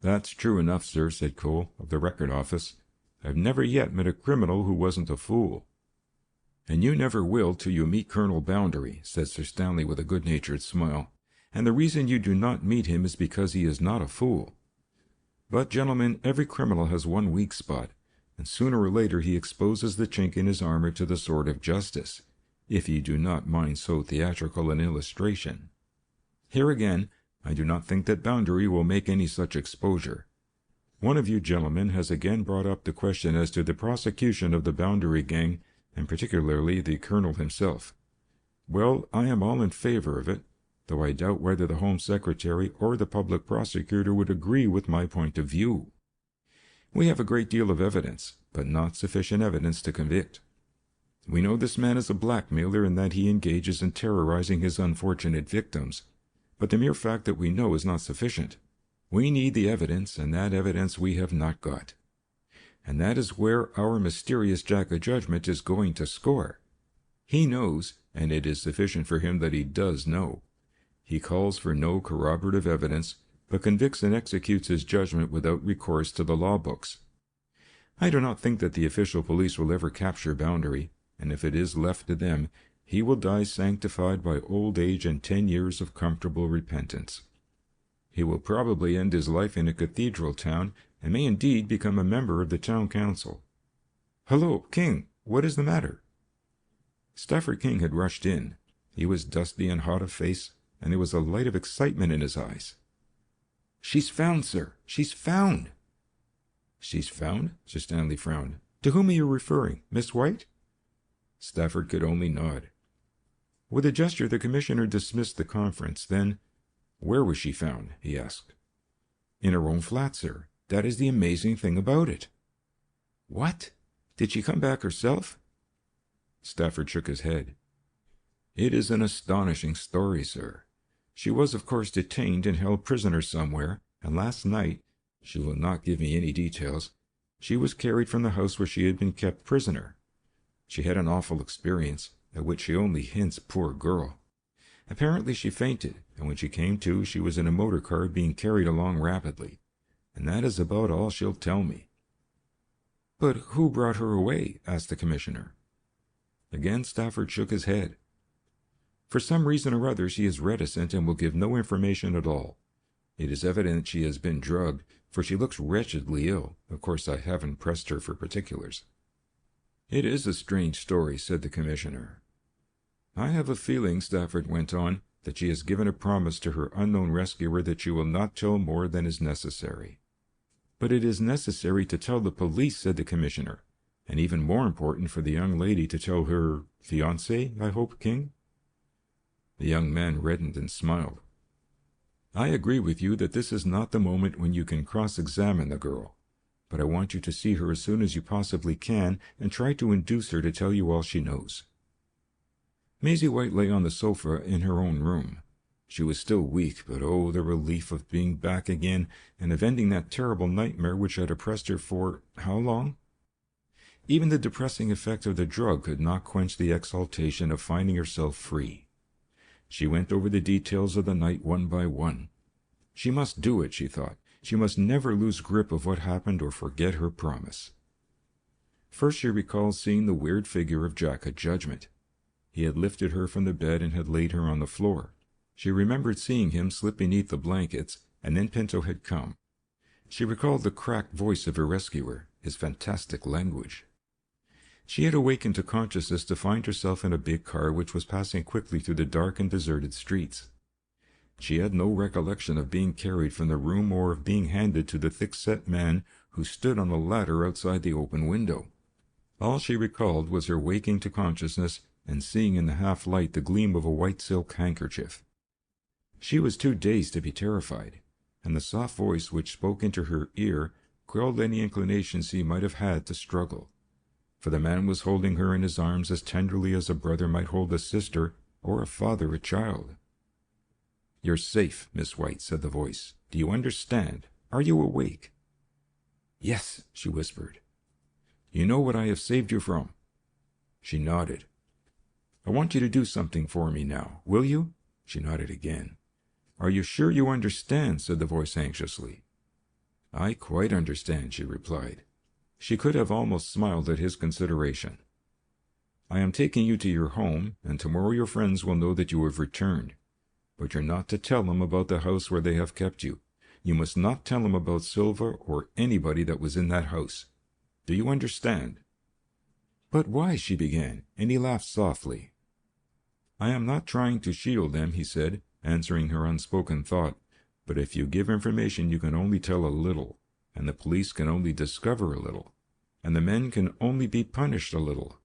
"That's true enough, sir," said Cole, of the Record Office. "I've never yet met a criminal who wasn't a fool." "And you never will till you meet Colonel Boundary," said Sir Stanley with a good-natured smile. "And the reason you do not meet him is because he is not a fool. But, gentlemen, every criminal has one weak spot, and sooner or later he exposes the chink in his armor to the sword of justice, if you do not mind so theatrical an illustration. Here again, I do not think that Boundary will make any such exposure. One of you gentlemen has again brought up the question as to the prosecution of the Boundary gang, and particularly the colonel himself. Well, I am all in favor of it, though I doubt whether the Home Secretary or the public prosecutor would agree with my point of view. We have a great deal of evidence, but not sufficient evidence to convict. We know this man is a blackmailer and that he engages in terrorizing his unfortunate victims, but the mere fact that we know is not sufficient. We need the evidence, and that evidence we have not got. And that is where our mysterious Jack O Judgement is going to score. He knows, and it is sufficient for him that he does know. He calls for no corroborative evidence, but convicts and executes his judgment without recourse to the law books. I do not think that the official police will ever capture Boundary, and if it is left to them, he will die sanctified by old age and 10 years of comfortable repentance. He will probably end his life in a cathedral town, and may indeed become a member of the town council. Hello, King, what is the matter?" Stafford King had rushed in. He was dusty and hot of face, and there was a light of excitement in his eyes. "She's found, sir. She's found." "She's found?" Sir Stanley frowned. "To whom are you referring? Miss White?" Stafford could only nod. With a gesture, the commissioner dismissed the conference. Then, "Where was she found?" he asked. "In her own flat, sir. That is the amazing thing about it." "What? Did she come back herself?" Stafford shook his head. "It is an astonishing story, sir. She was, of course, detained and held prisoner somewhere, and last night, she will not give me any details, she was carried from the house where she had been kept prisoner. She had an awful experience, at which she only hints, poor girl. Apparently she fainted, and when she came to, she was in a motor car being carried along rapidly. And that is about all she'll tell me." "But who brought her away?" asked the commissioner. Again Stafford shook his head. "For some reason or other she is reticent and will give no information at all. It is evident she has been drugged, for she looks wretchedly ill. Of course, I haven't pressed her for particulars." "It is a strange story," said the Commissioner. "I have a feeling," Stafford went on, "that she has given a promise to her unknown rescuer that she will not tell more than is necessary." "But it is necessary to tell the police," said the Commissioner, "and even more important for the young lady to tell her fiancé, I hope, King?" The young man reddened and smiled. "I agree with you that this is not the moment when you can cross-examine the girl, but I want you to see her as soon as you possibly can and try to induce her to tell you all she knows." Maisie White lay on the sofa in her own room. She was still weak, but oh, the relief of being back again and of ending that terrible nightmare which had oppressed her for how long? Even the depressing effect of the drug could not quench the exaltation of finding herself free. She went over the details of the night one by one. She must do it, she thought. She must never lose grip of what happened or forget her promise. First she recalled seeing the weird figure of Jack O Judgement. He had lifted her from the bed and had laid her on the floor. She remembered seeing him slip beneath the blankets, and then Pinto had come. She recalled the cracked voice of her rescuer, his fantastic language. She had awakened to consciousness to find herself in a big car which was passing quickly through the dark and deserted streets. She had no recollection of being carried from the room or of being handed to the thick-set man who stood on the ladder outside the open window. All she recalled was her waking to consciousness and seeing in the half-light the gleam of a white silk handkerchief. She was too dazed to be terrified, and the soft voice which spoke into her ear quelled any inclination she might have had to struggle, for the man was holding her in his arms as tenderly as a brother might hold a sister or a father a child. "You're safe, Miss White," said the voice. "Do you understand? Are you awake?" "Yes," she whispered. "You know what I have saved you from?" She nodded. "I want you to do something for me now. Will you?" She nodded again. "Are you sure you understand?" said the voice anxiously. "I quite understand," she replied. She could have almost smiled at his consideration. "I am taking you to your home, and tomorrow your friends will know that you have returned. But you're not to tell them about the house where they have kept you. You must not tell them about Silva or anybody that was in that house. Do you understand?" "But why?" she began, and he laughed softly. "I am not trying to shield them," he said, answering her unspoken thought. "But if you give information you can only tell a little, and the police can only discover a little, and the men can only be punished a little.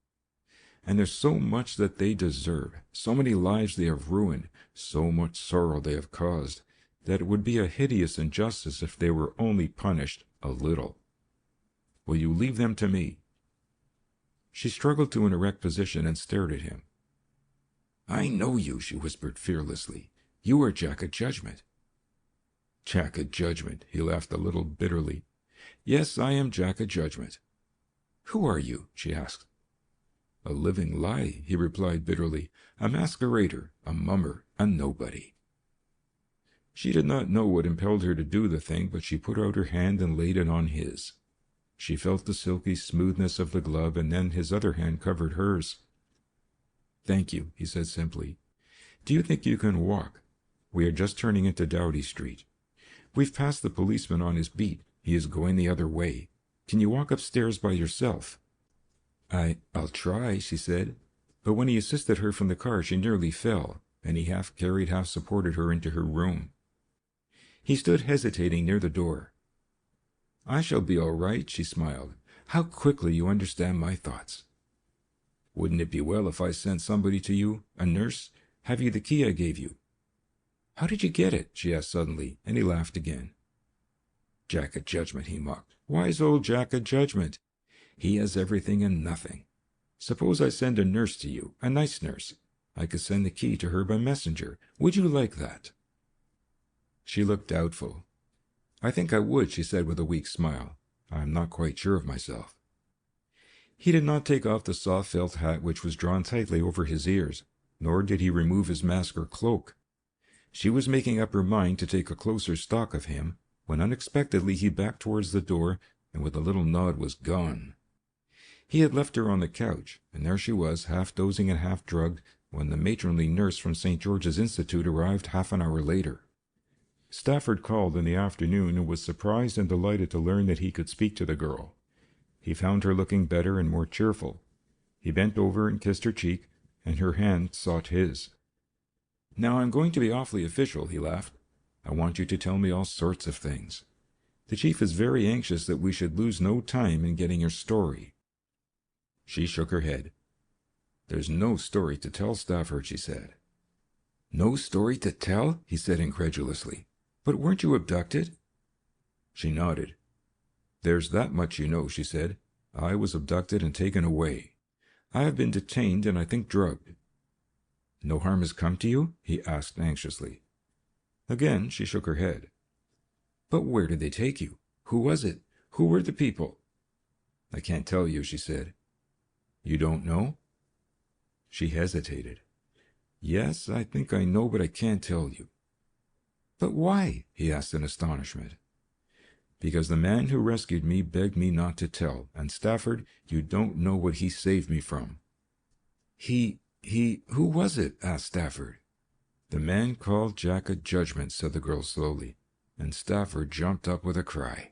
And there's so much that they deserve, so many lives they have ruined, so much sorrow they have caused, that it would be a hideous injustice if they were only punished a little. Will you leave them to me?" She struggled to an erect position and stared at him. "I know you," she whispered fearlessly. "You are Jack O Judgement." "Jack O Judgement," he laughed a little bitterly. "Yes, I am Jack O Judgement." "Who are you?" she asked. "A living lie," he replied bitterly. "A masquerader, a mummer, a nobody." She did not know what impelled her to do the thing, but she put out her hand and laid it on his. She felt the silky smoothness of the glove, and then his other hand covered hers. "Thank you," he said simply. "Do you think you can walk? We are just turning into Doughty Street. We've passed the policeman on his beat. He is going the other way. Can you walk upstairs by yourself?" I'll try," she said. But when he assisted her from the car, she nearly fell, and he half carried, half supported her into her room. He stood hesitating near the door. "I shall be all right," she smiled. "How quickly you understand my thoughts." "Wouldn't it be well if I sent somebody to you? A nurse? Have you the key I gave you?" "How did you get it?" she asked suddenly, and he laughed again. "Jack O Judgement," he mocked. "Wise old Jack O Judgement. He has everything and nothing. Suppose I send a nurse to you, a nice nurse. I could send the key to her by messenger. Would you like that?" She looked doubtful. "I think I would," she said with a weak smile. "I am not quite sure of myself." He did not take off the soft felt hat which was drawn tightly over his ears, nor did he remove his mask or cloak. She was making up her mind to take a closer stock of him, when unexpectedly he backed towards the door, and with a little nod was gone. He had left her on the couch, and there she was, half dozing and half drugged, when the matronly nurse from St. George's Institute arrived half an hour later. Stafford called in the afternoon and was surprised and delighted to learn that he could speak to the girl. He found her looking better and more cheerful. He bent over and kissed her cheek, and her hand sought his. "Now I'm going to be awfully official," he laughed. "I want you to tell me all sorts of things. The chief is very anxious that we should lose no time in getting your story." She shook her head. "There's no story to tell, Stafford," she said. "No story to tell?" he said incredulously. "But weren't you abducted?" She nodded. "There's that much you know," she said. "I was abducted and taken away. I have been detained and I think drugged." "No harm has come to you?" he asked anxiously. Again she shook her head. "But where did they take you? Who was it? Who were the people?" "I can't tell you," she said. "You don't know?" She hesitated. "Yes, I think I know, but I can't tell you." "But why?" he asked in astonishment. "Because the man who rescued me begged me not to tell, and Stafford, you don't know what he saved me from." Who was it?" asked Stafford. "The man called Jack O Judgement," said the girl slowly, and Stafford jumped up with a cry.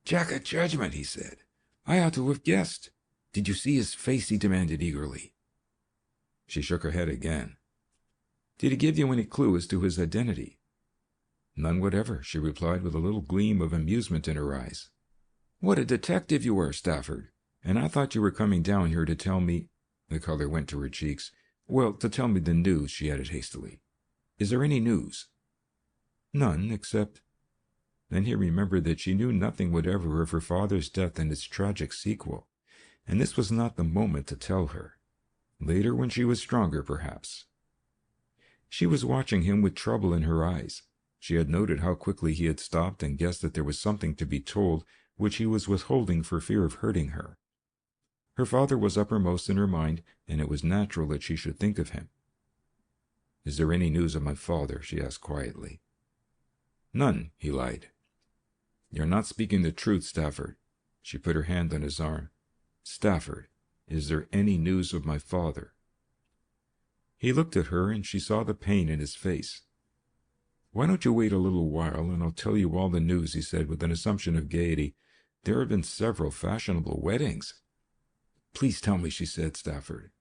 "Jack O Judgement," he said. "I ought to have guessed. Did you see his face?" he demanded eagerly. She shook her head again. "Did he give you any clue as to his identity?" "None whatever," she replied with a little gleam of amusement in her eyes. "What a detective you are, Stafford! And I thought you were coming down here to tell me—" The color went to her cheeks. "Well, to tell me the news," she added hastily. "Is there any news?" "None, except—" Then he remembered that she knew nothing whatever of her father's death and its tragic sequel, and this was not the moment to tell her. Later, when she was stronger, perhaps. She was watching him with trouble in her eyes. She had noted how quickly he had stopped and guessed that there was something to be told which he was withholding for fear of hurting her. Her father was uppermost in her mind, and it was natural that she should think of him. "Is there any news of my father?" she asked quietly. "None," he lied. "You're not speaking the truth, Stafford." She put her hand on his arm. "Stafford, is there any news of my father?" He looked at her, and she saw the pain in his face. "Why don't you wait a little while, and I'll tell you all the news," he said with an assumption of gaiety. "There have been several fashionable weddings." "Please tell me," she said, "Stafford."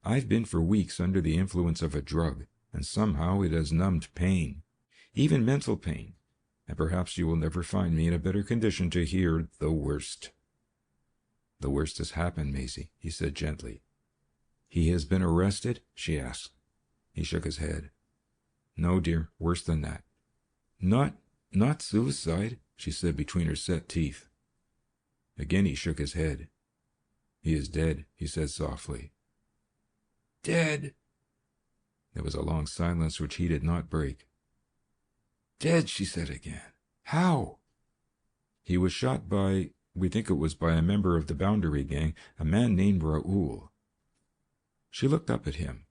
"I've been for weeks under the influence of a drug, and somehow it has numbed pain, even mental pain, and perhaps you will never find me in a better condition to hear the worst." "The worst has happened, Maisie," he said gently. "He has been arrested?" she asked. He shook his head. "No, dear, worse than that." Not suicide?" she said between her set teeth. Again he shook his head. "He is dead," he said softly. "Dead?" There was a long silence which he did not break. "Dead," she said again. "How?" "He was shot we think it was by a member of the Boundary Gang, a man named Raoul." She looked up at him.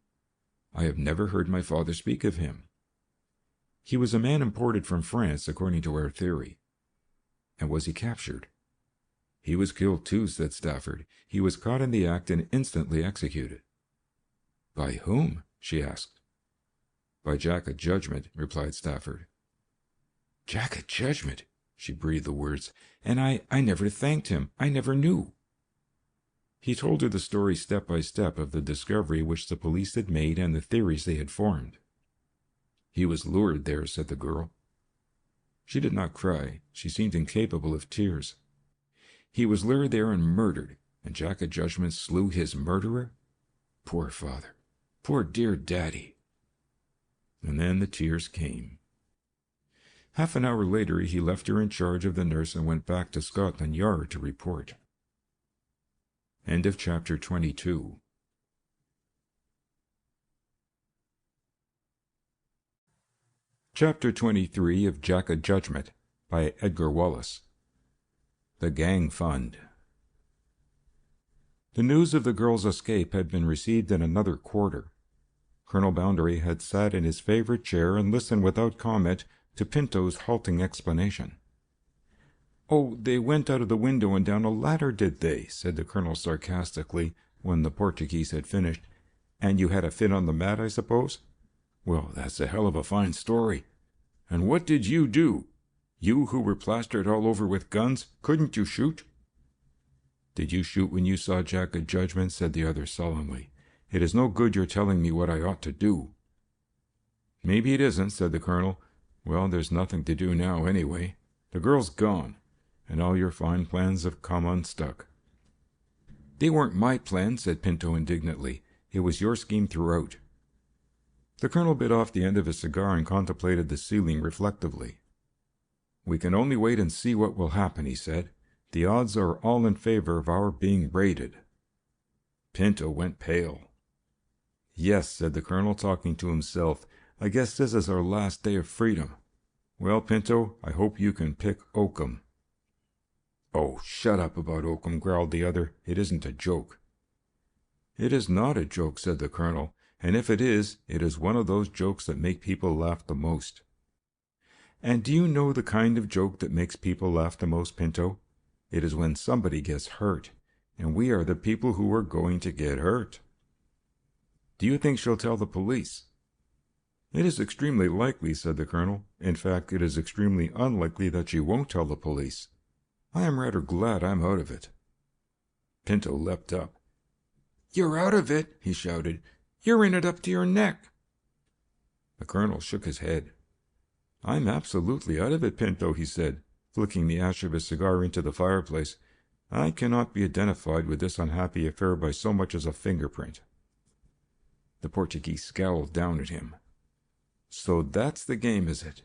"I have never heard my father speak of him." "He was a man imported from France, according to our theory." "And was he captured?" "He was killed too," said Stafford. "He was caught in the act and instantly executed." "By whom?" she asked. "By Jack O Judgement," replied Stafford. "Jack O Judgement!" She breathed the words. "And I never thanked him. I never knew." He told her the story step by step of the discovery which the police had made and the theories they had formed. "He was lured there," said the girl. She did not cry. She seemed incapable of tears. "He was lured there and murdered, and Jack O Judgement slew his murderer? Poor father. Poor dear daddy." And then the tears came. Half an hour later he left her in charge of the nurse and went back to Scotland Yard to report. End of chapter 22. Chapter 23 of Jack O Judgement by Edgar Wallace. The Gang Fund. The news of the girl's escape had been received in another quarter. Colonel Boundary had sat in his favorite chair and listened without comment to Pinto's halting explanation. "Oh, they went out of the window and down a ladder, did they?" said the colonel sarcastically, when the Portuguese had finished. "And you had a fit on the mat, I suppose? Well, that's a hell of a fine story. "And what did you do? You who were plastered all over with guns, couldn't you shoot?" "Did you shoot when you saw Jack O Judgement?" said the other sullenly. "It is no good your telling me what I ought to do." "Maybe it isn't," said the colonel. "Well, there's nothing to do now, anyway. The girl's gone, and all your fine plans have come unstuck." "They weren't my plans," said Pinto indignantly. "It was your scheme throughout." The colonel bit off the end of his cigar and contemplated the ceiling reflectively. "We can only wait and see what will happen," he said. "The odds are all in favor of our being raided." Pinto went pale. "Yes," said the colonel, talking to himself, "I guess this is our last day of freedom. Well, Pinto, I hope you can pick oakum." "Oh, shut up about oakum," growled the other. "It isn't a joke." "It is not a joke," said the colonel, "and if it is one of those jokes that make people laugh the most." "And do you know the kind of joke that makes people laugh the most, Pinto? It is when somebody gets hurt, and we are the people who are going to get hurt." "Do you think she'll tell the police?" "It is extremely likely," said the colonel. "In fact, it is extremely unlikely that she won't tell the police. I am rather glad I'm out of it." Pinto leapt up. "You're out of it?" he shouted. "You're in it up to your neck." The colonel shook his head. "I'm absolutely out of it, Pinto," he said, flicking the ash of his cigar into the fireplace. "I cannot be identified with this unhappy affair by so much as a fingerprint." The Portuguese scowled down at him. "So that's the game, is it?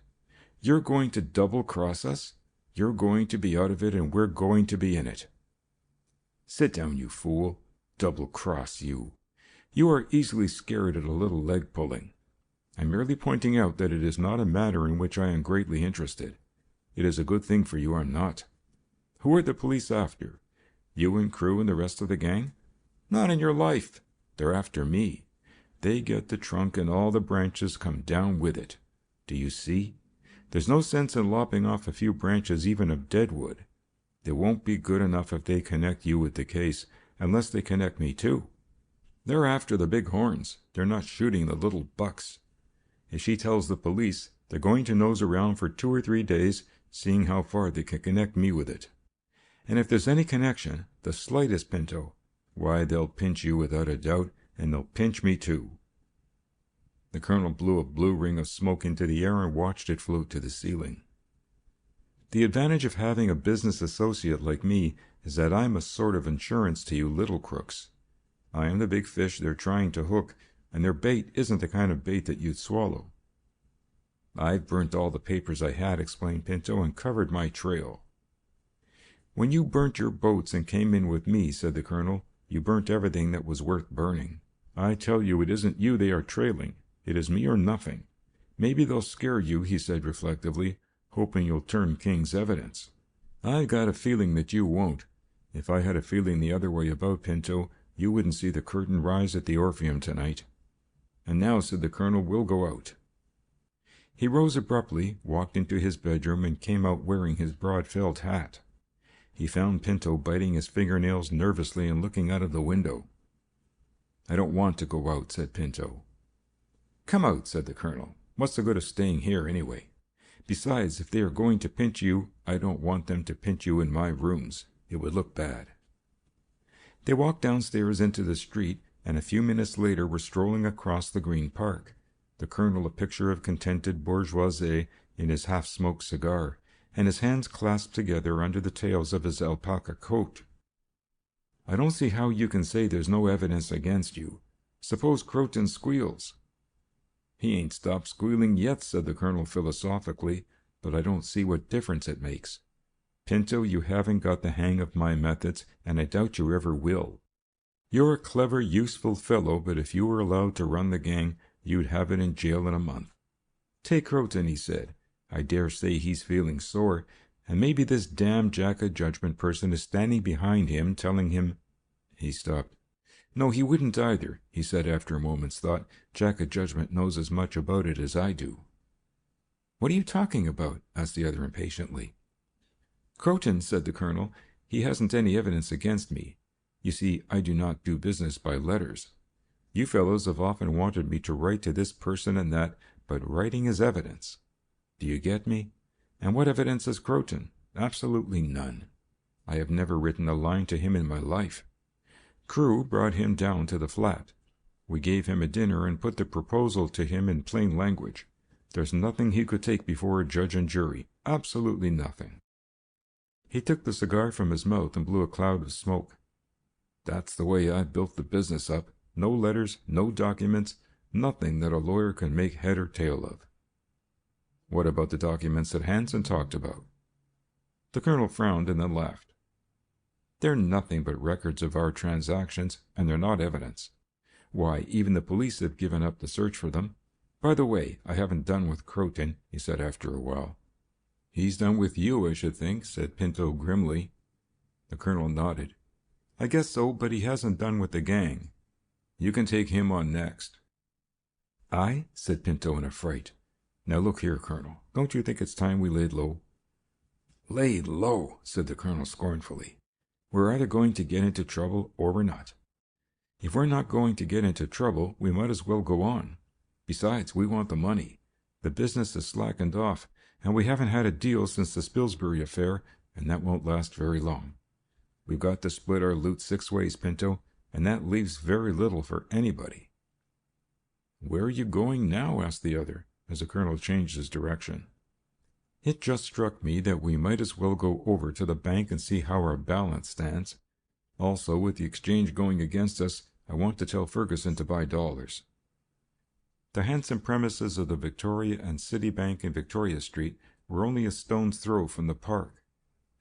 You're going to double-cross us? You're going to be out of it, and we're going to be in it." "Sit down, you fool. Double-cross you. You are easily scared at a little leg-pulling. I'm merely pointing out that it is not a matter in which I am greatly interested. It is a good thing for you are not. Who are the police after? You and Crewe and the rest of the gang? Not in your life. They're after me. They get the trunk and all the branches come down with it. Do you see? There's no sense in lopping off a few branches even of deadwood. They won't be good enough if they connect you with the case, unless they connect me too. They're after the big horns. They're not shooting the little bucks. If she tells the police, they're going to nose around for 2 or 3 days, seeing how far they can connect me with it. And if there's any connection, the slightest, Pinto, why, they'll pinch you without a doubt, and they'll pinch me too." The colonel blew a blue ring of smoke into the air and watched it float to the ceiling. "The advantage of having a business associate like me is that I'm a sort of insurance to you little crooks. I am the big fish they're trying to hook, and their bait isn't the kind of bait that you'd swallow." "I've burnt all the papers I had," explained Pinto, "and covered my trail." "When you burnt your boats and came in with me," said the colonel, "you burnt everything that was worth burning. I tell you it isn't you they are trailing. It is me or nothing. Maybe they'll scare you," he said reflectively, "hoping you'll turn King's evidence. I've got a feeling that you won't. If I had a feeling the other way about, Pinto, you wouldn't see the curtain rise at the Orpheum tonight. And now," said the colonel, "we'll go out." He rose abruptly, walked into his bedroom, and came out wearing his broad felt hat. He found Pinto biting his fingernails nervously and looking out of the window. "I don't want to go out," said Pinto. "Come out," said the colonel. "What's the good of staying here, anyway? Besides, if they are going to pinch you, I don't want them to pinch you in my rooms. It would look bad." They walked downstairs into the street, and a few minutes later were strolling across the Green Park, the colonel a picture of contented bourgeoisie in his half-smoked cigar, and his hands clasped together under the tails of his alpaca coat. "I don't see how you can say there's no evidence against you. Suppose Croton squeals." "He ain't stopped squealing yet," said the colonel philosophically, "but I don't see what difference it makes. Pinto, you haven't got the hang of my methods, and I doubt you ever will. You're a clever, useful fellow, but if you were allowed to run the gang, you'd have it in jail in a month. Take Croton," he said. "I dare say he's feeling sore, and maybe this damn Jack O Judgement person is standing behind him telling him—" He stopped. "No, he wouldn't either," he said after a moment's thought. "Jack O Judgement knows as much about it as I do." "What are you talking about?" asked the other impatiently. "Croton," said the colonel. "He hasn't any evidence against me. You see, I do not do business by letters. You fellows have often wanted me to write to this person and that, but writing is evidence. Do you get me? And what evidence has Croton? Absolutely none. I have never written a line to him in my life. Crewe brought him down to the flat. We gave him a dinner and put the proposal to him in plain language. There's nothing he could take before a judge and jury. Absolutely nothing. He took the cigar from his mouth and blew a cloud of smoke. That's the way I've built the business up. No letters, no documents, nothing that a lawyer can make head or tail of. What about the documents that Hanson talked about? The colonel frowned and then laughed. They're nothing but records of our transactions, and they're not evidence. Why, even the police have given up the search for them. By the way, I haven't done with Croton, he said after a while. He's done with you, I should think, said Pinto grimly. The colonel nodded. I guess so, but he hasn't done with the gang. You can take him on next. I? Said Pinto in a fright. Now look here, Colonel, don't you think it's time we laid low? Laid low, said the colonel scornfully. We're either going to get into trouble or we're not. If we're not going to get into trouble, we might as well go on. Besides, we want the money. The business has slackened off, and we haven't had a deal since the Spilsbury affair, and that won't last very long. We've got to split our loot 6 ways, Pinto, and that leaves very little for anybody. Where are you going now? Asked the other, as the colonel changed his direction. It just struck me that we might as well go over to the bank and see how our balance stands. Also, with the exchange going against us, I want to tell Ferguson to buy dollars. The handsome premises of the Victoria and City Bank in Victoria Street were only a stone's throw from the park,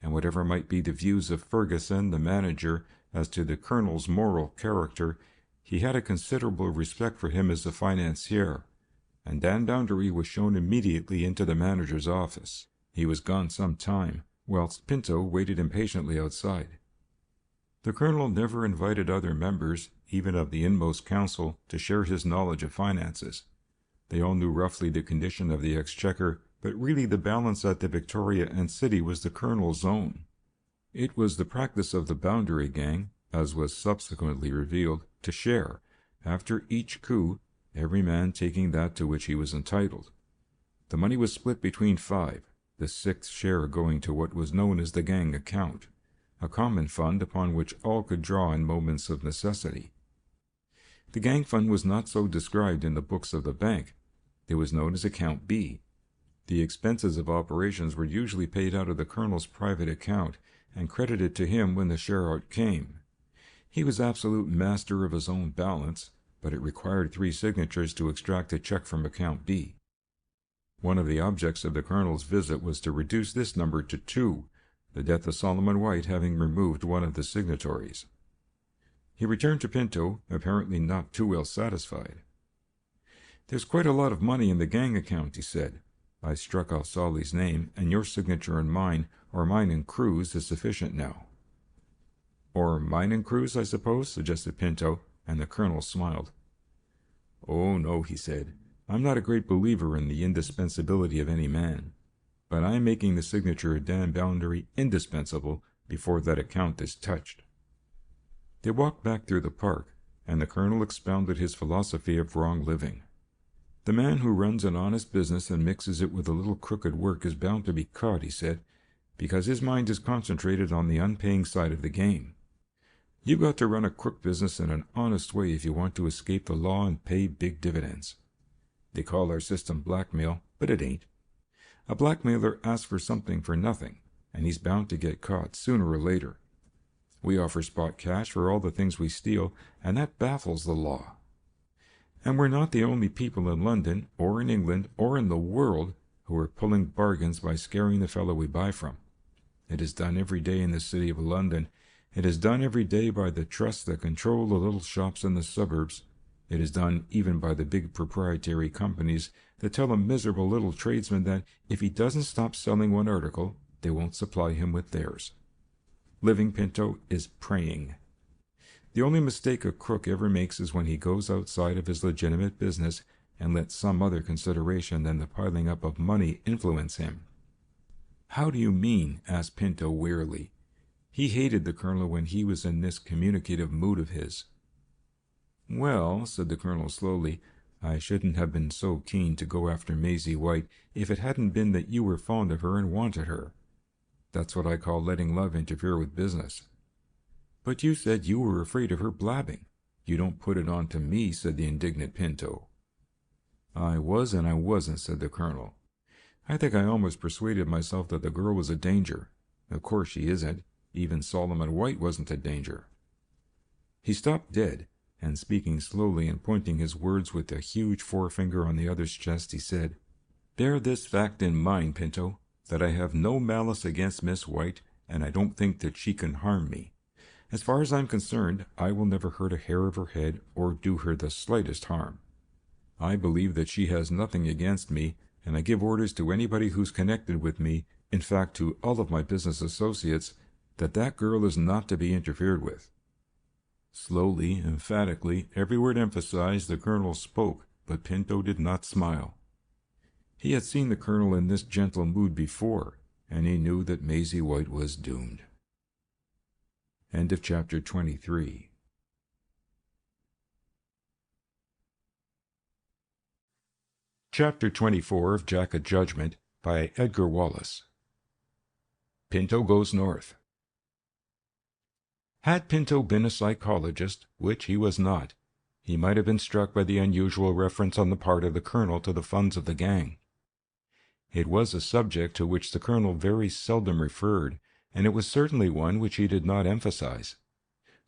and whatever might be the views of Ferguson, the manager, as to the colonel's moral character, he had a considerable respect for him as a financier, and Dan Boundary was shown immediately into the manager's office. He was gone some time, whilst Pinto waited impatiently outside. The colonel never invited other members, even of the inmost council, to share his knowledge of finances. They all knew roughly the condition of the exchequer, but really the balance at the Victoria and City was the colonel's own. It was the practice of the Boundary gang, as was subsequently revealed, to share, after each coup, every man taking that to which he was entitled. The money was split between 5, the 6th share going to what was known as the gang account, a common fund upon which all could draw in moments of necessity. The gang fund was not so described in the books of the bank. It was known as Account B. The expenses of operations were usually paid out of the colonel's private account and credited to him when the share-out came. He was absolute master of his own balance, but it required 3 signatures to extract a check from Account B. One of the objects of the colonel's visit was to reduce this number to 2, the death of Solomon White having removed one of the signatories. He returned to Pinto, apparently not too well satisfied. There's quite a lot of money in the gang account, he said. I struck off Solly's name, and your signature and mine, or mine and Crewe's, is sufficient now. Or mine and Crewe's, I suppose, suggested Pinto, and the colonel smiled. Oh, no, he said. I'm not a great believer in the indispensability of any man, but I am making the signature of Dan Boundary indispensable before that account is touched. They walked back through the park, and the colonel expounded his philosophy of wrong living. The man who runs an honest business and mixes it with a little crooked work is bound to be caught, he said, because his mind is concentrated on the unpaying side of the game. You've got to run a crook business in an honest way if you want to escape the law and pay big dividends. They call our system blackmail, but it ain't. A blackmailer asks for something for nothing, and he's bound to get caught sooner or later. We offer spot cash for all the things we steal, and that baffles the law. And we're not the only people in London, or in England, or in the world who are pulling bargains by scaring the fellow we buy from. It is done every day in the city of London. It is done every day by the trusts that control the little shops in the suburbs. It is done even by the big proprietary companies that tell a miserable little tradesman that if he doesn't stop selling one article, they won't supply him with theirs. Living, Pinto, is praying. The only mistake a crook ever makes is when he goes outside of his legitimate business and lets some other consideration than the piling up of money influence him. How do you mean? Asked Pinto wearily. He hated the colonel when he was in this communicative mood of his. Well, said the colonel slowly, I shouldn't have been so keen to go after Maisie White if it hadn't been that you were fond of her and wanted her. That's what I call letting love interfere with business." "But you said you were afraid of her blabbing. You don't put it on to me," said the indignant Pinto. "I was and I wasn't," said the colonel. "I think I almost persuaded myself that the girl was a danger. Of course she isn't. Even Solomon White wasn't a danger." He stopped dead, and speaking slowly and pointing his words with a huge forefinger on the other's chest, he said, "Bear this fact in mind, Pinto, that I have no malice against Miss White, and I don't think that she can harm me. As far as I'm concerned, I will never hurt a hair of her head or do her the slightest harm. I believe that she has nothing against me, and I give orders to anybody who's connected with me, in fact to all of my business associates, that that girl is not to be interfered with." Slowly, emphatically, every word emphasized, the colonel spoke, but Pinto did not smile. He had seen the colonel in this gentle mood before, and he knew that Maisie White was doomed. End of chapter 23. Chapter 24 of Jack O Judgement by Edgar Wallace. Pinto Goes North. Had Pinto been a psychologist, which he was not, he might have been struck by the unusual reference on the part of the colonel to the funds of the gang. It was a subject to which the colonel very seldom referred, and it was certainly one which he did not emphasize.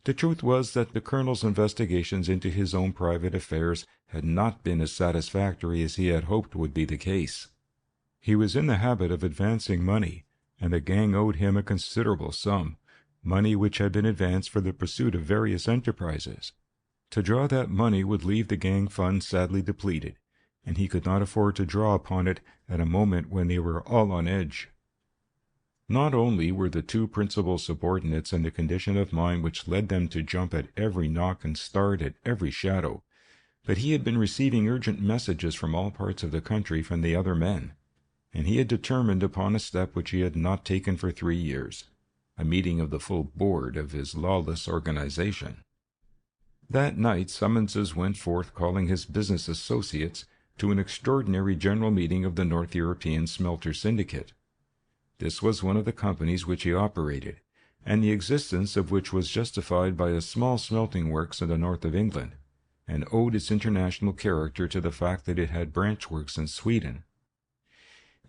The truth was that the colonel's investigations into his own private affairs had not been as satisfactory as he had hoped would be the case. He was in the habit of advancing money, and the gang owed him a considerable sum, money which had been advanced for the pursuit of various enterprises. To draw that money would leave the gang fund sadly depleted, and he could not afford to draw upon it at a moment when they were all on edge. Not only were the two principal subordinates in the condition of mind which led them to jump at every knock and start at every shadow, but he had been receiving urgent messages from all parts of the country from the other men, and he had determined upon a step which he had not taken for 3 years, a meeting of the full board of his lawless organization. That night summonses went forth calling his business associates to an extraordinary general meeting of the North European Smelter Syndicate. This was one of the companies which he operated, and the existence of which was justified by a small smelting works in the north of England, and owed its international character to the fact that it had branch works in Sweden.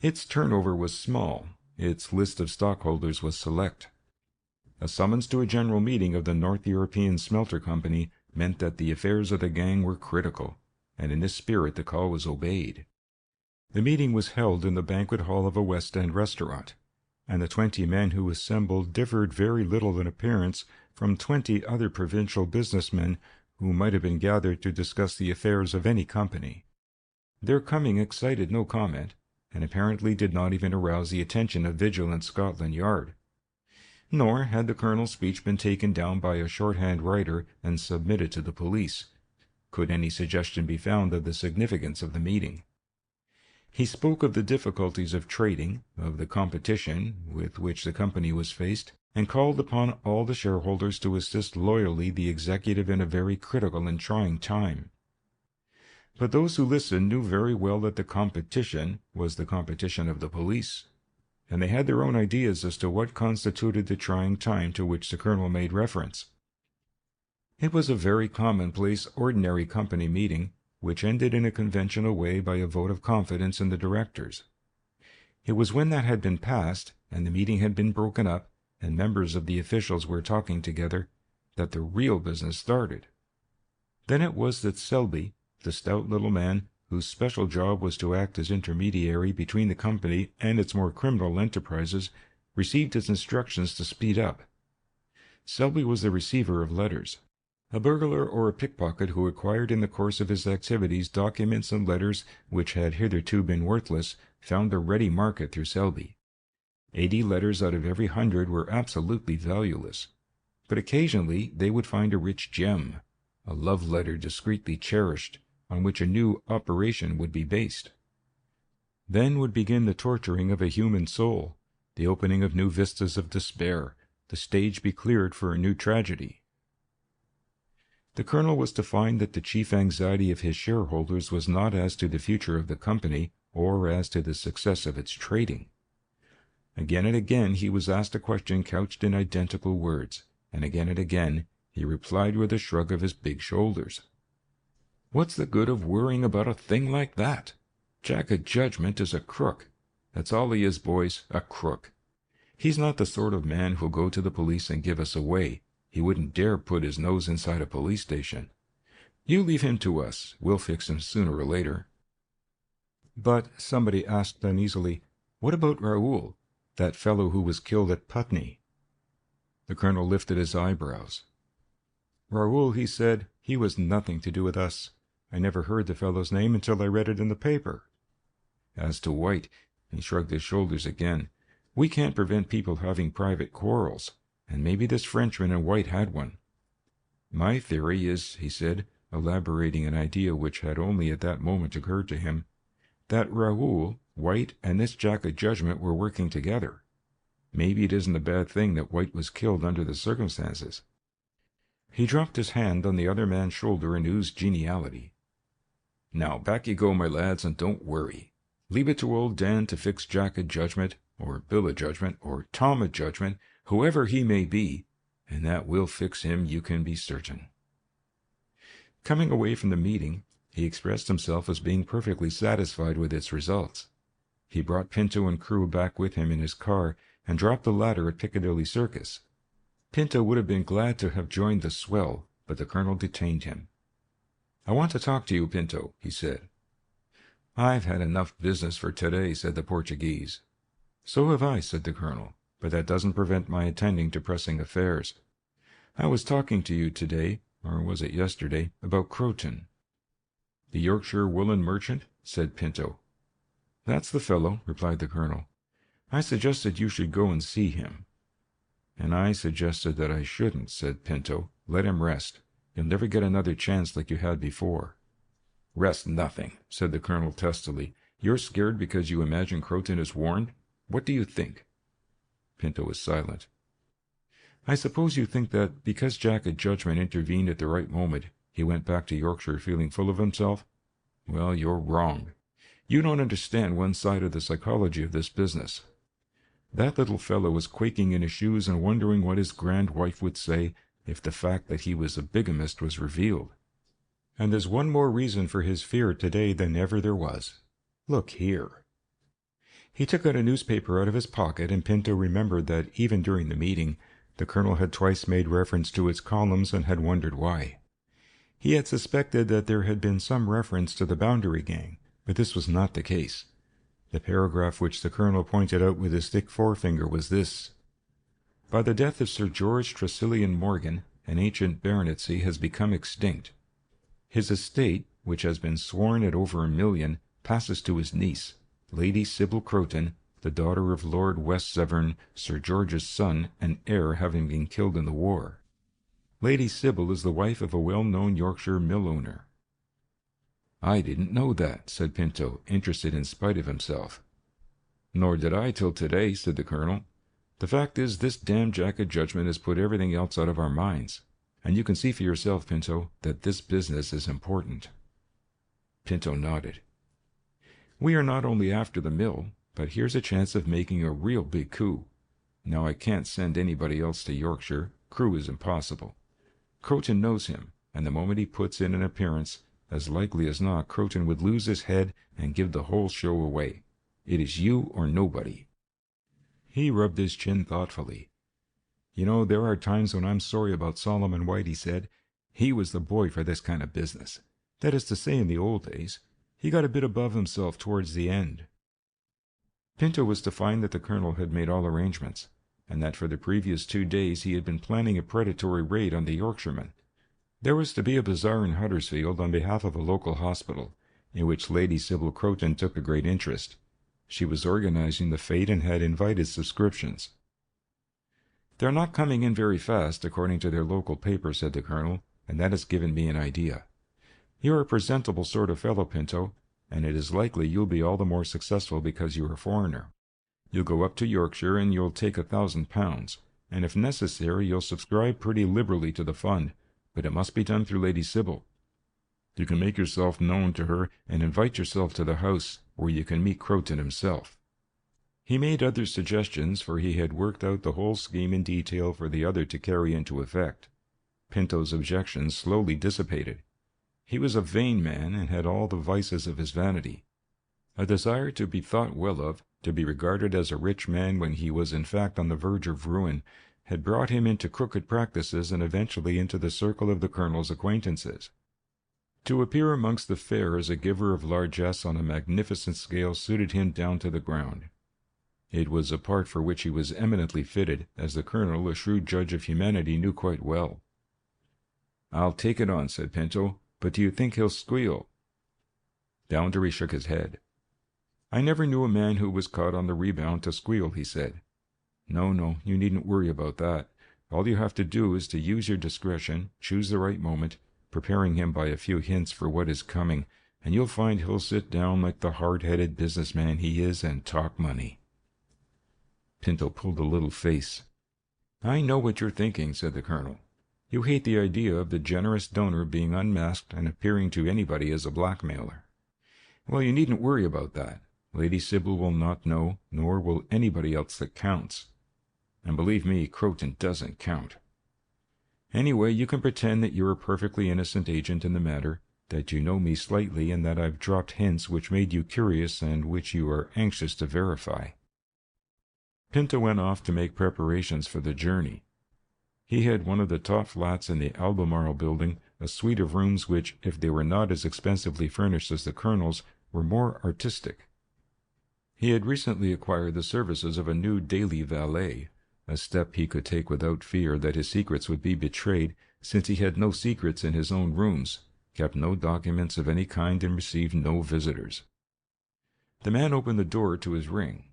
Its turnover was small, its list of stockholders was select. A summons to a general meeting of the North European Smelter Company meant that the affairs of the gang were critical, and in this spirit the call was obeyed. The meeting was held in the banquet hall of a West End restaurant, and the 20 men who assembled differed very little in appearance from 20 other provincial businessmen who might have been gathered to discuss the affairs of any company. Their coming excited no comment, and apparently did not even arouse the attention of vigilant Scotland Yard. Nor had the colonel's speech been taken down by a shorthand writer and submitted to the police, could any suggestion be found of the significance of the meeting. He spoke of the difficulties of trading, of the competition with which the company was faced, and called upon all the shareholders to assist loyally the executive in a very critical and trying time. But those who listened knew very well that the competition was the competition of the police, and they had their own ideas as to what constituted the trying time to which the colonel made reference. It was a very commonplace, ordinary company meeting, which ended in a conventional way by a vote of confidence in the directors. It was when that had been passed, and the meeting had been broken up, and members of the officials were talking together, that the real business started. Then it was that Selby, the stout little man, whose special job was to act as intermediary between the company and its more criminal enterprises, received his instructions to speed up. Selby was the receiver of letters. A burglar or a pickpocket who acquired in the course of his activities documents and letters which had hitherto been worthless found a ready market through Selby. 80 letters out of every 100 were absolutely valueless, but occasionally they would find a rich gem, a love letter discreetly cherished, on which a new operation would be based. Then would begin the torturing of a human soul, the opening of new vistas of despair, the stage be cleared for a new tragedy. The colonel was to find that the chief anxiety of his shareholders was not as to the future of the company or as to the success of its trading. Again and again he was asked a question couched in identical words, and again he replied with a shrug of his big shoulders. "What's the good of worrying about a thing like that? Jack O Judgement is a crook. That's all he is, boys, a crook. He's not the sort of man who'll go to the police and give us away. He wouldn't dare put his nose inside a police station. You leave him to us. We'll fix him sooner or later." But somebody asked uneasily, "What about Raoul, that fellow who was killed at Putney?" The colonel lifted his eyebrows. "Raoul," he said, "he was nothing to do with us. I never heard the fellow's name until I read it in the paper. As to White," he shrugged his shoulders again, "we can't prevent people having private quarrels, and maybe this Frenchman and White had one. My theory is," he said, elaborating an idea which had only at that moment occurred to him, "that Raoul, White, and this Jack O Judgement were working together. Maybe it isn't a bad thing that White was killed under the circumstances." He dropped his hand on the other man's shoulder and oozed geniality. "Now back you go, my lads, and don't worry. Leave it to old Dan to fix Jack O Judgement, or Bill O Judgement, or Tom O Judgement, whoever he may be, and that we'll fix him, you can be certain." Coming away from the meeting, he expressed himself as being perfectly satisfied with its results. He brought Pinto and Crewe back with him in his car and dropped the latter at Piccadilly Circus. Pinto would have been glad to have joined the Swell, but the colonel detained him. "I want to talk to you, Pinto," he said. "I've had enough business for today," said the Portuguese. "So have I," said the colonel, "but that doesn't prevent my attending to pressing affairs. I was talking to you today, or was it yesterday, about Croton." "The Yorkshire woolen merchant?" said Pinto. "That's the fellow," replied the colonel. "I suggested you should go and see him." "And I suggested that I shouldn't," said Pinto. "Let him rest. You'll never get another chance like you had before." "Rest nothing," said the colonel testily. "You're scared because you imagine Croton is warned? What do you think?" Pinto was silent. "I suppose you think that because Jack O Judgement intervened at the right moment, he went back to Yorkshire feeling full of himself? Well, you're wrong. You don't understand one side of the psychology of this business. That little fellow was quaking in his shoes and wondering what his grand wife would say if the fact that he was a bigamist was revealed. And there's one more reason for his fear today than ever there was. Look here." He took out a newspaper out of his pocket, and Pinto remembered that even during the meeting the colonel had twice made reference to its columns and had wondered why. He had suspected that there had been some reference to the Boundary Gang, but this was not the case. The paragraph which the colonel pointed out with his thick forefinger was this: "By the death of Sir George Tressilian Morgan, an ancient baronetcy has become extinct. His estate, which has been sworn at over £1 million, passes to his niece, Lady Sybil Croton, the daughter of Lord West Severn, Sir George's son, and heir, having been killed in the war. Lady Sybil is the wife of a well-known Yorkshire mill owner." "I didn't know that," said Pinto, interested in spite of himself. "Nor did I till today," said the colonel. "The fact is, this damned Jack O Judgement has put everything else out of our minds, and you can see for yourself, Pinto, that this business is important." Pinto nodded. "We are not only after the mill, but here's a chance of making a real big coup. Now I can't send anybody else to Yorkshire. Crewe is impossible. Croton knows him, and the moment he puts in an appearance, as likely as not Croton would lose his head and give the whole show away. It is you or nobody." He rubbed his chin thoughtfully. "You know, there are times when I'm sorry about Solomon White," he said. "He was the boy for this kind of business. That is to say, in the old days. He got a bit above himself towards the end." Pinto was to find that the colonel had made all arrangements, and that for the previous 2 days he had been planning a predatory raid on the Yorkshiremen. There was to be a bazaar in Huddersfield on behalf of a local hospital, in which Lady Sybil Croton took a great interest. She was organizing the fete and had invited subscriptions. "They're not coming in very fast, according to their local paper," said the colonel, "and that has given me an idea. You're a presentable sort of fellow, Pinto, and it is likely you'll be all the more successful because you're a foreigner. You'll go up to Yorkshire and you'll take £1,000, and if necessary you'll subscribe pretty liberally to the fund, but it must be done through Lady Sybil. You can make yourself known to her and invite yourself to the house, where you can meet Croton himself." He made other suggestions, for he had worked out the whole scheme in detail for the other to carry into effect. Pinto's objections slowly dissipated. He was a vain man, and had all the vices of his vanity. A desire to be thought well of, to be regarded as a rich man when he was in fact on the verge of ruin, had brought him into crooked practices and eventually into the circle of the Colonel's acquaintances. To appear amongst the fair as a giver of largesse on a magnificent scale suited him down to the ground. It was a part for which he was eminently fitted, as the Colonel, a shrewd judge of humanity, knew quite well. "I'll take it on," said Pinto, "but do you think he'll squeal?" Boundary shook his head. "I never knew a man who was caught on the rebound to squeal," he said. No, you needn't worry about that. All you have to do is to use your discretion, choose the right moment, preparing him by a few hints for what is coming, and you'll find he'll sit down like the hard-headed businessman he is and talk money." Pinto pulled a little face. "I know what you're thinking," said the Colonel. "You hate the idea of the generous donor being unmasked and appearing to anybody as a blackmailer. Well, you needn't worry about that. Lady Sybil will not know, nor will anybody else that counts. And believe me, Croton doesn't count. Anyway, you can pretend that you're a perfectly innocent agent in the matter, that you know me slightly, and that I've dropped hints which made you curious and which you are anxious to verify." Pinto went off to make preparations for the journey. He had one of the top flats in the Albemarle building, a suite of rooms which, if they were not as expensively furnished as the Colonel's, were more artistic. He had recently acquired the services of a new daily valet, a step he could take without fear that his secrets would be betrayed, since he had no secrets in his own rooms, kept no documents of any kind, and received no visitors. The man opened the door to his ring.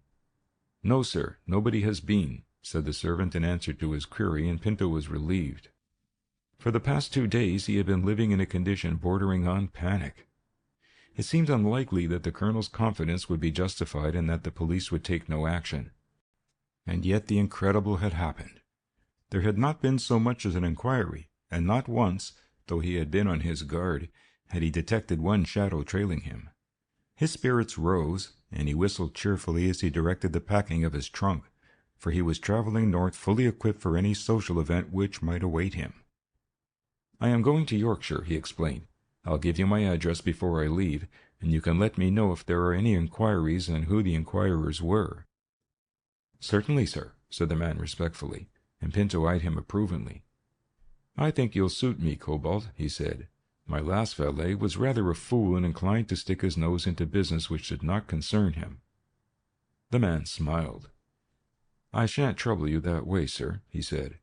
"No, sir, nobody has been," said the servant in answer to his query, and Pinto was relieved. For the past 2 days he had been living in a condition bordering on panic. It seemed unlikely that the Colonel's confidence would be justified and that the police would take no action. And yet the incredible had happened. There had not been so much as an inquiry, and not once, though he had been on his guard, had he detected one shadow trailing him. His spirits rose, and he whistled cheerfully as he directed the packing of his trunk, for he was traveling north fully equipped for any social event which might await him. "I am going to Yorkshire," he explained. "I'll give you my address before I leave, and you can let me know if there are any inquiries and who the inquirers were." "Certainly, sir," said the man respectfully, and Pinto eyed him approvingly. "I think you'll suit me, Cobalt," he said. "My last valet was rather a fool and inclined to stick his nose into business which did not concern him." The man smiled. "I shan't trouble you that way, sir," he said.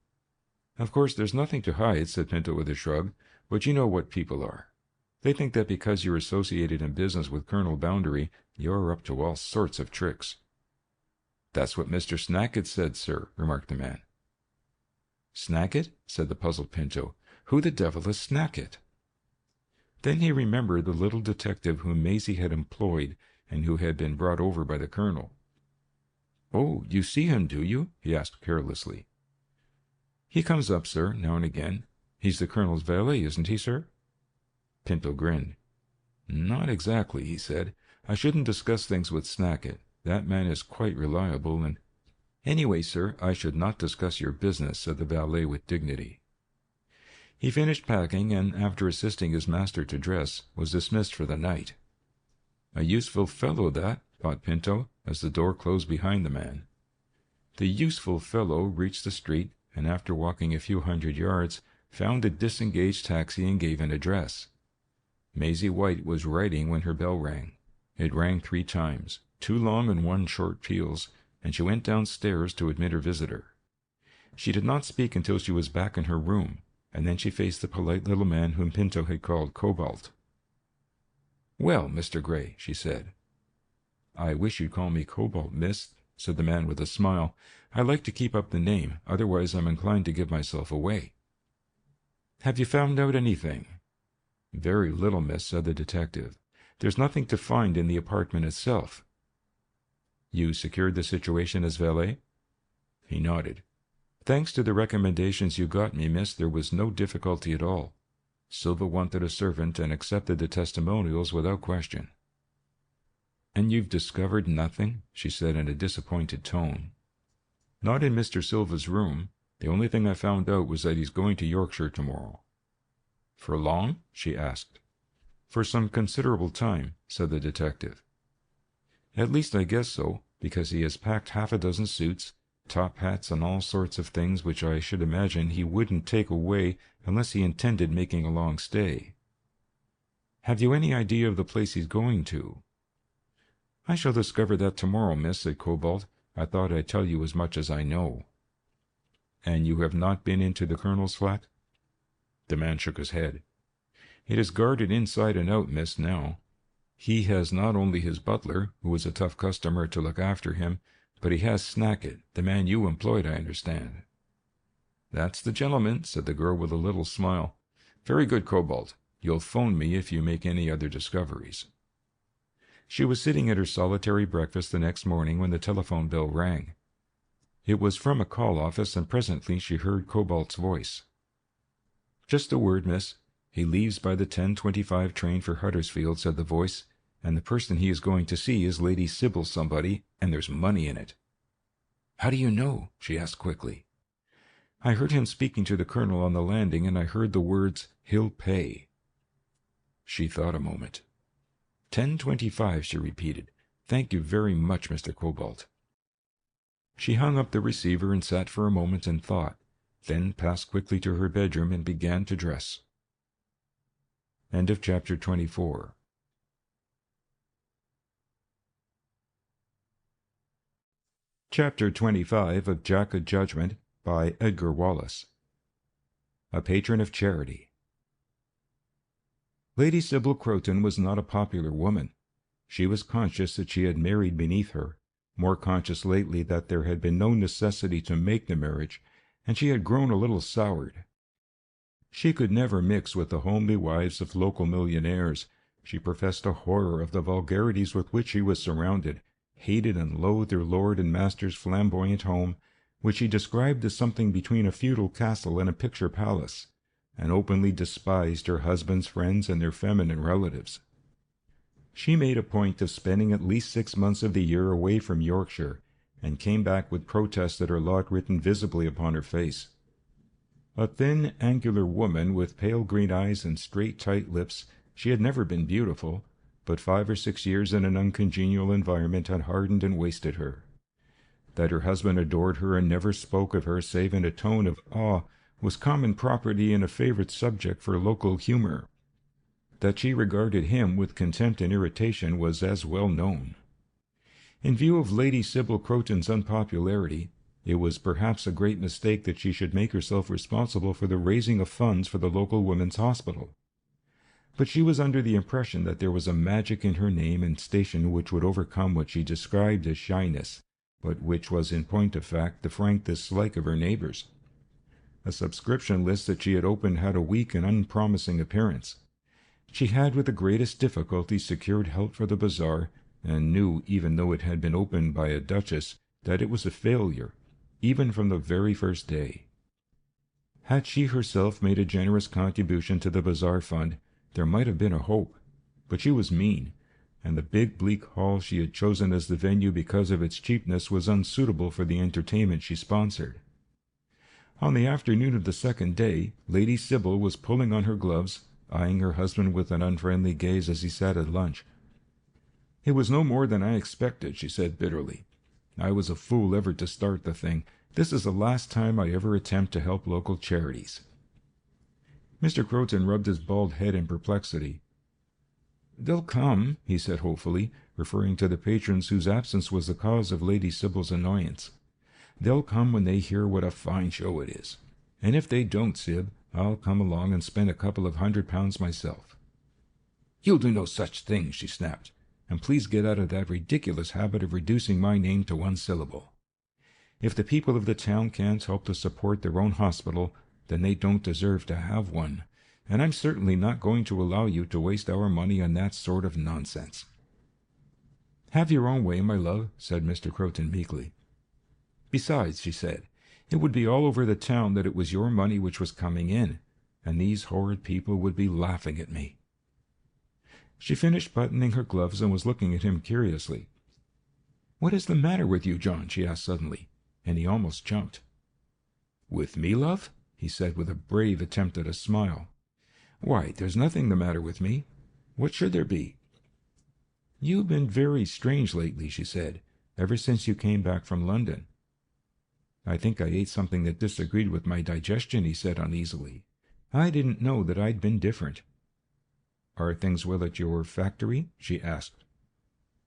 "Of course there's nothing to hide," said Pinto with a shrug, "but you know what people are. They think that because you're associated in business with Colonel Boundary, you're up to all sorts of tricks." "That's what Mr. Snackett said, sir," remarked the man. "Snackett?" said the puzzled Pinto. "Who the devil is Snackett?" Then he remembered the little detective whom Maisie had employed, and who had been brought over by the Colonel. "Oh, you see him, do you?" he asked carelessly. "He comes up, sir, now and again. He's the Colonel's valet, isn't he, sir?" Pinto grinned. "Not exactly," he said. "I shouldn't discuss things with Snackett. That man is quite reliable, and—" "Anyway, sir, I should not discuss your business," said the valet with dignity. He finished packing, and, after assisting his master to dress, was dismissed for the night. "A useful fellow, that," thought Pinto, as the door closed behind the man. The useful fellow reached the street, and after walking a few hundred yards, found a disengaged taxi and gave an address. Maisie White was writing when her bell rang. It rang 3 times, 2 long and 1 short peals, and she went downstairs to admit her visitor. She did not speak until she was back in her room, and then she faced the polite little man whom Pinto had called Cobalt. "Well, Mr. Gray," she said. "I wish you'd call me Cobalt, miss," said the man with a smile. "I like to keep up the name, otherwise I'm inclined to give myself away." "Have you found out anything?" "Very little, miss," said the detective. "There's nothing to find in the apartment itself." "You secured the situation as valet?" He nodded. Thanks to the recommendations you got me, miss, there was no difficulty at all. Silva wanted a servant and accepted the testimonials without question. And you've discovered nothing? She said in a disappointed tone. Not in Mr. Silva's room. The only thing I found out was that he's going to Yorkshire tomorrow. For long? She asked. For some considerable time, said the detective. At least I guess so, because he has packed half a dozen suits, top hats, and all sorts of things which I should imagine he wouldn't take away unless he intended making a long stay. Have you any idea of the place he's going to? I shall discover that tomorrow, miss, said Cobalt. I thought I'd tell you as much as I know. And you have not been into the Colonel's flat? The man shook his head. It is guarded inside and out, miss, now. He has not only his butler, who is a tough customer, to look after him, but he has Snackett, the man you employed, I understand. That's the gentleman, said the girl with a little smile. Very good, Cobalt. You'll phone me if you make any other discoveries. She was sitting at her solitary breakfast the next morning when the telephone bell rang. It was from a call office, and presently she heard Cobalt's voice. Just a word, miss. He leaves by the 10:25 train for Huddersfield, said the voice, and the person he is going to see is Lady Sybil somebody, and there's money in it. How do you know? She asked quickly. I heard him speaking to the Colonel on the landing, and I heard the words, he'll pay. She thought a moment. 10:25, she repeated. Thank you very much, Mr. Cobalt. She hung up the receiver and sat for a moment in thought, then passed quickly to her bedroom and began to dress. End of chapter 24. Chapter 25 of Jack O Judgement by Edgar Wallace. A Patron of Charity. Lady Sybil Croton was not a popular woman. She was conscious that she had married beneath her, more conscious lately that there had been no necessity to make the marriage, and she had grown a little soured. She could never mix with the homely wives of local millionaires. She professed a horror of the vulgarities with which she was surrounded, hated and loathed her lord and master's flamboyant home, which she described as something between a feudal castle and a picture palace, and openly despised her husband's friends and their feminine relatives. She made a point of spending at least 6 months of the year away from Yorkshire, and came back with protests at her lot written visibly upon her face. A thin, angular woman with pale green eyes and straight, tight lips, she had never been beautiful, but 5 or 6 years in an uncongenial environment had hardened and wasted her. That her husband adored her and never spoke of her save in a tone of awe was common property and a favorite subject for local humor. That she regarded him with contempt and irritation was as well known. In view of Lady Sybil Croton's unpopularity, it was perhaps a great mistake that she should make herself responsible for the raising of funds for the local women's hospital. But she was under the impression that there was a magic in her name and station which would overcome what she described as shyness, but which was in point of fact the frank dislike of her neighbors. A subscription list that she had opened had a weak and unpromising appearance. She had with the greatest difficulty secured help for the bazaar, and knew, even though it had been opened by a duchess, that it was a failure, even from the very first day. Had she herself made a generous contribution to the bazaar fund, there might have been a hope, but she was mean, and the big bleak hall she had chosen as the venue because of its cheapness was unsuitable for the entertainment she sponsored. On the afternoon of the second day, Lady Sybil was pulling on her gloves, eyeing her husband with an unfriendly gaze as he sat at lunch. "It was no more than I expected," she said bitterly. "I was a fool ever to start the thing. This is the last time I ever attempt to help local charities." Mr. Croton rubbed his bald head in perplexity. "They'll come," he said hopefully, referring to the patrons whose absence was the cause of Lady Sybil's annoyance. "They'll come when they hear what a fine show it is. And if they don't, Syb, I'll come along and spend a couple of £100 myself." "You'll do no such thing," she snapped. "And please get out of that ridiculous habit of reducing my name to one syllable. If the people of the town can't help to support their own hospital, then they don't deserve to have one, and I'm certainly not going to allow you to waste our money on that sort of nonsense." "Have your own way, my love," said Mr. Croton meekly. "Besides," she said, It would be all over the town that it was your money which was coming in, and these horrid people would be laughing at me." She finished buttoning her gloves and was looking at him curiously. "What is the matter with you, John?" she asked suddenly, and he almost jumped. "With me, love?" he said with a brave attempt at a smile. "Why, there's nothing the matter with me. What should there be?" "You've been very strange lately," she said, "ever since you came back from London." "I think I ate something that disagreed with my digestion," he said uneasily. "I didn't know that I'd been different." "Are things well at your factory?" she asked.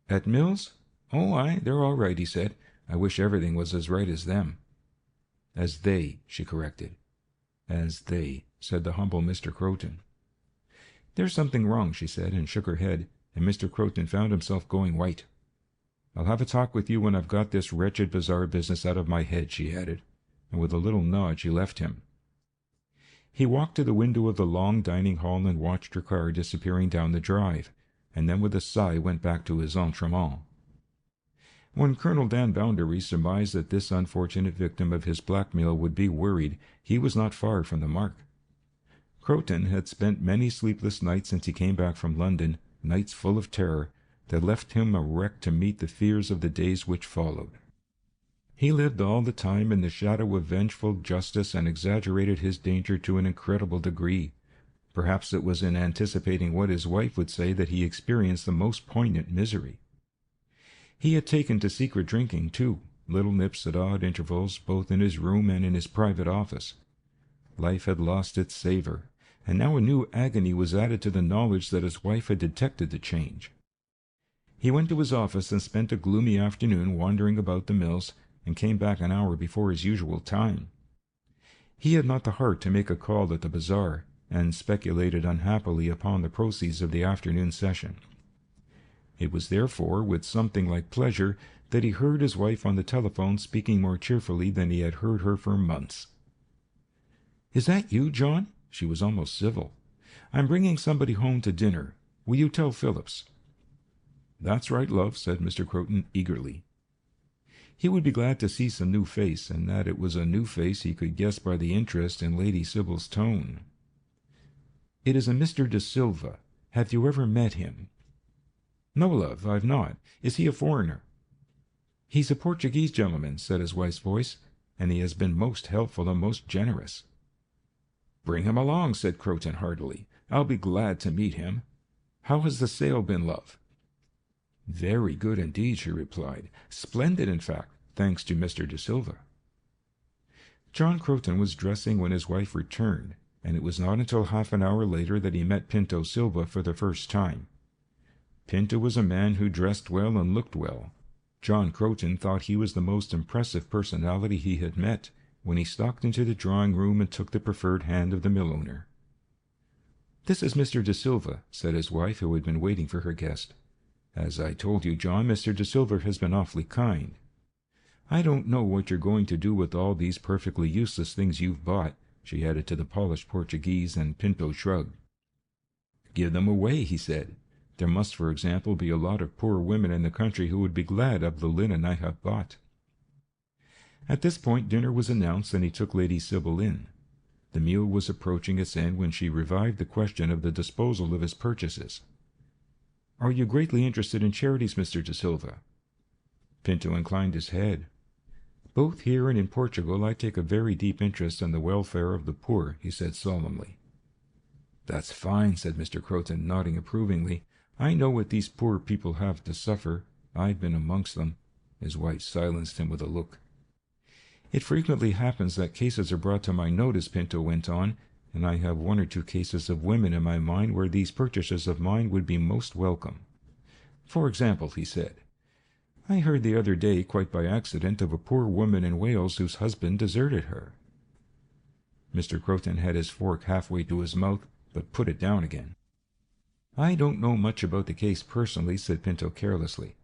"At Mills? Oh, aye, they're all right," he said. "I wish everything was as right as them." "As they," she corrected. "As they," said the humble Mr. Croton. "There's something wrong," she said, and shook her head, and Mr. Croton found himself going white. "I'll have a talk with you when I've got this wretched bazaar business out of my head," she added, and with a little nod she left him. He walked to the window of the long dining hall and watched her car disappearing down the drive, and then with a sigh went back to his entrements. When Colonel Dan Bounderby surmised that this unfortunate victim of his blackmail would be worried, he was not far from the mark. Croton had spent many sleepless nights since he came back from London, nights full of terror, that left him a wreck to meet the fears of the days which followed. He lived all the time in the shadow of vengeful justice and exaggerated his danger to an incredible degree. Perhaps it was in anticipating what his wife would say that he experienced the most poignant misery. He had taken to secret drinking, too, little nips at odd intervals, both in his room and in his private office. Life had lost its savour, and now a new agony was added to the knowledge that his wife had detected the change. He went to his office and spent a gloomy afternoon wandering about the mills, and came back an hour before his usual time. He had not the heart to make a call at the bazaar, and speculated unhappily upon the proceeds of the afternoon session. It was therefore with something like pleasure that he heard his wife on the telephone speaking more cheerfully than he had heard her for months. "Is that you, John?" She was almost civil. "I'm bringing somebody home to dinner. Will you tell Phillips?" "That's right, love," said Mr. Croton eagerly. He would be glad to see some new face, and that it was a new face he could guess by the interest in Lady Sybil's tone. "It is a Mr. De Silva. Have you ever met him?" "No, love, I've not. Is he a foreigner?" "He's a Portuguese gentleman," said his wife's voice, "and he has been most helpful and most generous." "Bring him along," said Croton heartily. "I'll be glad to meet him. How has the sale been, love?" "Very good indeed," she replied. "Splendid, in fact, thanks to Mr. De Silva." John Croton was dressing when his wife returned, and it was not until half an hour later that he met Pinto Silva for the first time. Pinto was a man who dressed well and looked well. John Croton thought he was the most impressive personality he had met when he stalked into the drawing-room and took the proffered hand of the mill owner. "This is Mr. De Silva," said his wife, who had been waiting for her guest. "As I told you, John, Mr. De Silva has been awfully kind. I don't know what you're going to do with all these perfectly useless things you've bought," she added to the polished Portuguese, and Pinto shrugged. "Give them away," he said. "There must, for example, be a lot of poor women in the country who would be glad of the linen I have bought." At this point dinner was announced, and he took Lady Sybil in. The meal was approaching its end when she revived the question of the disposal of his purchases. "Are you greatly interested in charities, Mr. De Silva?" Pinto inclined his head. "Both here and in Portugal I take a very deep interest in the welfare of the poor," he said solemnly. "That's fine," said Mr. Croton, nodding approvingly. "I know what these poor people have to suffer. I've been amongst them." His wife silenced him with a look. "It frequently happens that cases are brought to my notice," Pinto went on, "and I have one or two cases of women in my mind where these purchases of mine would be most welcome. For example," he said, "I heard the other day, quite by accident, of a poor woman in Wales whose husband deserted her." Mr. Croton had his fork halfway to his mouth, but put it down again. "I don't know much about the case personally," said Pinto carelessly,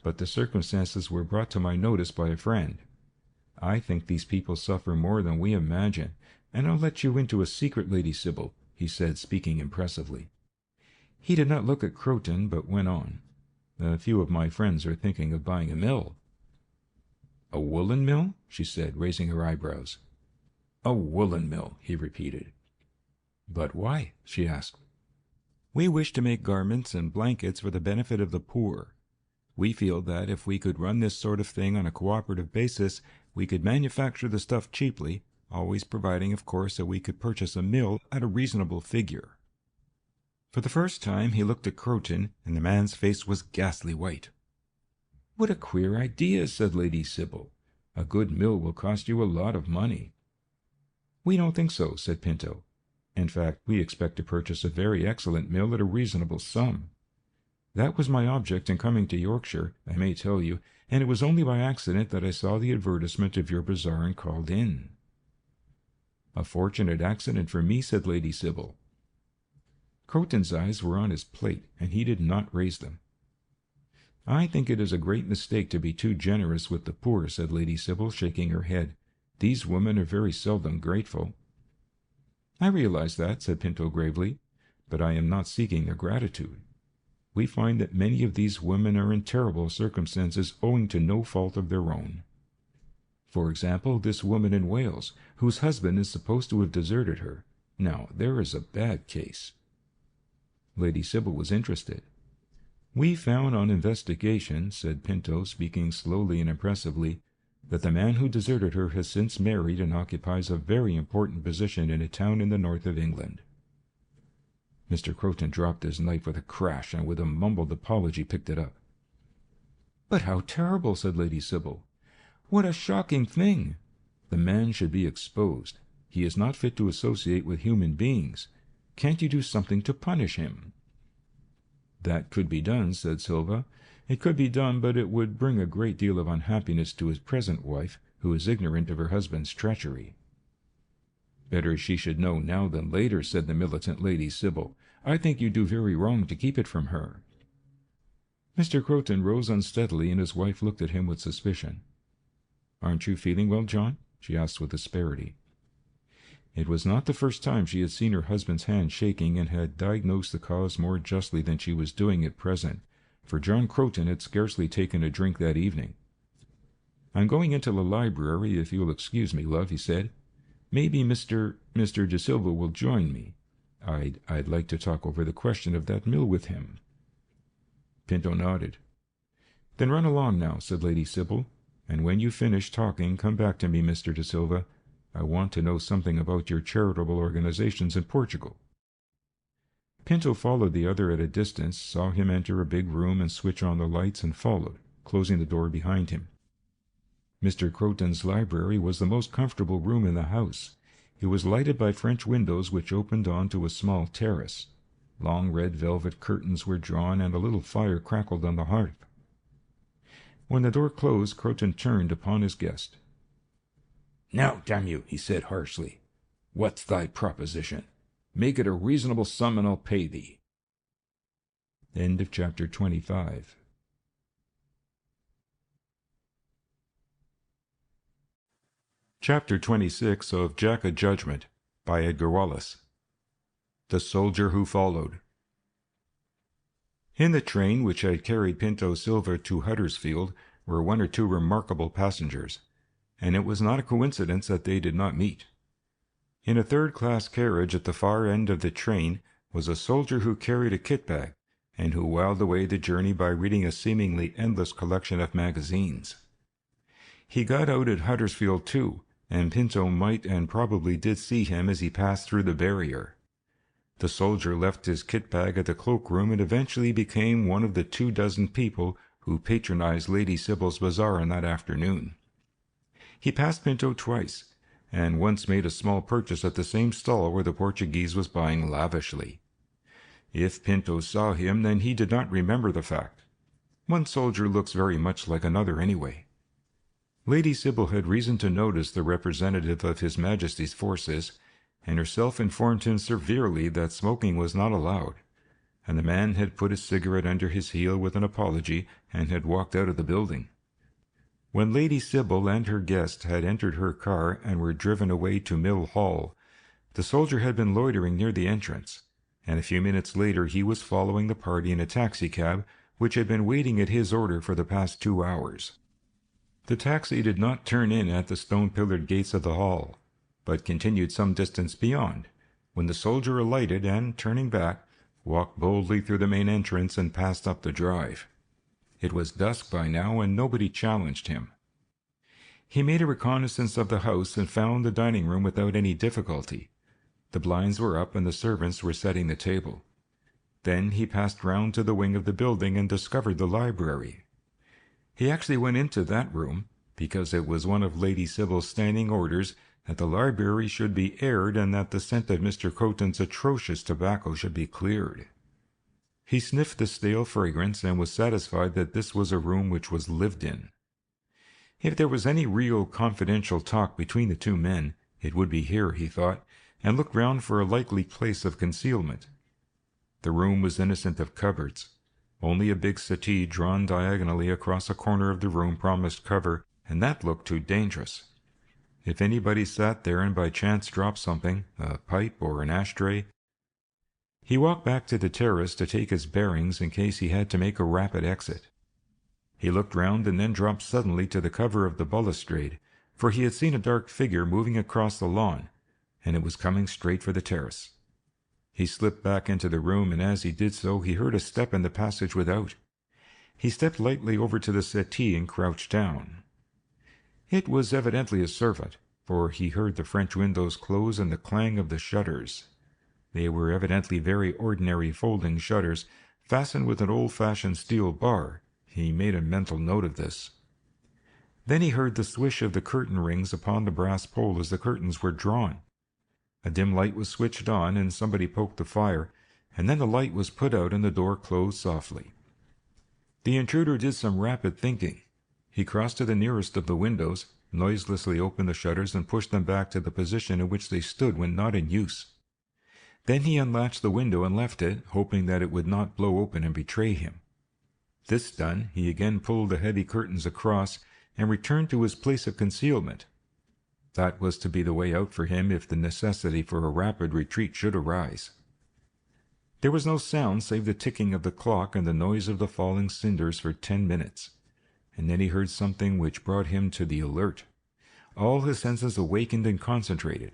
"but the circumstances were brought to my notice by a friend. I think these people suffer more than we imagine, and I'll let you into a secret, Lady Sybil," he said, speaking impressively. He did not look at Croton, but went on. "A few of my friends are thinking of buying a mill." "A woolen mill?" she said, raising her eyebrows. "A woolen mill," he repeated. "But why?" she asked. "We wish to make garments and blankets for the benefit of the poor. We feel that if we could run this sort of thing on a cooperative basis, we could manufacture the stuff cheaply, always providing, of course, that we could purchase a mill at a reasonable figure." For the first time he looked at Croton, and the man's face was ghastly white. "What a queer idea," said Lady Sybil. "A good mill will cost you a lot of money." "We don't think so," said Pinto. "In fact, we expect to purchase a very excellent mill at a reasonable sum. That was my object in coming to Yorkshire, I may tell you, and it was only by accident that I saw the advertisement of your bazaar and called in." "A fortunate accident for me," said Lady Sybil. Croton's eyes were on his plate, and he did not raise them. "I think it is a great mistake to be too generous with the poor," said Lady Sybil, shaking her head. "These women are very seldom grateful." "I realize that," said Pinto gravely, "but I am not seeking their gratitude. We find that many of these women are in terrible circumstances owing to no fault of their own. For example, this woman in Wales, whose husband is supposed to have deserted her. Now, there is a bad case." Lady Sybil was interested. "We found on investigation," said Pinto, speaking slowly and impressively, "that the man who deserted her has since married and occupies a very important position in a town in the north of England." Mr. Croton dropped his knife with a crash, and with a mumbled apology picked it up. "But how terrible!" said Lady Sybil. "What a shocking thing! The man should be exposed. He is not fit to associate with human beings. Can't you do something to punish him?" "That could be done," said Silva. "It could be done, but it would bring a great deal of unhappiness to his present wife, who is ignorant of her husband's treachery." "Better she should know now than later," said the militant Lady Sybil. "I think you do very wrong to keep it from her." Mr. Croton rose unsteadily, and his wife looked at him with suspicion. "Aren't you feeling well, John?" she asked with asperity. It was not the first time she had seen her husband's hand shaking, and had diagnosed the cause more justly than she was doing at present, for John Croton had scarcely taken a drink that evening. "I'm going into the library, if you'll excuse me, love," he said. "Maybe Mr. De Silva will join me. I'd like to talk over the question of that mill with him." Pinto nodded. "Then run along now," said Lady Sybil, "and when you finish talking, come back to me, Mr. De Silva. I want to know something about your charitable organizations in Portugal." Pinto followed the other at a distance, saw him enter a big room and switch on the lights, and followed, closing the door behind him. Mr. Croton's library was the most comfortable room in the house. It was lighted by French windows which opened on to a small terrace. Long red velvet curtains were drawn, and a little fire crackled on the hearth. When the door closed, Croton turned upon his guest. "Now, damn you," he said harshly, "what's thy proposition? Make it a reasonable sum, and I'll pay thee." End of chapter 25. Chapter 26 of Jack O Judgement by Edgar Wallace. The Soldier Who Followed. In the train which had carried Pinto Silva to Huddersfield were one or two remarkable passengers, and it was not a coincidence that they did not meet. In a third-class carriage at the far end of the train was a soldier who carried a kit-bag, and who whiled away the journey by reading a seemingly endless collection of magazines. He got out at Huddersfield too, and Pinto might and probably did see him as he passed through the barrier. The soldier left his kit-bag at the cloak-room and eventually became one of the 24 people who patronized Lady Sybil's bazaar on that afternoon. He passed Pinto twice, and once made a small purchase at the same stall where the Portuguese was buying lavishly. If Pinto saw him, then he did not remember the fact. One soldier looks very much like another anyway. Lady Sybil had reason to notice the representative of His Majesty's forces, and herself informed him severely that smoking was not allowed, and the man had put his cigarette under his heel with an apology and had walked out of the building. When Lady Sybil and her guest had entered her car and were driven away to Mill Hall, the soldier had been loitering near the entrance, and a few minutes later he was following the party in a taxicab which had been waiting at his order for the past 2 hours. The taxi did not turn in at the stone-pillared gates of the hall, but continued some distance beyond, when the soldier alighted and, turning back, walked boldly through the main entrance and passed up the drive. It was dusk by now, and nobody challenged him. He made a reconnaissance of the house and found the dining room without any difficulty. The blinds were up and the servants were setting the table. Then he passed round to the wing of the building and discovered the library. He actually went into that room, because it was one of Lady Sybil's standing orders that the library should be aired and that the scent of Mr. Croton's atrocious tobacco should be cleared. He sniffed the stale fragrance and was satisfied that this was a room which was lived in. If there was any real confidential talk between the two men, it would be here, he thought, and looked round for a likely place of concealment. The room was innocent of cupboards. Only a big settee drawn diagonally across a corner of the room promised cover, and that looked too dangerous. If anybody sat there and by chance dropped something, a pipe or an ashtray. He walked back to the terrace to take his bearings in case he had to make a rapid exit. He looked round and then dropped suddenly to the cover of the balustrade, for he had seen a dark figure moving across the lawn, and it was coming straight for the terrace. He slipped back into the room, and as he did so, he heard a step in the passage without. He stepped lightly over to the settee and crouched down. It was evidently a servant, for he heard the French windows close and the clang of the shutters. They were evidently very ordinary folding shutters, fastened with an old-fashioned steel bar. He made a mental note of this. Then he heard the swish of the curtain rings upon the brass pole as the curtains were drawn. A dim light was switched on, and somebody poked the fire, and then the light was put out and the door closed softly. The intruder did some rapid thinking. He crossed to the nearest of the windows, noiselessly opened the shutters and pushed them back to the position in which they stood when not in use. Then he unlatched the window and left it, hoping that it would not blow open and betray him. This done, he again pulled the heavy curtains across and returned to his place of concealment. That was to be the way out for him if the necessity for a rapid retreat should arise. There was no sound save the ticking of the clock and the noise of the falling cinders for 10 minutes, and then he heard something which brought him to the alert. All his senses awakened and concentrated.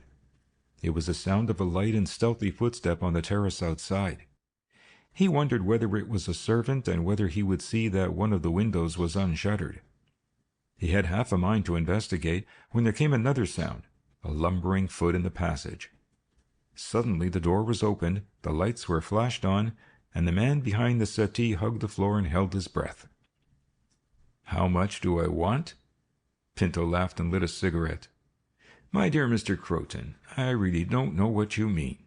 It was the sound of a light and stealthy footstep on the terrace outside. He wondered whether it was a servant and whether he would see that one of the windows was unshuttered. He had half a mind to investigate when there came another sound, a lumbering foot in the passage. Suddenly the door was opened, the lights were flashed on, and the man behind the settee hugged the floor and held his breath. "How much do I want?" Pinto laughed and lit a cigarette. "My dear Mr. Croton, I really don't know what you mean."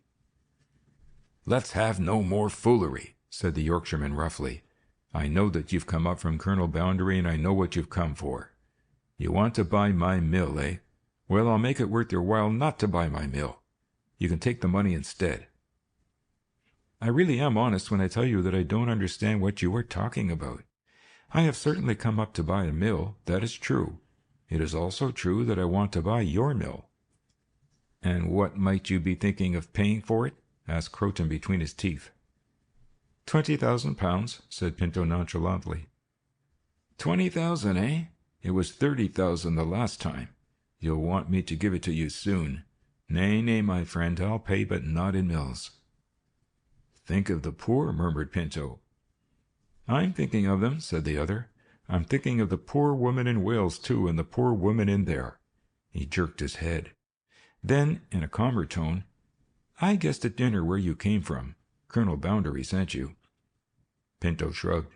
"Let's have no more foolery," said the Yorkshireman roughly. "I know that you've come up from Colonel Boundary, and I know what you've come for. You want to buy my mill, eh? Well, I'll make it worth your while not to buy my mill. You can take the money instead." "I really am honest when I tell you that I don't understand what you are talking about. I have certainly come up to buy a mill, that is true. It is also true that I want to buy your mill." "And what might you be thinking of paying for it?" asked Croton between his teeth. £20,000, said Pinto nonchalantly. 20,000, eh? It was 30,000 the last time. You'll want me to give it to you soon. Nay, nay, my friend, I'll pay, but not in mills. Think of the poor, murmured Pinto. I'm thinking of them, said the other. I'm thinking of the poor woman in Wales, too, and the poor woman in there. He jerked his head. Then, in a calmer tone, I guessed at dinner where you came from. Colonel Boundary sent you. Pinto shrugged.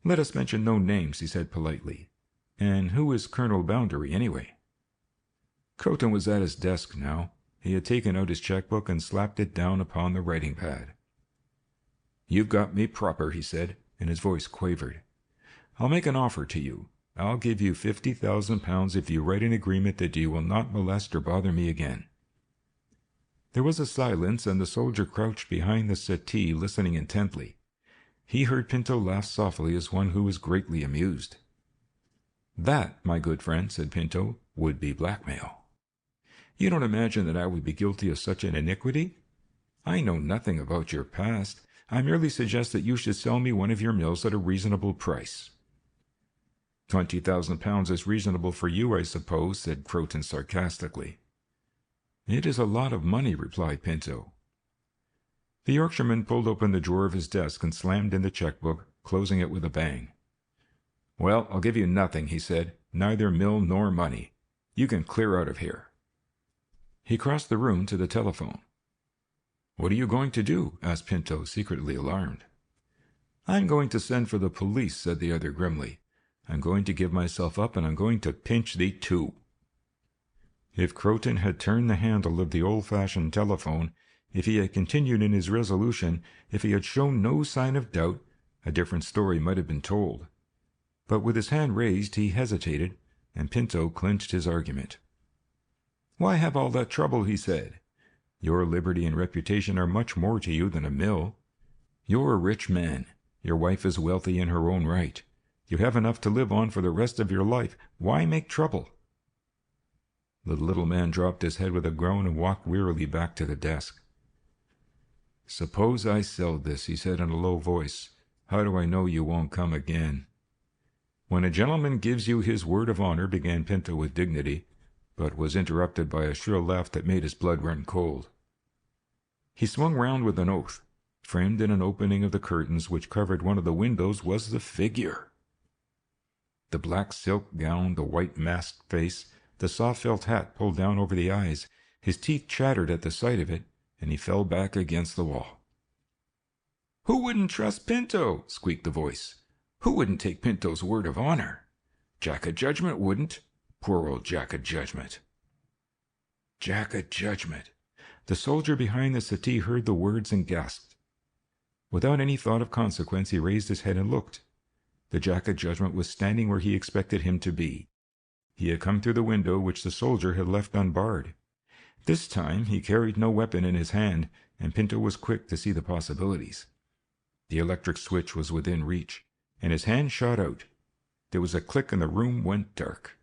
Let us mention no names, he said politely. And who is Colonel Boundary, anyway? Croton was at his desk now. He had taken out his checkbook and slapped it down upon the writing pad. You've got me proper, he said, and his voice quavered. I'll make an offer to you. I'll give you £50,000 if you write an agreement that you will not molest or bother me again. There was a silence, and the soldier crouched behind the settee, listening intently. He heard Pinto laugh softly as one who was greatly amused. That, my good friend, said Pinto, would be blackmail. You don't imagine that I would be guilty of such an iniquity? I know nothing about your past. I merely suggest that you should sell me one of your mills at a reasonable price. £20,000 is reasonable for you, I suppose, said Croton sarcastically. It is a lot of money, replied Pinto. The Yorkshireman pulled open the drawer of his desk and slammed in the checkbook, closing it with a bang. Well, I'll give you nothing, he said, neither mill nor money. You can clear out of here. He crossed the room to the telephone. What are you going to do? Asked Pinto, secretly alarmed. I'm going to send for the police, said the other grimly. I'm going to give myself up, and I'm going to pinch thee too. If Croton had turned the handle of the old-fashioned telephone, if he had continued in his resolution, if he had shown no sign of doubt, a different story might have been told. But with his hand raised, he hesitated, and Pinto clinched his argument. Why have all that trouble, he said. Your liberty and reputation are much more to you than a mill. You're a rich man. Your wife is wealthy in her own right. You have enough to live on for the rest of your life. Why make trouble? The little man dropped his head with a groan and walked wearily back to the desk. Suppose I sell this, he said in a low voice. How do I know you won't come again? When a gentleman gives you his word of honor, began Pinto with dignity, but was interrupted by a shrill laugh that made his blood run cold. He swung round with an oath. Framed in an opening of the curtains which covered one of the windows was the figure. The black silk gown, the white masked face, the soft felt hat pulled down over the eyes. His teeth chattered at the sight of it, and he fell back against the wall. Who wouldn't trust Pinto? Squeaked the voice. Who wouldn't take Pinto's word of honor? Jack O Judgement wouldn't. Poor old Jack O Judgement. Jack O Judgement. The soldier behind the settee heard the words and gasped. Without any thought of consequence, he raised his head and looked. The Jack O Judgement was standing where he expected him to be. He had come through the window which the soldier had left unbarred. This time he carried no weapon in his hand, and Pinto was quick to see the possibilities. The electric switch was within reach, and his hand shot out. There was a click and the room went dark.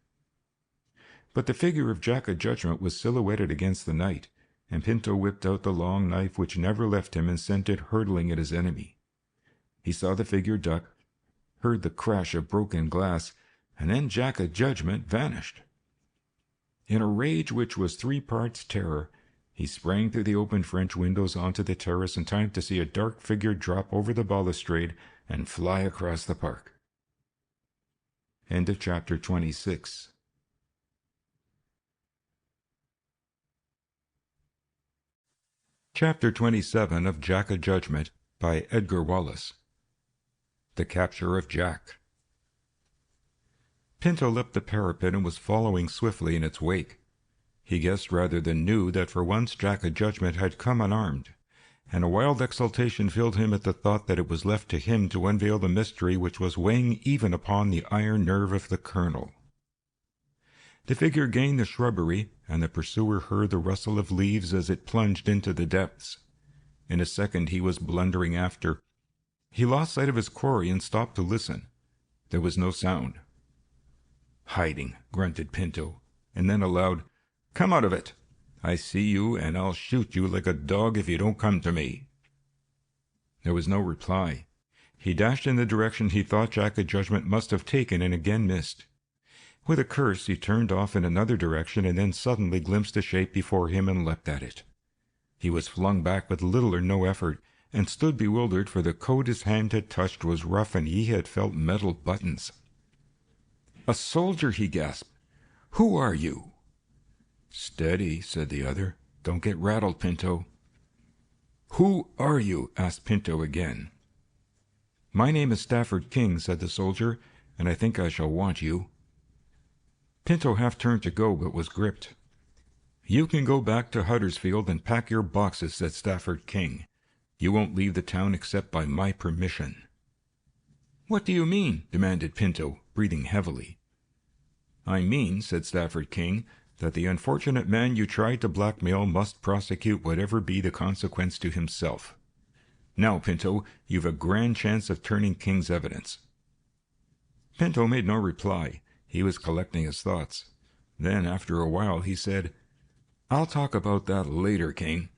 But the figure of Jack O Judgement was silhouetted against the night, and Pinto whipped out the long knife which never left him and sent it hurtling at his enemy. He saw the figure duck, heard the crash of broken glass, and then Jack O Judgement vanished. In a rage which was 3 parts terror, he sprang through the open French windows onto the terrace in time to see a dark figure drop over the balustrade and fly across the park. End of chapter 26. Chapter 27 of Jack O Judgement by Edgar Wallace. The Capture of Jack. Pinto leapt the parapet and was following swiftly in its wake. He guessed rather than knew that for once Jack O Judgement had come unarmed, and a wild exultation filled him at the thought that it was left to him to unveil the mystery which was weighing even upon the iron nerve of the colonel. The figure gained the shrubbery, and the pursuer heard the rustle of leaves as it plunged into the depths. In a second he was blundering after. He lost sight of his quarry and stopped to listen. There was no sound. Hiding, grunted Pinto, and then aloud, Come out of it! I see you, and I'll shoot you like a dog if you don't come to me. There was no reply. He dashed in the direction he thought Jack O Judgement must have taken and again missed. With a curse he turned off in another direction and then suddenly glimpsed a shape before him and leapt at it. He was flung back with little or no effort, and stood bewildered, for the coat his hand had touched was rough and he had felt metal buttons. A soldier, he gasped. Who are you? Steady, said the other. Don't get rattled, Pinto. Who are you? Asked Pinto again. My name is Stafford King, said the soldier, and I think I shall want you. Pinto half turned to go, but was gripped. You can go back to Huddersfield and pack your boxes, said Stafford King. You won't leave the town except by my permission. What do you mean? Demanded Pinto, breathing heavily. I mean, said Stafford King, that the unfortunate man you tried to blackmail must prosecute whatever be the consequence to himself. Now, Pinto, you've a grand chance of turning King's evidence. Pinto made no reply. He was collecting his thoughts. Then, after a while, he said, I'll talk about that later, King.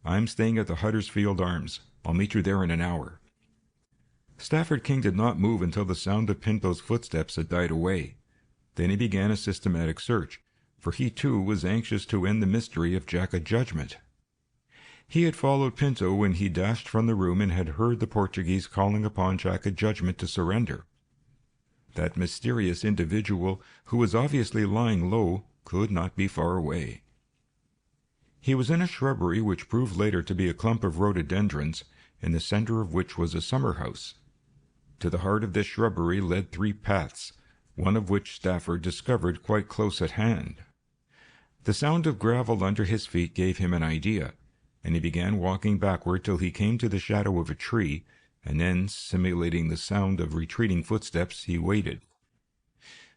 I'm staying at the Huddersfield Arms. I'll meet you there in an hour. Stafford King did not move until the sound of Pinto's footsteps had died away. Then he began a systematic search, for he too was anxious to end the mystery of Jack O Judgement. He had followed Pinto when he dashed from the room and had heard the Portuguese calling upon Jack O Judgement to surrender. That mysterious individual, who was obviously lying low, could not be far away. He was in a shrubbery which proved later to be a clump of rhododendrons, in the center of which was a summer-house. To the heart of this shrubbery led 3 paths, one of which Stafford discovered quite close at hand. The sound of gravel under his feet gave him an idea, and he began walking backward till he came to the shadow of a tree, and then, simulating the sound of retreating footsteps, he waited.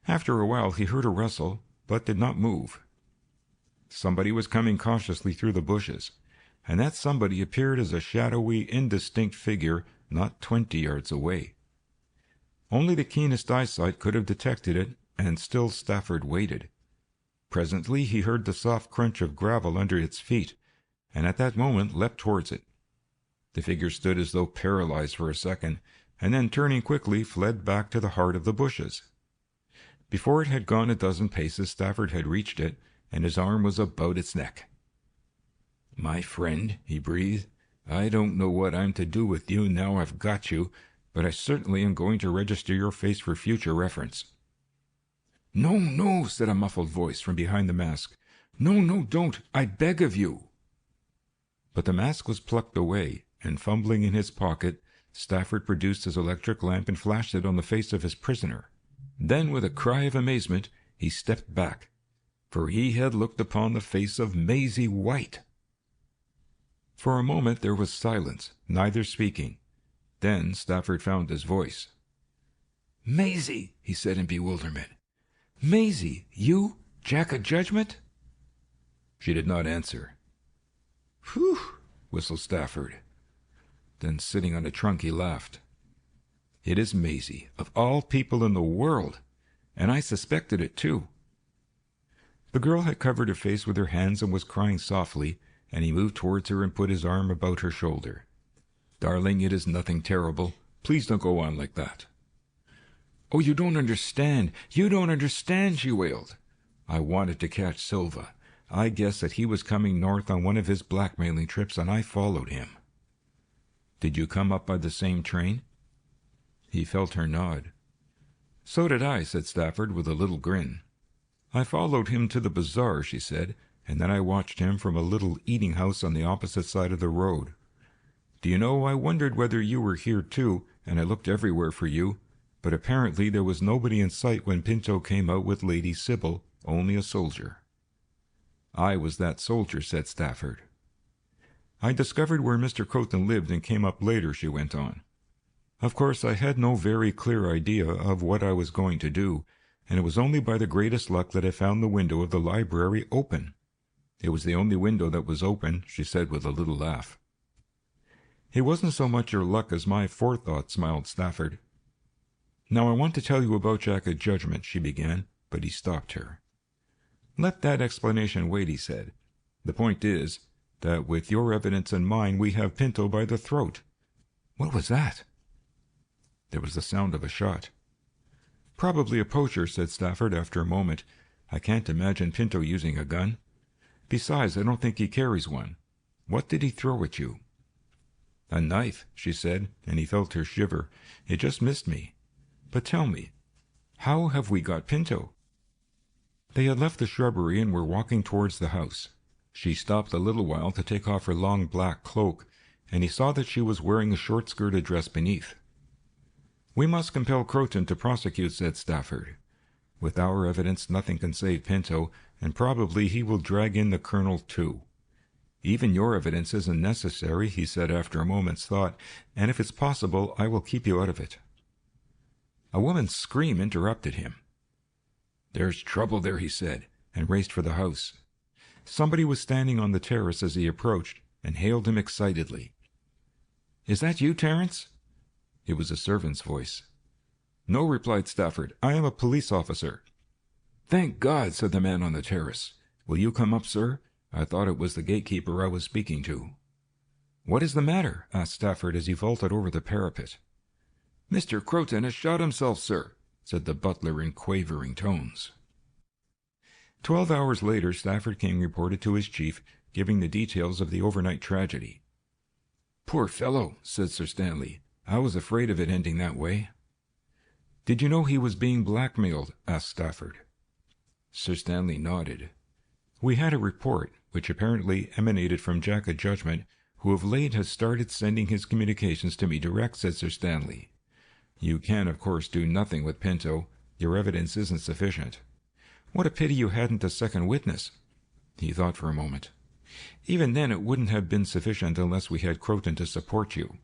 After a while he heard a rustle, but did not move. Somebody was coming cautiously through the bushes, and that somebody appeared as a shadowy, indistinct figure not 20 yards away. Only the keenest eyesight could have detected it, and still Stafford waited. Presently he heard the soft crunch of gravel under its feet, and at that moment leapt towards it. The figure stood as though paralyzed for a second, and then turning quickly fled back to the heart of the bushes. Before it had gone a dozen paces, Stafford had reached it, and his arm was about its neck. "My friend," he breathed, "I don't know what I'm to do with you now I've got you, but I certainly am going to register your face for future reference." "No, no," said a muffled voice from behind the mask. "No, no, don't, I beg of you." But the mask was plucked away, and fumbling in his pocket, Stafford produced his electric lamp and flashed it on the face of his prisoner. Then, with a cry of amazement, he stepped back, for he had looked upon the face of Maisie White. For a moment there was silence, neither speaking. Then Stafford found his voice. "Maisie," he said in bewilderment. "Maisie, you, Jack O Judgement?" She did not answer. "Whew!" whistled Stafford. Then, sitting on a trunk, he laughed. "It is Maisie, of all people in the world, and I suspected it too." The girl had covered her face with her hands and was crying softly, and he moved towards her and put his arm about her shoulder. "Darling, it is nothing terrible. Please don't go on like that." "Oh, you don't understand. You don't understand," she wailed. "I wanted to catch Silva. I guessed that he was coming north on one of his blackmailing trips, and I followed him." "Did you come up by the same train?" He felt her nod. "So did I," said Stafford, with a little grin. "I followed him to the bazaar," she said, "and then I watched him from a little eating-house on the opposite side of the road. Do you know, I wondered whether you were here too, and I looked everywhere for you, but apparently there was nobody in sight when Pinto came out with Lady Sybil, only a soldier." "I was that soldier," said Stafford. "I discovered where Mr. Croton lived and came up later," she went on. "Of course, I had no very clear idea of what I was going to do, and it was only by the greatest luck that I found the window of the library open. It was the only window that was open," she said with a little laugh. "It wasn't so much your luck as my forethought," smiled Stafford. "Now I want to tell you about Jack O Judgement," she began, but he stopped her. "Let that explanation wait," he said. "The point is, that with your evidence and mine we have Pinto by the throat." "What was that?" There was the sound of a shot. "Probably a poacher," said Stafford after a moment. "I can't imagine Pinto using a gun. Besides, I don't think he carries one. What did he throw at you?" "A knife," she said, and he felt her shiver. "It just missed me. But tell me, how have we got Pinto?" They had left the shrubbery and were walking towards the house. She stopped a little while to take off her long black cloak, and he saw that she was wearing a short-skirted dress beneath. "We must compel Croton to prosecute," said Stafford. "With our evidence nothing can save Pinto, and probably he will drag in the colonel too. Even your evidence isn't necessary," he said after a moment's thought, "and if it's possible I will keep you out of it." A woman's scream interrupted him. "There's trouble there," he said, and raced for the house. Somebody was standing on the terrace as he approached, and hailed him excitedly. "Is that you, Terence?" It was a servant's voice. "No," replied Stafford. "I am a police officer." "Thank God," said the man on the terrace. "Will you come up, sir? I thought it was the gatekeeper I was speaking to." "What is the matter?" asked Stafford as he vaulted over the parapet. "Mr. Croton has shot himself, sir," said the butler in quavering tones. 12 hours later, Stafford King reported to his chief, giving the details of the overnight tragedy. "Poor fellow," said Sir Stanley. "I was afraid of it ending that way." "Did you know he was being blackmailed?" asked Stafford. Sir Stanley nodded. "We had a report, which apparently emanated from Jack O Judgement, who of late has started sending his communications to me direct," said Sir Stanley. "You can, of course, do nothing with Pinto. Your evidence isn't sufficient. What a pity you hadn't a second witness." He thought for a moment. "Even then it wouldn't have been sufficient unless we had Croton to support you."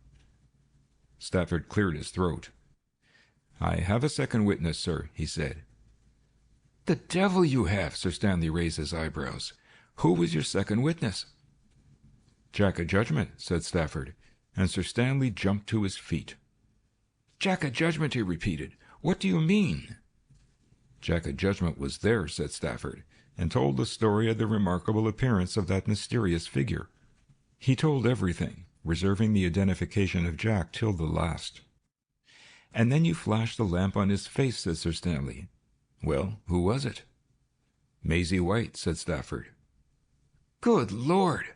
Stafford cleared his throat. "I have a second witness, sir," he said. "The devil you have!" Sir Stanley raised his eyebrows. "Who was your second witness?" "Jack O Judgement," said Stafford, and Sir Stanley jumped to his feet. "Jack O Judgement," he repeated. "What do you mean?" "Jack O Judgement was there," said Stafford, and told the story of the remarkable appearance of that mysterious figure. He told everything, reserving the identification of Jack till the last. "And then you flashed the lamp on his face," said Sir Stanley. "Well, who was it?" "Maisie White," said Stafford. "Good Lord!"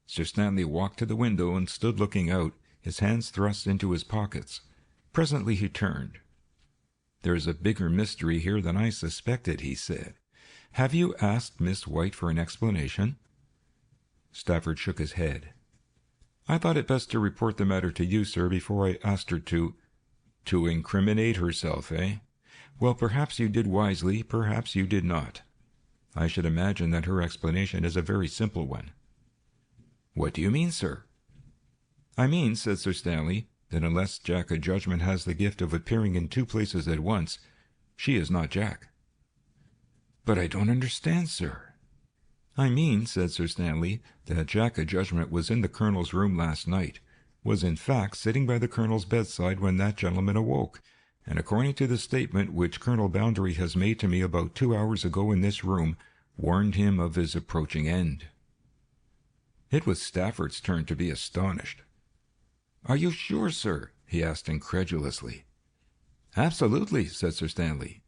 Sir Stanley walked to the window and stood looking out, his hands thrust into his pockets. Presently he turned. "There's a bigger mystery here than I suspected," he said. "Have you asked Miss White for an explanation?" Stafford shook his head. "I thought it best to report the matter to you, sir, before I asked her to incriminate herself, eh? Well, perhaps you did wisely, perhaps you did not. I should imagine that her explanation is a very simple one." "What do you mean, sir?" "I mean," said Sir Stanley, "that unless Jack O Judgement has the gift of appearing in two places at once, she is not Jack." "But I don't understand, sir." "I mean," said Sir Stanley, "that Jack O Judgement was in the Colonel's room last night, was in fact sitting by the Colonel's bedside when that gentleman awoke, and according to the statement which Colonel Boundary has made to me about 2 hours ago in this room, warned him of his approaching end." It was Stafford's turn to be astonished. "Are you sure, sir?" he asked incredulously. "Absolutely," said Sir Stanley.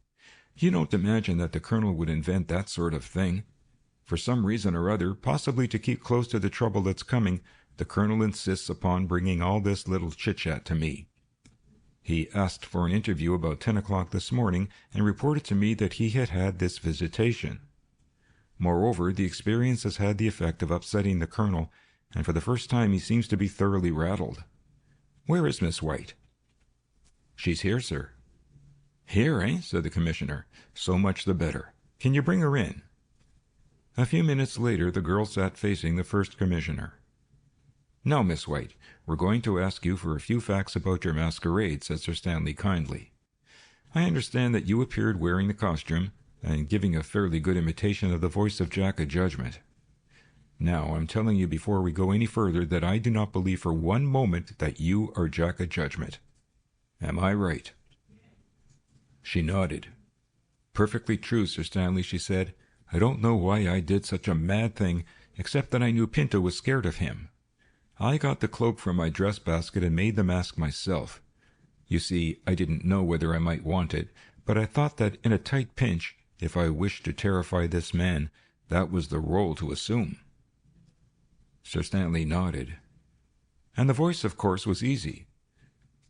"You don't imagine that the Colonel would invent that sort of thing. For some reason or other, possibly to keep close to the trouble that's coming, the Colonel insists upon bringing all this little chit-chat to me. He asked for an interview about 10 o'clock this morning, and reported to me that he had had this visitation. Moreover, the experience has had the effect of upsetting the Colonel, and for the first time he seems to be thoroughly rattled. Where is Miss White?" "She's here, sir." "Here, eh?" said the Commissioner. "So much the better. Can you bring her in?" A few minutes later the girl sat facing the first Commissioner. "Now, Miss White, we're going to ask you for a few facts about your masquerade," said Sir Stanley kindly. "I understand that you appeared wearing the costume, and giving a fairly good imitation of the voice of Jack O Judgement. Now, I'm telling you before we go any further that I do not believe for one moment that you are Jack O Judgement. Am I right?" She nodded. "Perfectly true, Sir Stanley," she said. "I don't know why I did such a mad thing, except that I knew Pinto was scared of him. I got the cloak from my dress basket and made the mask myself. You see, I didn't know whether I might want it, but I thought that in a tight pinch, if I wished to terrify this man, that was the role to assume." Sir Stanley nodded. "And the voice, of course, was easy.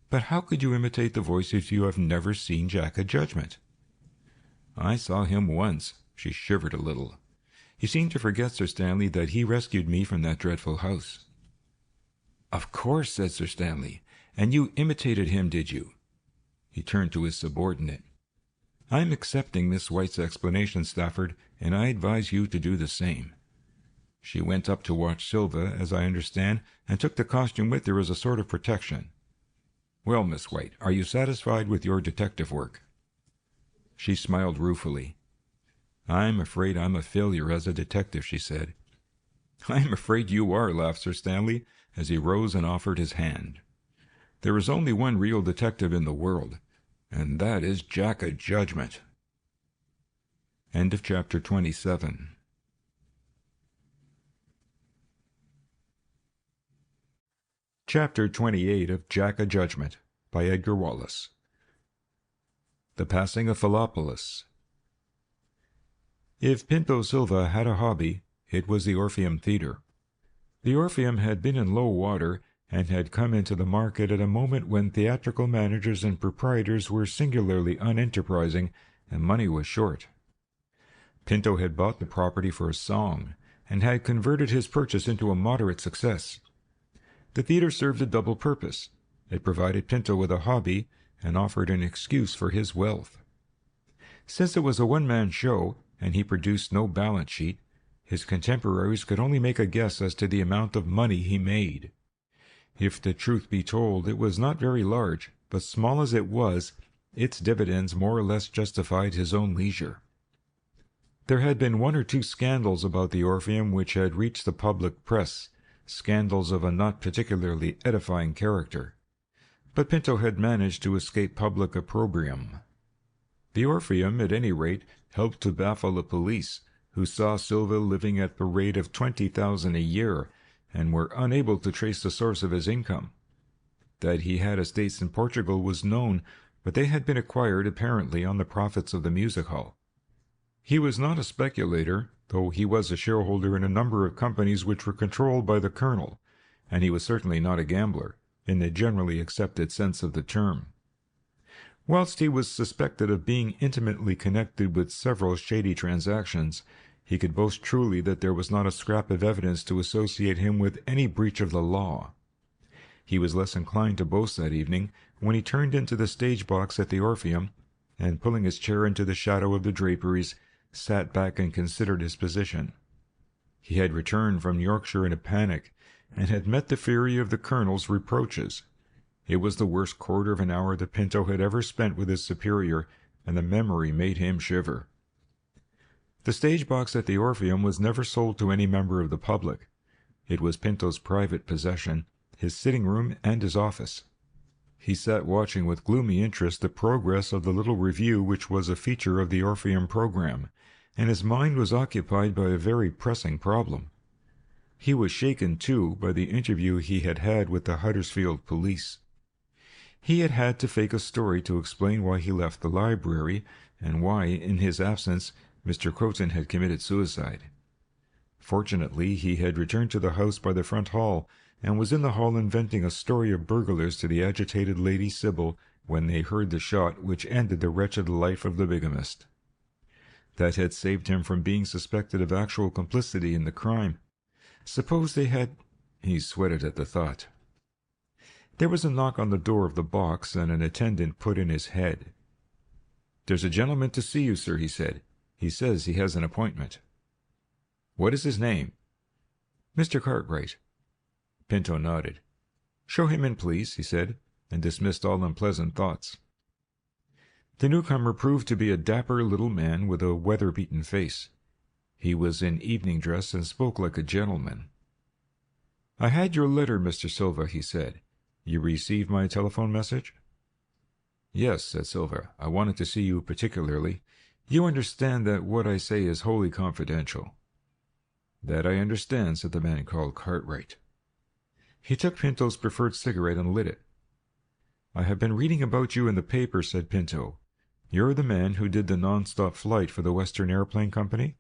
But how could you imitate the voice if you have never seen Jack O Judgement?" "I saw him once." She shivered a little. "You seem to forget, Sir Stanley, that he rescued me from that dreadful house." "Of course," said Sir Stanley. "And you imitated him, did you?" He turned to his subordinate. "I'm accepting Miss White's explanation, Stafford, and I advise you to do the same. She went up to watch Silva, as I understand, and took the costume with her as a sort of protection. Well, Miss White, are you satisfied with your detective work?" She smiled ruefully. "I'm afraid I'm a failure as a detective," she said. "I'm afraid you are," laughed Sir Stanley, as he rose and offered his hand. "There is only one real detective in the world, and that is Jack O Judgement." End of chapter 27. Chapter 28 of Jack O Judgement, by Edgar Wallace. The Passing of Phillopolis. If Pinto Silva had a hobby, it was the Orpheum Theatre. The Orpheum had been in low water, and had come into the market at a moment when theatrical managers and proprietors were singularly unenterprising, and money was short. Pinto had bought the property for a song, and had converted his purchase into a moderate success. The theatre served a double purpose. It provided Pinto with a hobby, and offered an excuse for his wealth. Since it was a one-man show, and he produced no balance sheet, his contemporaries could only make a guess as to the amount of money he made. If the truth be told, it was not very large, but small as it was, its dividends more or less justified his own leisure. There had been one or two scandals about the Orpheum which had reached the public press, scandals of a not particularly edifying character. But Pinto had managed to escape public opprobrium. The Orpheum, at any rate, helped to baffle the police, who saw Silva living at the rate of 20,000 a year, and were unable to trace the source of his income. That he had estates in Portugal was known, but they had been acquired apparently on the profits of the music hall. He was not a speculator, though he was a shareholder in a number of companies which were controlled by the colonel, and he was certainly not a gambler, in the generally accepted sense of the term. Whilst he was suspected of being intimately connected with several shady transactions, he could boast truly that there was not a scrap of evidence to associate him with any breach of the law. He was less inclined to boast that evening when he turned into the stage-box at the Orpheum, and pulling his chair into the shadow of the draperies, sat back and considered his position. He had returned from Yorkshire in a panic, and had met the fury of the colonel's reproaches. It was the worst quarter of an hour that Pinto had ever spent with his superior, and the memory made him shiver. The stage-box at the Orpheum was never sold to any member of the public. It was Pinto's private possession, his sitting-room and his office. He sat watching with gloomy interest the progress of the little review which was a feature of the Orpheum program, and his mind was occupied by a very pressing problem. He was shaken, too, by the interview he had had with the Huddersfield police. He had had to fake a story to explain why he left the library, and why, in his absence, Mr. Croton had committed suicide. Fortunately, he had returned to the house by the front hall, and was in the hall inventing a story of burglars to the agitated Lady Sybil when they heard the shot which ended the wretched life of the bigamist. That had saved him from being suspected of actual complicity in the crime. Suppose they had— He sweated at the thought. There was a knock on the door of the box, and an attendant put in his head. "There's a gentleman to see you, sir," he said. "He says he has an appointment." "What is his name?" "Mr. Cartwright." Pinto nodded. "Show him in, please," he said, and dismissed all unpleasant thoughts. The newcomer proved to be a dapper little man with a weather-beaten face. He was in evening dress and spoke like a gentleman. "I had your letter, Mr. Silva," he said. "You received my telephone message?" "Yes," said Silva. "I wanted to see you particularly. You understand that what I say is wholly confidential." "That I understand," said the man called Cartwright. He took Pinto's preferred cigarette and lit it. "I have been reading about you in the paper," said Pinto. "You're the man who did the non-stop flight for the Western Airplane Company?"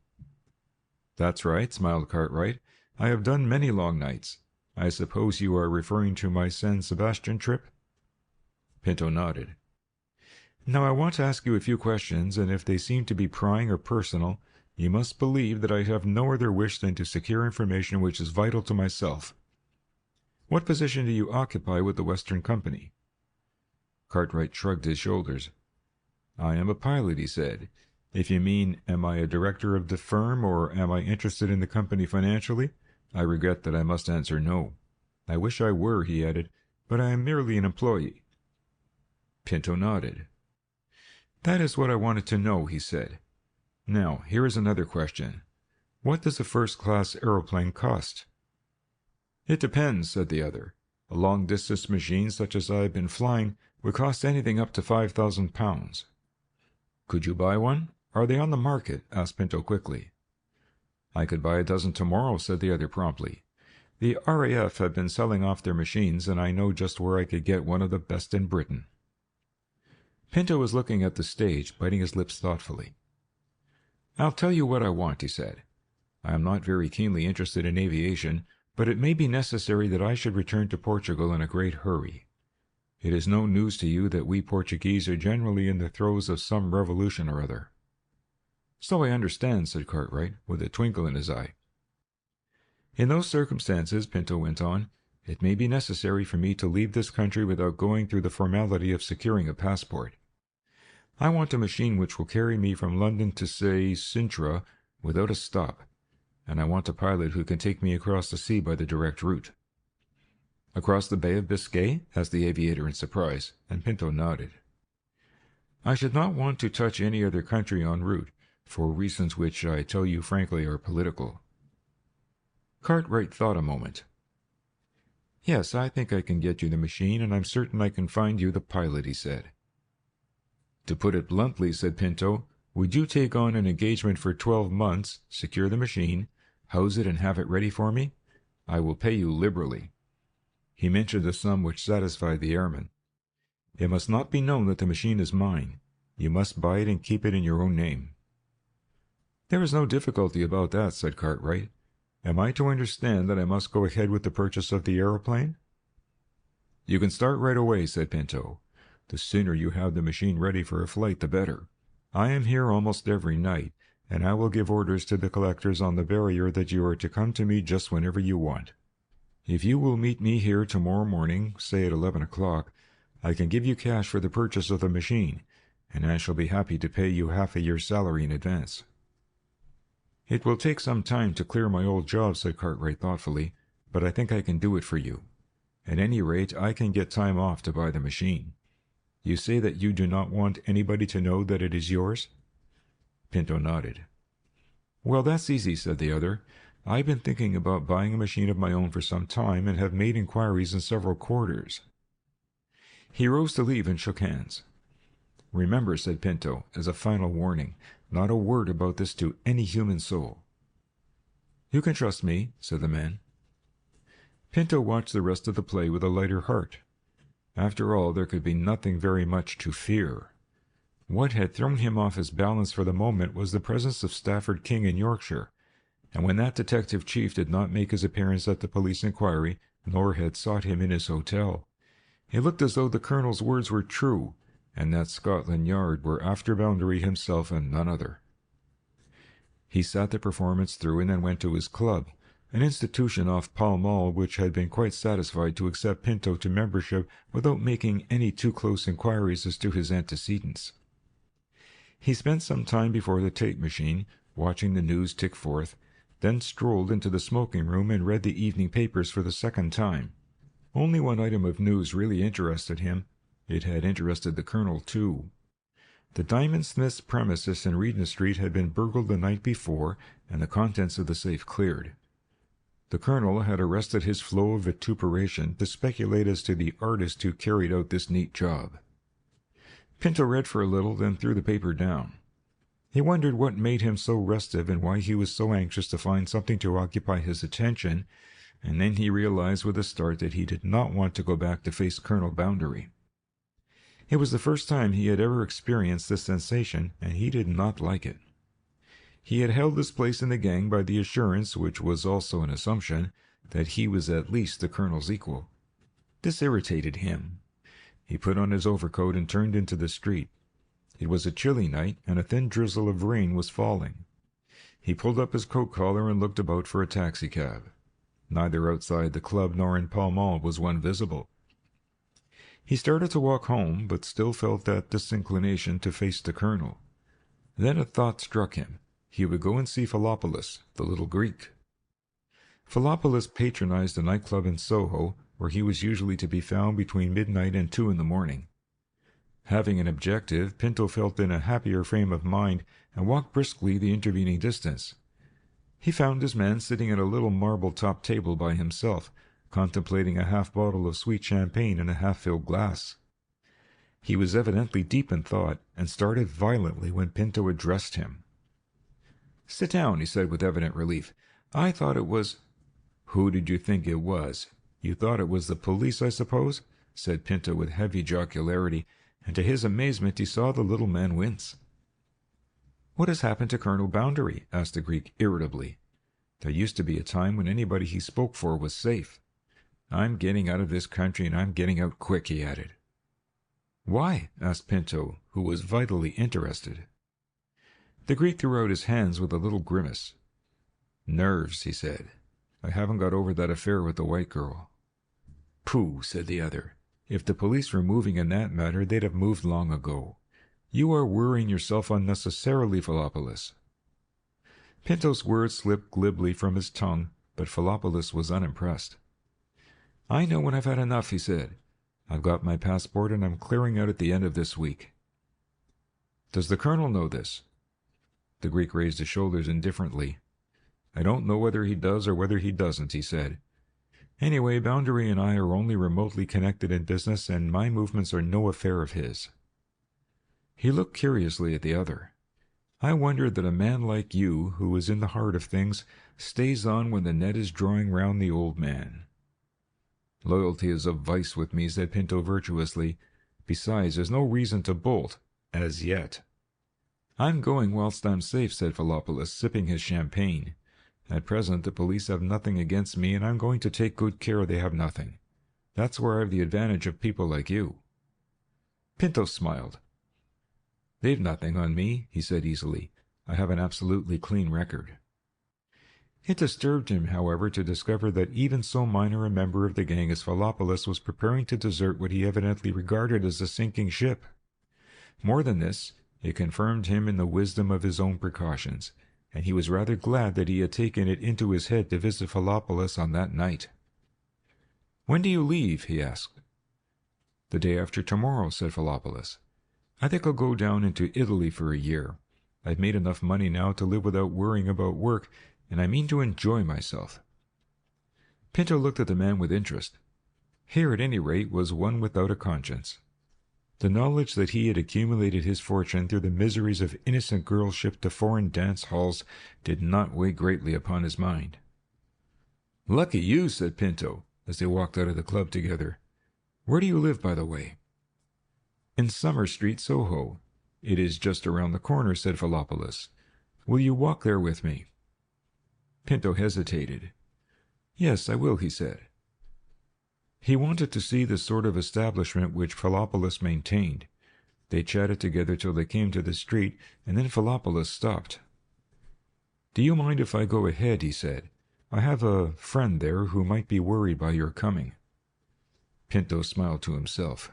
"That's right," smiled Cartwright. "I have done many long nights. I suppose you are referring to my San Sebastian trip?" Pinto nodded. "Now I want to ask you a few questions, and if they seem to be prying or personal, you must believe that I have no other wish than to secure information which is vital to myself. What position do you occupy with the Western Company?" Cartwright shrugged his shoulders. "I am a pilot," he said. "If you mean, am I a director of the firm, or am I interested in the company financially, I regret that I must answer no. I wish I were," he added, "but I am merely an employee." Pinto nodded. "That is what I wanted to know," he said. "Now, here is another question. What does a first-class aeroplane cost?" "It depends," said the other. "A long-distance machine such as I have been flying would cost anything up to £5,000. "Could you buy one? Are they on the market?" asked Pinto quickly. "I could buy a dozen tomorrow," said the other promptly. The RAF have been selling off their machines, and I know just where I could get one of the best in Britain." Pinto was looking at the stage, biting his lips thoughtfully. "I'll tell you what I want," he said. "I am not very keenly interested in aviation, but it may be necessary that I should return to Portugal in a great hurry. It is no news to you that we Portuguese are generally in the throes of some revolution or other." "So I understand," said Cartwright, with a twinkle in his eye. "In those circumstances," Pinto went on, "it may be necessary for me to leave this country without going through the formality of securing a passport. I want a machine which will carry me from London to, say, Sintra, without a stop, and I want a pilot who can take me across the sea by the direct route." "Across the Bay of Biscay?" asked the aviator in surprise, and Pinto nodded. "I should not want to touch any other country en route, for reasons which I tell you frankly are political." Cartwright thought a moment. "Yes, I think I can get you the machine, and I'm certain I can find you the pilot," he said. "To put it bluntly," said Pinto, "would you take on an engagement for 12 months, secure the machine, house it and have it ready for me? I will pay you liberally." He mentioned a sum which satisfied the airman. "It must not be known that the machine is mine. You must buy it and keep it in your own name." "There is no difficulty about that," said Cartwright. "Am I to understand that I must go ahead with the purchase of the aeroplane?" "You can start right away," said Pinto. "The sooner you have the machine ready for a flight, the better. I am here almost every night, and I will give orders to the collectors on the barrier that you are to come to me just whenever you want. If you will meet me here tomorrow morning, say at 11 o'clock, I can give you cash for the purchase of the machine, and I shall be happy to pay you half a year's salary in advance." "It will take some time to clear my old job," said Cartwright thoughtfully, "but I think I can do it for you. At any rate, I can get time off to buy the machine. You say that you do not want anybody to know that it is yours?" Pinto nodded. "Well, that's easy," said the other. "I've been thinking about buying a machine of my own for some time, and have made inquiries in several quarters." He rose to leave and shook hands. "Remember," said Pinto, as a final warning, "not a word about this to any human soul." "You can trust me," said the man. Pinto watched the rest of the play with a lighter heart. After all, there could be nothing very much to fear. What had thrown him off his balance for the moment was the presence of Stafford King in Yorkshire, and when that detective chief did not make his appearance at the police inquiry, nor had sought him in his hotel, it looked as though the colonel's words were true, and that Scotland Yard were after Boundary himself and none other. He sat the performance through and then went to his club, an institution off Pall Mall which had been quite satisfied to accept Pinto to membership without making any too close inquiries as to his antecedents. He spent some time before the tape machine, watching the news tick forth, then strolled into the smoking room and read the evening papers for the second time. Only one item of news really interested him. It had interested the colonel, too. The Diamond Smith's premises in Regent Street had been burgled the night before, and the contents of the safe cleared. The colonel had arrested his flow of vituperation to speculate as to the artist who carried out this neat job. Pinto read for a little, then threw the paper down. He wondered what made him so restive and why he was so anxious to find something to occupy his attention, and then he realized with a start that he did not want to go back to face Colonel Boundary. It was the first time he had ever experienced this sensation, and he did not like it. He had held his place in the gang by the assurance, which was also an assumption, that he was at least the colonel's equal. This irritated him. He put on his overcoat and turned into the street. It was a chilly night, and a thin drizzle of rain was falling. He pulled up his coat collar and looked about for a taxicab. Neither outside the club nor in Pall Mall was one visible. He started to walk home, but still felt that disinclination to face the colonel. Then a thought struck him. He would go and see Phillopolis, the little Greek. Phillopolis patronized a nightclub in Soho, where he was usually to be found between midnight and 2 in the morning. Having an objective, Pinto felt in a happier frame of mind and walked briskly the intervening distance. He found his man sitting at a little marble-topped table by himself, contemplating a half-bottle of sweet champagne in a half-filled glass. He was evidently deep in thought, and started violently when Pinto addressed him. "Sit down," he said with evident relief. "I thought it was—" "Who did you think it was? You thought it was the police, I suppose?" said Pinto with heavy jocularity, and to his amazement he saw the little man wince. "What has happened to Colonel Boundary?" asked the Greek irritably. "There used to be a time when anybody he spoke for was safe. I'm getting out of this country, and I'm getting out quick," he added. "Why?" asked Pinto, who was vitally interested. The Greek threw out his hands with a little grimace. "Nerves," he said. "I haven't got over that affair with the white girl." "Pooh," said the other. "If the police were moving in that matter, they'd have moved long ago. You are worrying yourself unnecessarily, Phillopolis." Pinto's words slipped glibly from his tongue, but Phillopolis was unimpressed. "I know when I've had enough," he said. "I've got my passport, and I'm clearing out at the end of this week." "Does the colonel know this?" The Greek raised his shoulders indifferently. "I don't know whether he does or whether he doesn't," he said. "Anyway, Boundary and I are only remotely connected in business, and my movements are no affair of his." He looked curiously at the other. "I wonder that a man like you, who is in the heart of things, stays on when the net is drawing round the old man." "Loyalty is a vice with me," said Pinto virtuously. "Besides, there's no reason to bolt, as yet." "I'm going whilst I'm safe," said Phillopolis, sipping his champagne. "At present the police have nothing against me, and I'm going to take good care they have nothing. That's where I've the advantage of people like you." Pinto smiled. "They've nothing on me," he said easily. "I have an absolutely clean record." It disturbed him, however, to discover that even so minor a member of the gang as Phillopolis was preparing to desert what he evidently regarded as a sinking ship. More than this, it confirmed him in the wisdom of his own precautions, and he was rather glad that he had taken it into his head to visit Phillopolis on that night. "When do you leave?" he asked. "The day after tomorrow," said Phillopolis. "I think I'll go down into Italy for a year. I've made enough money now to live without worrying about work, and I mean to enjoy myself." Pinto looked at the man with interest. Here, at any rate, was one without a conscience. The knowledge that he had accumulated his fortune through the miseries of innocent girls shipped to foreign dance halls did not weigh greatly upon his mind. "Lucky you," said Pinto, as they walked out of the club together. "Where do you live, by the way?" "In Summer Street, Soho. It is just around the corner," said Phillopolis. "Will you walk there with me?" Pinto hesitated. "Yes, I will," he said. He wanted to see the sort of establishment which Phillopolis maintained. They chatted together till they came to the street, and then Phillopolis stopped. "Do you mind if I go ahead?" he said. "I have a friend there who might be worried by your coming." Pinto smiled to himself.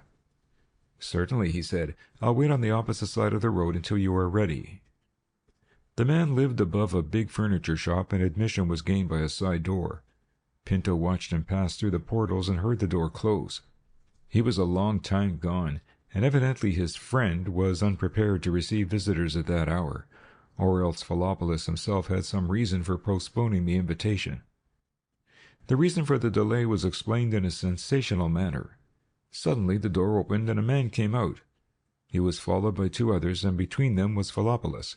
"Certainly," he said. "I'll wait on the opposite side of the road until you are ready." The man lived above a big furniture shop, and admission was gained by a side door. Pinto watched him pass through the portals and heard the door close. He was a long time gone, and evidently his friend was unprepared to receive visitors at that hour, or else Phillopolis himself had some reason for postponing the invitation. The reason for the delay was explained in a sensational manner. Suddenly the door opened and a man came out. He was followed by two others, and between them was Phillopolis,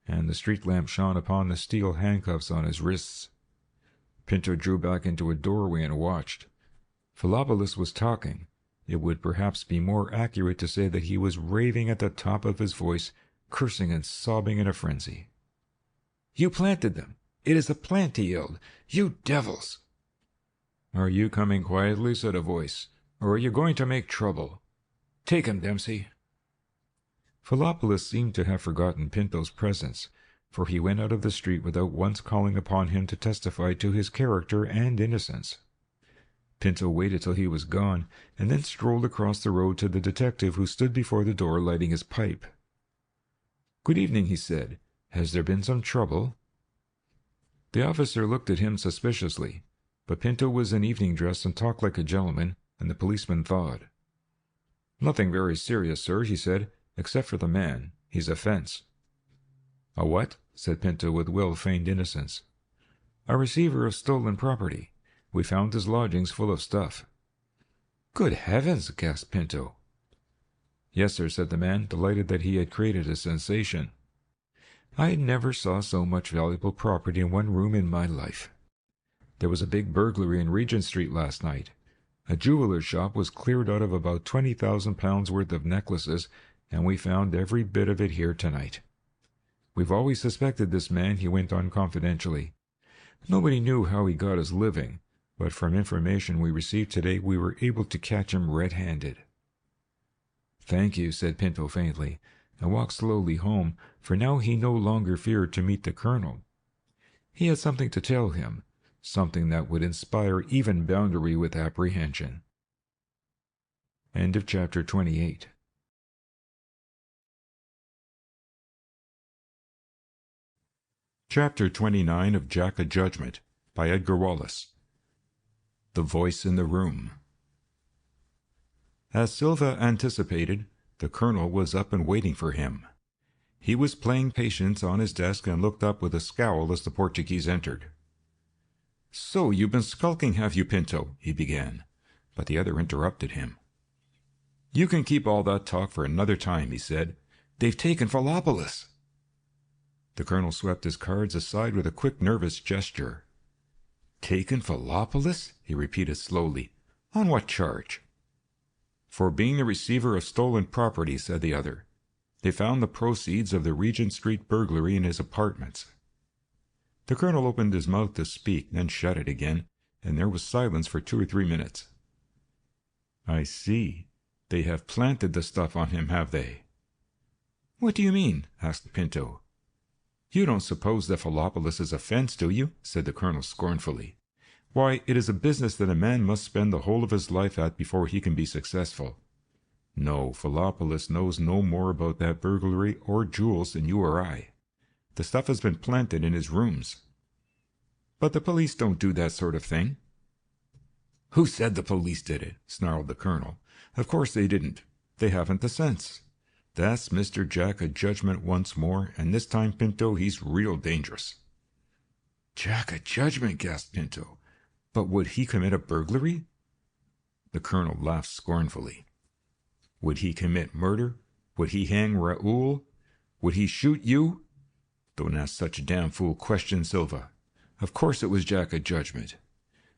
and the street lamp shone upon the steel handcuffs on his wrists. Pinto drew back into a doorway and watched. Phillopolis was talking. It would perhaps be more accurate to say that he was raving at the top of his voice, cursing and sobbing in a frenzy. "You planted them! It is a plant," he yelled. "You devils!" "Are you coming quietly?" said a voice. "Or are you going to make trouble? Take him, Dempsey." Phillopolis seemed to have forgotten Pinto's presence, for he went out of the street without once calling upon him to testify to his character and innocence. Pinto waited till he was gone, and then strolled across the road to the detective, who stood before the door lighting his pipe. "Good evening," he said. "Has there been some trouble?" The officer looked at him suspiciously, but Pinto was in evening dress and talked like a gentleman, and the policeman thawed. "Nothing very serious, sir," he said, "except for the man. He's a fence." "A what?" said Pinto with well-feigned innocence. "A receiver of stolen property. We found his lodgings full of stuff." "Good heavens!" gasped Pinto. "Yes, sir," said the man, delighted that he had created a sensation. "I never saw so much valuable property in one room in my life." There was a big burglary in Regent Street last night. A jeweler's shop was cleared out of about £20,000 worth of necklaces, and we found every bit of it here tonight. We've always suspected this man," he went on confidentially. "Nobody knew how he got his living, but from information we received today we were able to catch him red-handed." "Thank you," said Pinto faintly, and walked slowly home, for now he no longer feared to meet the colonel. He had something to tell him, something that would inspire even Boundary with apprehension. End of chapter 28. Chapter 29 of Jack O Judgement by Edgar Wallace. The Voice in the Room. As Silva anticipated, the colonel was up and waiting for him. He was playing patience on his desk and looked up with a scowl as the Portuguese entered. "So you've been skulking, have you, Pinto?" he began, but the other interrupted him. "You can keep all that talk for another time," he said. "They've taken Phillopolis." The colonel swept his cards aside with a quick, nervous gesture. "Taken Phillopolis?" he repeated slowly. "On what charge?" "For being the receiver of stolen property," said the other. "They found the proceeds of the Regent Street burglary in his apartments." The colonel opened his mouth to speak, then shut it again, and there was silence for 2 or 3 minutes. "I see. They have planted the stuff on him, have they?" "What do you mean?" asked Pinto. "You don't suppose that Phillopolis is a fence, do you?" said the colonel scornfully. "Why, it is a business that a man must spend the whole of his life at before he can be successful. No, Phillopolis knows no more about that burglary or jewels than you or I. The stuff has been planted in his rooms." "But the police don't do that sort of thing." "Who said the police did it?" snarled the colonel. "Of course they didn't. They haven't the sense. That's Mr. Jack O Judgement once more, and this time, Pinto, he's real dangerous." "Jack O Judgement!" gasped Pinto. "But would he commit a burglary?" The colonel laughed scornfully. "Would he commit murder? Would he hang Raoul? Would he shoot you? Don't ask such damn fool questions, Silva. Of course it was Jack O Judgement.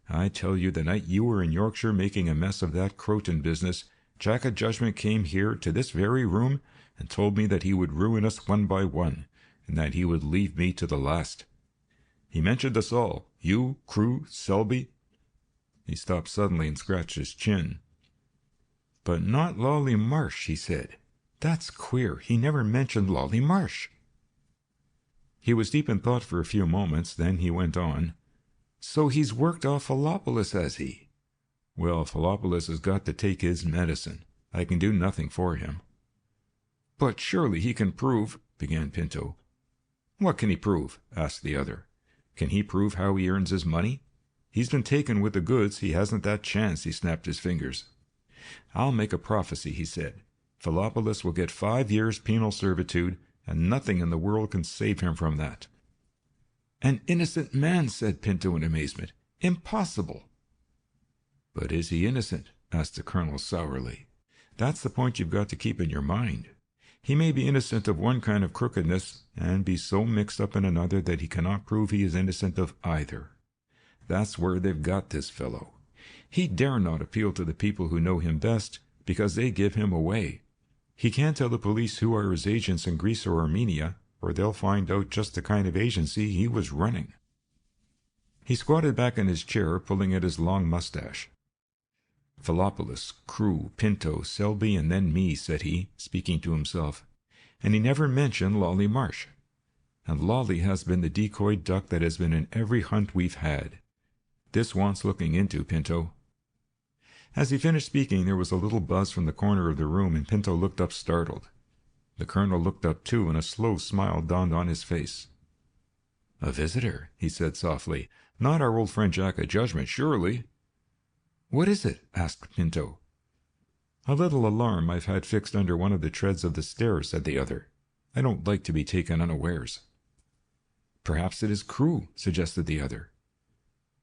I tell you, the night you were in Yorkshire making a mess of that Croton business, Jack O Judgement came here to this very room and told me that he would ruin us one by one, and that he would leave me to the last. He mentioned us all, you, Crewe, Selby." He stopped suddenly and scratched his chin. "But not Lollie Marsh," he said. "That's queer. He never mentioned Lollie Marsh." He was deep in thought for a few moments, then he went on. "So he's worked off Phillopolis, has he? Well, Phillopolis has got to take his medicine. I can do nothing for him." "But surely he can prove—" began Pinto. "What can he prove?" asked the other. "Can he prove how he earns his money? He's been taken with the goods. He hasn't that chance." He snapped his fingers. "I'll make a prophecy," he said. "Phillopolis will get 5 years penal servitude, and nothing in the world can save him from that." "An innocent man," said Pinto in amazement. "Impossible." "But is he innocent?" asked the colonel sourly. "That's the point you've got to keep in your mind. He may be innocent of one kind of crookedness, and be so mixed up in another that he cannot prove he is innocent of either. That's where they've got this fellow. He dare not appeal to the people who know him best, because they give him away. He can't tell the police who are his agents in Greece or Armenia, or they'll find out just the kind of agency he was running." He squatted back in his chair, pulling at his long mustache. "Phillopolis, Crewe, Pinto, Selby, and then me," said he, speaking to himself. "And he never mentioned Lollie Marsh. And Lollie has been the decoy duck that has been in every hunt we've had. This wants looking into, Pinto." As he finished speaking, there was a little buzz from the corner of the room, and Pinto looked up startled. The colonel looked up too, and a slow smile dawned on his face. "A visitor," he said softly. "Not our old friend Jack O Judgement, surely?" "What is it?" asked Pinto. "A little alarm I've had fixed under one of the treads of the stairs," said the other. "I don't like to be taken unawares." "Perhaps it is Crewe," suggested the other.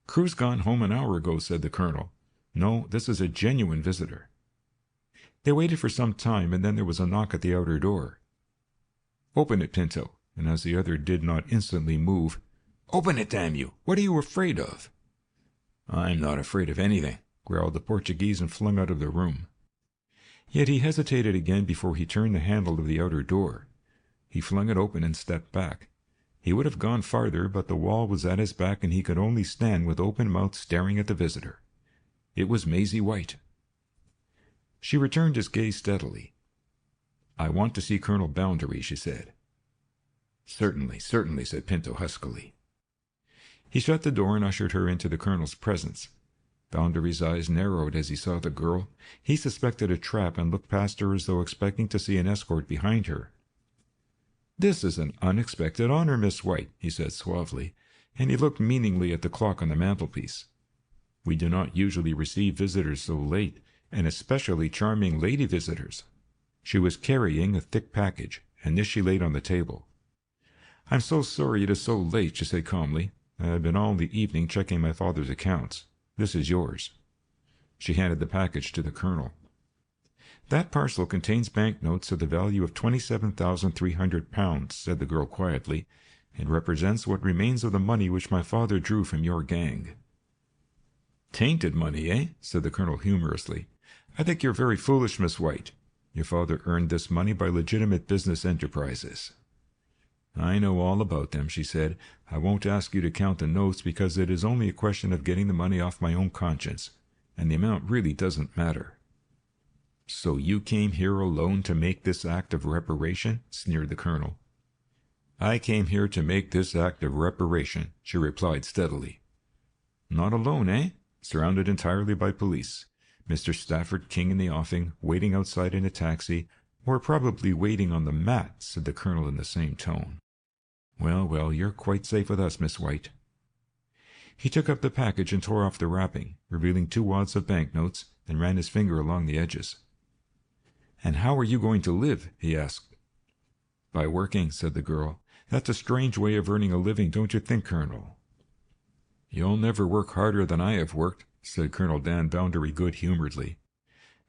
"Crewe's gone home an hour ago," said the colonel. "No, this is a genuine visitor." They waited for some time, and then there was a knock at the outer door. "Open it, Pinto," and as the other did not instantly move, "Open it, damn you! What are you afraid of?" I'm not afraid of anything, growled the Portuguese and flung out of the room. Yet he hesitated again before he turned the handle of the outer door. He flung it open and stepped back. He would have gone farther, but the wall was at his back and he could only stand with open mouth staring at the visitor. It was Maisie White. She returned his gaze steadily. "I want to see Colonel Boundary," she said. "Certainly, certainly," said Pinto huskily. He shut the door and ushered her into the colonel's presence. Boundary's eyes narrowed as he saw the girl. He suspected a trap and looked past her as though expecting to see an escort behind her. "This is an unexpected honor, Miss White," he said suavely, and he looked meaningly at the clock on the mantelpiece. "We do not usually receive visitors so late, and especially charming lady visitors." She was carrying a thick package, and this she laid on the table. "I'm so sorry it is so late," she said calmly. "I've been all the evening checking my father's accounts. This is yours." She handed the package to the colonel. "That parcel contains banknotes of the value of £27,300, said the girl quietly. "It represents what remains of the money which my father drew from your gang." "Tainted money, eh?" said the colonel humorously. "I think you're very foolish, Miss White. Your father earned this money by legitimate business enterprises." "I know all about them," she said. "I won't ask you to count the notes because it is only a question of getting the money off my own conscience, and the amount really doesn't matter." "So you came here alone to make this act of reparation?" sneered the colonel. "I came here to make this act of reparation," she replied steadily. "Not alone, eh? Surrounded entirely by police. Mr. Stafford King in the offing, waiting outside in a taxi, or probably waiting on the mat," said the colonel in the same tone. "Well, well, you're quite safe with us, Miss White." He took up the package and tore off the wrapping, revealing 2 wads of banknotes, and ran his finger along the edges. "And how are you going to live?" he asked. "By working," said the girl. "That's a strange way of earning a living, don't you think, Colonel?" "You'll never work harder than I have worked," said Colonel Dan Boundary good-humoredly.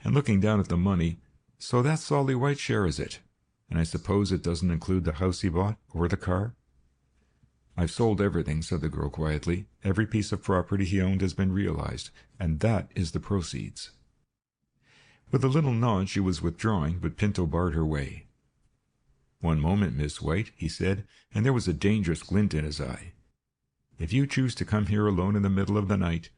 And looking down at the money, "So that's Lollie White's share, is it? And I suppose it doesn't include the house he bought, or the car?" "I've sold everything," said the girl quietly. "Every piece of property he owned has been realized, and that is the proceeds." With a little nod she was withdrawing, but Pinto barred her way. "One moment, Miss White," he said, and there was a dangerous glint in his eye. "If you choose to come here alone in the middle of the night—"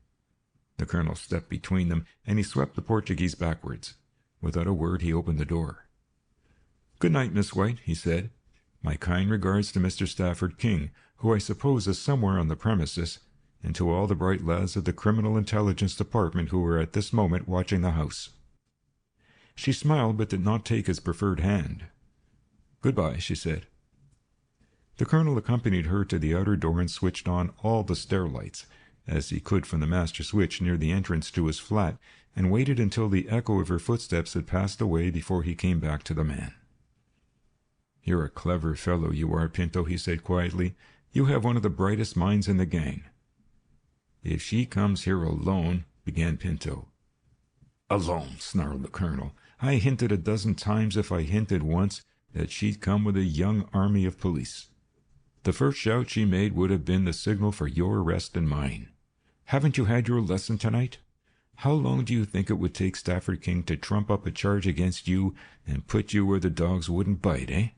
The colonel stepped between them, and he swept the Portuguese backwards. Without a word he opened the door. "Good night, Miss White," he said. "My kind regards to Mr. Stafford King, who I suppose is somewhere on the premises, and to all the bright lads of the Criminal Intelligence Department who are at this moment watching the house." She smiled, but did not take his preferred hand. "Goodbye," she said. The colonel accompanied her to the outer door and switched on all the stair lights, as he could from the master switch near the entrance to his flat, and waited until the echo of her footsteps had passed away before he came back to the man. "You're a clever fellow, you are, Pinto," he said quietly. "You have one of the brightest minds in the gang." "If she comes here alone—" began Pinto. "Alone," snarled the colonel. "I hinted a dozen times, if I hinted once, that she'd come with a young army of police. The first shout she made would have been the signal for your arrest and mine. Haven't you had your lesson tonight? How long do you think it would take Stafford King to trump up a charge against you and put you where the dogs wouldn't bite, eh?"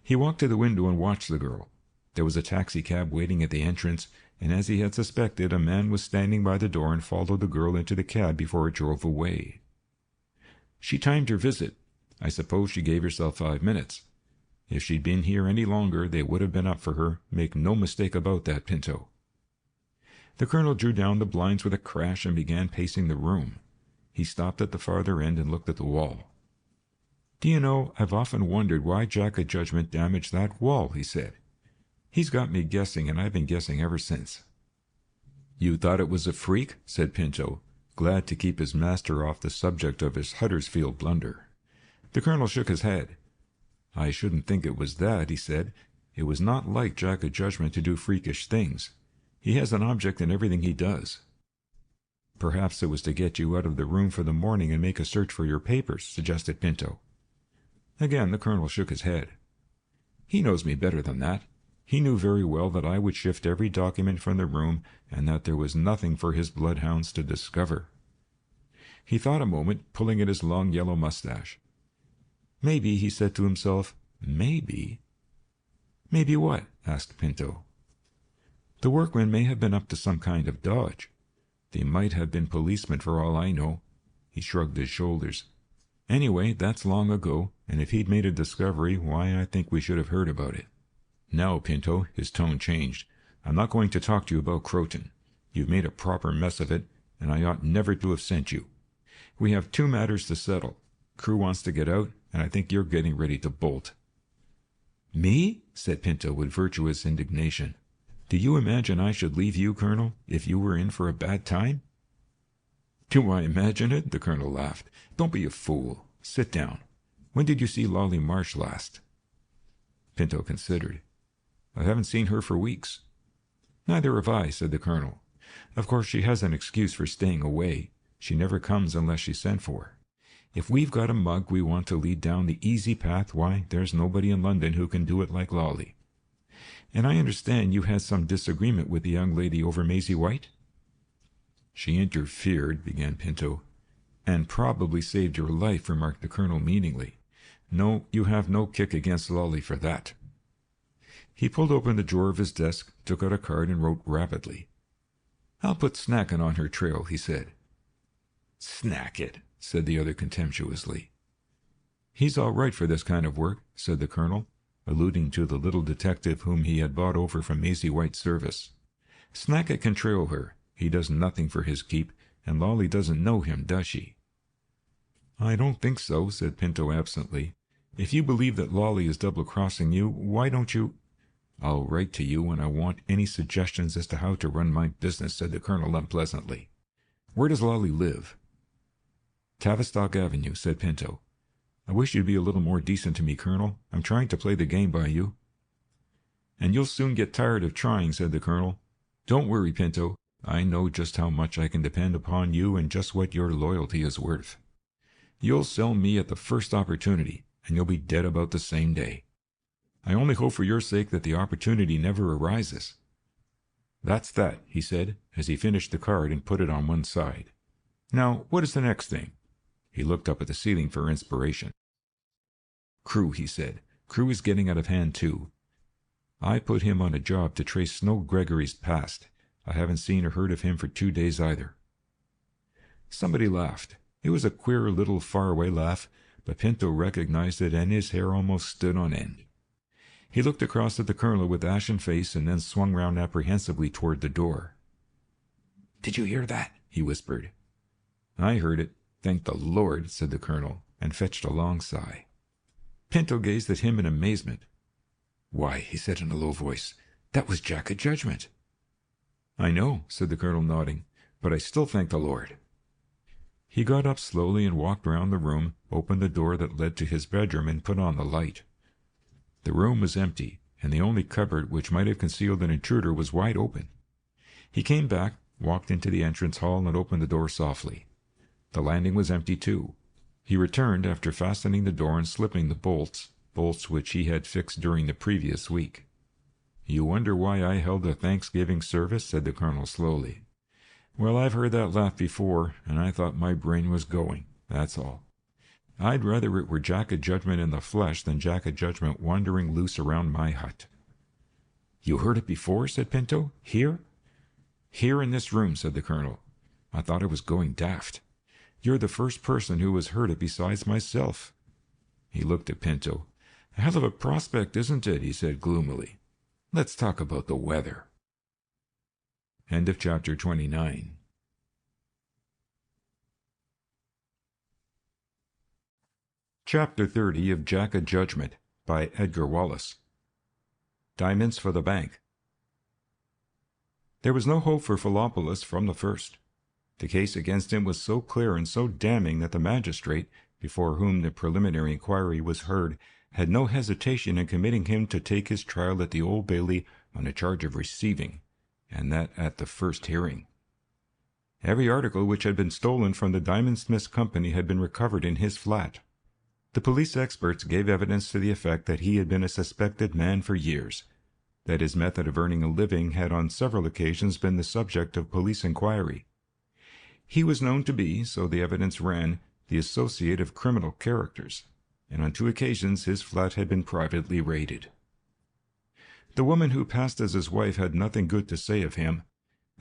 He walked to the window and watched the girl. There was a taxicab waiting at the entrance, and as he had suspected, a man was standing by the door and followed the girl into the cab before it drove away. She timed her visit. I suppose she gave herself 5 minutes. If she'd been here any longer, they would have been up for her. Make no mistake about that, Pinto. The colonel drew down the blinds with a crash and began pacing the room. He stopped at the farther end and looked at the wall. "Do you know, I've often wondered why Jack O Judgement damaged that wall," he said. "He's got me guessing, and I've been guessing ever since." "You thought it was a freak?" said Pinto, glad to keep his master off the subject of his Huddersfield blunder. The colonel shook his head. "I shouldn't think it was that," he said. "It was not like Jack O Judgement to do freakish things. He has an object in everything he does." "Perhaps it was to get you out of the room for the morning and make a search for your papers," suggested Pinto. Again the colonel shook his head. "He knows me better than that. He knew very well that I would shift every document from the room and that there was nothing for his bloodhounds to discover. He thought a moment, pulling at his long yellow mustache. Maybe, he said to himself, maybe. Maybe what? Asked Pinto. The workmen may have been up to some kind of dodge. They might have been policemen for all I know. He shrugged his shoulders. Anyway, that's long ago, and if he'd made a discovery, why, I think we should have heard about it. Now, Pinto, his tone changed, I'm not going to talk to you about Croton. You've made a proper mess of it, and I ought never to have sent you. We have two matters to settle. Crewe wants to get out, and I think you're getting ready to bolt. Me? Said Pinto with virtuous indignation. Do you imagine I should leave you, Colonel, if you were in for a bad time? Do I imagine it? The Colonel laughed. Don't be a fool. Sit down. When did you see Lollie Marsh last? Pinto considered. I haven't seen her for weeks. Neither have I, said the Colonel. Of course she has an excuse for staying away. She never comes unless she's sent for. If we've got a mug we want to lead down the easy path, why, there's nobody in London who can do it like Lollie. And I understand you had some disagreement with the young lady over Maisie White? She interfered, began Pinto. And probably saved your life, remarked the Colonel meaningly. No, you have no kick against Lollie for that. He pulled open the drawer of his desk, took out a card, and wrote rapidly. I'll put Snackin' on her trail, he said. Snack it, said the other contemptuously. He's all right for this kind of work, said the Colonel, alluding to the little detective whom he had bought over from Maisie White's service. Snackett can trail her. He does nothing for his keep, and Lollie doesn't know him, does she? I don't think so, said Pinto absently. If you believe that Lollie is double-crossing you, why don't you— I'll write to you when I want any suggestions as to how to run my business, said the Colonel unpleasantly. Where does Lollie live? Tavistock Avenue, said Pinto. I wish you'd be a little more decent to me, Colonel. I'm trying to play the game by you. And you'll soon get tired of trying, said the Colonel. Don't worry, Pinto. I know just how much I can depend upon you and just what your loyalty is worth. You'll sell me at the first opportunity, and you'll be dead about the same day. I only hope for your sake that the opportunity never arises. That's that, he said, as he finished the card and put it on one side. Now, what is the next thing? He looked up at the ceiling for inspiration. Crewe, he said. Crewe is getting out of hand, too. I put him on a job to trace Snow Gregory's past. I haven't seen or heard of him for 2 days either. Somebody laughed. It was a queer little faraway laugh, but Pinto recognized it, and his hair almost stood on end. He looked across at the Colonel with ashen face and then swung round apprehensively toward the door. Did you hear that? He whispered. I heard it. Thank the Lord, said the Colonel, and fetched a long sigh. Pinto gazed at him in amazement. Why, he said in a low voice, that was Jack O Judgement. I know, said the Colonel, nodding, but I still thank the Lord. He got up slowly and walked round the room, opened the door that led to his bedroom, and put on the light. The room was empty, and the only cupboard which might have concealed an intruder was wide open. He came back, walked into the entrance hall, and opened the door softly. The landing was empty, too. He returned after fastening the door and slipping the bolts which he had fixed during the previous week. You wonder why I held a Thanksgiving service, said the Colonel slowly. Well, I've heard that laugh before, and I thought my brain was going, that's all. I'd rather it were Jack O Judgement in the flesh than Jack O Judgement wandering loose around my hut. You heard it before, said Pinto. Here? Here in this room, said the Colonel. I thought I was going daft. You're the first person who has heard it besides myself. He looked at Pinto. A hell of a prospect, isn't it? He said gloomily. Let's talk about the weather. End of chapter 29. Chapter 30 of Jack O Judgement by Edgar Wallace. Diamonds for the bank. There was no hope for Phillopolis from the first. The case against him was so clear and so damning that the magistrate, before whom the preliminary inquiry was heard, had no hesitation in committing him to take his trial at the Old Bailey on a charge of receiving, and that at the first hearing. Every article which had been stolen from the Diamond Smiths Company had been recovered in his flat. The police experts gave evidence to the effect that he had been a suspected man for years. that his method of earning a living had on several occasions been the subject of police inquiry. He was known to be, so the evidence ran, the associate of criminal characters, and on 2 occasions his flat had been privately raided. The woman who passed as his wife had nothing good to say of him.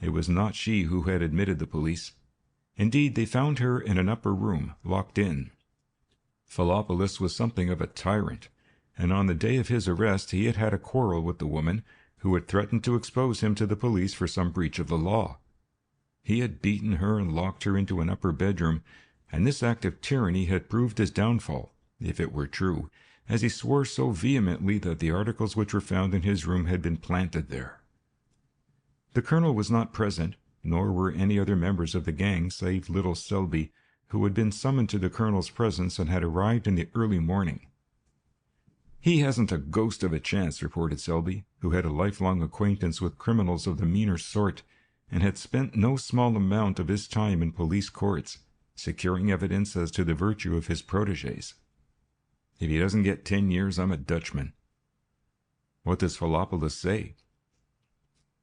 It was not she who had admitted the police. Indeed, they found her in an upper room, locked in. Phillopolis was something of a tyrant, and on the day of his arrest he had had a quarrel with the woman who had threatened to expose him to the police for some breach of the law. He had beaten her and locked her into an upper bedroom, and this act of tyranny had proved his downfall, if it were true, as he swore so vehemently that the articles which were found in his room had been planted there. The colonel was not present, nor were any other members of the gang save little Selby, who had been summoned to the colonel's presence and had arrived in the early morning. "He hasn't a ghost of a chance," reported Selby, who had a lifelong acquaintance with criminals of the meaner sort, and had spent no small amount of his time in police courts, securing evidence as to the virtue of his protégés. "If he doesn't get 10 years, I'm a Dutchman." "What does Phillopolis say?"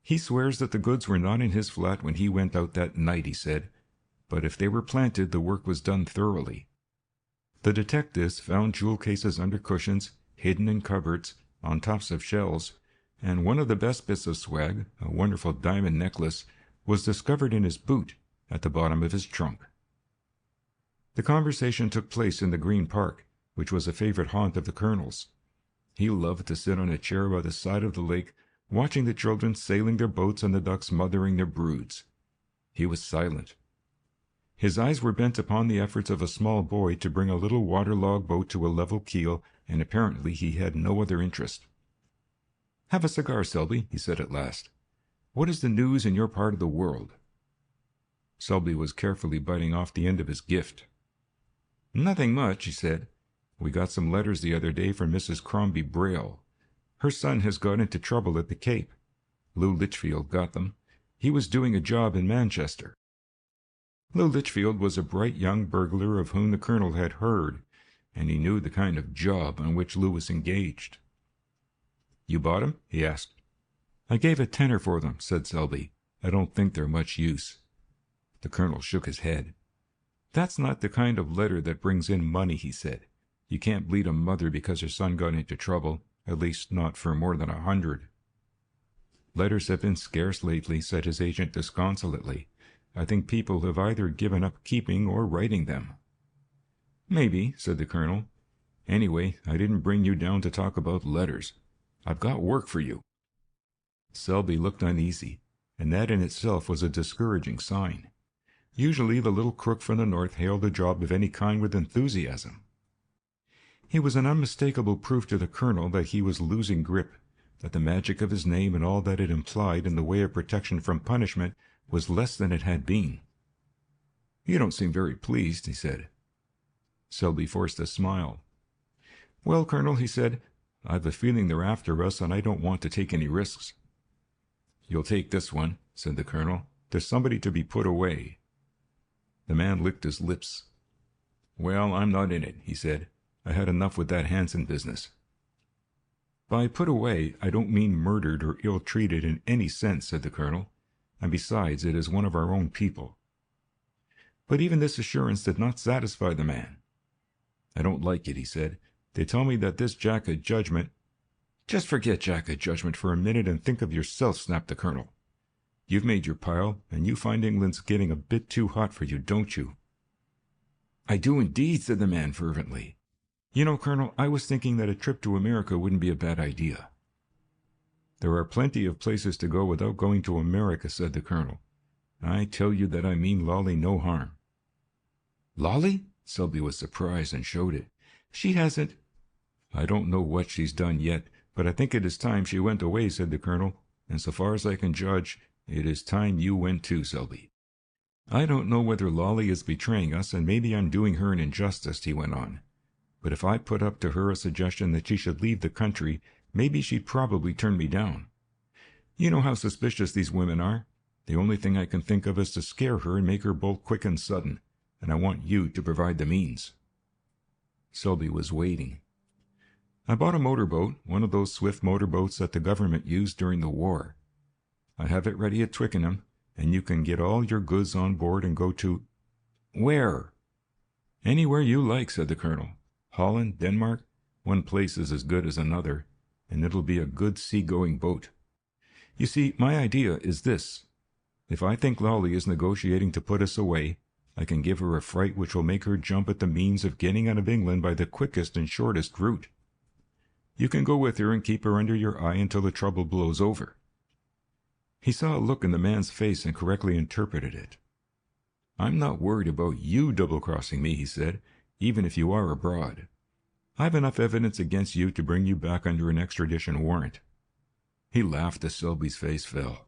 "He swears that the goods were not in his flat when he went out that night," he said, "but if they were planted, the work was done thoroughly." The detectives found jewel cases under cushions, hidden in cupboards, on tops of shelves, and one of the best bits of swag, a wonderful diamond necklace, was discovered in his boot at the bottom of his trunk. The conversation took place in the Green Park, which was a favorite haunt of the colonel's. He loved to sit on a chair by the side of the lake, watching the children sailing their boats and the ducks mothering their broods. He was silent. His eyes were bent upon the efforts of a small boy to bring a little waterlogged boat to a level keel, and apparently he had no other interest. "Have a cigar, Selby," he said at last. "What is the news in your part of the world?" Selby was carefully biting off the end of his gift. "Nothing much," he said. "We got some letters the other day from Mrs. Crombie Braille. Her son has got into trouble at the Cape. Lou Litchfield got them. He was doing a job in Manchester." Lou Litchfield was a bright young burglar of whom the colonel had heard, and he knew the kind of job on which Lou was engaged. "You bought 'em?" he asked. "I gave a tenner for them," said Selby. "I don't think they're much use." The colonel shook his head. "That's not the kind of letter that brings in money," he said. "You can't bleed a mother because her son got into trouble, at least not for more than 100. "Letters have been scarce lately," said his agent disconsolately. "I think people have either given up keeping or writing them." "Maybe," said the colonel. "Anyway, I didn't bring you down to talk about letters. I've got work for you." Selby looked uneasy, and that in itself was a discouraging sign. Usually the little crook from the north hailed a job of any kind with enthusiasm. He was an unmistakable proof to the colonel that he was losing grip, that the magic of his name and all that it implied in the way of protection from punishment was less than it had been. "You don't seem very pleased," he said. Selby forced a smile. "Well, Colonel," he said, "I've a feeling they're after us, and I don't want to take any risks." "You'll take this one," said the colonel. "There's somebody to be put away." The man licked his lips. "Well, I'm not in it," he said. "I had enough with that Hanson business." "By put away, I don't mean murdered or ill-treated in any sense," said the colonel. "And besides, it is one of our own people." But even this assurance did not satisfy the man. "I don't like it," he said. "They tell me that this Jack O Judgement—" "Just forget Jack O Judgement for a minute and think of yourself," snapped the colonel. "You've made your pile, and you find England's getting a bit too hot for you, don't you?" "I do indeed," said the man fervently. "You know, Colonel, I was thinking that a trip to America wouldn't be a bad idea." "There are plenty of places to go without going to America," said the colonel. "I tell you that I mean Lollie no harm." "Lollie?" Selby was surprised and showed it. "She hasn't—" "I don't know what she's done yet, but I think it is time she went away," said the colonel. "And so far as I can judge, it is time you went too, Selby. I don't know whether Lollie is betraying us, and maybe I'm doing her an injustice," he went on. "But if I put up to her a suggestion that she should leave the country, maybe she'd probably turn me down. You know how suspicious these women are. The only thing I can think of is to scare her and make her bolt quick and sudden, and I want you to provide the means." Selby was waiting. I bought a motorboat, one of those swift motorboats that the government used during the war. I have it ready at Twickenham, and you can get all your goods on board and go to—" "Where?" "Anywhere you like," said the colonel. "Holland, Denmark, one place is as good as another, and it'll be a good sea-going boat. You see, my idea is this. If I think Lollie is negotiating to put us away, I can give her a fright which will make her jump at the means of getting out of England by the quickest and shortest route. You can go with her and keep her under your eye until the trouble blows over." He saw a look in the man's face and correctly interpreted it. "I'm not worried about you double-crossing me," he said, "even if you are abroad. I've enough evidence against you to bring you back under an extradition warrant." He laughed as Selby's face fell.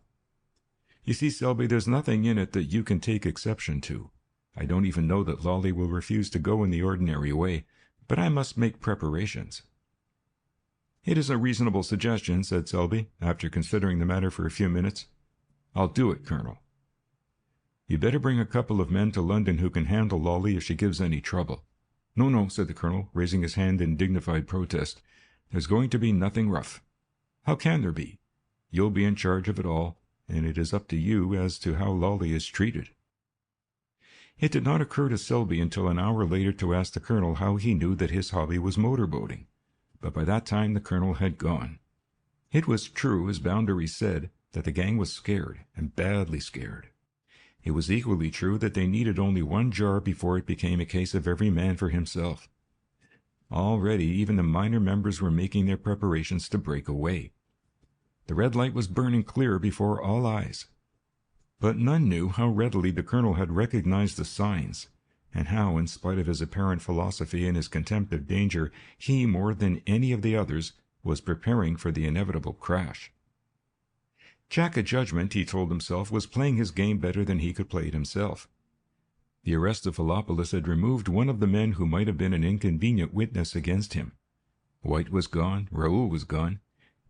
"You see, Selby, there's nothing in it that you can take exception to. I don't even know that Lollie will refuse to go in the ordinary way, but I must make preparations." "It is a reasonable suggestion," said Selby, after considering the matter for a few minutes. "I'll do it, Colonel." "You'd better bring a couple of men to London who can handle Lollie if she gives any trouble." "No, no," said the colonel, raising his hand in dignified protest. "There's going to be nothing rough." "How can there be? You'll be in charge of it all, and it is up to you as to how Lollie is treated." It did not occur to Selby until an hour later to ask the colonel how he knew that his hobby was motorboating, but by that time the colonel had gone. It was true, as Boundary said, that the gang was scared, and badly scared. It was equally true that they needed only one jar before it became a case of every man for himself. Already even the minor members were making their preparations to break away. The red light was burning clear before all eyes. But none knew how readily the colonel had recognized the signs, and how, in spite of his apparent philosophy and his contempt of danger, he, more than any of the others, was preparing for the inevitable crash. Jack O Judgement, he told himself, was playing his game better than he could play it himself. The arrest of Phillopolis had removed one of the men who might have been an inconvenient witness against him. White was gone, Raoul was gone.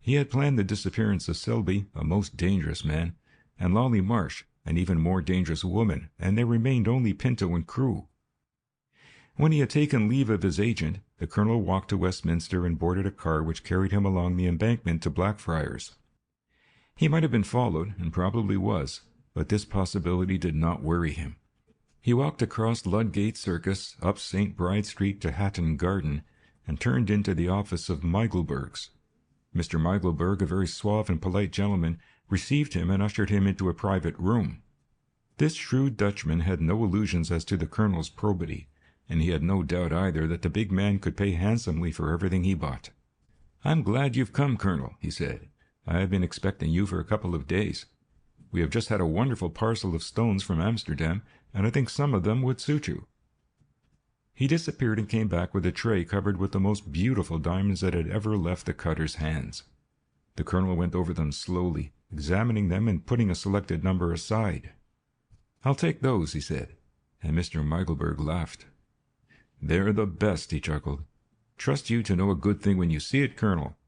He had planned the disappearance of Selby, a most dangerous man, and Lollie Marsh, an even more dangerous woman, and there remained only Pinto and Crewe. When he had taken leave of his agent, the colonel walked to Westminster and boarded a car which carried him along the embankment to Blackfriars. He might have been followed, and probably was, but this possibility did not worry him. He walked across Ludgate Circus, up St. Bride Street to Hatton Garden, and turned into the office of Meigelberg's. Mr. Meigelberg, a very suave and polite gentleman, received him and ushered him into a private room. This shrewd Dutchman had no illusions as to the colonel's probity, and he had no doubt either that the big man could pay handsomely for everything he bought. "I'm glad you've come, Colonel," he said. "I have been expecting you for a couple of days. We have just had a wonderful parcel of stones from Amsterdam, and I think some of them would suit you." He disappeared and came back with a tray covered with the most beautiful diamonds that had ever left the cutter's hands. The colonel went over them slowly, examining them and putting a selected number aside. "I'll take those," he said, and Mr. Meigelberg laughed. "They're the best," he chuckled. "Trust you to know a good thing when you see it, Colonel."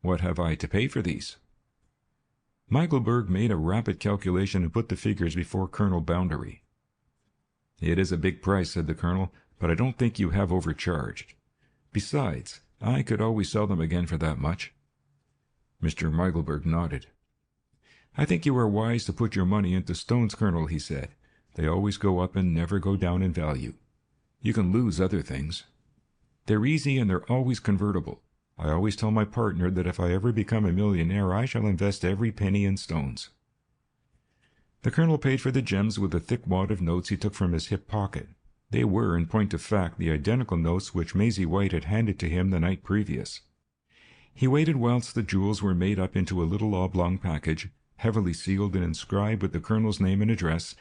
"What have I to pay for these?" Meigelberg made a rapid calculation and put the figures before Colonel Boundary. "It is a big price," said the colonel, "but I don't think you have overcharged. Besides, I could always sell them again for that much." Mr. Meigelberg nodded. "I think you are wise to put your money into stones, Colonel," he said. "They always go up and never go down in value. You can lose other things. They're easy and they're always convertible. I always tell my partner that if I ever become a millionaire, I shall invest every penny in stones." The colonel paid for the gems with a thick wad of notes he took from his hip pocket. They were, in point of fact, the identical notes which Maisie White had handed to him the night previous. He waited whilst the jewels were made up into a little oblong package, heavily sealed and inscribed with the colonel's name and address,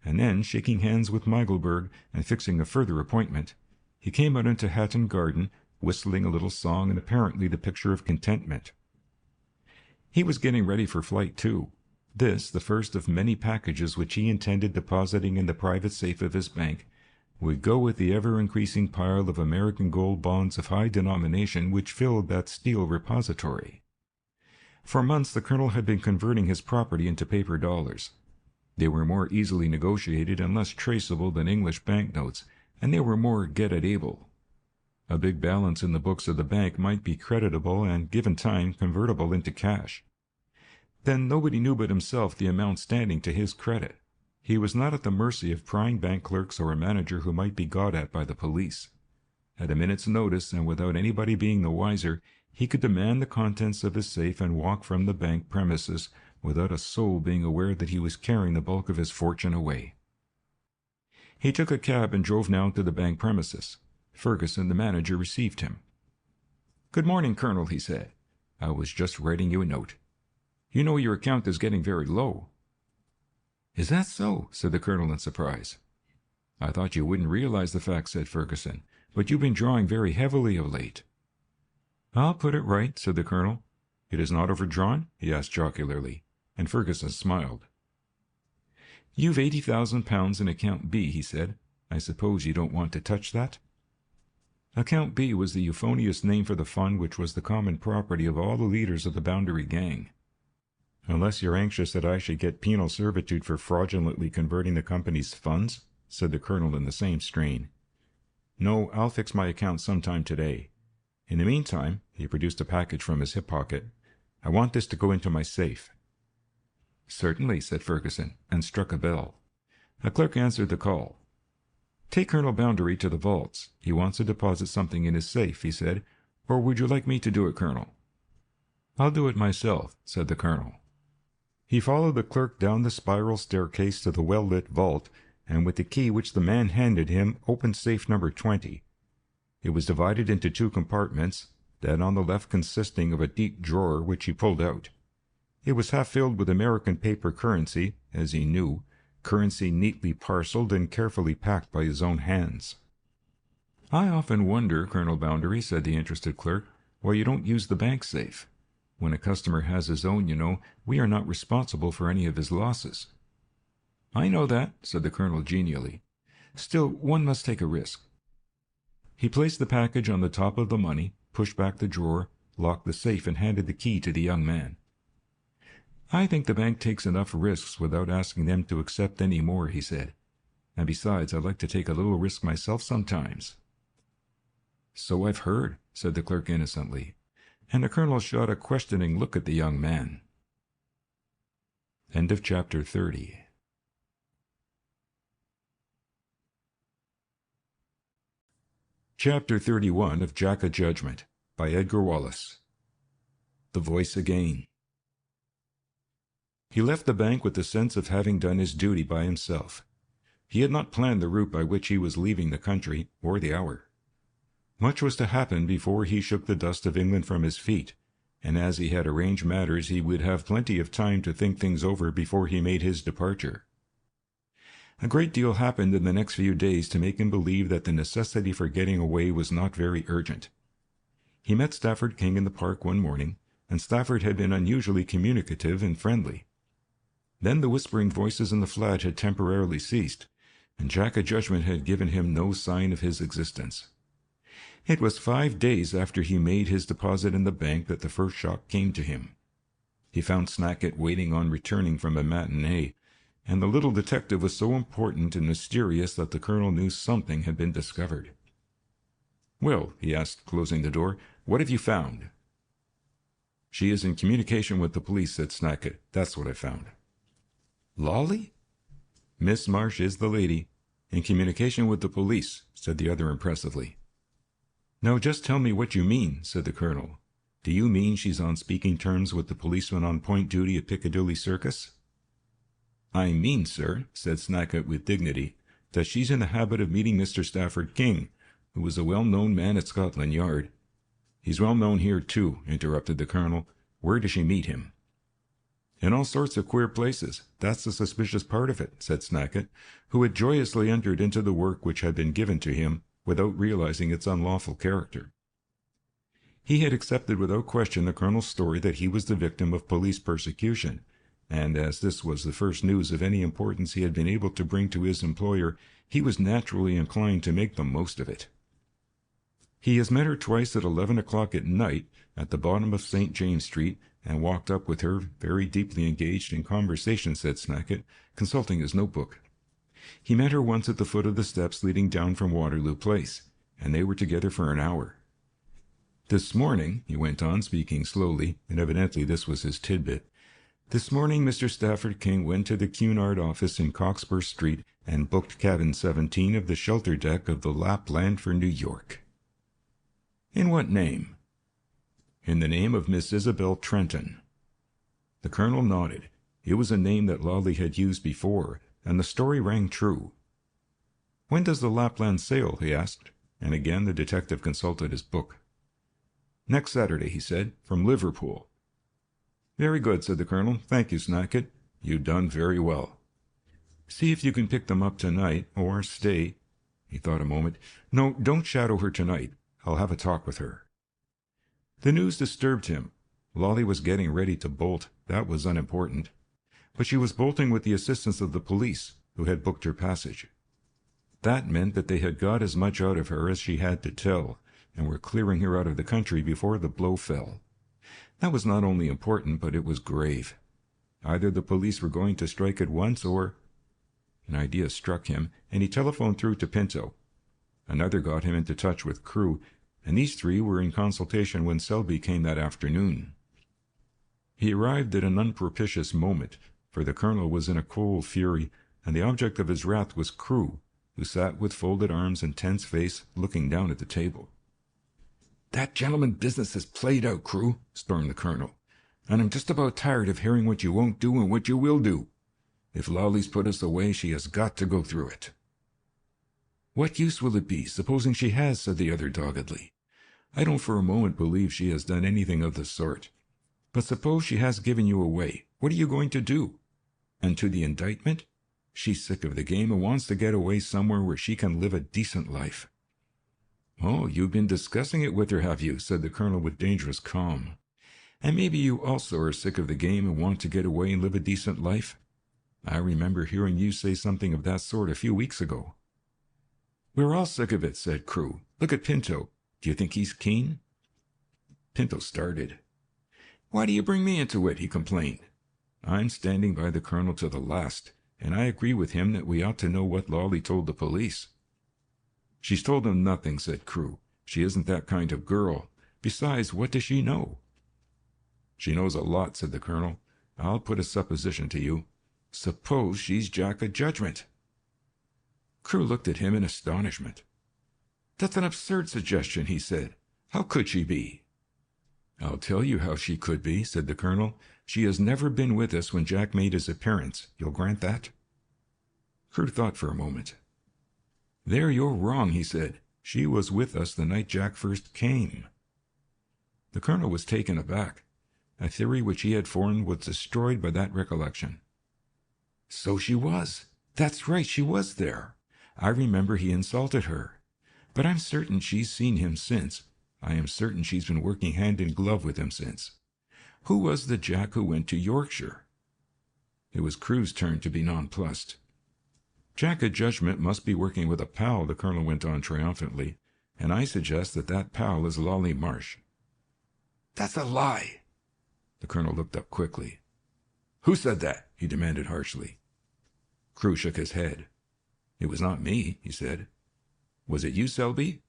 and then, shaking hands with Meigelberg and fixing a further appointment, he came out into Hatton Garden, whistling a little song and apparently the picture of contentment. He was getting ready for flight, too. This, the first of many packages which he intended depositing in the private safe of his bank, would go with the ever-increasing pile of American gold bonds of high denomination which filled that steel repository. For months the colonel had been converting his property into paper dollars. They were more easily negotiated and less traceable than English banknotes, and they were more get-at-able. A big balance in the books of the bank might be creditable and, given time, convertible into cash. Then nobody knew but himself the amount standing to his credit. He was not at the mercy of prying bank clerks or a manager who might be got at by the police. At a minute's notice, and without anybody being the wiser, he could demand the contents of his safe and walk from the bank premises without a soul being aware that he was carrying the bulk of his fortune away. He took a cab and drove now to the bank premises. Ferguson, the manager, received him. "Good morning, Colonel," he said. "I was just writing you a note. You know your account is getting very low." "Is that so?" said the Colonel in surprise. "I thought you wouldn't realize the fact," said Ferguson, "but you've been drawing very heavily of late." "I'll put it right," said the Colonel. "It is not overdrawn?" he asked jocularly, and Ferguson smiled. "You've £80,000 in account B," he said. "I suppose you don't want to touch that?" Account B was the euphonious name for the fund which was the common property of all the leaders of the Boundary Gang. "Unless you're anxious that I should get penal servitude for fraudulently converting the company's funds," said the Colonel in the same strain. "No, I'll fix my account sometime today. In the meantime," he produced a package from his hip pocket, "I want this to go into my safe." "Certainly," said Ferguson, and struck a bell. A clerk answered the call. "Take Colonel Boundary to the vaults. He wants to deposit something in his safe," he said. "Or would you like me to do it, Colonel?" "I'll do it myself," said the Colonel. He followed the clerk down the spiral staircase to the well-lit vault, and with the key which the man handed him opened safe number 20. It was divided into 2 compartments, that on the left consisting of a deep drawer which he pulled out. It was half filled with American paper currency, as he knew, currency neatly parcelled and carefully packed by his own hands. "I often wonder, Colonel Boundary," said the interested clerk, "why you don't use the bank safe. When a customer has his own, you know, we are not responsible for any of his losses." "I know that," said the Colonel genially. "Still, one must take a risk." He placed the package on the top of the money, pushed back the drawer, locked the safe, and handed the key to the young man. "I think the bank takes enough risks without asking them to accept any more," he said. "And besides, I'd like to take a little risk myself sometimes." "So I've heard," said the clerk innocently, and the Colonel shot a questioning look at the young man. End of chapter 30. Chapter 31 of Jack O Judgement by Edgar Wallace. The voice again. He left the bank with the sense of having done his duty by himself. He had not planned the route by which he was leaving the country, or the hour. Much was to happen before he shook the dust of England from his feet, and as he had arranged matters he would have plenty of time to think things over before he made his departure. A great deal happened in the next few days to make him believe that the necessity for getting away was not very urgent. He met Stafford King in the park one morning, and Stafford had been unusually communicative and friendly. Then the whispering voices in the flat had temporarily ceased, and Jack O Judgement had given him no sign of his existence. It was 5 days after he made his deposit in the bank that the first shock came to him. He found Snackett waiting on returning from a matinee, and the little detective was so important and mysterious that the Colonel knew something had been discovered. "Well," he asked, closing the door, "what have you found?" "She is in communication with the police," said Snackett. "That's what I found." "Lollie?" "Miss Marsh is the lady. In communication with the police," said the other impressively. "Now just tell me what you mean," said the Colonel. "Do you mean she's on speaking terms with the policeman on point duty at Piccadilly Circus?" "I mean, sir," said Snackett with dignity, "that she's in the habit of meeting Mr. Stafford King, who is a well-known man at Scotland Yard." "He's well known here, too," interrupted the Colonel. "Where does she meet him?" "In all sorts of queer places. That's the suspicious part of it," said Snackett, who had joyously entered into the work which had been given to him, without realizing its unlawful character. He had accepted without question the Colonel's story that he was the victim of police persecution, and as this was the first news of any importance he had been able to bring to his employer, he was naturally inclined to make the most of it. "He has met her twice at 11 o'clock at night at the bottom of St. James Street, and walked up with her, very deeply engaged in conversation," said Snackett, consulting his notebook. "He met her once at the foot of the steps leading down from Waterloo Place. and they were together for an hour. "This morning," he went on, speaking slowly, and evidently this was his tidbit, "this morning Mr. Stafford King went to the Cunard office in Cockspur Street and booked cabin 17 of the shelter deck of the Lapland for New York." "In what name?" "In the name of Miss Isabel Trenton." The colonel nodded. It was a name that Lollie had used before, and the story rang true. "When does the Lapland sail?" he asked, and again the detective consulted his book. "Next Saturday," he said, "from Liverpool." "Very good," said the colonel. "Thank you, Snackett. You've done very well. See if you can pick them up tonight, or stay." He thought a moment. "No, don't shadow her tonight. I'll have a talk with her." The news disturbed him. Lollie was getting ready to bolt. That was unimportant. But she was bolting with the assistance of the police, who had booked her passage. That meant that they had got as much out of her as she had to tell, and were clearing her out of the country before the blow fell. That was not only important, but it was grave. Either the police were going to strike at once, or... An idea struck him, and he telephoned through to Pinto. Another got him into touch with Crewe, and these three were in consultation when Selby came that afternoon. He arrived at an unpropitious moment, for the colonel was in a cold fury, and the object of his wrath was Crewe, who sat with folded arms and tense face, looking down at the table. "That gentleman business has played out, Crewe," stormed the colonel, "and I'm just about tired of hearing what you won't do and what you will do. If Lollie's put us away, she has got to go through it." "What use will it be, supposing she has?" said the other doggedly. "I don't for a moment believe she has done anything of the sort. But suppose she has given you away, what are you going to do? And to the indictment? She's sick of the game and wants to get away somewhere where she can live a decent life." "Oh, you've been discussing it with her, have you?" said the colonel with dangerous calm. "And maybe you also are sick of the game and want to get away and live a decent life? I remember hearing you say something of that sort a few weeks ago." "We're all sick of it," said Crewe. "Look at Pinto. Do you think he's keen?" Pinto started. "Why do you bring me into it?" he complained. "I'm standing by the colonel to the last, and I agree with him that we ought to know what Lollie told the police." "She's told them nothing," said Crewe. "She isn't that kind of girl. Besides, what does she know?" "She knows a lot," said the colonel. "I'll put a supposition to you. Suppose she's Jack O Judgement." Crewe looked at him in astonishment. "That's an absurd suggestion," he said. "How could she be?" "I'll tell you how she could be," said the colonel. "She has never been with us when Jack made his appearance. You'll grant that?" Crewe thought for a moment. "There you're wrong," he said. "She was with us the night Jack first came." The colonel was taken aback. A theory which he had formed was destroyed by that recollection. "So she was. That's right, she was there. I remember he insulted her. But I'm certain she's seen him since. I am certain she's been working hand in glove with him since. Who was the Jack who went to Yorkshire?" It was Crewe's turn to be nonplussed. "Jack O Judgement must be working with a pal," the colonel went on triumphantly, "and I suggest that that pal is Lollie Marsh." "That's a lie." The colonel looked up quickly. "Who said that?" he demanded harshly. Crewe shook his head. "It was not me," he said. "Was it you, Selby?"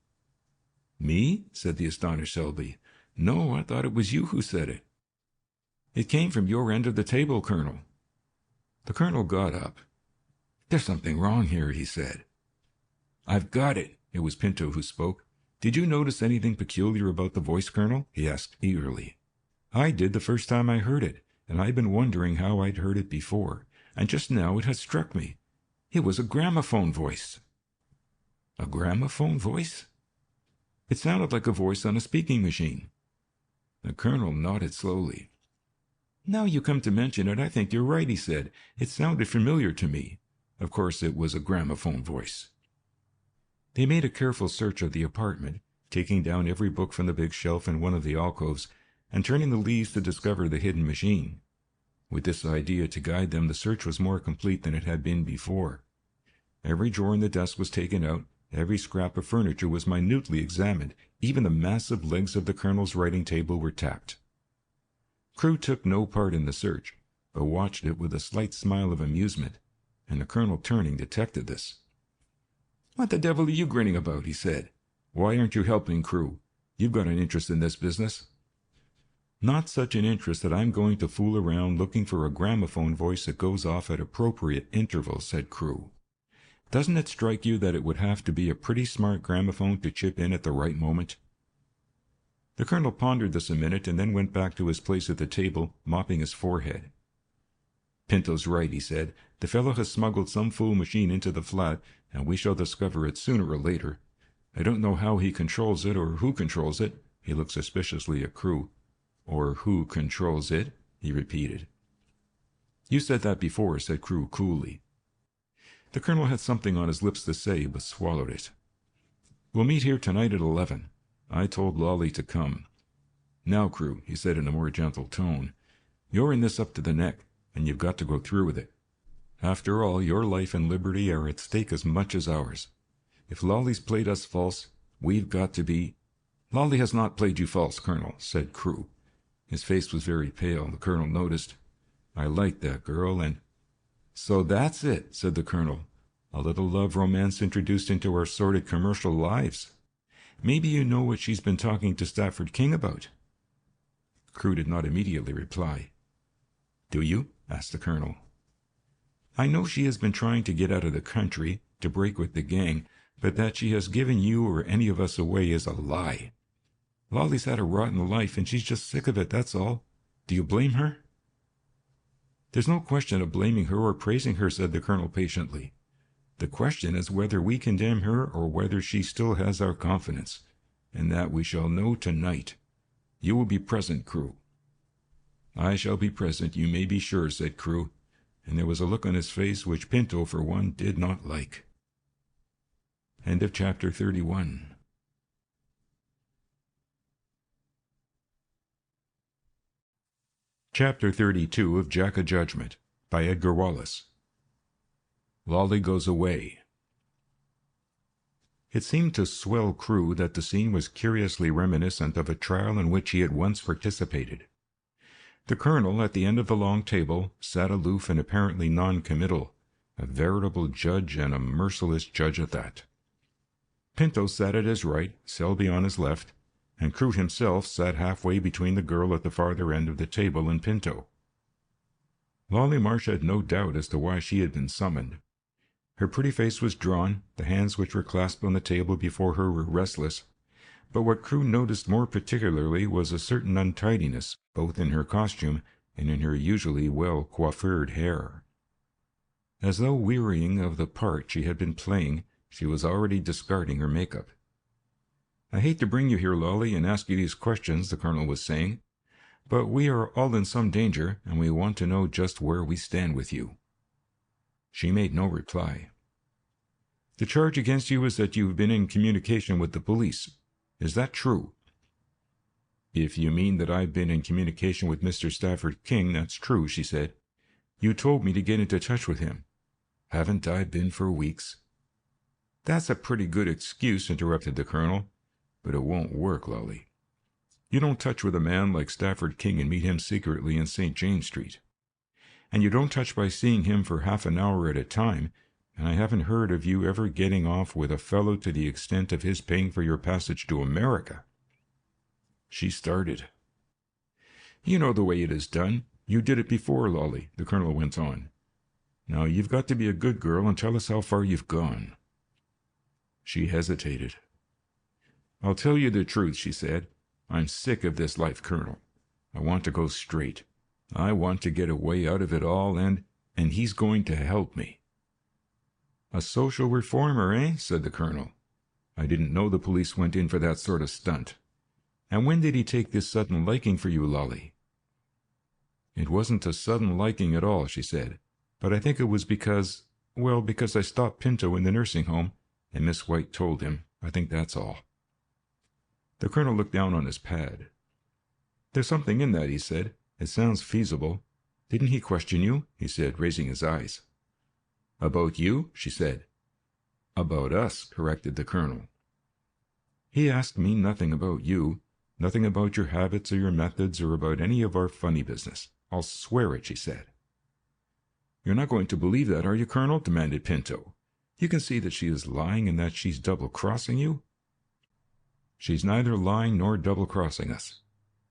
"Me?" said the astonished Selby. "No, I thought it was you who said it." "It came from your end of the table, Colonel." The colonel got up. "There's something wrong here," he said. "I've got it." It was Pinto who spoke. "Did you notice anything peculiar about the voice, Colonel?" he asked eagerly. "I did the first time I heard it, and I've been wondering how I'd heard it before, and just now it has struck me. It was a gramophone voice." "A gramophone voice?" "It sounded like a voice on a speaking machine." The colonel nodded slowly. "Now you come to mention it, I think you're right," he said. "It sounded familiar to me. Of course it was a gramophone voice." They made a careful search of the apartment, taking down every book from the big shelf in one of the alcoves, and turning the leaves to discover the hidden machine. With this idea to guide them, the search was more complete than it had been before. Every drawer in the desk was taken out, every scrap of furniture was minutely examined, even the massive legs of the colonel's writing table were tapped. Crewe took no part in the search, but watched it with a slight smile of amusement, and the colonel, turning, detected this. "What the devil are you grinning about?" he said. Why aren't you helping Crewe? You've got an interest in this business." "Not such an interest that I'm going to fool around looking for a gramophone voice that goes off at appropriate intervals," said Crewe. "Doesn't it strike you that it would have to be a pretty smart gramophone to chip in at the right moment?" The colonel pondered this a minute and then went back to his place at the table, mopping his forehead. "Pinto's right," he said. "The fellow has smuggled some fool machine into the flat, and we shall discover it sooner or later. I don't know how he controls it or who controls it." He looked suspiciously at Crewe. "Or who controls it," he repeated. "You said that before," said Crewe coolly. The colonel had something on his lips to say, but swallowed it. "We'll meet here tonight at 11. I told Lollie to come. Now, Crewe," he said in a more gentle tone, "you're in this up to the neck, and you've got to go through with it. After all, your life and liberty are at stake as much as ours. If Lollie's played us false, we've got to be—" "Lollie has not played you false, Colonel," said Crewe. His face was very pale, the colonel noticed. "I like that girl, and—" "So that's it," said the colonel. "A little love romance introduced into our sordid commercial lives. Maybe you know what she's been talking to Stafford King about?" Crewe did not immediately reply. "Do you?" asked the colonel. "I know she has been trying to get out of the country, to break with the gang, but that she has given you or any of us away is a lie. Lollie's had a rotten life, and she's just sick of it, that's all. Do you blame her?" "There's no question of blaming her or praising her," said the colonel patiently. "The question is whether we condemn her or whether she still has our confidence, and that we shall know tonight. You will be present, Crewe." "I shall be present, you may be sure," said Crewe, and there was a look on his face which Pinto, for one, did not like. End of chapter 31. Chapter 32 of Jack O Judgement by Edgar Wallace. Lollie Goes Away. It seemed to Swell Crewe that the scene was curiously reminiscent of a trial in which he had once participated. The colonel, at the end of the long table, sat aloof and apparently non-committal, a veritable judge and a merciless judge at that. Pinto sat at his right, Selby on his left, and Crewe himself sat halfway between the girl at the farther end of the table and Pinto. Lollie Marsh had no doubt as to why she had been summoned. Her pretty face was drawn, the hands which were clasped on the table before her were restless, but what Crewe noticed more particularly was a certain untidiness, both in her costume and in her usually well-coiffured hair. As though wearying of the part she had been playing, she was already discarding her makeup. "I hate to bring you here, Lollie, and ask you these questions," the colonel was saying, "but we are all in some danger, and we want to know just where we stand with you." She made no reply. "The charge against you is that you have been in communication with the police. Is that true?" "If you mean that I've been in communication with Mr. Stafford King, that's true," she said. "You told me to get into touch with him." "Haven't I been for weeks?" "That's a pretty good excuse," interrupted the colonel. "But it won't work, Lollie. You don't touch with a man like Stafford King and meet him secretly in St. James Street. And you don't touch by seeing him for half an hour at a time, and I haven't heard of you ever getting off with a fellow to the extent of his paying for your passage to America." She started. "You know the way it is done. You did it before, Lollie," the colonel went on. "Now you've got to be a good girl and tell us how far you've gone." She hesitated. "I'll tell you the truth," she said. "I'm sick of this life, Colonel. I want to go straight. I want to get a way out of it all, and he's going to help me." "A social reformer, eh?" said the colonel. "I didn't know the police went in for that sort of stunt. And when did he take this sudden liking for you, Lollie?" "It wasn't a sudden liking at all," she said. "But I think it was because I stopped Pinto in the nursing home, and Miss White told him. I think that's all." The colonel looked down on his pad. "There's something in that," he said. "It sounds feasible. Didn't he question you?" he said, raising his eyes. "About you?" she said. "About us," corrected the colonel. "He asked me nothing about you, nothing about your habits or your methods or about any of our funny business. I'll swear it," she said. "You're not going to believe that, are you, Colonel?" demanded Pinto. "You can see that she is lying and that she's double-crossing you?" She's neither lying nor double-crossing us."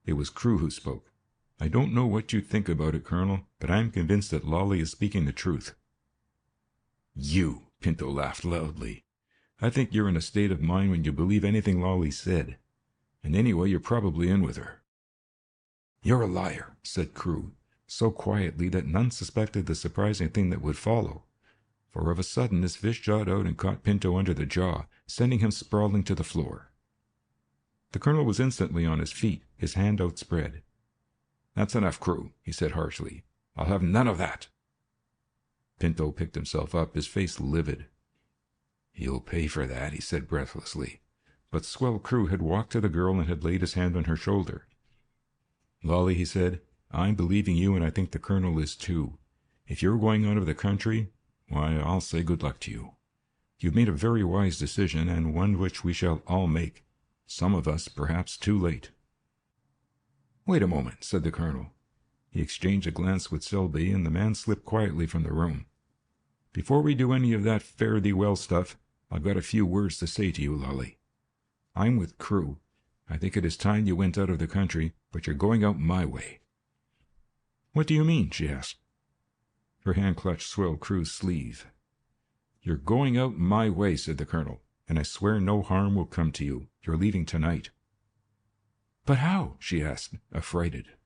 It was Crewe who spoke. "I don't know what you think about it, Colonel, but I'm convinced that Lollie is speaking the truth." "You!" Pinto laughed loudly. "I think you're in a state of mind when you believe anything Lollie said. And anyway, you're probably in with her." "You're a liar," said Crewe, so quietly that none suspected the surprising thing that would follow. For of a sudden his fist shot out and caught Pinto under the jaw, sending him sprawling to the floor. The colonel was instantly on his feet, his hand outspread. "That's enough, Crewe," he said harshly. "I'll have none of that." Pinto picked himself up, his face livid. "You'll pay for that," he said breathlessly. But Swell Crewe had walked to the girl and had laid his hand on her shoulder. "Lollie," he said, "I'm believing you, and I think the colonel is too. If you're going out of the country, why, I'll say good luck to you. You've made a very wise decision, and one which we shall all make. Some of us, perhaps, too late." "Wait a moment," said the colonel. He exchanged a glance with Selby, and the man slipped quietly from the room. "Before we do any of that fare-thee-well stuff, I've got a few words to say to you, Lollie. I'm with Crewe. I think it is time you went out of the country, but you're going out my way." "What do you mean?" she asked. Her hand clutched Swell Crewe's sleeve. "You're going out my way," said the colonel, "and I swear no harm will come to you. You're leaving tonight." "But how?" she asked, affrighted.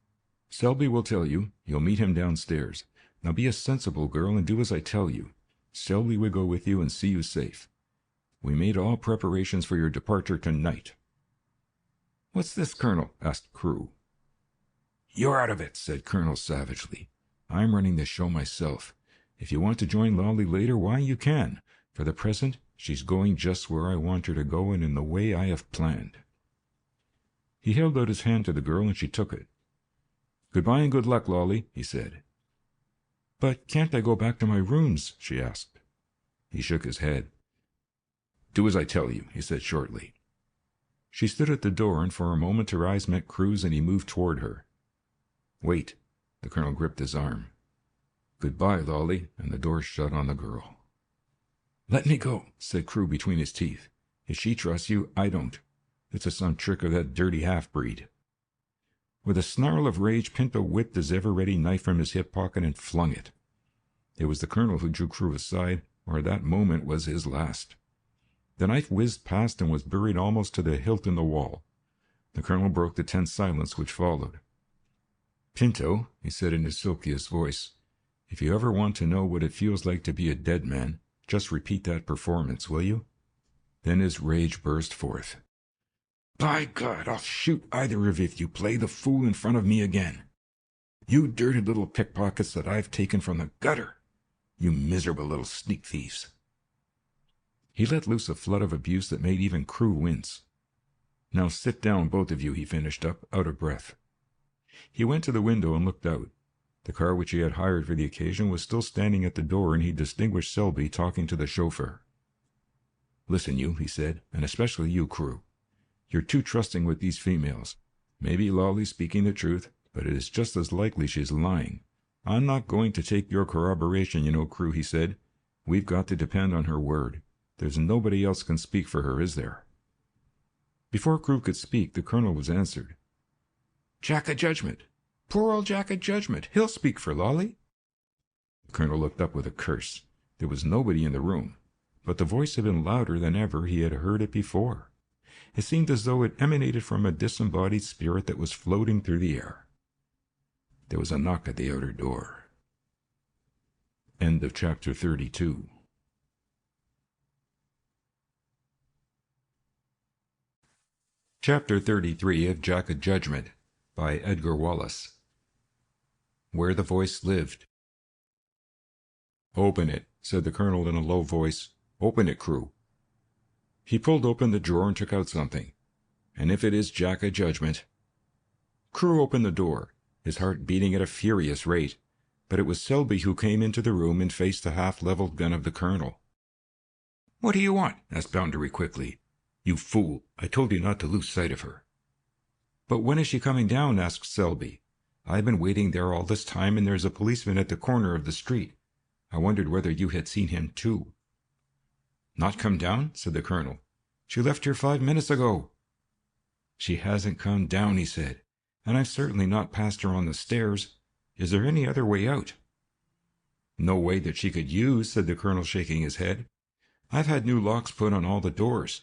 "Selby will tell you. You'll meet him downstairs. Now be a sensible girl and do as I tell you. Selby will go with you and see you safe. We made all preparations for your departure tonight." "What's this, Colonel?" asked Crewe. "You're out of it," said Colonel savagely. "I'm running the show myself. If you want to join Lollie later, why, you can. For the present, she's going just where I want her to go and in the way I have planned." He held out his hand to the girl, and she took it. "Goodbye and good luck, Lollie," he said. "But can't I go back to my rooms?" she asked. He shook his head. "Do as I tell you," he said shortly. She stood at the door, and for a moment her eyes met Crewe's, and he moved toward her. "Wait." The colonel gripped his arm. "Goodbye, Lollie," and the door shut on the girl. "Let me go," said Crewe between his teeth. "If she trusts you, I don't. It's some trick of that dirty half-breed." With a snarl of rage, Pinto whipped his ever-ready knife from his hip pocket and flung it. It was the colonel who drew Crewe aside, or that moment was his last. The knife whizzed past and was buried almost to the hilt in the wall. The colonel broke the tense silence which followed. "Pinto," he said in his silkiest voice, "if you ever want to know what it feels like to be a dead man, just repeat that performance, will you?" Then his rage burst forth. "By God, I'll shoot either of you if you play the fool in front of me again. You dirty little pickpockets that I've taken from the gutter. You miserable little sneak thieves." He let loose a flood of abuse that made even Crewe wince. "Now sit down, both of you," he finished up, out of breath. He went to the window and looked out. The car which he had hired for the occasion was still standing at the door, and he distinguished Selby talking to the chauffeur. "Listen, you," he said, "and especially you, Crewe. You're too trusting with these females. Maybe Lollie's speaking the truth, but it is just as likely she's lying. I'm not going to take your corroboration, you know, Crewe," he said. "We've got to depend on her word. There's nobody else can speak for her, is there?" Before Crewe could speak, the colonel was answered. "Jack O Judgement! Poor old Jack O Judgement! He'll speak for Lollie." The colonel looked up with a curse. There was nobody in the room, but the voice had been louder than ever he had heard it before. It seemed as though it emanated from a disembodied spirit that was floating through the air. There was a knock at the outer door. End of chapter 32. Chapter 33 of Jack O Judgement by Edgar Wallace. Where the Voice Lived. "Open it," said the colonel in a low voice. "Open it, Crewe." He pulled open the drawer and took out something. "And if it is Jack O Judgement—" Crewe opened the door, his heart beating at a furious rate, but it was Selby who came into the room and faced the half-leveled gun of the colonel. "What do you want?" asked Boundary quickly. "You fool, I told you not to lose sight of her." "But when is she coming down?" asked Selby. "I've been waiting there all this time, and there's a policeman at the corner of the street. I wondered whether you had seen him too." "Not come down?" said the colonel. "She left here 5 minutes ago." "She hasn't come down," he said, "and I've certainly not passed her on the stairs. Is there any other way out?" "No way that she could use," said the colonel, shaking his head. "I've had new locks put on all the doors."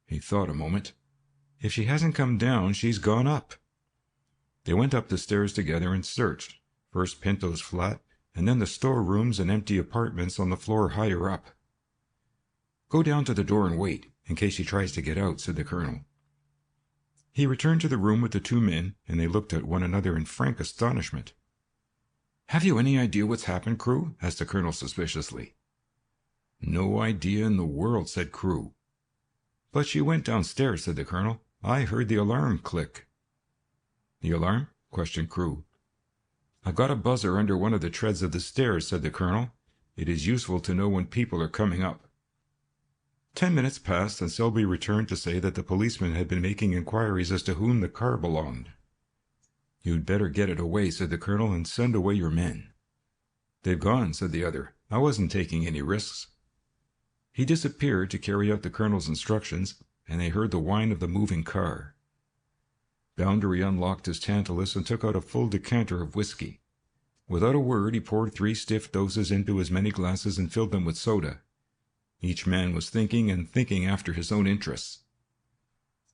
He thought a moment. "If she hasn't come down, she's gone up." They went up the stairs together and searched, first Pinto's flat, and then the storerooms and empty apartments on the floor higher up. "Go down to the door and wait, in case she tries to get out," said the colonel. He returned to the room with the two men, and they looked at one another in frank astonishment. "Have you any idea what's happened, Crewe?" asked the colonel suspiciously. "No idea in the world," said Crewe. "But she went downstairs," said the colonel. "I heard the alarm click." "The alarm?" questioned Crewe. "I've got a buzzer under one of the treads of the stairs," said the colonel. "It is useful to know when people are coming up." 10 minutes passed, and Selby returned to say that the policeman had been making inquiries as to whom the car belonged. "You'd better get it away," said the colonel, "and send away your men." "They've gone," said the other. "I wasn't taking any risks." He disappeared to carry out the colonel's instructions, and they heard the whine of the moving car. Boundary unlocked his tantalus and took out a full decanter of whiskey. Without a word, he poured 3 stiff doses into as many glasses and filled them with soda. Each man was thinking and thinking after his own interests.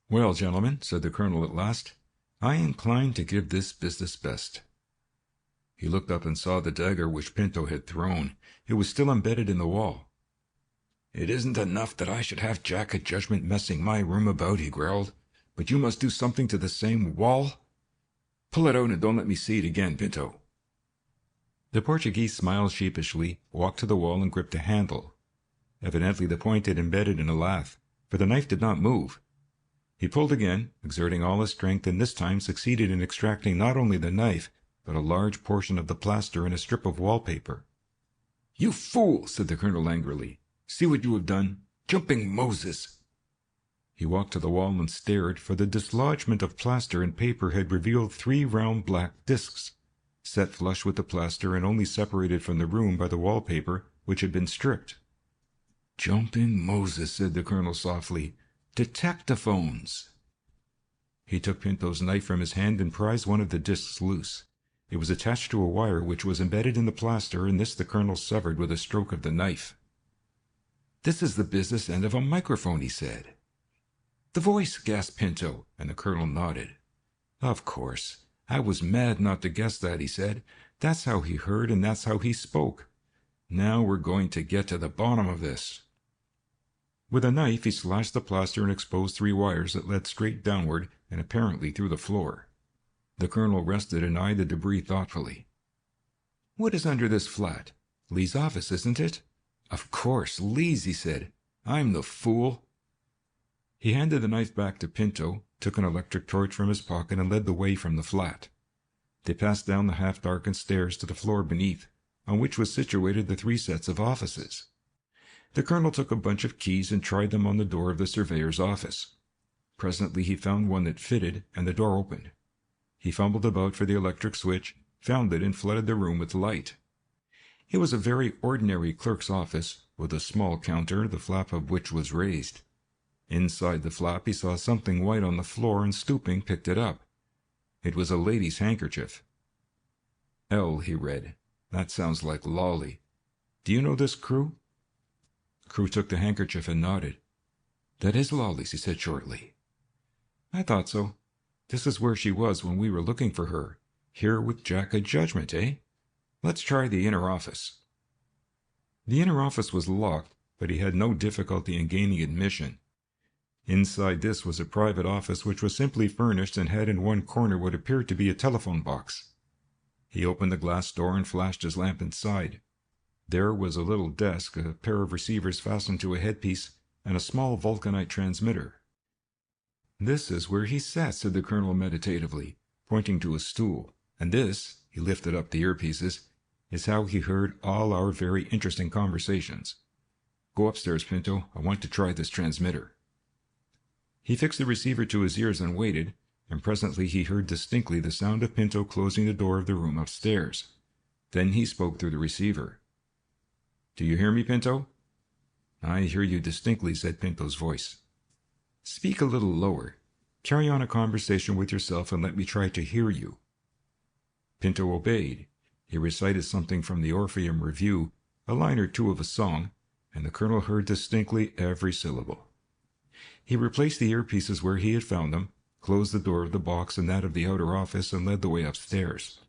"Well, gentlemen," said the colonel at last, "I incline to give this business best." He looked up and saw the dagger which Pinto had thrown. It was still embedded in the wall. "It isn't enough that I should have Jack O Judgement messing my room about," he growled, "but you must do something to the same wall. Pull it out and don't let me see it again, Pinto." The Portuguese smiled sheepishly, walked to the wall and gripped a handle. Evidently the point had embedded in a lath, for the knife did not move. He pulled again, exerting all his strength, and this time succeeded in extracting not only the knife, but a large portion of the plaster and a strip of wallpaper. "You fool!" said the colonel angrily. "See what you have done! Jumping Moses!" He walked to the wall and stared, for the dislodgement of plaster and paper had revealed 3 round black discs, set flush with the plaster and only separated from the room by the wallpaper, which had been stripped. "Jumping Moses," said the colonel softly. "Detectaphones." He took Pinto's knife from his hand and prized one of the discs loose. It was attached to a wire which was embedded in the plaster, and this the colonel severed with a stroke of the knife. "This is the business end of a microphone," he said. "The voice," gasped Pinto, and the colonel nodded. "Of course. I was mad not to guess that," he said. "That's how he heard, and that's how he spoke. Now we're going to get to the bottom of this." With a knife he slashed the plaster and exposed 3 wires that led straight downward and apparently through the floor. The colonel rested and eyed the debris thoughtfully. "What is under this flat? Lee's office, isn't it?" "Of course, Lee's," he said. "I'm the fool." He handed the knife back to Pinto, took an electric torch from his pocket, and led the way from the flat. They passed down the half-darkened stairs to the floor beneath, on which was situated the 3 sets of offices. The colonel took a bunch of keys and tried them on the door of the surveyor's office. Presently he found one that fitted, and the door opened. He fumbled about for the electric switch, found it, and flooded the room with light. It was a very ordinary clerk's office, with a small counter, the flap of which was raised. Inside the flap he saw something white on the floor, and stooping picked it up. It was a lady's handkerchief. "L," he read. "That sounds like Lollie. Do you know this, Crewe?" Crewe took the handkerchief and nodded. "That is Lollie's," he said shortly. "I thought so. This is where she was when we were looking for her. Here with Jack O Judgement, eh? Let's try the inner office." The inner office was locked, but he had no difficulty in gaining admission. Inside this was a private office which was simply furnished and had in one corner what appeared to be a telephone box. He opened the glass door and flashed his lamp inside. There was a little desk, a pair of receivers fastened to a headpiece, and a small vulcanite transmitter. "This is where he sat," said the colonel meditatively, pointing to a stool, "and this," he lifted up the earpieces, "is how he heard all our very interesting conversations. Go upstairs, Pinto. I want to try this transmitter." He fixed the receiver to his ears and waited, and presently he heard distinctly the sound of Pinto closing the door of the room upstairs. Then he spoke through the receiver. "Do you hear me, Pinto?" "I hear you distinctly," said Pinto's voice. "Speak a little lower. Carry on a conversation with yourself and let me try to hear you." Pinto obeyed. He recited something from the Orpheum Review, a line or two of a song, and the colonel heard distinctly every syllable. He replaced the earpieces where he had found them, closed the door of the box and that of the outer office, and led the way upstairs.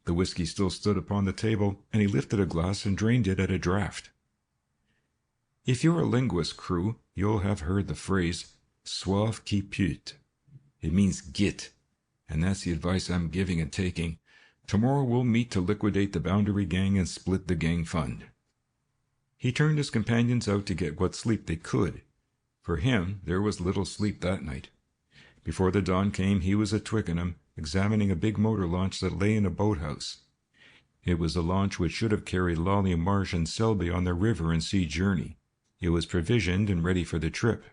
The whiskey still stood upon the table, and he lifted a glass and drained it at a draught. If you're a linguist, Crewe, you'll have heard the phrase "sauve qui peut." It means git, and that's the advice I'm giving and taking. Tomorrow we'll meet to liquidate the Boundary Gang and split the gang fund. He turned his companions out to get what sleep they could. For him, there was little sleep that night. Before the dawn came, he was at Twickenham, examining a big motor launch that lay in a boathouse. It was a launch which should have carried Lollie Marsh and Selby on their river and sea journey. It was provisioned and ready for the trip.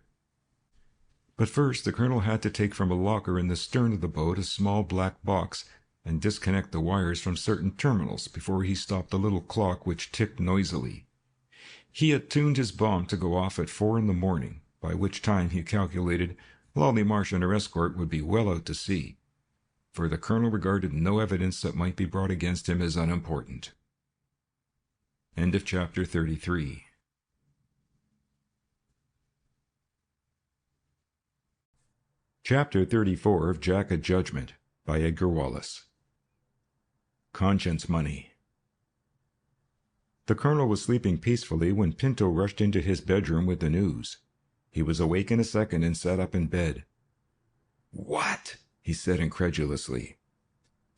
But first the colonel had to take from a locker in the stern of the boat a small black box and disconnect the wires from certain terminals before he stopped the little clock which ticked noisily. He had tuned his bomb to go off at 4 a.m, by which time he calculated Lollie Marsh and her escort would be well out to sea, for the colonel regarded no evidence that might be brought against him as unimportant. End of chapter 33. Chapter 34 of Jack O Judgement by Edgar Wallace. Conscience money. The colonel was sleeping peacefully when Pinto rushed into his bedroom with the news. He was awake in a second and sat up in bed. "What?" he said incredulously.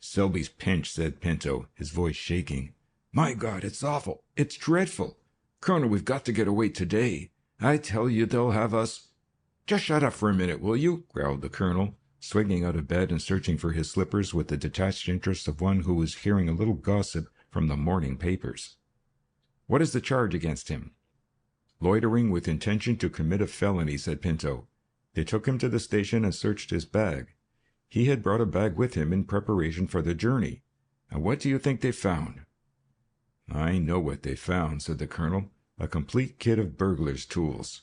"Selby's pinched," said Pinto, his voice shaking. "My God, it's awful. It's dreadful. Colonel, we've got to get away today. I tell you they'll have us—" "Just shut up for a minute, will you?" growled the colonel, swinging out of bed and searching for his slippers with the detached interest of one who was hearing a little gossip from the morning papers. "What is the charge against him?" "Loitering with intention to commit a felony," said Pinto. "They took him to the station and searched his bag. He had brought a bag with him in preparation for the journey. And what do you think they found?" "I know what they found," said the colonel. "A complete kit of burglar's tools.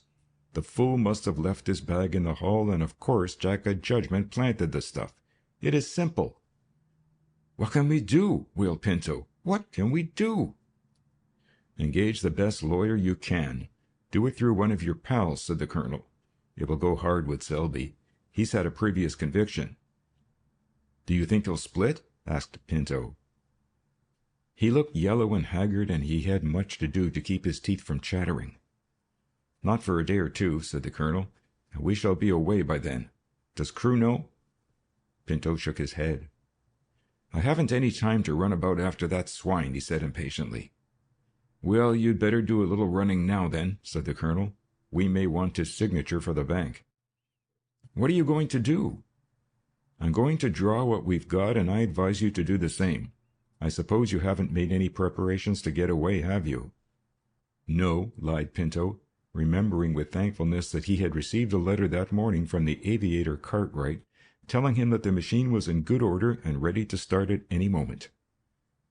The fool must have left his bag in the hall, and of course Jack O Judgement planted the stuff. It is simple." "What can we do?" wailed Pinto. "What can we do?" "Engage the best lawyer you can. Do it through one of your pals," said the colonel. "It will go hard with Selby. He's had a previous conviction." "Do you think they'll split?" asked Pinto. He looked yellow and haggard, and he had much to do to keep his teeth from chattering. "Not for a day or two," said the colonel, "and we shall be away by then. Does Crewe know?" Pinto shook his head. "I haven't any time to run about after that swine," he said impatiently. "Well, you'd better do a little running now then," said the colonel. "We may want his signature for the bank." "What are you going to do?" "I'm going to draw what we've got, and I advise you to do the same. I suppose you haven't made any preparations to get away, have you?" "No," lied Pinto, remembering with thankfulness that he had received a letter that morning from the aviator Cartwright, telling him that the machine was in good order and ready to start at any moment.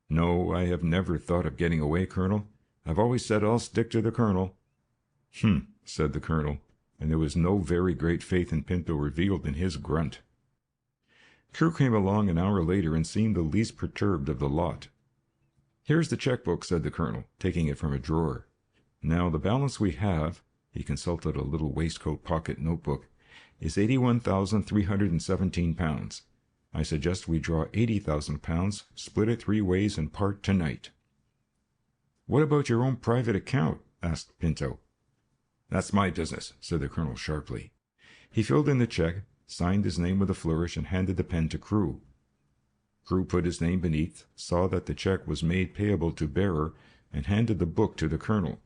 "No, I have never thought of getting away, Colonel. I've always said I'll stick to the colonel." Said the colonel, and there was no very great faith in Pinto revealed in his grunt. Crewe came along an hour later and seemed the least perturbed of the lot. "Here's the checkbook," said the colonel, taking it from a drawer. "Now, the balance we have," he consulted a little waistcoat pocket notebook, "is £81,317. I suggest we draw £80,000, split it 3 ways, and part tonight." "What about your own private account?" asked Pinto. "That's my business," said the colonel sharply. He filled in the check, signed his name with a flourish, and handed the pen to Crewe. Crewe put his name beneath, saw that the check was made payable to bearer, and handed the book to the colonel.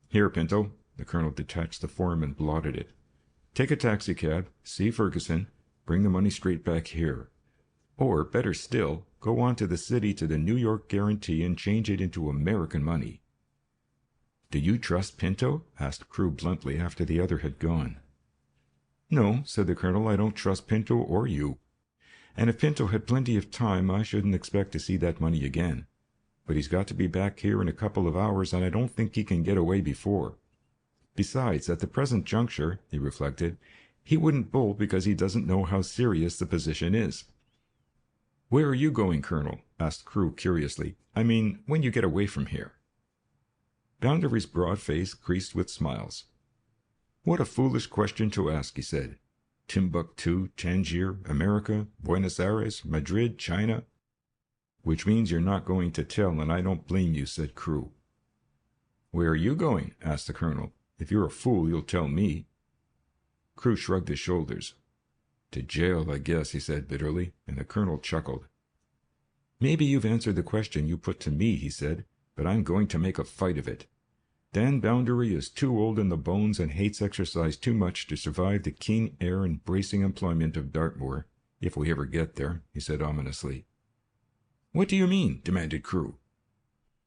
"Here, Pinto." The colonel detached the form and blotted it. "Take a taxicab, see Ferguson, bring the money straight back here. Or, better still, go on to the city to the New York Guarantee and change it into American money." "Do you trust Pinto?" asked Crewe bluntly after the other had gone. "No," said the colonel, "I don't trust Pinto or you. And if Pinto had plenty of time, I shouldn't expect to see that money again. But he's got to be back here in a couple of hours, and I don't think he can get away before. Besides, at the present juncture," he reflected, He wouldn't bolt because he doesn't know how serious the position is." "Where are you going, Colonel?" asked Crewe curiously. "I mean, when you get away from here." Boundary's broad face creased with smiles. "What a foolish question to ask," he said. "Timbuktu, Tangier, America, Buenos Aires, Madrid, China." "Which means you're not going to tell, and I don't blame you," said Crewe. "Where are you going?" asked the Colonel. "If you're a fool, you'll tell me." Crewe shrugged his shoulders. "To jail, I guess," he said bitterly, and the Colonel chuckled. "Maybe you've answered the question you put to me," he said, "but I'm going to make a fight of it. Dan Boundary is too old in the bones and hates exercise too much to survive the keen air and bracing employment of Dartmoor, if we ever get there," he said ominously. "What do you mean?" demanded Crewe.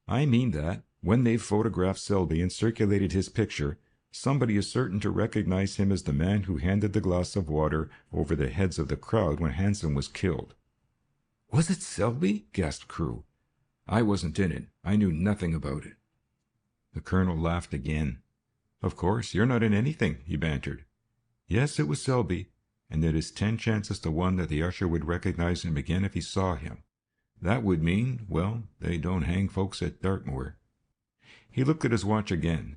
"I mean that, when they've photographed Selby and circulated his picture, somebody is certain to recognize him as the man who handed the glass of water over the heads of the crowd when Hanson was killed." "Was it Selby?" gasped Crewe. "I wasn't in it. I knew nothing about it." The Colonel laughed again. "Of course, you're not in anything," he bantered. "Yes, it was Selby, and it is 10 chances to 1 that the usher would recognize him again if he saw him. That would mean, well, they don't hang folks at Dartmoor." He looked at his watch again.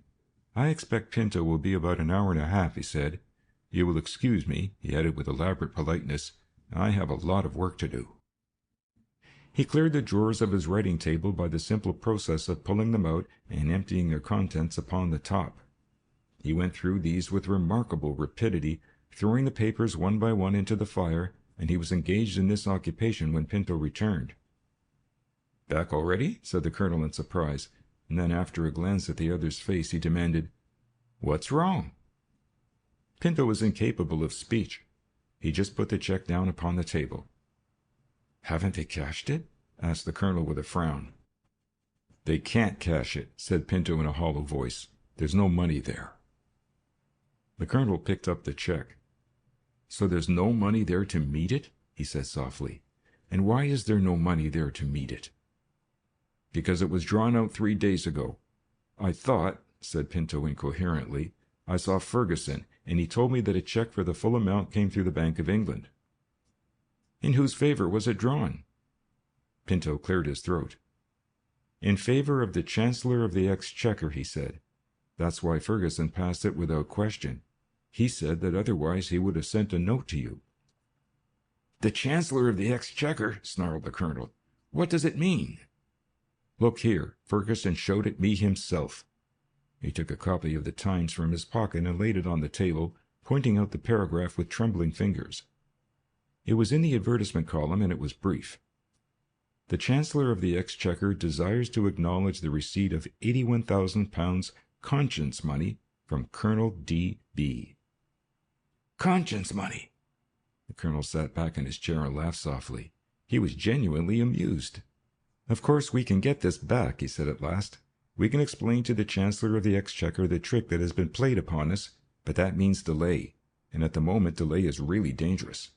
"I expect Pinto will be about an hour and a half," he said. "You will excuse me," he added with elaborate politeness. "I have a lot of work to do." He cleared the drawers of his writing table by the simple process of pulling them out and emptying their contents upon the top. He went through these with remarkable rapidity, throwing the papers one by one into the fire, and he was engaged in this occupation when Pinto returned. "Back already?" said the Colonel in surprise, and then after a glance at the other's face he demanded, "What's wrong?" Pinto was incapable of speech. He just put the check down upon the table. "Haven't they cashed it?" asked the Colonel with a frown. "They can't cash it," said Pinto in a hollow voice. "There's no money there." The Colonel picked up the check. "So there's no money there to meet it?" he said softly. "And why is there no money there to meet it?" "Because it was drawn out 3 days ago. I thought," said Pinto incoherently, "I saw Ferguson, and he told me that a check for the full amount came through the Bank of England." "In whose favor was it drawn?" Pinto cleared his throat. "In favor of the Chancellor of the Exchequer," he said. "That's why Ferguson passed it without question. He said that otherwise he would have sent a note to you." "The Chancellor of the Exchequer?" snarled the Colonel. "What does it mean?" "Look here, Ferguson showed it me himself." He took a copy of the Times from his pocket and laid it on the table, pointing out the paragraph with trembling fingers. It was in the advertisement column, and it was brief. "The Chancellor of the Exchequer desires to acknowledge the receipt of £81,000 conscience money from Colonel D.B." "Conscience money!" The Colonel sat back in his chair and laughed softly. He was genuinely amused. "Of course we can get this back," he said at last. "We can explain to the Chancellor of the Exchequer the trick that has been played upon us, but that means delay, and at the moment delay is really dangerous.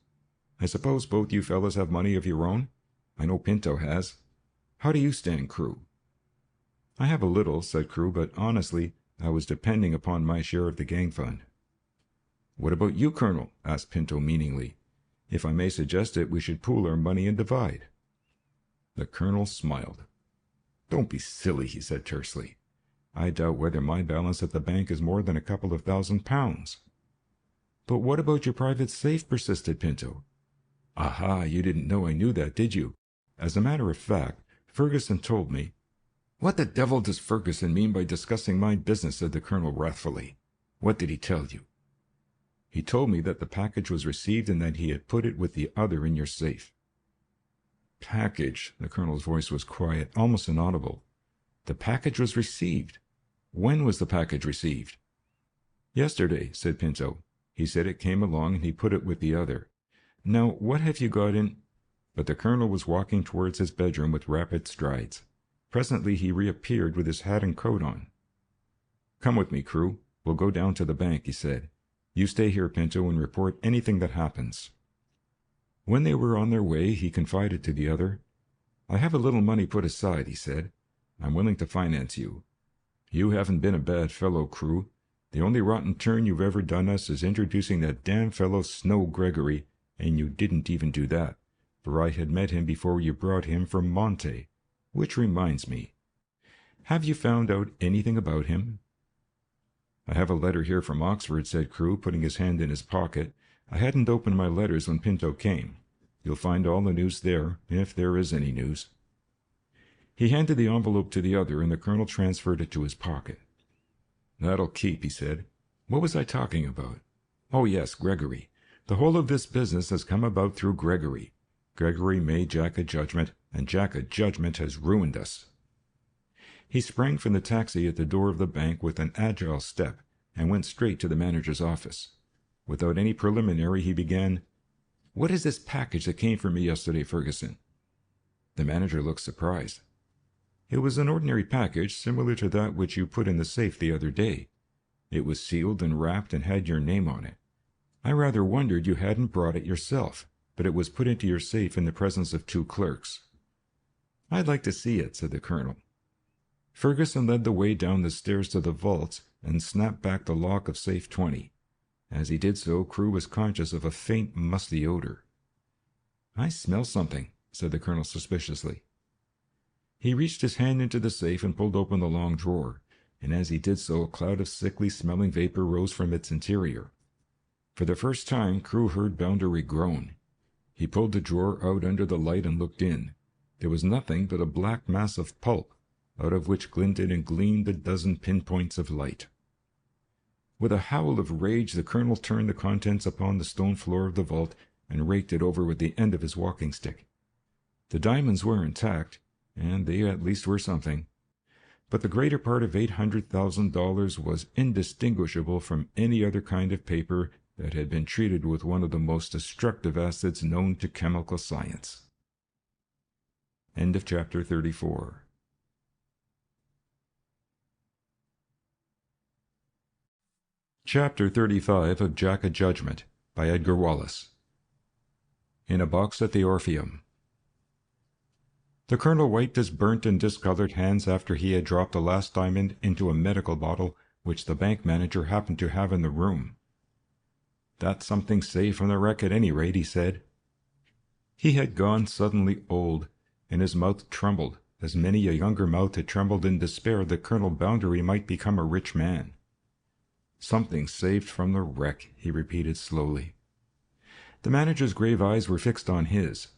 I suppose both you fellows have money of your own? I know Pinto has. How do you stand, Crewe?" "I have a little," said Crewe, "but honestly, I was depending upon my share of the gang fund." "What about you, Colonel?" asked Pinto meaningly. "If I may suggest it, we should pool our money and divide." The Colonel smiled. "Don't be silly," he said tersely. "I doubt whether my balance at the bank is more than a couple of £1,000. "But what about your private safe?" persisted Pinto. "Aha, you didn't know I knew that, did you? As a matter of fact, Ferguson told me—" "What the devil does Ferguson mean by discussing my business?" said the Colonel wrathfully. "What did he tell you?" "He told me that the package was received and that he had put it with the other in your safe." "Package?" The Colonel's voice was quiet, almost inaudible. "The package was received? When was the package received?" "Yesterday," said Pinto. "He said it came along and he put it with the other. Now, what have you got in—" But the Colonel was walking towards his bedroom with rapid strides. Presently he reappeared with his hat and coat on. "Come with me, Crewe. We'll go down to the bank," he said. "You stay here, Pinto, and report anything that happens." When they were on their way, he confided to the other. "I have a little money put aside," he said. "I'm willing to finance you. You haven't been a bad fellow, Crewe. The only rotten turn you've ever done us is introducing that damn fellow Snow Gregory, and you didn't even do that, for I had met him before you brought him from Monte. Which reminds me, have you found out anything about him?" "I have a letter here from Oxford," said Crewe, putting his hand in his pocket. "I hadn't opened my letters when Pinto came. You'll find all the news there, if there is any news." He handed the envelope to the other, and the colonel transferred it to his pocket. "That'll keep," he said. "What was I talking about? Oh, yes, Gregory. The whole of this business has come about through Gregory. Gregory made Jack O Judgement, and Jack O Judgement has ruined us." He sprang from the taxi at the door of the bank with an agile step, and went straight to the manager's office. Without any preliminary, he began, "What is this package that came for me yesterday, Ferguson?" The manager looked surprised. "It was an ordinary package, similar to that which you put in the safe the other day. It was sealed and wrapped and had your name on it. I rather wondered you hadn't brought it yourself, but it was put into your safe in the presence of 2 clerks. "I'd like to see it," said the colonel. Ferguson led the way down the stairs to the vaults and snapped back the lock of safe 20. As he did so, Crewe was conscious of a faint, musty odor. "I smell something," said the colonel suspiciously. He reached his hand into the safe and pulled open the long drawer, and as he did so a cloud of sickly-smelling vapor rose from its interior. For the first time, Crewe heard Boundary groan. He pulled the drawer out under the light and looked in. There was nothing but a black mass of pulp, out of which glinted and gleamed a dozen pinpoints of light. With a howl of rage, the colonel turned the contents upon the stone floor of the vault and raked it over with the end of his walking stick. The diamonds were intact, and they at least were something. But the greater part of $800,000 was indistinguishable from any other kind of paper that had been treated with one of the most destructive acids known to chemical science. End of chapter 34. Chapter 35 of Jack O Judgement by Edgar Wallace. In a box at the Orpheum. The colonel wiped his burnt and discolored hands after he had dropped the last diamond into a medical bottle which the bank manager happened to have in the room. "That's something saved from the wreck at any rate," he said. He had gone suddenly old, and his mouth trembled, as many a younger mouth had trembled in despair that Colonel Boundary might become a rich man. "Something saved from the wreck," he repeated slowly. The manager's grave eyes were fixed on his.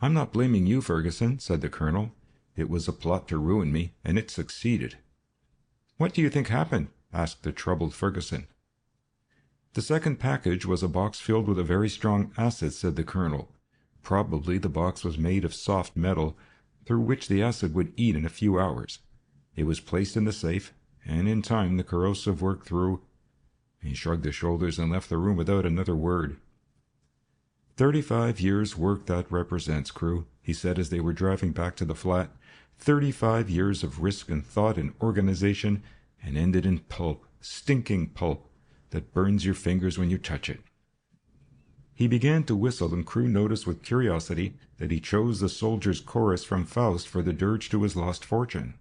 "I'm not blaming you, Ferguson," said the colonel. "It was a plot to ruin me, and it succeeded." "What do you think happened?" asked the troubled Ferguson. "The second package was a box filled with a very strong acid," said the colonel. "Probably the box was made of soft metal, through which the acid would eat in a few hours. It was placed in the safe, and in time the corrosive worked through—" He shrugged his shoulders and left the room without another word. 35 years' work that represents, Crewe," he said as they were driving back to the flat. 35 years of risk and thought and organization, and ended in pulp, stinking pulp, that burns your fingers when you touch it. He began to whistle, and Crewe noticed with curiosity that he chose the soldier's chorus from Faust for the dirge to his lost fortune.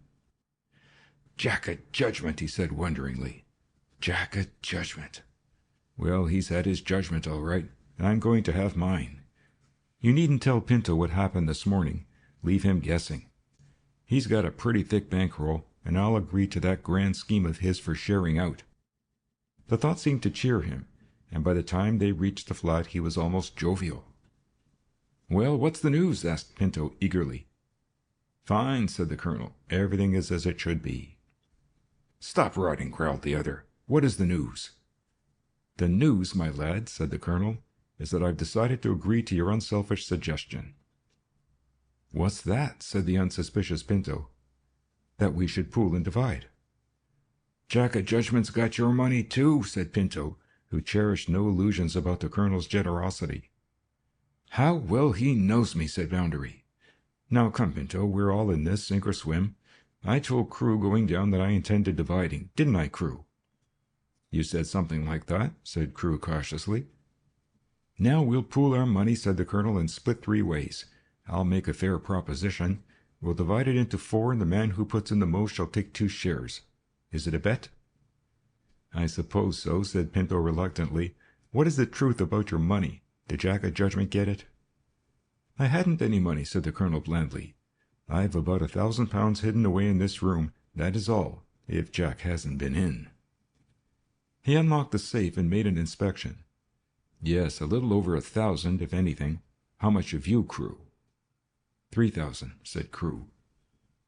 "Jack O Judgement," he said wonderingly. "Jack O Judgement. Well, he's had his judgment all right, and I'm going to have mine. You needn't tell Pinto what happened this morning. Leave him guessing. He's got a pretty thick bankroll, and I'll agree to that grand scheme of his for sharing out." The thought seemed to cheer him, and by the time they reached the flat he was almost jovial. "Well, what's the news?" asked Pinto eagerly. "Fine," said the colonel. "Everything is as it should be." "Stop rotting," growled the other. "What is the news?" "The news, my lad," said the colonel, "is that I've decided to agree to your unselfish suggestion." "What's that?" said the unsuspicious Pinto. "That we should pool and divide." "Jack O Judgement's got your money too," said Pinto, who cherished no illusions about the colonel's generosity. "How well he knows me," said Boundary. "Now come, Pinto, we're all in this, sink or swim. I told Crewe going down that I intended dividing, didn't I, Crewe?" "You said something like that," said Crewe cautiously. "Now we'll pool our money," said the colonel, "and split 3 ways. I'll make a fair proposition. We'll divide it into 4, and the man who puts in the most shall take 2 shares. Is it a bet?" "I suppose so," said Pinto reluctantly. "What is the truth about your money? Did Jack O Judgement get it?" "I hadn't any money," said the colonel blandly. "I've about £1,000 hidden away in this room, that is all, if Jack hasn't been in." He unlocked the safe and made an inspection. "Yes, a little over 1,000, if anything. How much have you, Crewe?" "3,000, said Crewe.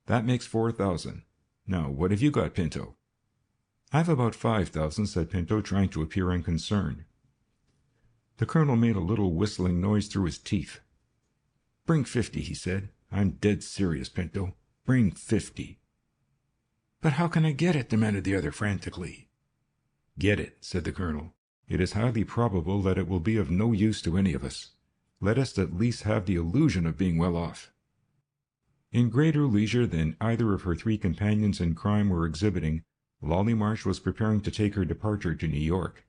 "That makes 4,000. Now, what have you got, Pinto?" "I've about 5,000, said Pinto, trying to appear unconcerned. The colonel made a little whistling noise through his teeth. "Bring 50, he said. "I'm dead serious, Pinto. Bring 50. "But how can I get it?" demanded the other frantically. "Get it," said the colonel. "It is highly probable that it will be of no use to any of us. Let us at least have the illusion of being well off." In greater leisure than either of her three companions in crime were exhibiting, Lollie Marsh was preparing to take her departure to New York.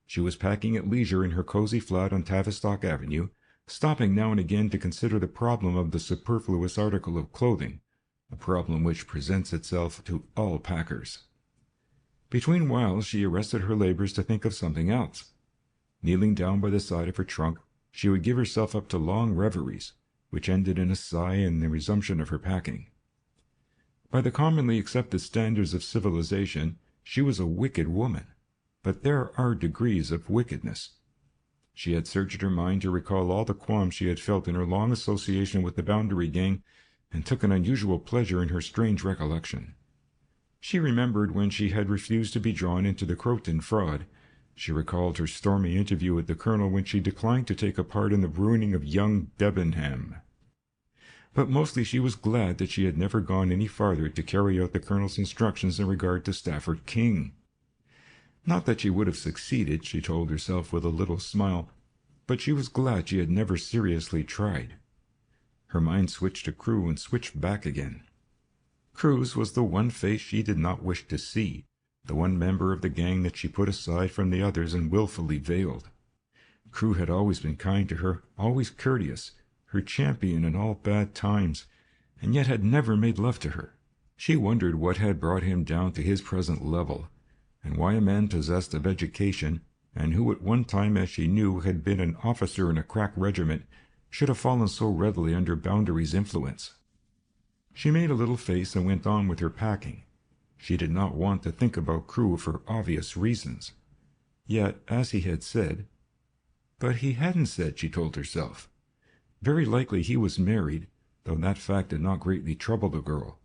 She was packing at leisure in her cozy flat on Tavistock Avenue, stopping now and again to consider the problem of the superfluous article of clothing, a problem which presents itself to all packers. Between whiles she arrested her labors to think of something else. Kneeling down by the side of her trunk, she would give herself up to long reveries, which ended in a sigh and the resumption of her packing. By the commonly accepted standards of civilization, she was a wicked woman, but there are degrees of wickedness. She had searched her mind to recall all the qualms she had felt in her long association with the Boundary Gang, and took an unusual pleasure in her strange recollection. She remembered when she had refused to be drawn into the Croton fraud. She recalled her stormy interview with the colonel when she declined to take a part in the ruining of young Debenham. But mostly she was glad that she had never gone any farther to carry out the colonel's instructions in regard to Stafford King. Not that she would have succeeded, she told herself with a little smile, but she was glad she had never seriously tried. Her mind switched to Crewe and switched back again. Crewe's was the one face she did not wish to see, the one member of the gang that she put aside from the others and willfully veiled. Crewe had always been kind to her, always courteous, her champion in all bad times, and yet had never made love to her. She wondered what had brought him down to his present level, and why a man possessed of education, and who at one time, as she knew, had been an officer in a crack regiment, should have fallen so readily under Boundary's influence. She made a little face and went on with her packing. She did not want to think about Crewe for obvious reasons. Yet, as he had said— But he hadn't said, she told herself. Very likely he was married, though that fact did not greatly trouble the girl.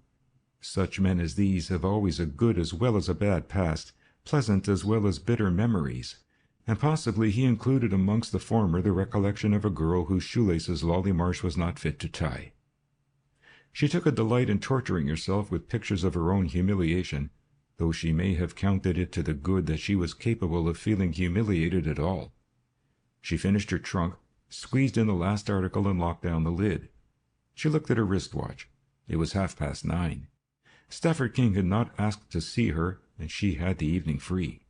Such men as these have always a good as well as a bad past, pleasant as well as bitter memories, and possibly he included amongst the former the recollection of a girl whose shoelaces Lollie Marsh was not fit to tie. She took a delight in torturing herself with pictures of her own humiliation, though she may have counted it to the good that she was capable of feeling humiliated at all. She finished her trunk, squeezed in the last article, and locked down the lid. She looked at her wristwatch. It was 9:30. Stafford King had not asked to see her, and she had the evening free.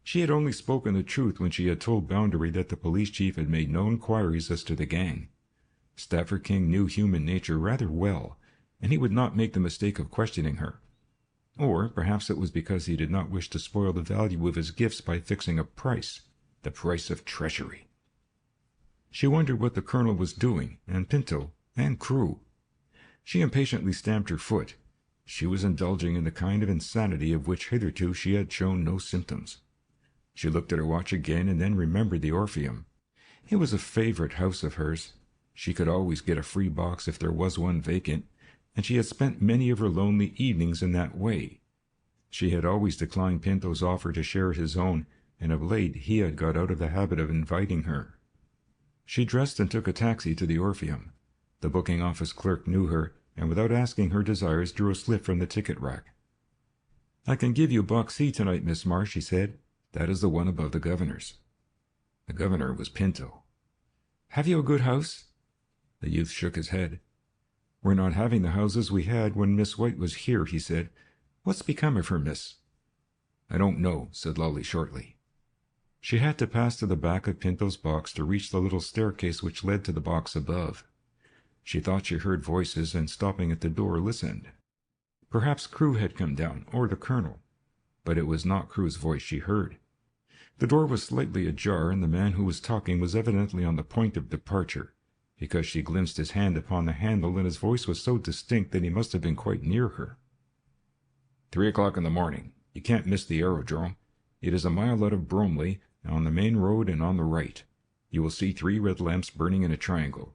She had only spoken the truth when she had told Boundary that the police chief had made no inquiries as to the gang. Stafford King knew human nature rather well, and he would not make the mistake of questioning her. Or perhaps it was because he did not wish to spoil the value of his gifts by fixing a price, the price of treachery. She wondered what the colonel was doing, and Pinto, and Crewe. She impatiently stamped her foot. She was indulging in the kind of insanity of which hitherto she had shown no symptoms. She looked at her watch again, and then remembered the Orpheum. It was a favorite house of hers. She could always get a free box if there was one vacant, and she had spent many of her lonely evenings in that way. She had always declined Pinto's offer to share his own, and of late he had got out of the habit of inviting her. She dressed and took a taxi to the Orpheum. The booking-office clerk knew her, and without asking her desires drew a slip from the ticket rack. "I can give you box C tonight, Miss Marsh," she said. "That is the one above the governor's." The governor was Pinto. "Have you a good house?" The youth shook his head. "We're not having the houses we had when Miss White was here," he said. "What's become of her, miss?" "I don't know," said Lollie shortly. She had to pass to the back of Pinto's box to reach the little staircase which led to the box above. She thought she heard voices, and stopping at the door listened. Perhaps Crewe had come down, or the colonel. but it was not Crewe's voice she heard. The door was slightly ajar, and the man who was talking was evidently on the point of departure, because she glimpsed his hand upon the handle, and his voice was so distinct that he must have been quite near her. 3 o'clock in the morning. You can't miss the aerodrome. It is a mile out of Bromley, on the main road and on the right. You will see 3 red lamps burning in a triangle.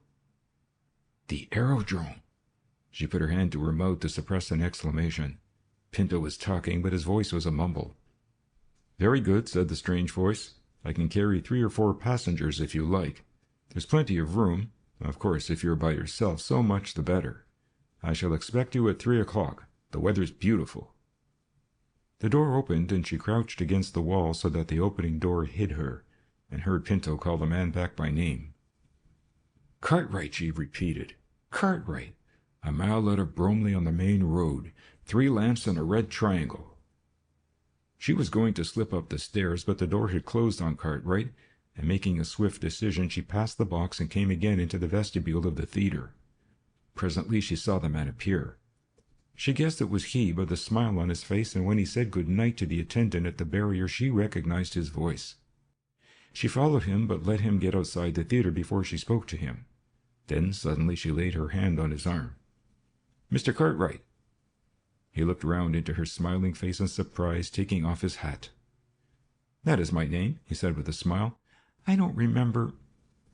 The aerodrome! She put her hand to her mouth to suppress an exclamation. Pinto was talking, but his voice was a mumble. Very good, said the strange voice. I can carry 3 or 4 passengers if you like. There's plenty of room. Of course, if you're by yourself, so much the better. I shall expect you at 3 o'clock. The weather's beautiful. The door opened, and she crouched against the wall so that the opening door hid her, and heard Pinto call the man back by name. Cartwright, she repeated. Cartwright. A mile out of Bromley on the main road. 3 lamps and a red triangle. She was going to slip up the stairs, but the door had closed on Cartwright, and making a swift decision, she passed the box and came again into the vestibule of the theatre. Presently she saw the man appear. She guessed it was he by the smile on his face, and when he said good night to the attendant at the barrier, she recognized his voice. She followed him, but let him get outside the theatre before she spoke to him. Then suddenly she laid her hand on his arm. Mr. Cartwright. He looked round into her smiling face in surprise, taking off his hat. That is my name, he said with a smile. I don't remember.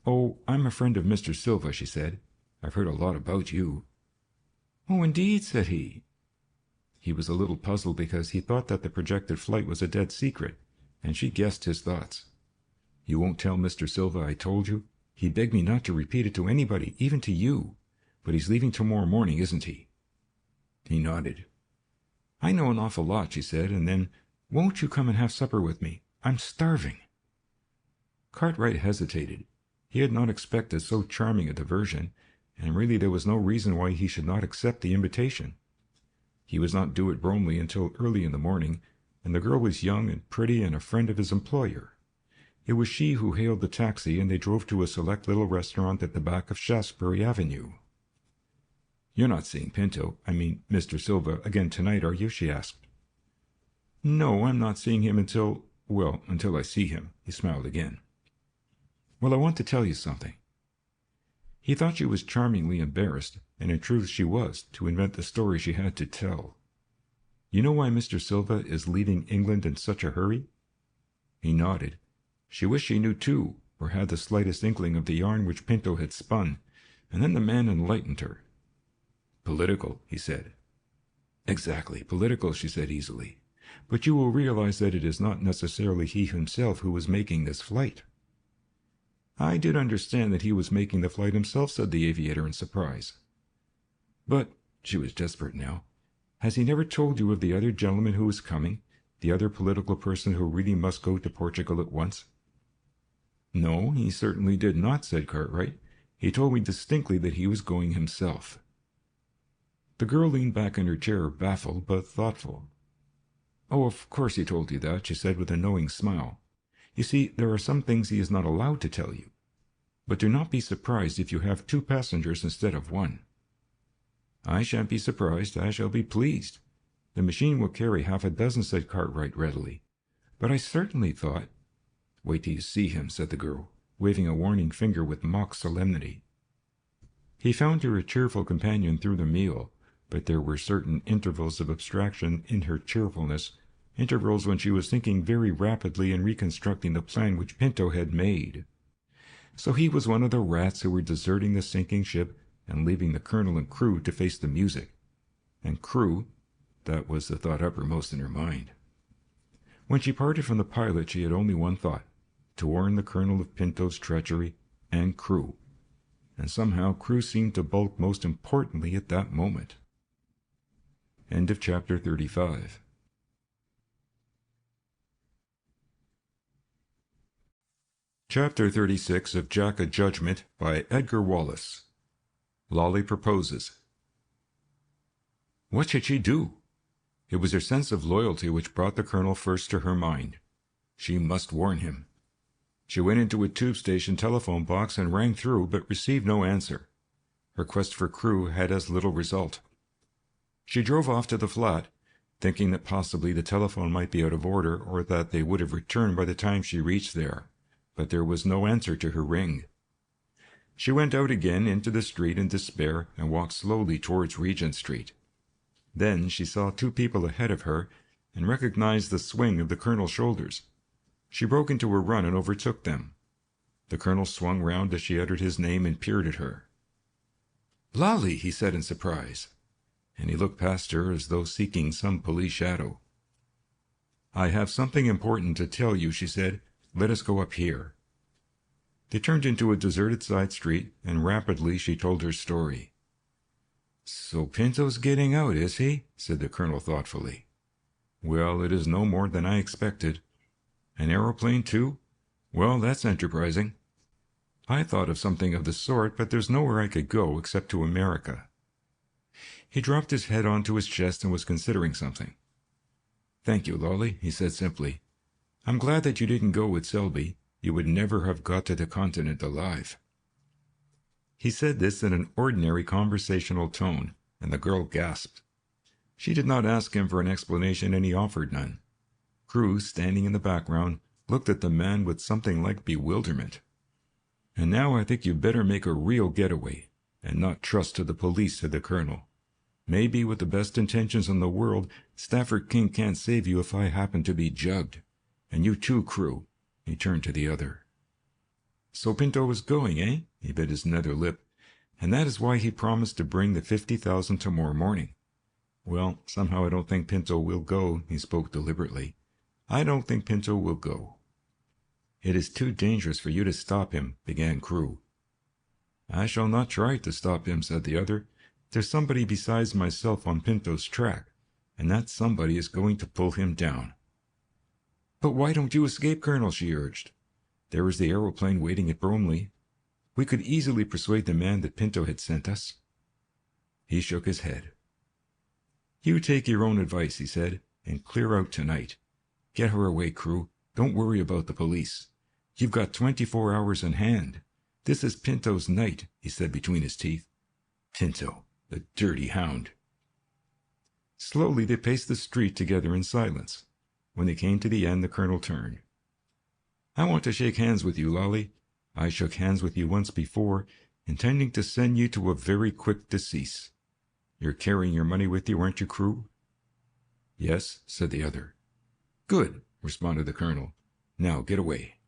Oh, I'm a friend of Mr. Silva, she said. I've heard a lot about you. Oh, indeed, said he. He was a little puzzled because he thought that the projected flight was a dead secret, and she guessed his thoughts. You won't tell Mr. Silva I told you? He begged me not to repeat it to anybody, even to you. But he's leaving tomorrow morning, isn't he? He nodded. I know an awful lot, she said, and then, won't you come and have supper with me? I'm starving. Cartwright hesitated. He had not expected so charming a diversion, and really there was no reason why he should not accept the invitation. He was not due at Bromley until early in the morning, and the girl was young and pretty and a friend of his employer. It was she who hailed the taxi, and they drove to a select little restaurant at the back of Shaftesbury Avenue. You're not seeing Pinto, Mr. Silva, again tonight, are you? She asked. No, I'm not seeing him until I see him. He smiled again. Well, I want to tell you something. He thought she was charmingly embarrassed, and in truth she was, to invent the story she had to tell. You know why Mr. Silva is leaving England in such a hurry? He nodded. She wished she knew too, or had the slightest inkling of the yarn which Pinto had spun, and then the man enlightened her. Political, he said. Exactly, political, she said easily. But you will realize that it is not necessarily he himself who was making this flight. I did understand that he was making the flight himself, said the aviator in surprise. But, she was desperate now, has he never told you of the other gentleman who is coming, the other political person who really must go to Portugal at once? No, he certainly did not, said Cartwright. He told me distinctly that he was going himself. The girl leaned back in her chair, baffled but thoughtful. Oh, of course he told you that, she said with a knowing smile. You see, there are some things he is not allowed to tell you. But do not be surprised if you have 2 passengers instead of 1. I shan't be surprised. I shall be pleased. The machine will carry 6, said Cartwright readily. But I certainly thought— Wait till you see him, said the girl, waving a warning finger with mock solemnity. He found her a cheerful companion through the meal, but there were certain intervals of abstraction in her cheerfulness, intervals when she was thinking very rapidly and reconstructing the plan which Pinto had made. So he was one of the rats who were deserting the sinking ship and leaving the colonel and Crewe to face the music. And Crewe, that was the thought uppermost in her mind. When she parted from the pilot, she had only one thought, to warn the colonel of Pinto's treachery and Crewe. And somehow Crewe seemed to bulk most importantly at that moment. End of chapter 35. Chapter 36 of Jack O Judgement by Edgar Wallace. Lollie Proposes. What should she do? It was her sense of loyalty which brought the colonel first to her mind. She must warn him. She went into a tube station telephone box and rang through, but received no answer. Her quest for Crewe had as little result. She drove off to the flat, thinking that possibly the telephone might be out of order or that they would have returned by the time she reached there, but there was no answer to her ring. She went out again into the street in despair and walked slowly towards Regent Street. Then she saw two people ahead of her and recognized the swing of the Colonel's shoulders. She broke into a run and overtook them. The Colonel swung round as she uttered his name and peered at her. "Lollie," he said in surprise, and he looked past her as though seeking some police shadow. "I have something important to tell you," she said. "Let us go up here." They turned into a deserted side street, and rapidly she told her story. "So Pinto's getting out, is he?" said the Colonel thoughtfully. "Well, it is no more than I expected." "An aeroplane, too? Well, that's enterprising. I thought of something of the sort, but there's nowhere I could go except to America." He dropped his head onto his chest and was considering something. "Thank you, Lollie," he said simply. "I'm glad that you didn't go with Selby. You would never have got to the continent alive." He said this in an ordinary conversational tone, and the girl gasped. She did not ask him for an explanation, and he offered none. Crewe, standing in the background, looked at the man with something like bewilderment. "And now I think you'd better make a real getaway, and not trust to the police," said the Colonel. "Maybe, with the best intentions in the world, Stafford King can't save you if I happen to be jugged. And you too, Crewe." He turned to the other. "So Pinto was going, eh?" He bit his nether lip. "And that is why he promised to bring the 50,000 tomorrow morning. Well, somehow I don't think Pinto will go." He spoke deliberately. "I don't think Pinto will go." "It is too dangerous for you to stop him," began Crewe. "I shall not try to stop him," said the other. "There's somebody besides myself on Pinto's track, and that somebody is going to pull him down." "But why don't you escape, Colonel?" she urged. "There is the aeroplane waiting at Bromley. We could easily persuade the man that Pinto had sent us." He shook his head. "You take your own advice," he said, "and clear out tonight. Get her away, Crewe. Don't worry about the police. You've got 24 hours in hand. This is Pinto's night," he said between his teeth. "Pinto, the dirty hound." Slowly they paced the street together in silence. When they came to the end, the Colonel turned. "I want to shake hands with you, Lollie. I shook hands with you once before, intending to send you to a very quick decease. You're carrying your money with you, aren't you, Crewe?" "Yes," said the other. "Good," responded the Colonel. "Now get away."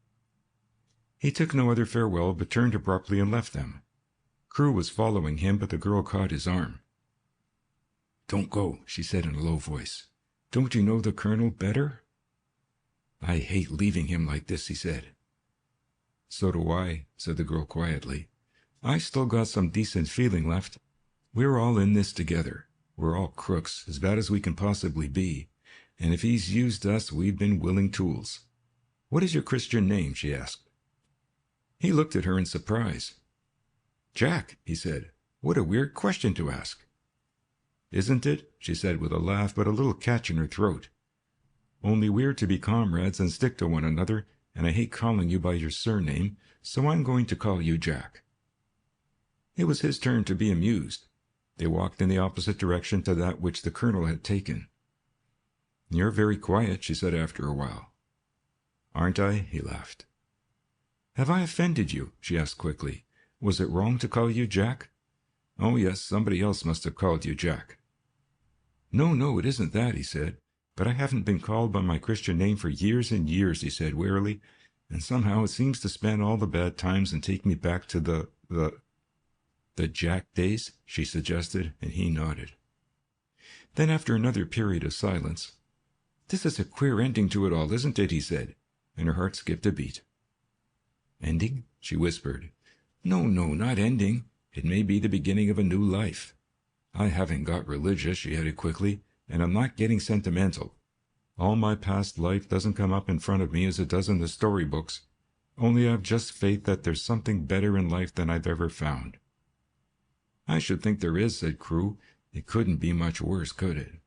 He took no other farewell, but turned abruptly and left them. Crewe was following him, but the girl caught his arm. "Don't go," she said in a low voice. "Don't you know the Colonel better?" "I hate leaving him like this," he said. "So do I," said the girl quietly. "I still got some decent feeling left. We're all in this together. We're all crooks, as bad as we can possibly be. And if he's used us, we've been willing tools. What is your Christian name?" she asked. He looked at her in surprise. "Jack," he said. "What a weird question to ask." "Isn't it?" she said with a laugh, but a little catch in her throat. "Only we're to be comrades and stick to one another, and I hate calling you by your surname, so I'm going to call you Jack." It was his turn to be amused. They walked in the opposite direction to that which the Colonel had taken. "You're very quiet," she said after a while. "Aren't I?" he laughed. "Have I offended you?" she asked quickly. "Was it wrong to call you Jack?" "Oh, yes, somebody else must have called you Jack." No, it isn't that," he said. "But I haven't been called by my Christian name for years and years," he said wearily, "and somehow it seems to span all the bad times and take me back to the Jack days," she suggested, and he nodded. Then, after another period of silence, "This is a queer ending to it all, isn't it?" he said, and her heart skipped a beat. "Ending?" she whispered. No, not ending. It may be the beginning of a new life. I haven't got religious," she added quickly, "and I'm not getting sentimental. All my past life doesn't come up in front of me as it does in the storybooks, only I've just faith that there's something better in life than I've ever found." "I should think there is," said Crewe. "It couldn't be much worse, could it?"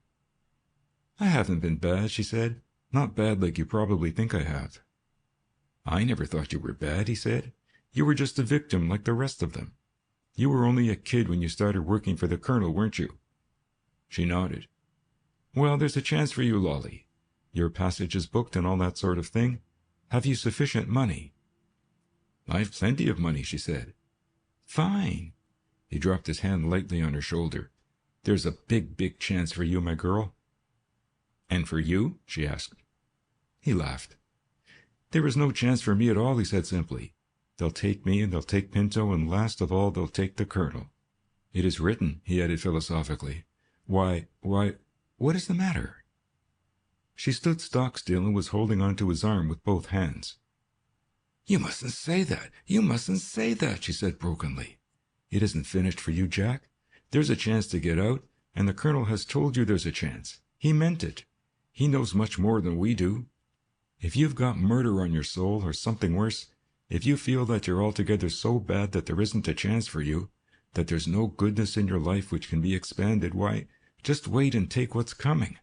"I haven't been bad," she said. "Not bad like you probably think I have." "I never thought you were bad," he said. "You were just a victim like the rest of them. You were only a kid when you started working for the Colonel, weren't you?" She nodded. Well, there's a chance for you, Lollie. Your passage is booked and all that sort of thing. Have you sufficient money?" "I've plenty of money," she said. "Fine." He dropped his hand lightly on her shoulder. "There's a big, big chance for you, my girl." "And for you?" she asked. He laughed. "There is no chance for me at all," he said simply. "They'll take me, and they'll take Pinto, and last of all they'll take the colonel." "It is written," he added philosophically. Why, what is the matter?" She stood stock still and was holding on to his arm with both hands. "You mustn't say that! You mustn't say that!" she said brokenly. "It isn't finished for you, Jack. There's a chance to get out, and the colonel has told you there's a chance. He meant it. He knows much more than we do. If you've got murder on your soul, or something worse, if you feel that you're altogether so bad that there isn't a chance for you, that there's no goodness in your life which can be expanded, why, just wait and take what's coming.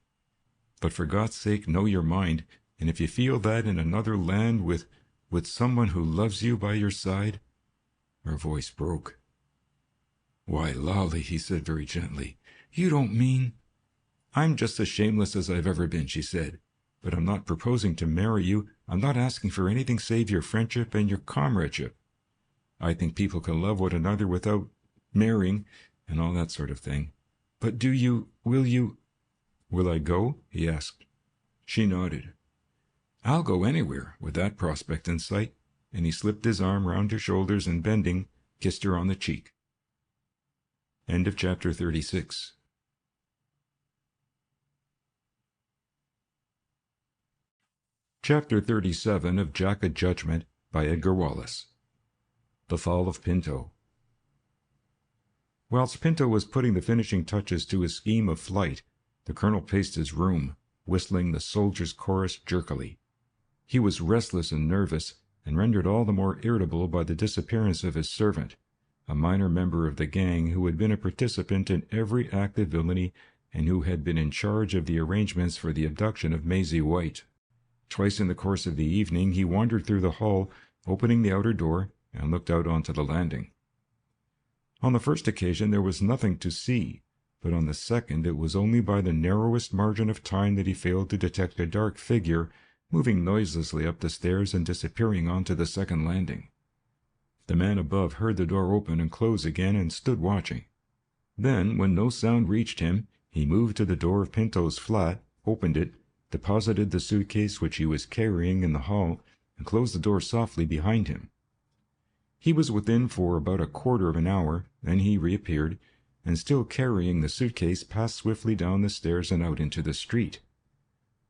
But for God's sake, know your mind, and if you feel that in another land with someone who loves you by your side—" Her voice broke. "Why, Lollie," he said very gently, "you don't mean—" "I'm just as shameless as I've ever been," she said. "But I'm not proposing to marry you. I'm not asking for anything save your friendship and your comradeship. I think people can love one another without marrying and all that sort of thing. But will you—" "Will I go?" he asked. She nodded. "I'll go anywhere, with that prospect in sight," and he slipped his arm round her shoulders and bending, kissed her on the cheek. End of chapter 36. Chapter 37 of Jack O Judgement by Edgar Wallace. The Fall of Pinto. Whilst Pinto was putting the finishing touches to his scheme of flight, the colonel paced his room, whistling the Soldier's Chorus jerkily. He was restless and nervous, and rendered all the more irritable by the disappearance of his servant, a minor member of the gang who had been a participant in every act of villainy and who had been in charge of the arrangements for the abduction of Maisie White. Twice in the course of the evening he wandered through the hall, opening the outer door, and looked out onto the landing. On the first occasion there was nothing to see, but on the second it was only by the narrowest margin of time that he failed to detect a dark figure moving noiselessly up the stairs and disappearing onto the second landing. The man above heard the door open and close again and stood watching. Then, when no sound reached him, he moved to the door of Pinto's flat, opened it, deposited the suitcase which he was carrying in the hall, and closed the door softly behind him. He was within for about a quarter of an hour, then he reappeared, and still carrying the suitcase passed swiftly down the stairs and out into the street.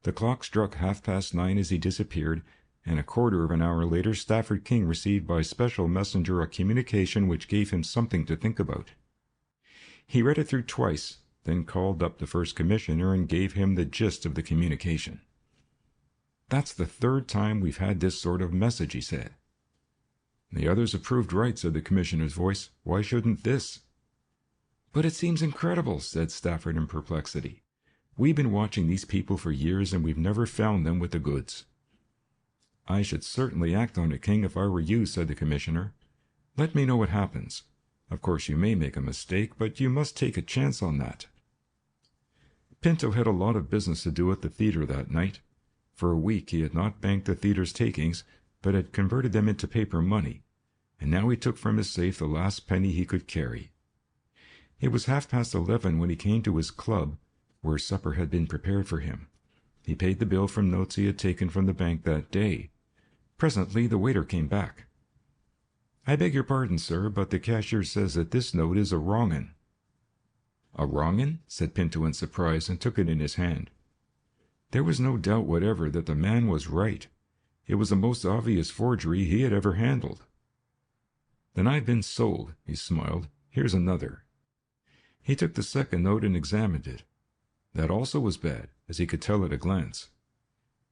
The clock struck 9:30 as he disappeared, and a quarter of an hour later Stafford King received by special messenger a communication which gave him something to think about. He read it through twice, then called up the first commissioner and gave him the gist of the communication. "That's the third time we've had this sort of message," he said. "The others have proved right," said the commissioner's voice. "Why shouldn't this?" "But it seems incredible," said Stafford in perplexity. "We've been watching these people for years, and we've never found them with the goods." "I should certainly act on it, King, if I were you," said the commissioner. "Let me know what happens. Of course you may make a mistake, but you must take a chance on that." Pinto had a lot of business to do at the theatre that night. For a week he had not banked the theatre's takings, but had converted them into paper money, and now he took from his safe the last penny he could carry. It was 11:30 when he came to his club, where supper had been prepared for him. He paid the bill from notes he had taken from the bank that day. Presently the waiter came back. "I beg your pardon, sir, but the cashier says that this note is a wrong 'un." "A wrong 'un?" said Pinto in surprise, and took it in his hand. There was no doubt whatever that the man was right. It was the most obvious forgery he had ever handled. "Then I've been sold," he smiled. "Here's another." He took the second note and examined it. That also was bad, as he could tell at a glance.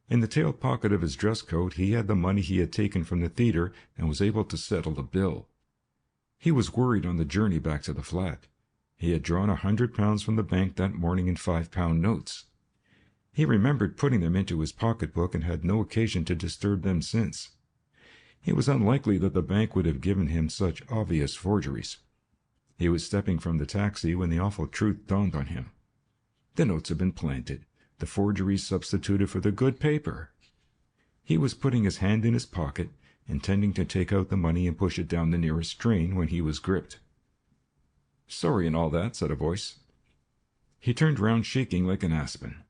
In the tail pocket of his dress coat he had the money he had taken from the theatre and was able to settle the bill. He was worried on the journey back to the flat. He had drawn £100 from the bank that morning in £5 notes. He remembered putting them into his pocketbook and had no occasion to disturb them since. It was unlikely that the bank would have given him such obvious forgeries. He was stepping from the taxi when the awful truth dawned on him. The notes have been planted, the forgeries substituted for the good paper." He was putting his hand in his pocket, intending to take out the money and push it down the nearest drain, when he was gripped. "Sorry and all that," said a voice. He turned round, shaking like an aspen.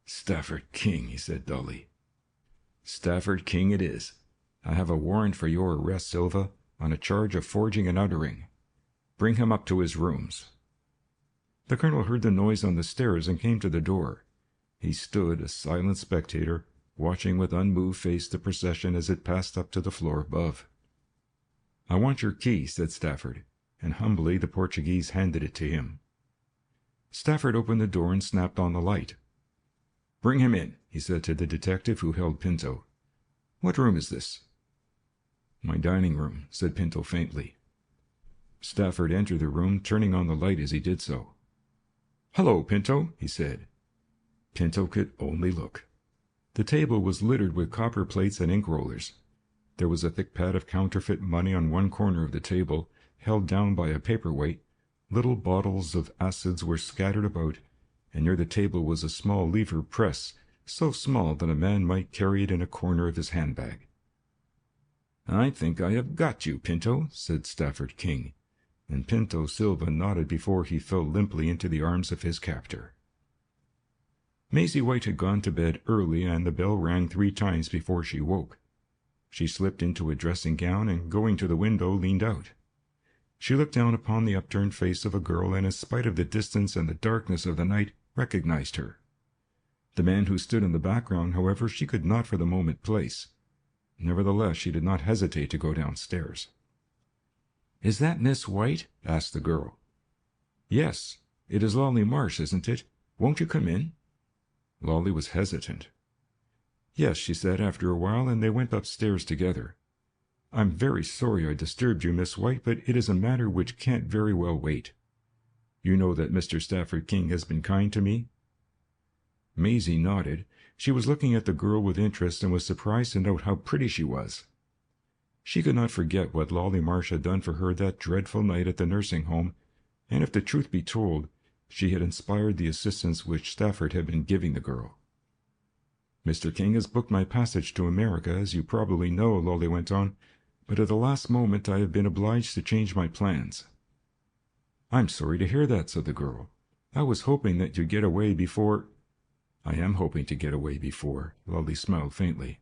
"Stafford King," he said dully. "Stafford King it is. I have a warrant for your arrest, Silva, on a charge of forging an outer ring. Bring him up to his rooms." The colonel heard the noise on the stairs and came to the door. He stood, a silent spectator, watching with unmoved face the procession as it passed up to the floor above. "I want your key," said Stafford, and humbly the Portuguese handed it to him. Stafford opened the door and snapped on the light. "Bring him in," he said to the detective who held Pinto. "What room is this?" "My dining room," said Pinto faintly. Stafford entered the room, turning on the light as he did so. "Hello, Pinto," he said. Pinto could only look. The table was littered with copper plates and ink rollers. There was a thick pad of counterfeit money on one corner of the table, held down by a paperweight. Little bottles of acids were scattered about, and near the table was a small lever press, so small that a man might carry it in a corner of his handbag. "I think I have got you, Pinto," said Stafford King, and Pinto Silva nodded before he fell limply into the arms of his captor. Maisie White had gone to bed early, and the bell rang 3 times before she woke. She slipped into a dressing gown and, going to the window, leaned out. She looked down upon the upturned face of a girl, and in spite of the distance and the darkness of the night, recognized her. The man who stood in the background, however, she could not for the moment place. Nevertheless, she did not hesitate to go downstairs. "Is that Miss White?" asked the girl. "Yes. It is Lollie Marsh, isn't it? Won't you come in?" Lollie was hesitant. "Yes," she said after a while, and they went upstairs together. "I'm very sorry I disturbed you, Miss White, but it is a matter which can't very well wait. You know that Mr. Stafford King has been kind to me?" Maisie nodded. She was looking at the girl with interest and was surprised to note how pretty she was. She could not forget what Lollie Marsh had done for her that dreadful night at the nursing home, and if the truth be told, she had inspired the assistance which Stafford had been giving the girl. "Mr. King has booked my passage to America, as you probably know," Lollie went on, "but at the last moment I have been obliged to change my plans." "I'm sorry to hear that," said the girl. "I was hoping that you'd get away before—" "I am hoping to get away before," Lollie smiled faintly.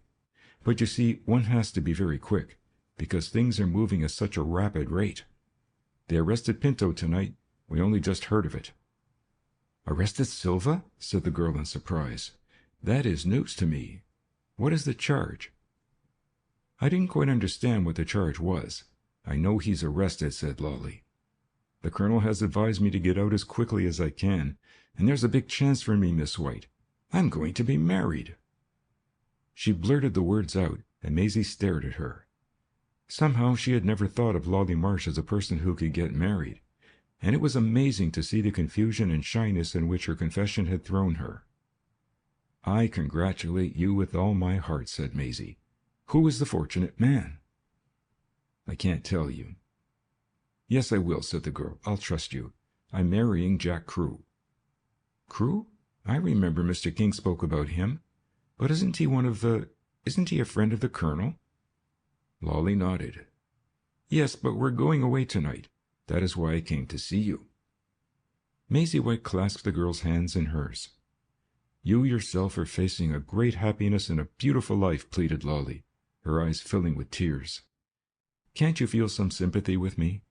"But you see, one has to be very quick, because things are moving at such a rapid rate. They arrested Pinto tonight. We only just heard of it." "Arrested Silva?" said the girl in surprise. "That is news to me. What is the charge?" "I didn't quite understand what the charge was. I know he's arrested," said Lollie. "The colonel has advised me to get out as quickly as I can, and there's a big chance for me, Miss White. I'm going to be married." She blurted the words out, and Maisie stared at her. Somehow she had never thought of Lollie Marsh as a person who could get married, and it was amazing to see the confusion and shyness in which her confession had thrown her. "I congratulate you with all my heart," said Maisie. "Who is the fortunate man?" "I can't tell you." "Yes, I will," said the girl. "I'll trust you. I'm marrying Jack Crewe." "Crewe? I remember Mr. King spoke about him. But isn't he a friend of the colonel?" Lollie nodded. "Yes, but we're going away tonight. That is why I came to see you." Maisie White clasped the girl's hands in hers. "You yourself are facing a great happiness and a beautiful life," pleaded Lollie, her eyes filling with tears. "Can't you feel some sympathy with me?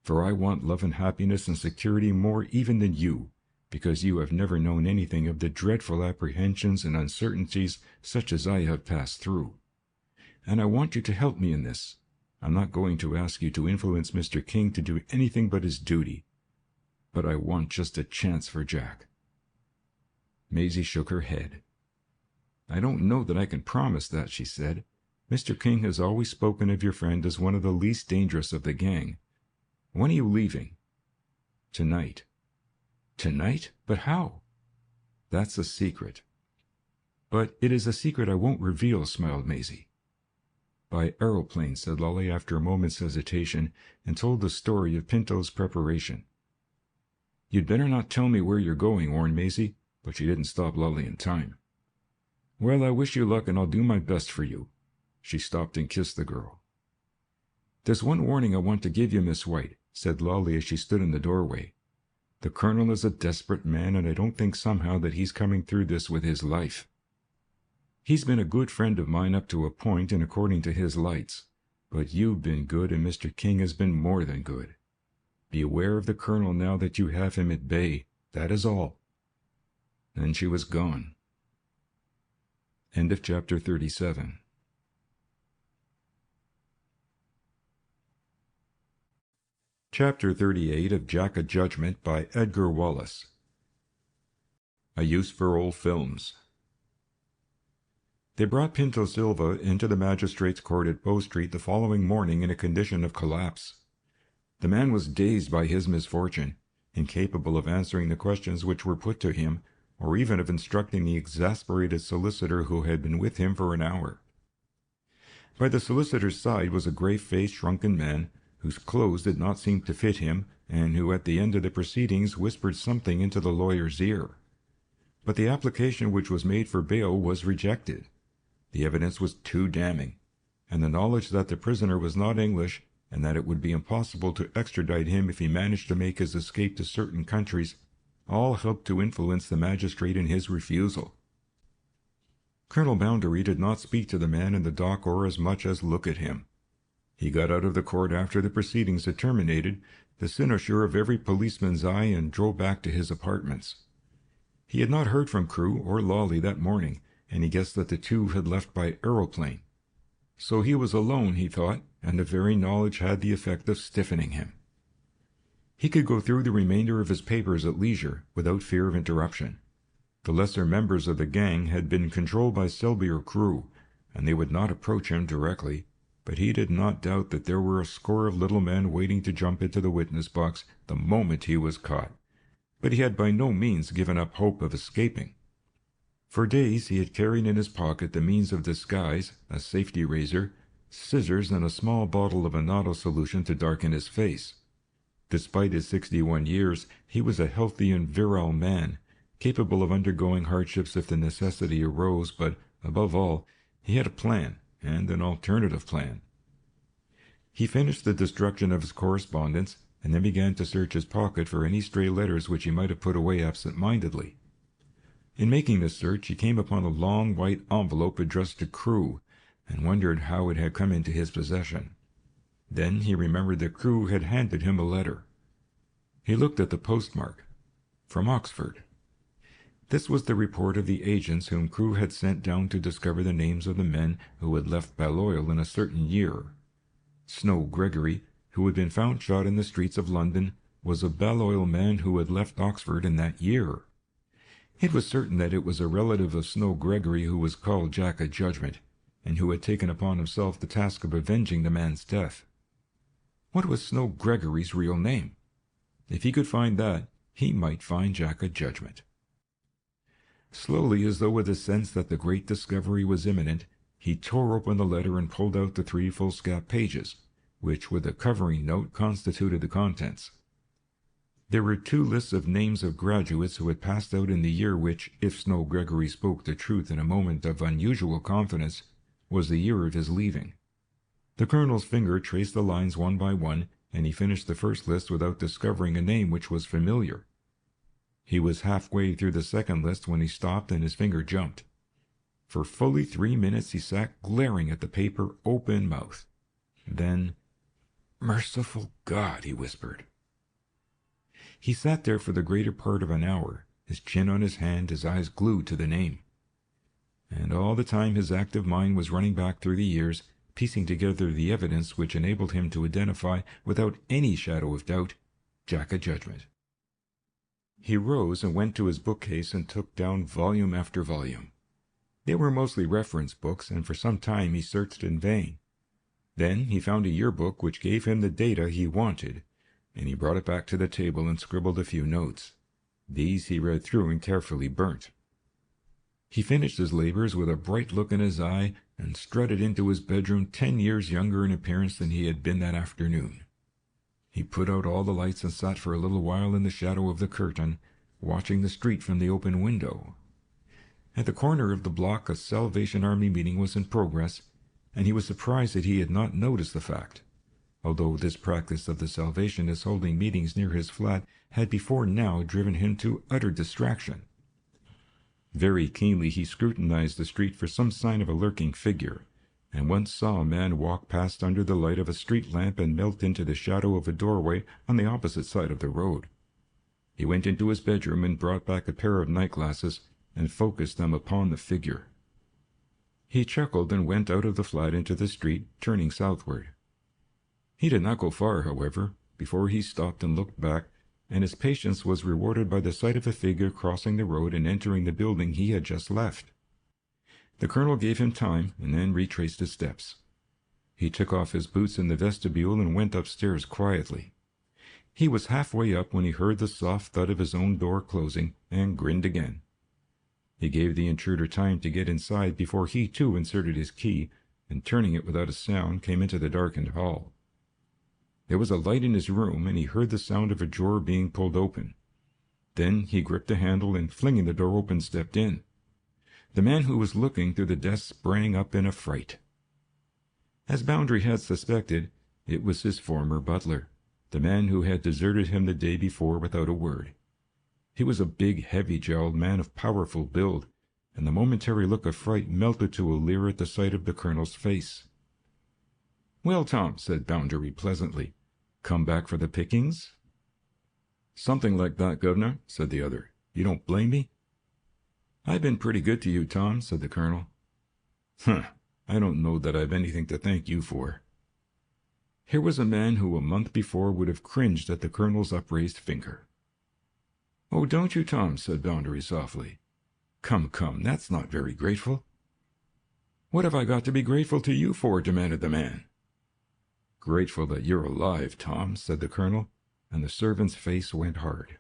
For I want love and happiness and security more even than you, because you have never known anything of the dreadful apprehensions and uncertainties such as I have passed through. And I want you to help me in this. I'm not going to ask you to influence Mr. King to do anything but his duty. But I want just a chance for Jack." Maisie shook her head. "I don't know that I can promise that," she said. "Mr. King has always spoken of your friend as one of the least dangerous of the gang. When are you leaving?" "Tonight." "Tonight? But how?" "That's a secret." "But it is a secret I won't reveal," smiled Maisie. "By aeroplane," said Lollie after a moment's hesitation, and told the story of Pinto's preparation. "You'd better not tell me where you're going," warned Maisie, but she didn't stop Lollie in time. "Well, I wish you luck, and I'll do my best for you." She stopped and kissed the girl. "There's one warning I want to give you, Miss White," said Lollie as she stood in the doorway. "The Colonel is a desperate man, and I don't think somehow that he's coming through this with his life. He's been a good friend of mine up to a point and according to his lights, but you've been good and Mr. King has been more than good. Be aware of the Colonel now that you have him at bay, that is all." Then she was gone. End of chapter 37. Chapter 38 of Jack O Judgement by Edgar Wallace. A use for old films. They brought Pinto Silva into the magistrate's court at Bow Street the following morning in a condition of collapse. The man was dazed by his misfortune, incapable of answering the questions which were put to him, or even of instructing the exasperated solicitor who had been with him for an hour. By the solicitor's side was a grey-faced, shrunken man, whose clothes did not seem to fit him, and who at the end of the proceedings whispered something into the lawyer's ear. But the application which was made for bail was rejected. The evidence was too damning, and the knowledge that the prisoner was not English, and that it would be impossible to extradite him if he managed to make his escape to certain countries, all helped to influence the magistrate in his refusal. Colonel Bounderby did not speak to the man in the dock or as much as look at him. He got out of the court after the proceedings had terminated, the cynosure of every policeman's eye, and drove back to his apartments. He had not heard from Crewe or Lollie that morning, and he guessed that the two had left by aeroplane. So he was alone, he thought, and the very knowledge had the effect of stiffening him. He could go through the remainder of his papers at leisure, without fear of interruption. The lesser members of the gang had been controlled by Selby or Crewe, and they would not approach him directly, but he did not doubt that there were a score of little men waiting to jump into the witness box the moment he was caught. But he had by no means given up hope of escaping. For days he had carried in his pocket the means of disguise, a safety razor, scissors, and a small bottle of annatto solution to darken his face. Despite his 61 years, he was a healthy and virile man, capable of undergoing hardships if the necessity arose, but, above all, he had a plan, and an alternative plan. He finished the destruction of his correspondence, and then began to search his pocket for any stray letters which he might have put away absent-mindedly. In making this search, he came upon a long white envelope addressed to Crewe, and wondered how it had come into his possession. Then he remembered that Crewe had handed him a letter. He looked at the postmark. From Oxford. This was the report of the agents whom Crewe had sent down to discover the names of the men who had left Balliol in a certain year. Snow Gregory, who had been found shot in the streets of London, was a Balliol man who had left Oxford in that year. It was certain that it was a relative of Snow Gregory who was called Jack O Judgement, and who had taken upon himself the task of avenging the man's death. What was Snow Gregory's real name? If he could find that, he might find Jack O Judgement. Slowly, as though with a sense that the great discovery was imminent, he tore open the letter and pulled out the 3 foolscap pages, which, with a covering note, constituted the contents. There were 2 lists of names of graduates who had passed out in the year which, if Snow Gregory spoke the truth in a moment of unusual confidence, was the year of his leaving. The colonel's finger traced the lines one by one, and he finished the first list without discovering a name which was familiar. He was halfway through the second list when he stopped and his finger jumped. For fully 3 minutes he sat glaring at the paper open-mouthed. Then, "Merciful God," he whispered. He sat there for the greater part of an hour, his chin on his hand, his eyes glued to the name. And all the time his active mind was running back through the years, piecing together the evidence which enabled him to identify, without any shadow of doubt, Jack O Judgement. He rose and went to his bookcase and took down volume after volume. They were mostly reference books, and for some time he searched in vain. Then he found a yearbook which gave him the data he wanted, and he brought it back to the table and scribbled a few notes. These he read through and carefully burnt. He finished his labors with a bright look in his eye and strutted into his bedroom 10 years younger in appearance than he had been that afternoon. He put out all the lights and sat for a little while in the shadow of the curtain, watching the street from the open window. At the corner of the block a Salvation Army meeting was in progress, and he was surprised that he had not noticed the fact, although this practice of the Salvationists holding meetings near his flat had before now driven him to utter distraction. Very keenly he scrutinized the street for some sign of a lurking figure, and once saw a man walk past under the light of a street lamp and melt into the shadow of a doorway on the opposite side of the road. He went into his bedroom and brought back a pair of night glasses and focused them upon the figure. He chuckled and went out of the flat into the street, turning southward. He did not go far, however, before he stopped and looked back, and his patience was rewarded by the sight of a figure crossing the road and entering the building he had just left. The colonel gave him time, and then retraced his steps. He took off his boots in the vestibule and went upstairs quietly. He was halfway up when he heard the soft thud of his own door closing, and grinned again. He gave the intruder time to get inside before he too inserted his key, and turning it without a sound, came into the darkened hall. There was a light in his room, and he heard the sound of a drawer being pulled open. Then he gripped the handle and, flinging the door open, stepped in. The man who was looking through the desk sprang up in a fright. As Boundary had suspected, it was his former butler, the man who had deserted him the day before without a word. He was a big, heavy-jowled man of powerful build, and the momentary look of fright melted to a leer at the sight of the colonel's face. "Well, Tom," said Boundary pleasantly, "come back for the pickings?" "Something like that, governor," said the other. "You don't blame me?" "I've been pretty good to you, Tom," said the colonel. "Humph, I don't know that I've anything to thank you for." Here was a man who a month before would have cringed at the colonel's upraised finger. "Oh, don't you, Tom?" said Boundary softly. Come, that's not very grateful." "What have I got to be grateful to you for?" demanded the man. "Grateful that you're alive, Tom," said the colonel, and the servant's face went hard.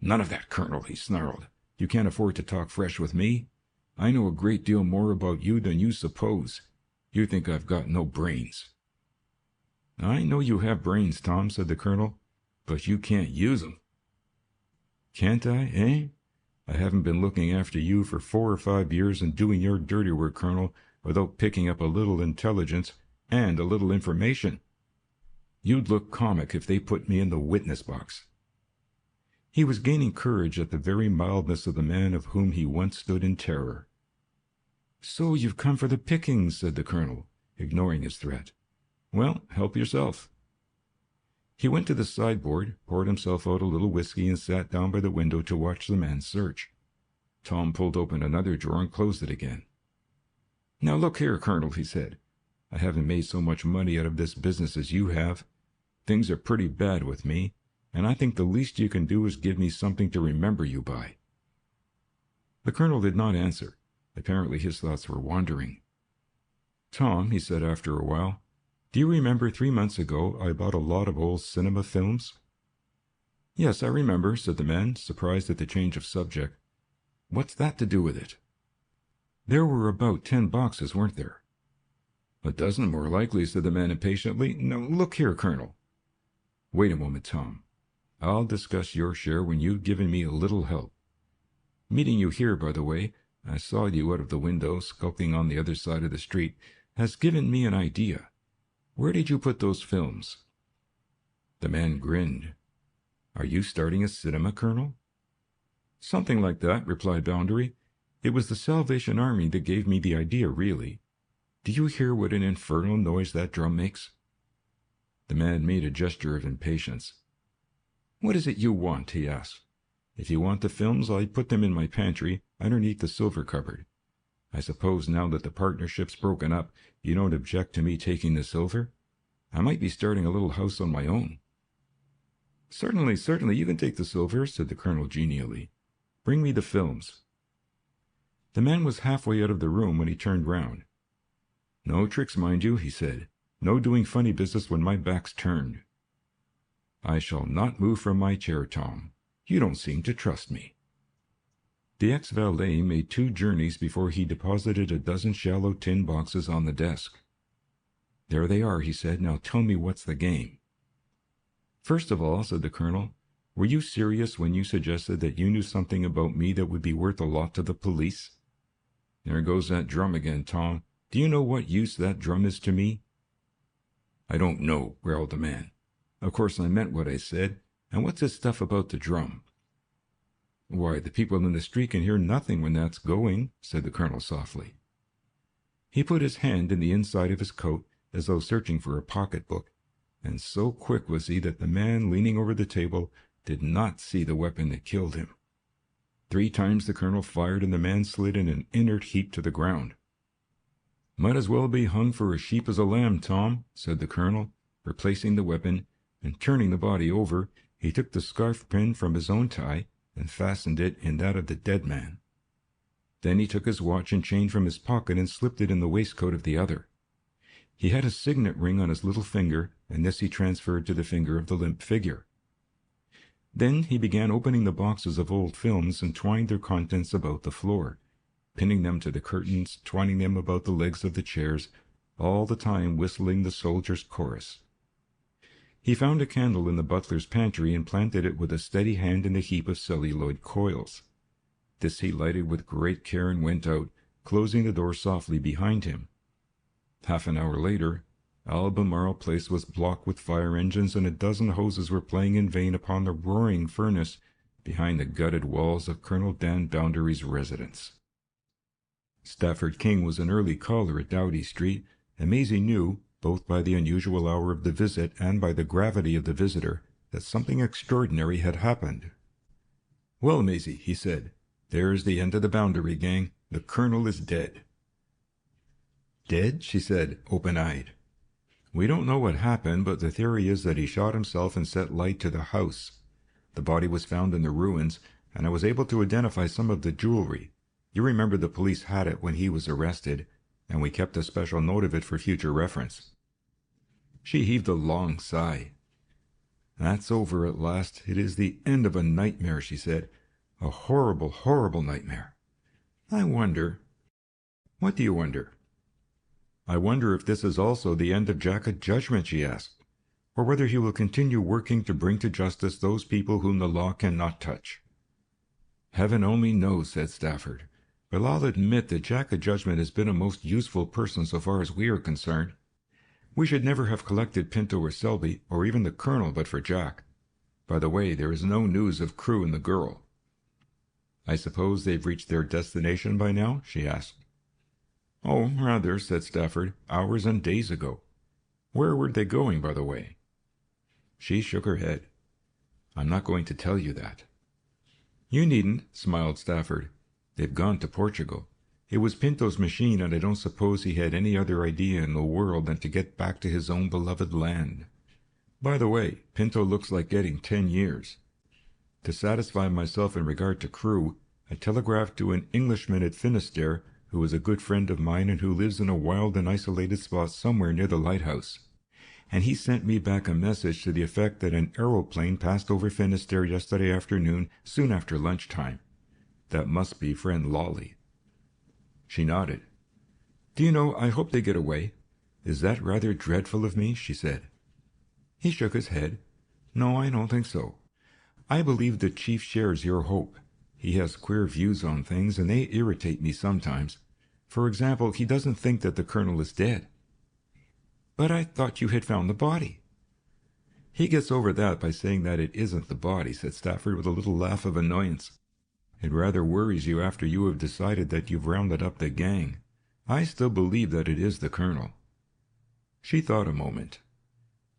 "None of that, Colonel," he snarled. "You can't afford to talk fresh with me. I know a great deal more about you than you suppose. You think I've got no brains." "I know you have brains, Tom," said the colonel, "but you can't use 'em." "Can't I, eh? I haven't been looking after you for 4 or 5 years and doing your dirty work, Colonel, without picking up a little intelligence and a little information. You'd look comic if they put me in the witness box." He was gaining courage at the very mildness of the man of whom he once stood in terror. "So you've come for the pickings," said the colonel, ignoring his threat. "Well, help yourself." He went to the sideboard, poured himself out a little whiskey, and sat down by the window to watch the man search. Tom pulled open another drawer and closed it again. "Now look here, Colonel," he said. "I haven't made so much money out of this business as you have. Things are pretty bad with me, and I think the least you can do is give me something to remember you by." The colonel did not answer. Apparently his thoughts were wandering. "Tom," he said after a while, "do you remember 3 months ago I bought a lot of old cinema films?" "Yes, I remember," said the man, surprised at the change of subject. "What's that to do with it?" "There were about 10 boxes, weren't there?" "A dozen, more likely," said the man impatiently. "Now, look here, Colonel." "Wait a moment, Tom. I'll discuss your share when you've given me a little help. Meeting you here, by the way, I saw you out of the window, skulking on the other side of the street, has given me an idea. Where did you put those films?" The man grinned. "Are you starting a cinema, Colonel?" "Something like that," replied Boundary. "It was the Salvation Army that gave me the idea, really. Do you hear what an infernal noise that drum makes?" The man made a gesture of impatience. "What is it you want?" he asked. "If you want the films, I put them in my pantry, underneath the silver cupboard. I suppose now that the partnership's broken up, you don't object to me taking the silver? I might be starting a little house on my own." Certainly, you can take the silver," said the colonel genially. "Bring me the films." The man was halfway out of the room when he turned round. "No tricks, mind you," he said. "No doing funny business when my back's turned." "I shall not move from my chair, Tom. You don't seem to trust me." The ex-valet made 2 journeys before he deposited a dozen shallow tin boxes on the desk. "There they are," he said. "Now tell me what's the game." "First of all," said the colonel, "were you serious when you suggested that you knew something about me that would be worth a lot to the police?" "There goes that drum again, Tom. Do you know what use that drum is to me?" "I don't know," growled the man. "Of course I meant what I said. And what's this stuff about the drum?" "Why, the people in the street can hear nothing when that's going," said the colonel softly. He put his hand in the inside of his coat as though searching for a pocketbook, and so quick was he that the man leaning over the table did not see the weapon that killed him. 3 times the colonel fired, and the man slid in an inert heap to the ground. "Might as well be hung for a sheep as a lamb, Tom," said the colonel, replacing the weapon, and turning the body over, he took the scarf pin from his own tie and fastened it in that of the dead man. Then he took his watch and chain from his pocket and slipped it in the waistcoat of the other. He had a signet ring on his little finger, and this he transferred to the finger of the limp figure. Then he began opening the boxes of old films and twined their contents about the floor, pinning them to the curtains, twining them about the legs of the chairs, all the time whistling the soldiers' chorus. He found a candle in the butler's pantry and planted it with a steady hand in the heap of celluloid coils. This he lighted with great care and went out, closing the door softly behind him. Half an hour later, Albemarle Place was blocked with fire engines, and a dozen hoses were playing in vain upon the roaring furnace behind the gutted walls of Colonel Dan Boundary's residence. Stafford King was an early caller at Doughty Street, and Maisie knew, both by the unusual hour of the visit and by the gravity of the visitor, that something extraordinary had happened. "Well, Maisie," he said, "there's the end of the Boundary gang. The colonel is dead." "Dead?" she said, open-eyed. "We don't know what happened, but the theory is that he shot himself and set light to the house. The body was found in the ruins, and I was able to identify some of the jewelry. You remember the police had it when he was arrested, and we kept a special note of it for future reference." She heaved a long sigh. "That's over at last. It is the end of a nightmare," she said. "A horrible, horrible nightmare. I wonder—" "What do you wonder?" "I wonder if this is also the end of Jack O Judgement," she asked, "or whether he will continue working to bring to justice those people whom the law cannot touch." "Heaven only knows," said Stafford. "But I'll admit that Jack O Judgement has been a most useful person so far as we are concerned. We should never have collected Pinto or Selby, or even the colonel, but for Jack. By the way, there is no news of Crewe and the girl." "I suppose they've reached their destination by now?" she asked. "Oh, rather," said Stafford. "Hours and days ago. Where were they going, by the way?" She shook her head. "I'm not going to tell you that." "You needn't," smiled Stafford. "They've gone to Portugal. It was Pinto's machine, and I don't suppose he had any other idea in the world than to get back to his own beloved land. By the way, Pinto looks like getting 10 years. To satisfy myself in regard to Crewe, I telegraphed to an Englishman at Finisterre, who is a good friend of mine and who lives in a wild and isolated spot somewhere near the lighthouse, and he sent me back a message to the effect that an aeroplane passed over Finisterre yesterday afternoon, soon after lunchtime. That must be friend Lollie." She nodded. "Do you know, I hope they get away. Is that rather dreadful of me?" she said. He shook his head. "No, I don't think so. I believe the chief shares your hope. He has queer views on things, and they irritate me sometimes. For example, he doesn't think that the colonel is dead." "But I thought you had found the body." "He gets over that by saying that it isn't the body," said Stafford with a little laugh of annoyance. "It rather worries you after you have decided that you've rounded up the gang. I still believe that it is the colonel." She thought a moment.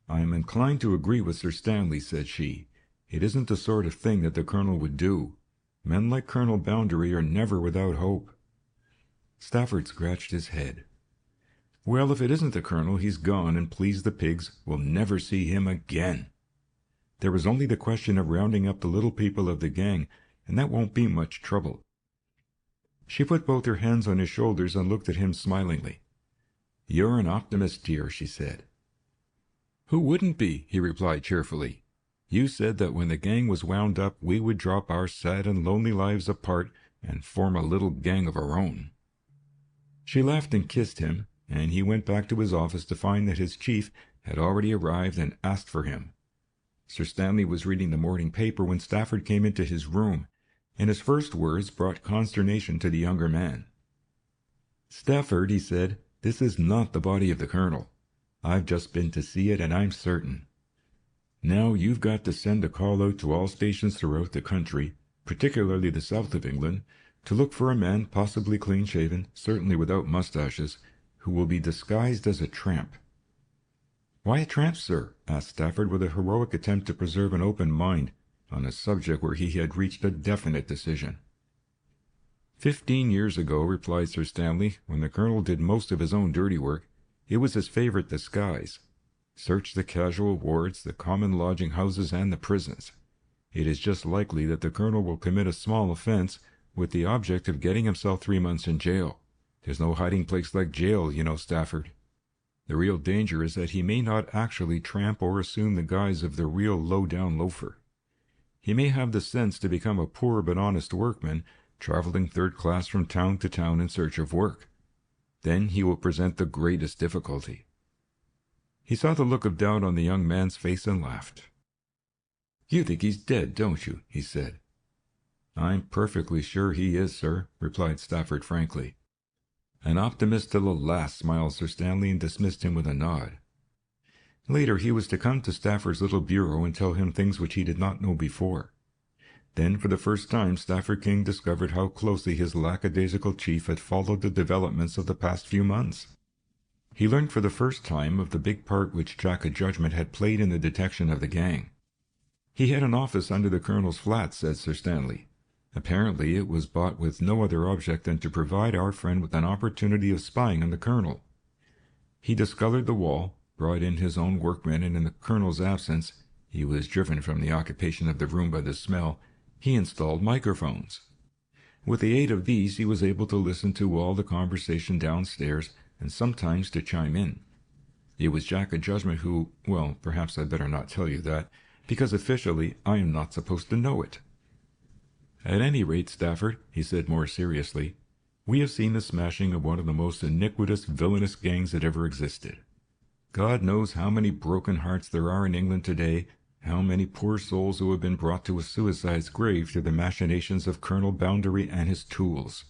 "I am inclined to agree with Sir Stanley," said she. "It isn't the sort of thing that the colonel would do. Men like Colonel Boundary are never without hope." Stafford scratched his head. "Well, if it isn't the colonel, he's gone, and please the pigs, we'll never see him again. There is only the question of rounding up the little people of the gang, and that won't be much trouble." She put both her hands on his shoulders and looked at him smilingly. "You're an optimist, dear," she said. "Who wouldn't be?" he replied cheerfully. "You said that when the gang was wound up we would drop our sad and lonely lives apart and form a little gang of our own." She laughed and kissed him, and he went back to his office to find that his chief had already arrived and asked for him. Sir Stanley was reading the morning paper when Stafford came into his room, and his first words brought consternation to the younger man. "Stafford," he said, "this is not the body of the Colonel. I've just been to see it, and I'm certain. Now you've got to send a call out to all stations throughout the country, particularly the south of England, to look for a man possibly clean-shaven, certainly without moustaches, who will be disguised as a tramp." "Why a tramp, sir?" asked Stafford, with a heroic attempt to preserve an open mind on a subject where he had reached a definite decision. 15 years ago, replied Sir Stanley, when the Colonel did most of his own dirty work, it was his favourite disguise. Search the casual wards, the common lodging-houses, and the prisons. It is just likely that the Colonel will commit a small offence with the object of getting himself 3 months in jail. There's no hiding place like jail, you know, Stafford. The real danger is that he may not actually tramp or assume the guise of the real low-down loafer. He may have the sense to become a poor but honest workman, travelling third class from town to town in search of work. Then he will present the greatest difficulty. He saw the look of doubt on the young man's face and laughed. "You think he's dead, don't you?" he said. "I'm perfectly sure he is, sir," replied Stafford frankly. "An optimist till the last," smiled Sir Stanley, and dismissed him with a nod. Later he was to come to Stafford's little bureau and tell him things which he did not know before. Then for the first time Stafford King discovered how closely his lackadaisical chief had followed the developments of the past few months. He learned for the first time of the big part which Jack O Judgement had played in the detection of the gang. He had an office under the Colonel's flat, said Sir Stanley. Apparently it was bought with no other object than to provide our friend with an opportunity of spying on the Colonel. He discoloured the wall, brought in his own workmen, and in the Colonel's absence — he was driven from the occupation of the room by the smell — he installed microphones. With the aid of these he was able to listen to all the conversation downstairs, and sometimes to chime in. It was Jack O Judgement who — well, perhaps I'd better not tell you that, because officially I am not supposed to know it. "At any rate, Stafford," he said more seriously, "we have seen the smashing of one of the most iniquitous, villainous gangs that ever existed. God knows how many broken hearts there are in England today, how many poor souls who have been brought to a suicide's grave through the machinations of Colonel Boundary and his tools.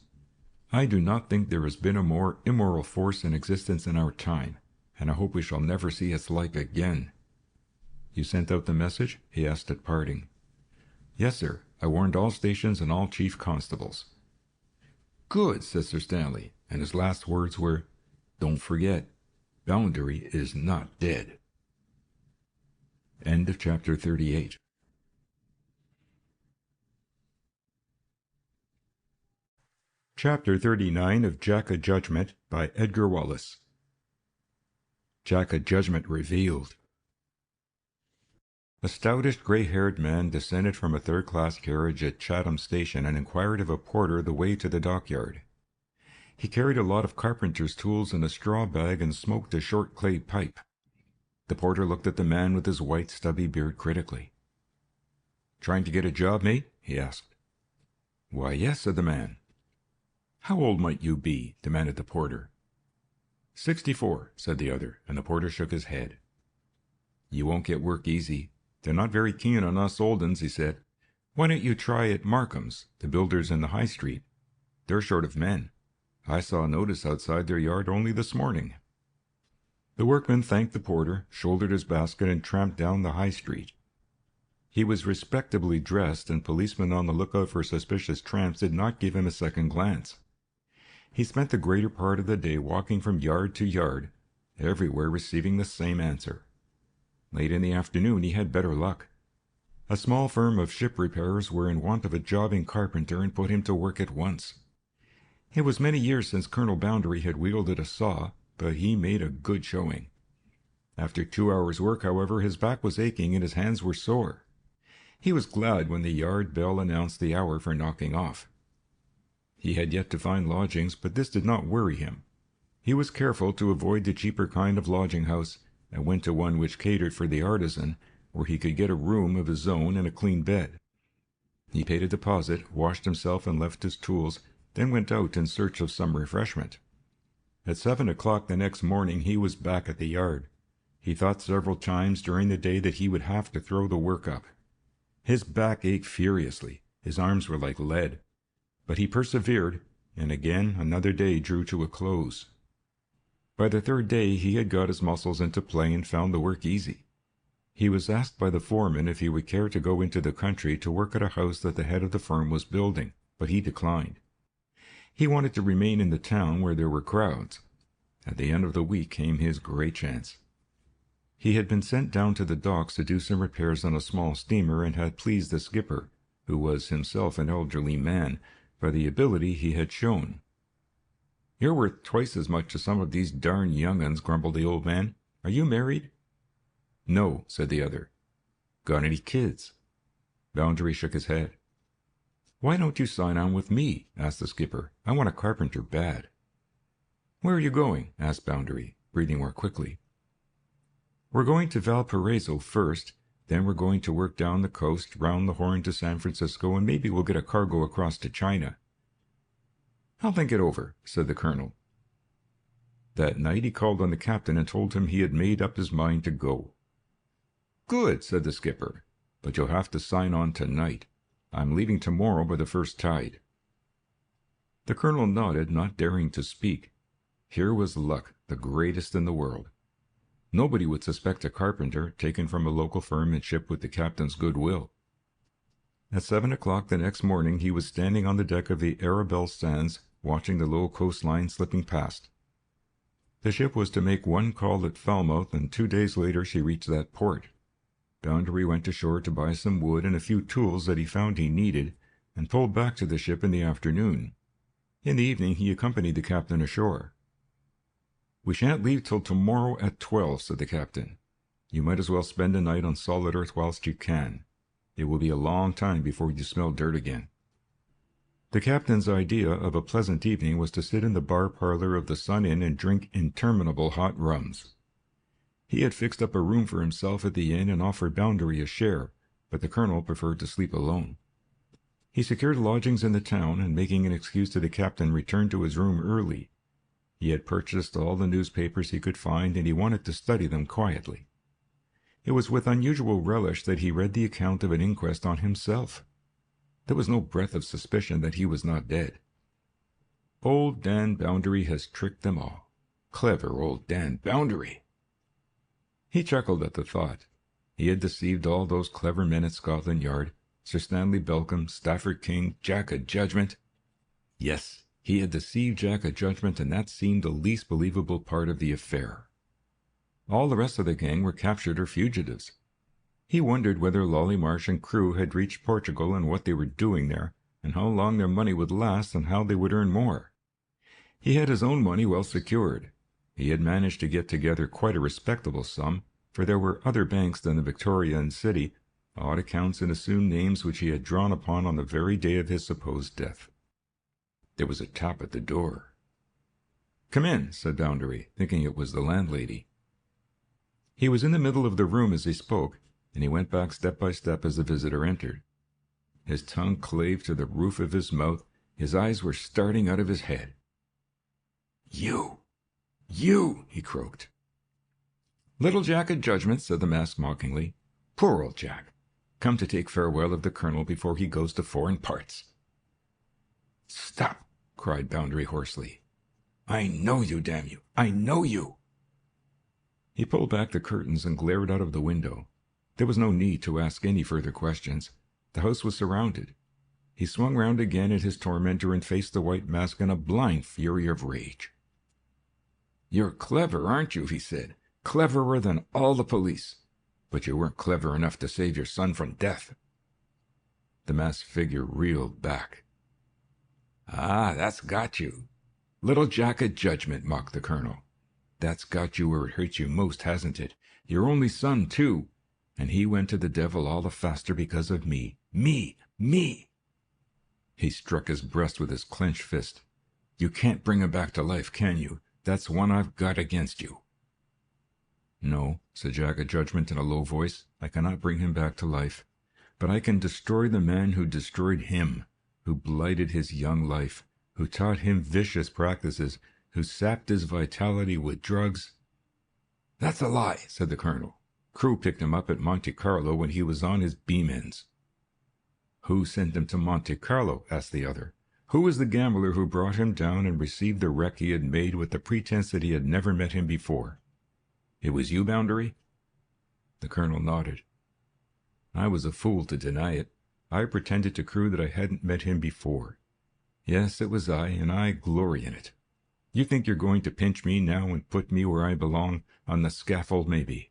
I do not think there has been a more immoral force in existence in our time, and I hope we shall never see its like again." "You sent out the message?" he asked at parting. "Yes, sir. I warned all stations and all chief constables." "Good," said Sir Stanley, and his last words were, "Don't forget, Boundary is not dead." End of chapter 38. Chapter 39 of Jack O Judgement by Edgar Wallace. Jack O Judgement revealed. A stoutish, grey-haired man descended from a third-class carriage at Chatham Station and inquired of a porter the way to the dockyard. He carried a lot of carpenter's tools in a straw bag and smoked a short clay pipe. The porter looked at the man with his white, stubby beard critically. "Trying to get a job, mate?" he asked. "Why, yes," said the man. "How old might you be?" demanded the porter. 64, said the other, and the porter shook his head. "You won't get work easy. They're not very keen on us old uns," he said. "Why don't you try at Markham's, the builders in the High Street? They're short of men. I saw a notice outside their yard only this morning." The workman thanked the porter, shouldered his basket, and tramped down the High Street. He was respectably dressed, and policemen on the lookout for suspicious tramps did not give him a second glance. He spent the greater part of the day walking from yard to yard, everywhere receiving the same answer. Late in the afternoon he had better luck. A small firm of ship repairers were in want of a jobbing carpenter and put him to work at once. It was many years since Colonel Boundary had wielded a saw, but he made a good showing. After 2 hours' work, however, his back was aching and his hands were sore. He was glad when the yard bell announced the hour for knocking off. He had yet to find lodgings, but this did not worry him. He was careful to avoid the cheaper kind of lodging-house, and went to one which catered for the artisan, where he could get a room of his own and a clean bed. He paid a deposit, washed himself and left his tools, then went out in search of some refreshment. At 7 o'clock the next morning he was back at the yard. He thought several times during the day that he would have to throw the work up. His back ached furiously, his arms were like lead. But he persevered, and again another day drew to a close. By the third day he had got his muscles into play and found the work easy. He was asked by the foreman if he would care to go into the country to work at a house that the head of the firm was building, but he declined. He wanted to remain in the town where there were crowds. At the end of the week came his great chance. He had been sent down to the docks to do some repairs on a small steamer and had pleased the skipper, who was himself an elderly man, by the ability he had shown. "You're worth twice as much as some of these darn young uns," grumbled the old man. "Are you married?" "No," said the other. "Got any kids?" Boundary shook his head. "Why don't you sign on with me?" asked the skipper. "I want a carpenter bad." "Where are you going?" asked Boundary, breathing more quickly. "We're going to Valparaiso first, then we're going to work down the coast, round the Horn to San Francisco, and maybe we'll get a cargo across to China." "I'll think it over," said the colonel. That night he called on the captain and told him he had made up his mind to go. "Good," said the skipper, "but you'll have to sign on tonight. I'm leaving tomorrow by the first tide." The colonel nodded, not daring to speak. Here was luck, the greatest in the world. Nobody would suspect a carpenter, taken from a local firm and shipped with the captain's goodwill. At 7 o'clock the next morning he was standing on the deck of the Arabelle Sands, watching the low coastline slipping past. The ship was to make one call at Falmouth, and 2 days later she reached that port. Boundary went ashore to buy some wood and a few tools that he found he needed, and pulled back to the ship in the afternoon. In the evening he accompanied the captain ashore. "We shan't leave till tomorrow at 12, said the captain. "You might as well spend a night on solid earth whilst you can. It will be a long time before you smell dirt again." The captain's idea of a pleasant evening was to sit in the bar parlour of the Sun Inn and drink interminable hot rums. He had fixed up a room for himself at the inn and offered Boundary a share, but the colonel preferred to sleep alone. He secured lodgings in the town, and making an excuse to the captain, returned to his room early. He had purchased all the newspapers he could find, and he wanted to study them quietly. It was with unusual relish that he read the account of an inquest on himself. There was no breath of suspicion that he was not dead. Old Dan Boundary has tricked them all. Clever old Dan Boundary! He chuckled at the thought. He had deceived all those clever men at Scotland Yard, Sir Stanley Belcombe, Stafford King, Jack O Judgement. Yes, he had deceived Jack O Judgement, and that seemed the least believable part of the affair. All the rest of the gang were captured or fugitives. He wondered whether Lollie Marsh and Crewe had reached Portugal and what they were doing there, and how long their money would last and how they would earn more. He had his own money well secured. He had managed to get together quite a respectable sum, for there were other banks than the Victoria and City, odd accounts and assumed names which he had drawn upon on the very day of his supposed death. There was a tap at the door. "Come in," said Boundary, thinking it was the landlady. He was in the middle of the room as he spoke, and he went back step by step as the visitor entered. His tongue clave to the roof of his mouth, his eyes were starting out of his head. You, he croaked. "Little Jack O Judgement," said the mask mockingly. "Poor old Jack, come to take farewell of the colonel before he goes to foreign parts." "Stop!" cried Boundary hoarsely. "I know you, damn you! I know you!" He pulled back the curtains and glared out of the window. There was no need to ask any further questions. The house was surrounded. He swung round again at his tormentor and faced the white mask in a blind fury of rage. "You're clever, aren't you?" he said. "Cleverer than all the police. But you weren't clever enough to save your son from death." The masked figure reeled back. "Ah, that's got you. Little Jack O Judgement," mocked the colonel. "That's got you where it hurts you most, hasn't it? Your only son, too. And he went to the devil all the faster because of me. Me! He struck his breast with his clenched fist. "You can't bring him back to life, can you? That's one I've got against you." "No," said Jack O Judgement in a low voice, "I cannot bring him back to life. But I can destroy the man who destroyed him, who blighted his young life, who taught him vicious practices, who sapped his vitality with drugs." "That's a lie," said the colonel. "Crewe picked him up at Monte Carlo when he was on his beam ends." "Who sent him to Monte Carlo?" asked the other. "Who was the gambler who brought him down and received the wreck he had made with the pretense that he had never met him before? It was you, Boundary?" The colonel nodded. "I was a fool to deny it. I pretended to Crewe that I hadn't met him before. Yes, it was I, and I glory in it. You think you're going to pinch me now and put me where I belong, on the scaffold maybe.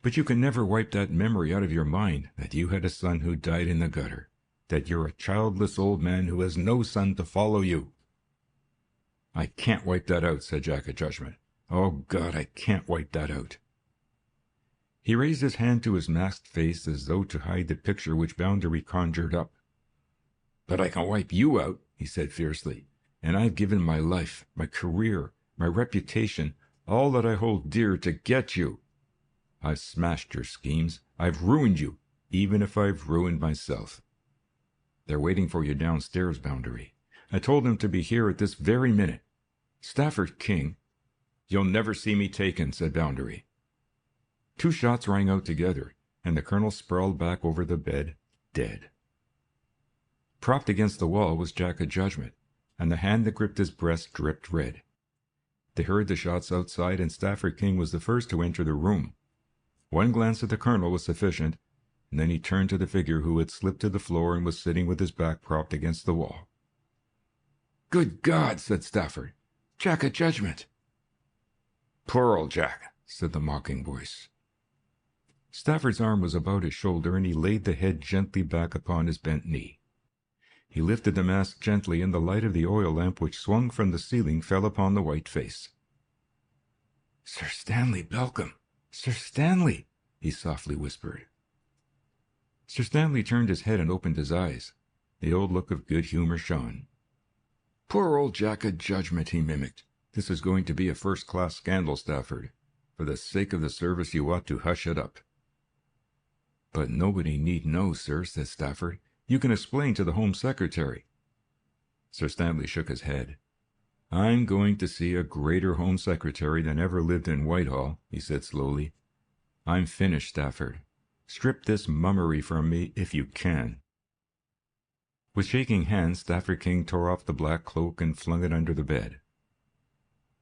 But you can never wipe that memory out of your mind that you had a son who died in the gutter, that you're a childless old man who has no son to follow you." "I can't wipe that out," said Jack O Judgement. "Oh, God, I can't wipe that out." He raised his hand to his masked face as though to hide the picture which Boundary conjured up. "But I can wipe you out," he said fiercely, "and I've given my life, my career, my reputation, all that I hold dear to get you. I've smashed your schemes. I've ruined you, even if I've ruined myself. They're waiting for you downstairs, Boundary. I told them to be here at this very minute. Stafford King—" "You'll never see me taken," said Boundary. 2 shots rang out together, and the colonel sprawled back over the bed, dead. Propped against the wall was Jack O Judgement, and the hand that gripped his breast dripped red. They heard the shots outside, and Stafford King was the first to enter the room. One glance at the colonel was sufficient, and then he turned to the figure who had slipped to the floor and was sitting with his back propped against the wall. "Good God!" said Stafford. "Jack O Judgement!" "Poor old Jack," said the mocking voice. Stafford's arm was about his shoulder, and he laid the head gently back upon his bent knee. He lifted the mask gently, and the light of the oil lamp which swung from the ceiling fell upon the white face. "Sir Stanley Belcombe! Sir Stanley!" he softly whispered. Sir Stanley turned his head and opened his eyes. The old look of good humor shone. "Poor old Jack O Judgement," he mimicked. "This is going to be a first-class scandal, Stafford. For the sake of the service you ought to hush it up." "But nobody need know, sir," said Stafford. "You can explain to the Home Secretary." Sir Stanley shook his head. "I'm going to see a greater Home Secretary than ever lived in Whitehall," he said slowly. "I'm finished, Stafford. Strip this mummery from me if you can." With shaking hands, Stafford King tore off the black cloak and flung it under the bed.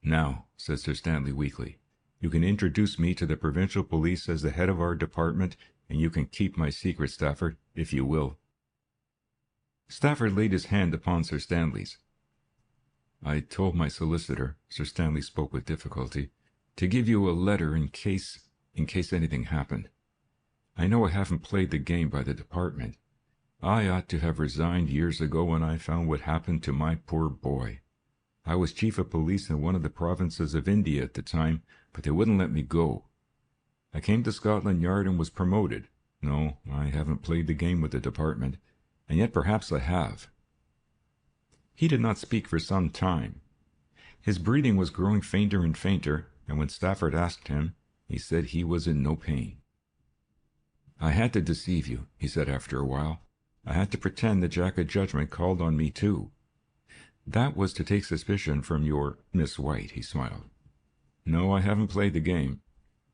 "Now," said Sir Stanley weakly, "you can introduce me to the provincial police as the head of our department, and you can keep my secret, Stafford, if you will." Stafford laid his hand upon Sir Stanley's. "I told my solicitor," Sir Stanley spoke with difficulty, "to give you a letter in case anything happened. I know I haven't played the game by the department. I ought to have resigned years ago when I found what happened to my poor boy. I was chief of police in one of the provinces of India at the time, but they wouldn't let me go. I came to Scotland Yard and was promoted. No, I haven't played the game with the department, and yet perhaps I have." He did not speak for some time. His breathing was growing fainter and fainter, and when Stafford asked him, he said he was in no pain. "I had to deceive you," he said after a while. "I had to pretend that Jack O Judgement called on me too. That was to take suspicion from your Miss White," he smiled. "No, I haven't played the game.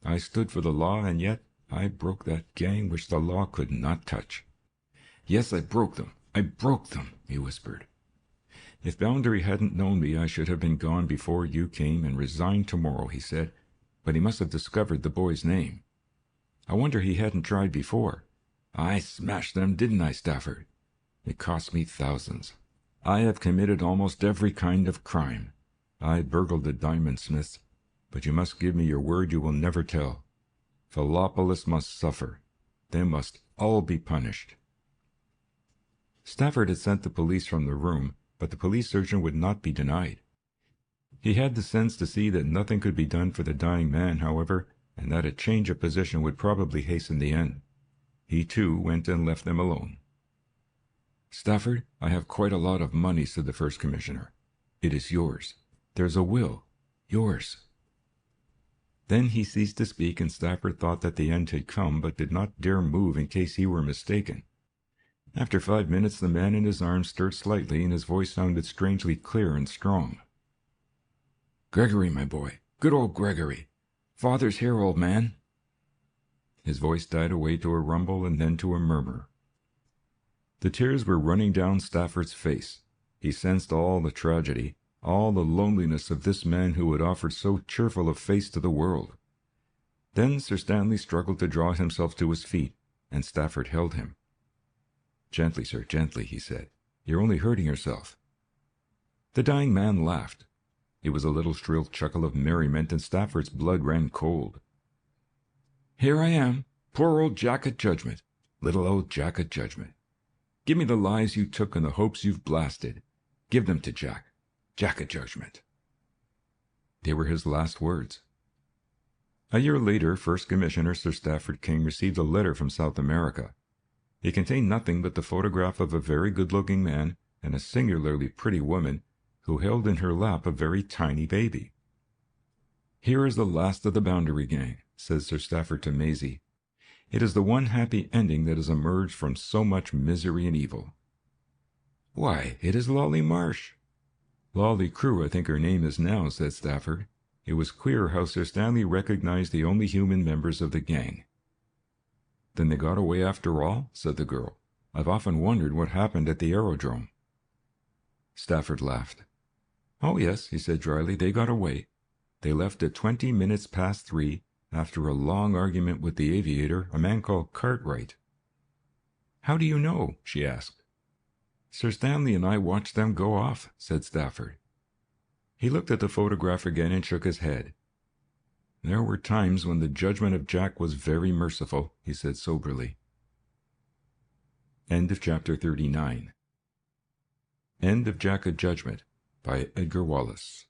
I stood for the law, and yet I broke that gang which the law could not touch. Yes, I broke them, he whispered. "If Boundary hadn't known me, I should have been gone before you came and resigned tomorrow," he said, "but he must have discovered the boy's name. I wonder he hadn't tried before. I smashed them, didn't I, Stafford? It cost me thousands. I have committed almost every kind of crime. I burgled the diamond smiths, but you must give me your word you will never tell. Phillopolis must suffer. They must all be punished." Stafford had sent the police from the room, but the police surgeon would not be denied. He had the sense to see that nothing could be done for the dying man, however, and that a change of position would probably hasten the end. He, too, went and left them alone. "Stafford, I have quite a lot of money," said the first commissioner. "It is yours. There's a will. Yours." Then he ceased to speak, and Stafford thought that the end had come, but did not dare move in case he were mistaken. After 5 minutes, the man in his arms stirred slightly, and his voice sounded strangely clear and strong. "Gregory, my boy, good old Gregory, Father's here, old man." His voice died away to a rumble and then to a murmur. The tears were running down Stafford's face. He sensed all the tragedy, all the loneliness of this man who had offered so cheerful a face to the world. Then Sir Stanley struggled to draw himself to his feet, and Stafford held him. "Gently, sir, gently," he said. "You're only hurting yourself." The dying man laughed. It was a little shrill chuckle of merriment, and Stafford's blood ran cold. "Here I am, poor old Jack O Judgement, little old Jack O Judgement. Give me the lies you took and the hopes you've blasted. Give them to Jack O Judgement." They were his last words. A year later, First Commissioner Sir Stafford King received a letter from South America. It contained nothing but the photograph of a very good-looking man and a singularly pretty woman who held in her lap a very tiny baby. "Here is the last of the Boundary Gang," said Sir Stafford to Maisie. "It is the one happy ending that has emerged from so much misery and evil." "Why, it is Lollie Marsh." "Lollie Crewe, I think her name is now," said Stafford. It was queer how Sir Stanley recognized the only human members of the gang. "Then they got away after all?" said the girl. "I've often wondered what happened at the aerodrome." Stafford laughed. "Oh, yes," he said dryly, "they got away. They left at 20 minutes past 3, after a long argument with the aviator, a man called Cartwright." "How do you know?" she asked. "Sir Stanley and I watched them go off," said Stafford. He looked at the photograph again and shook his head. "There were times when the judgment of Jack was very merciful," he said soberly. End of chapter 39. End of Jack O Judgement by Edgar Wallace.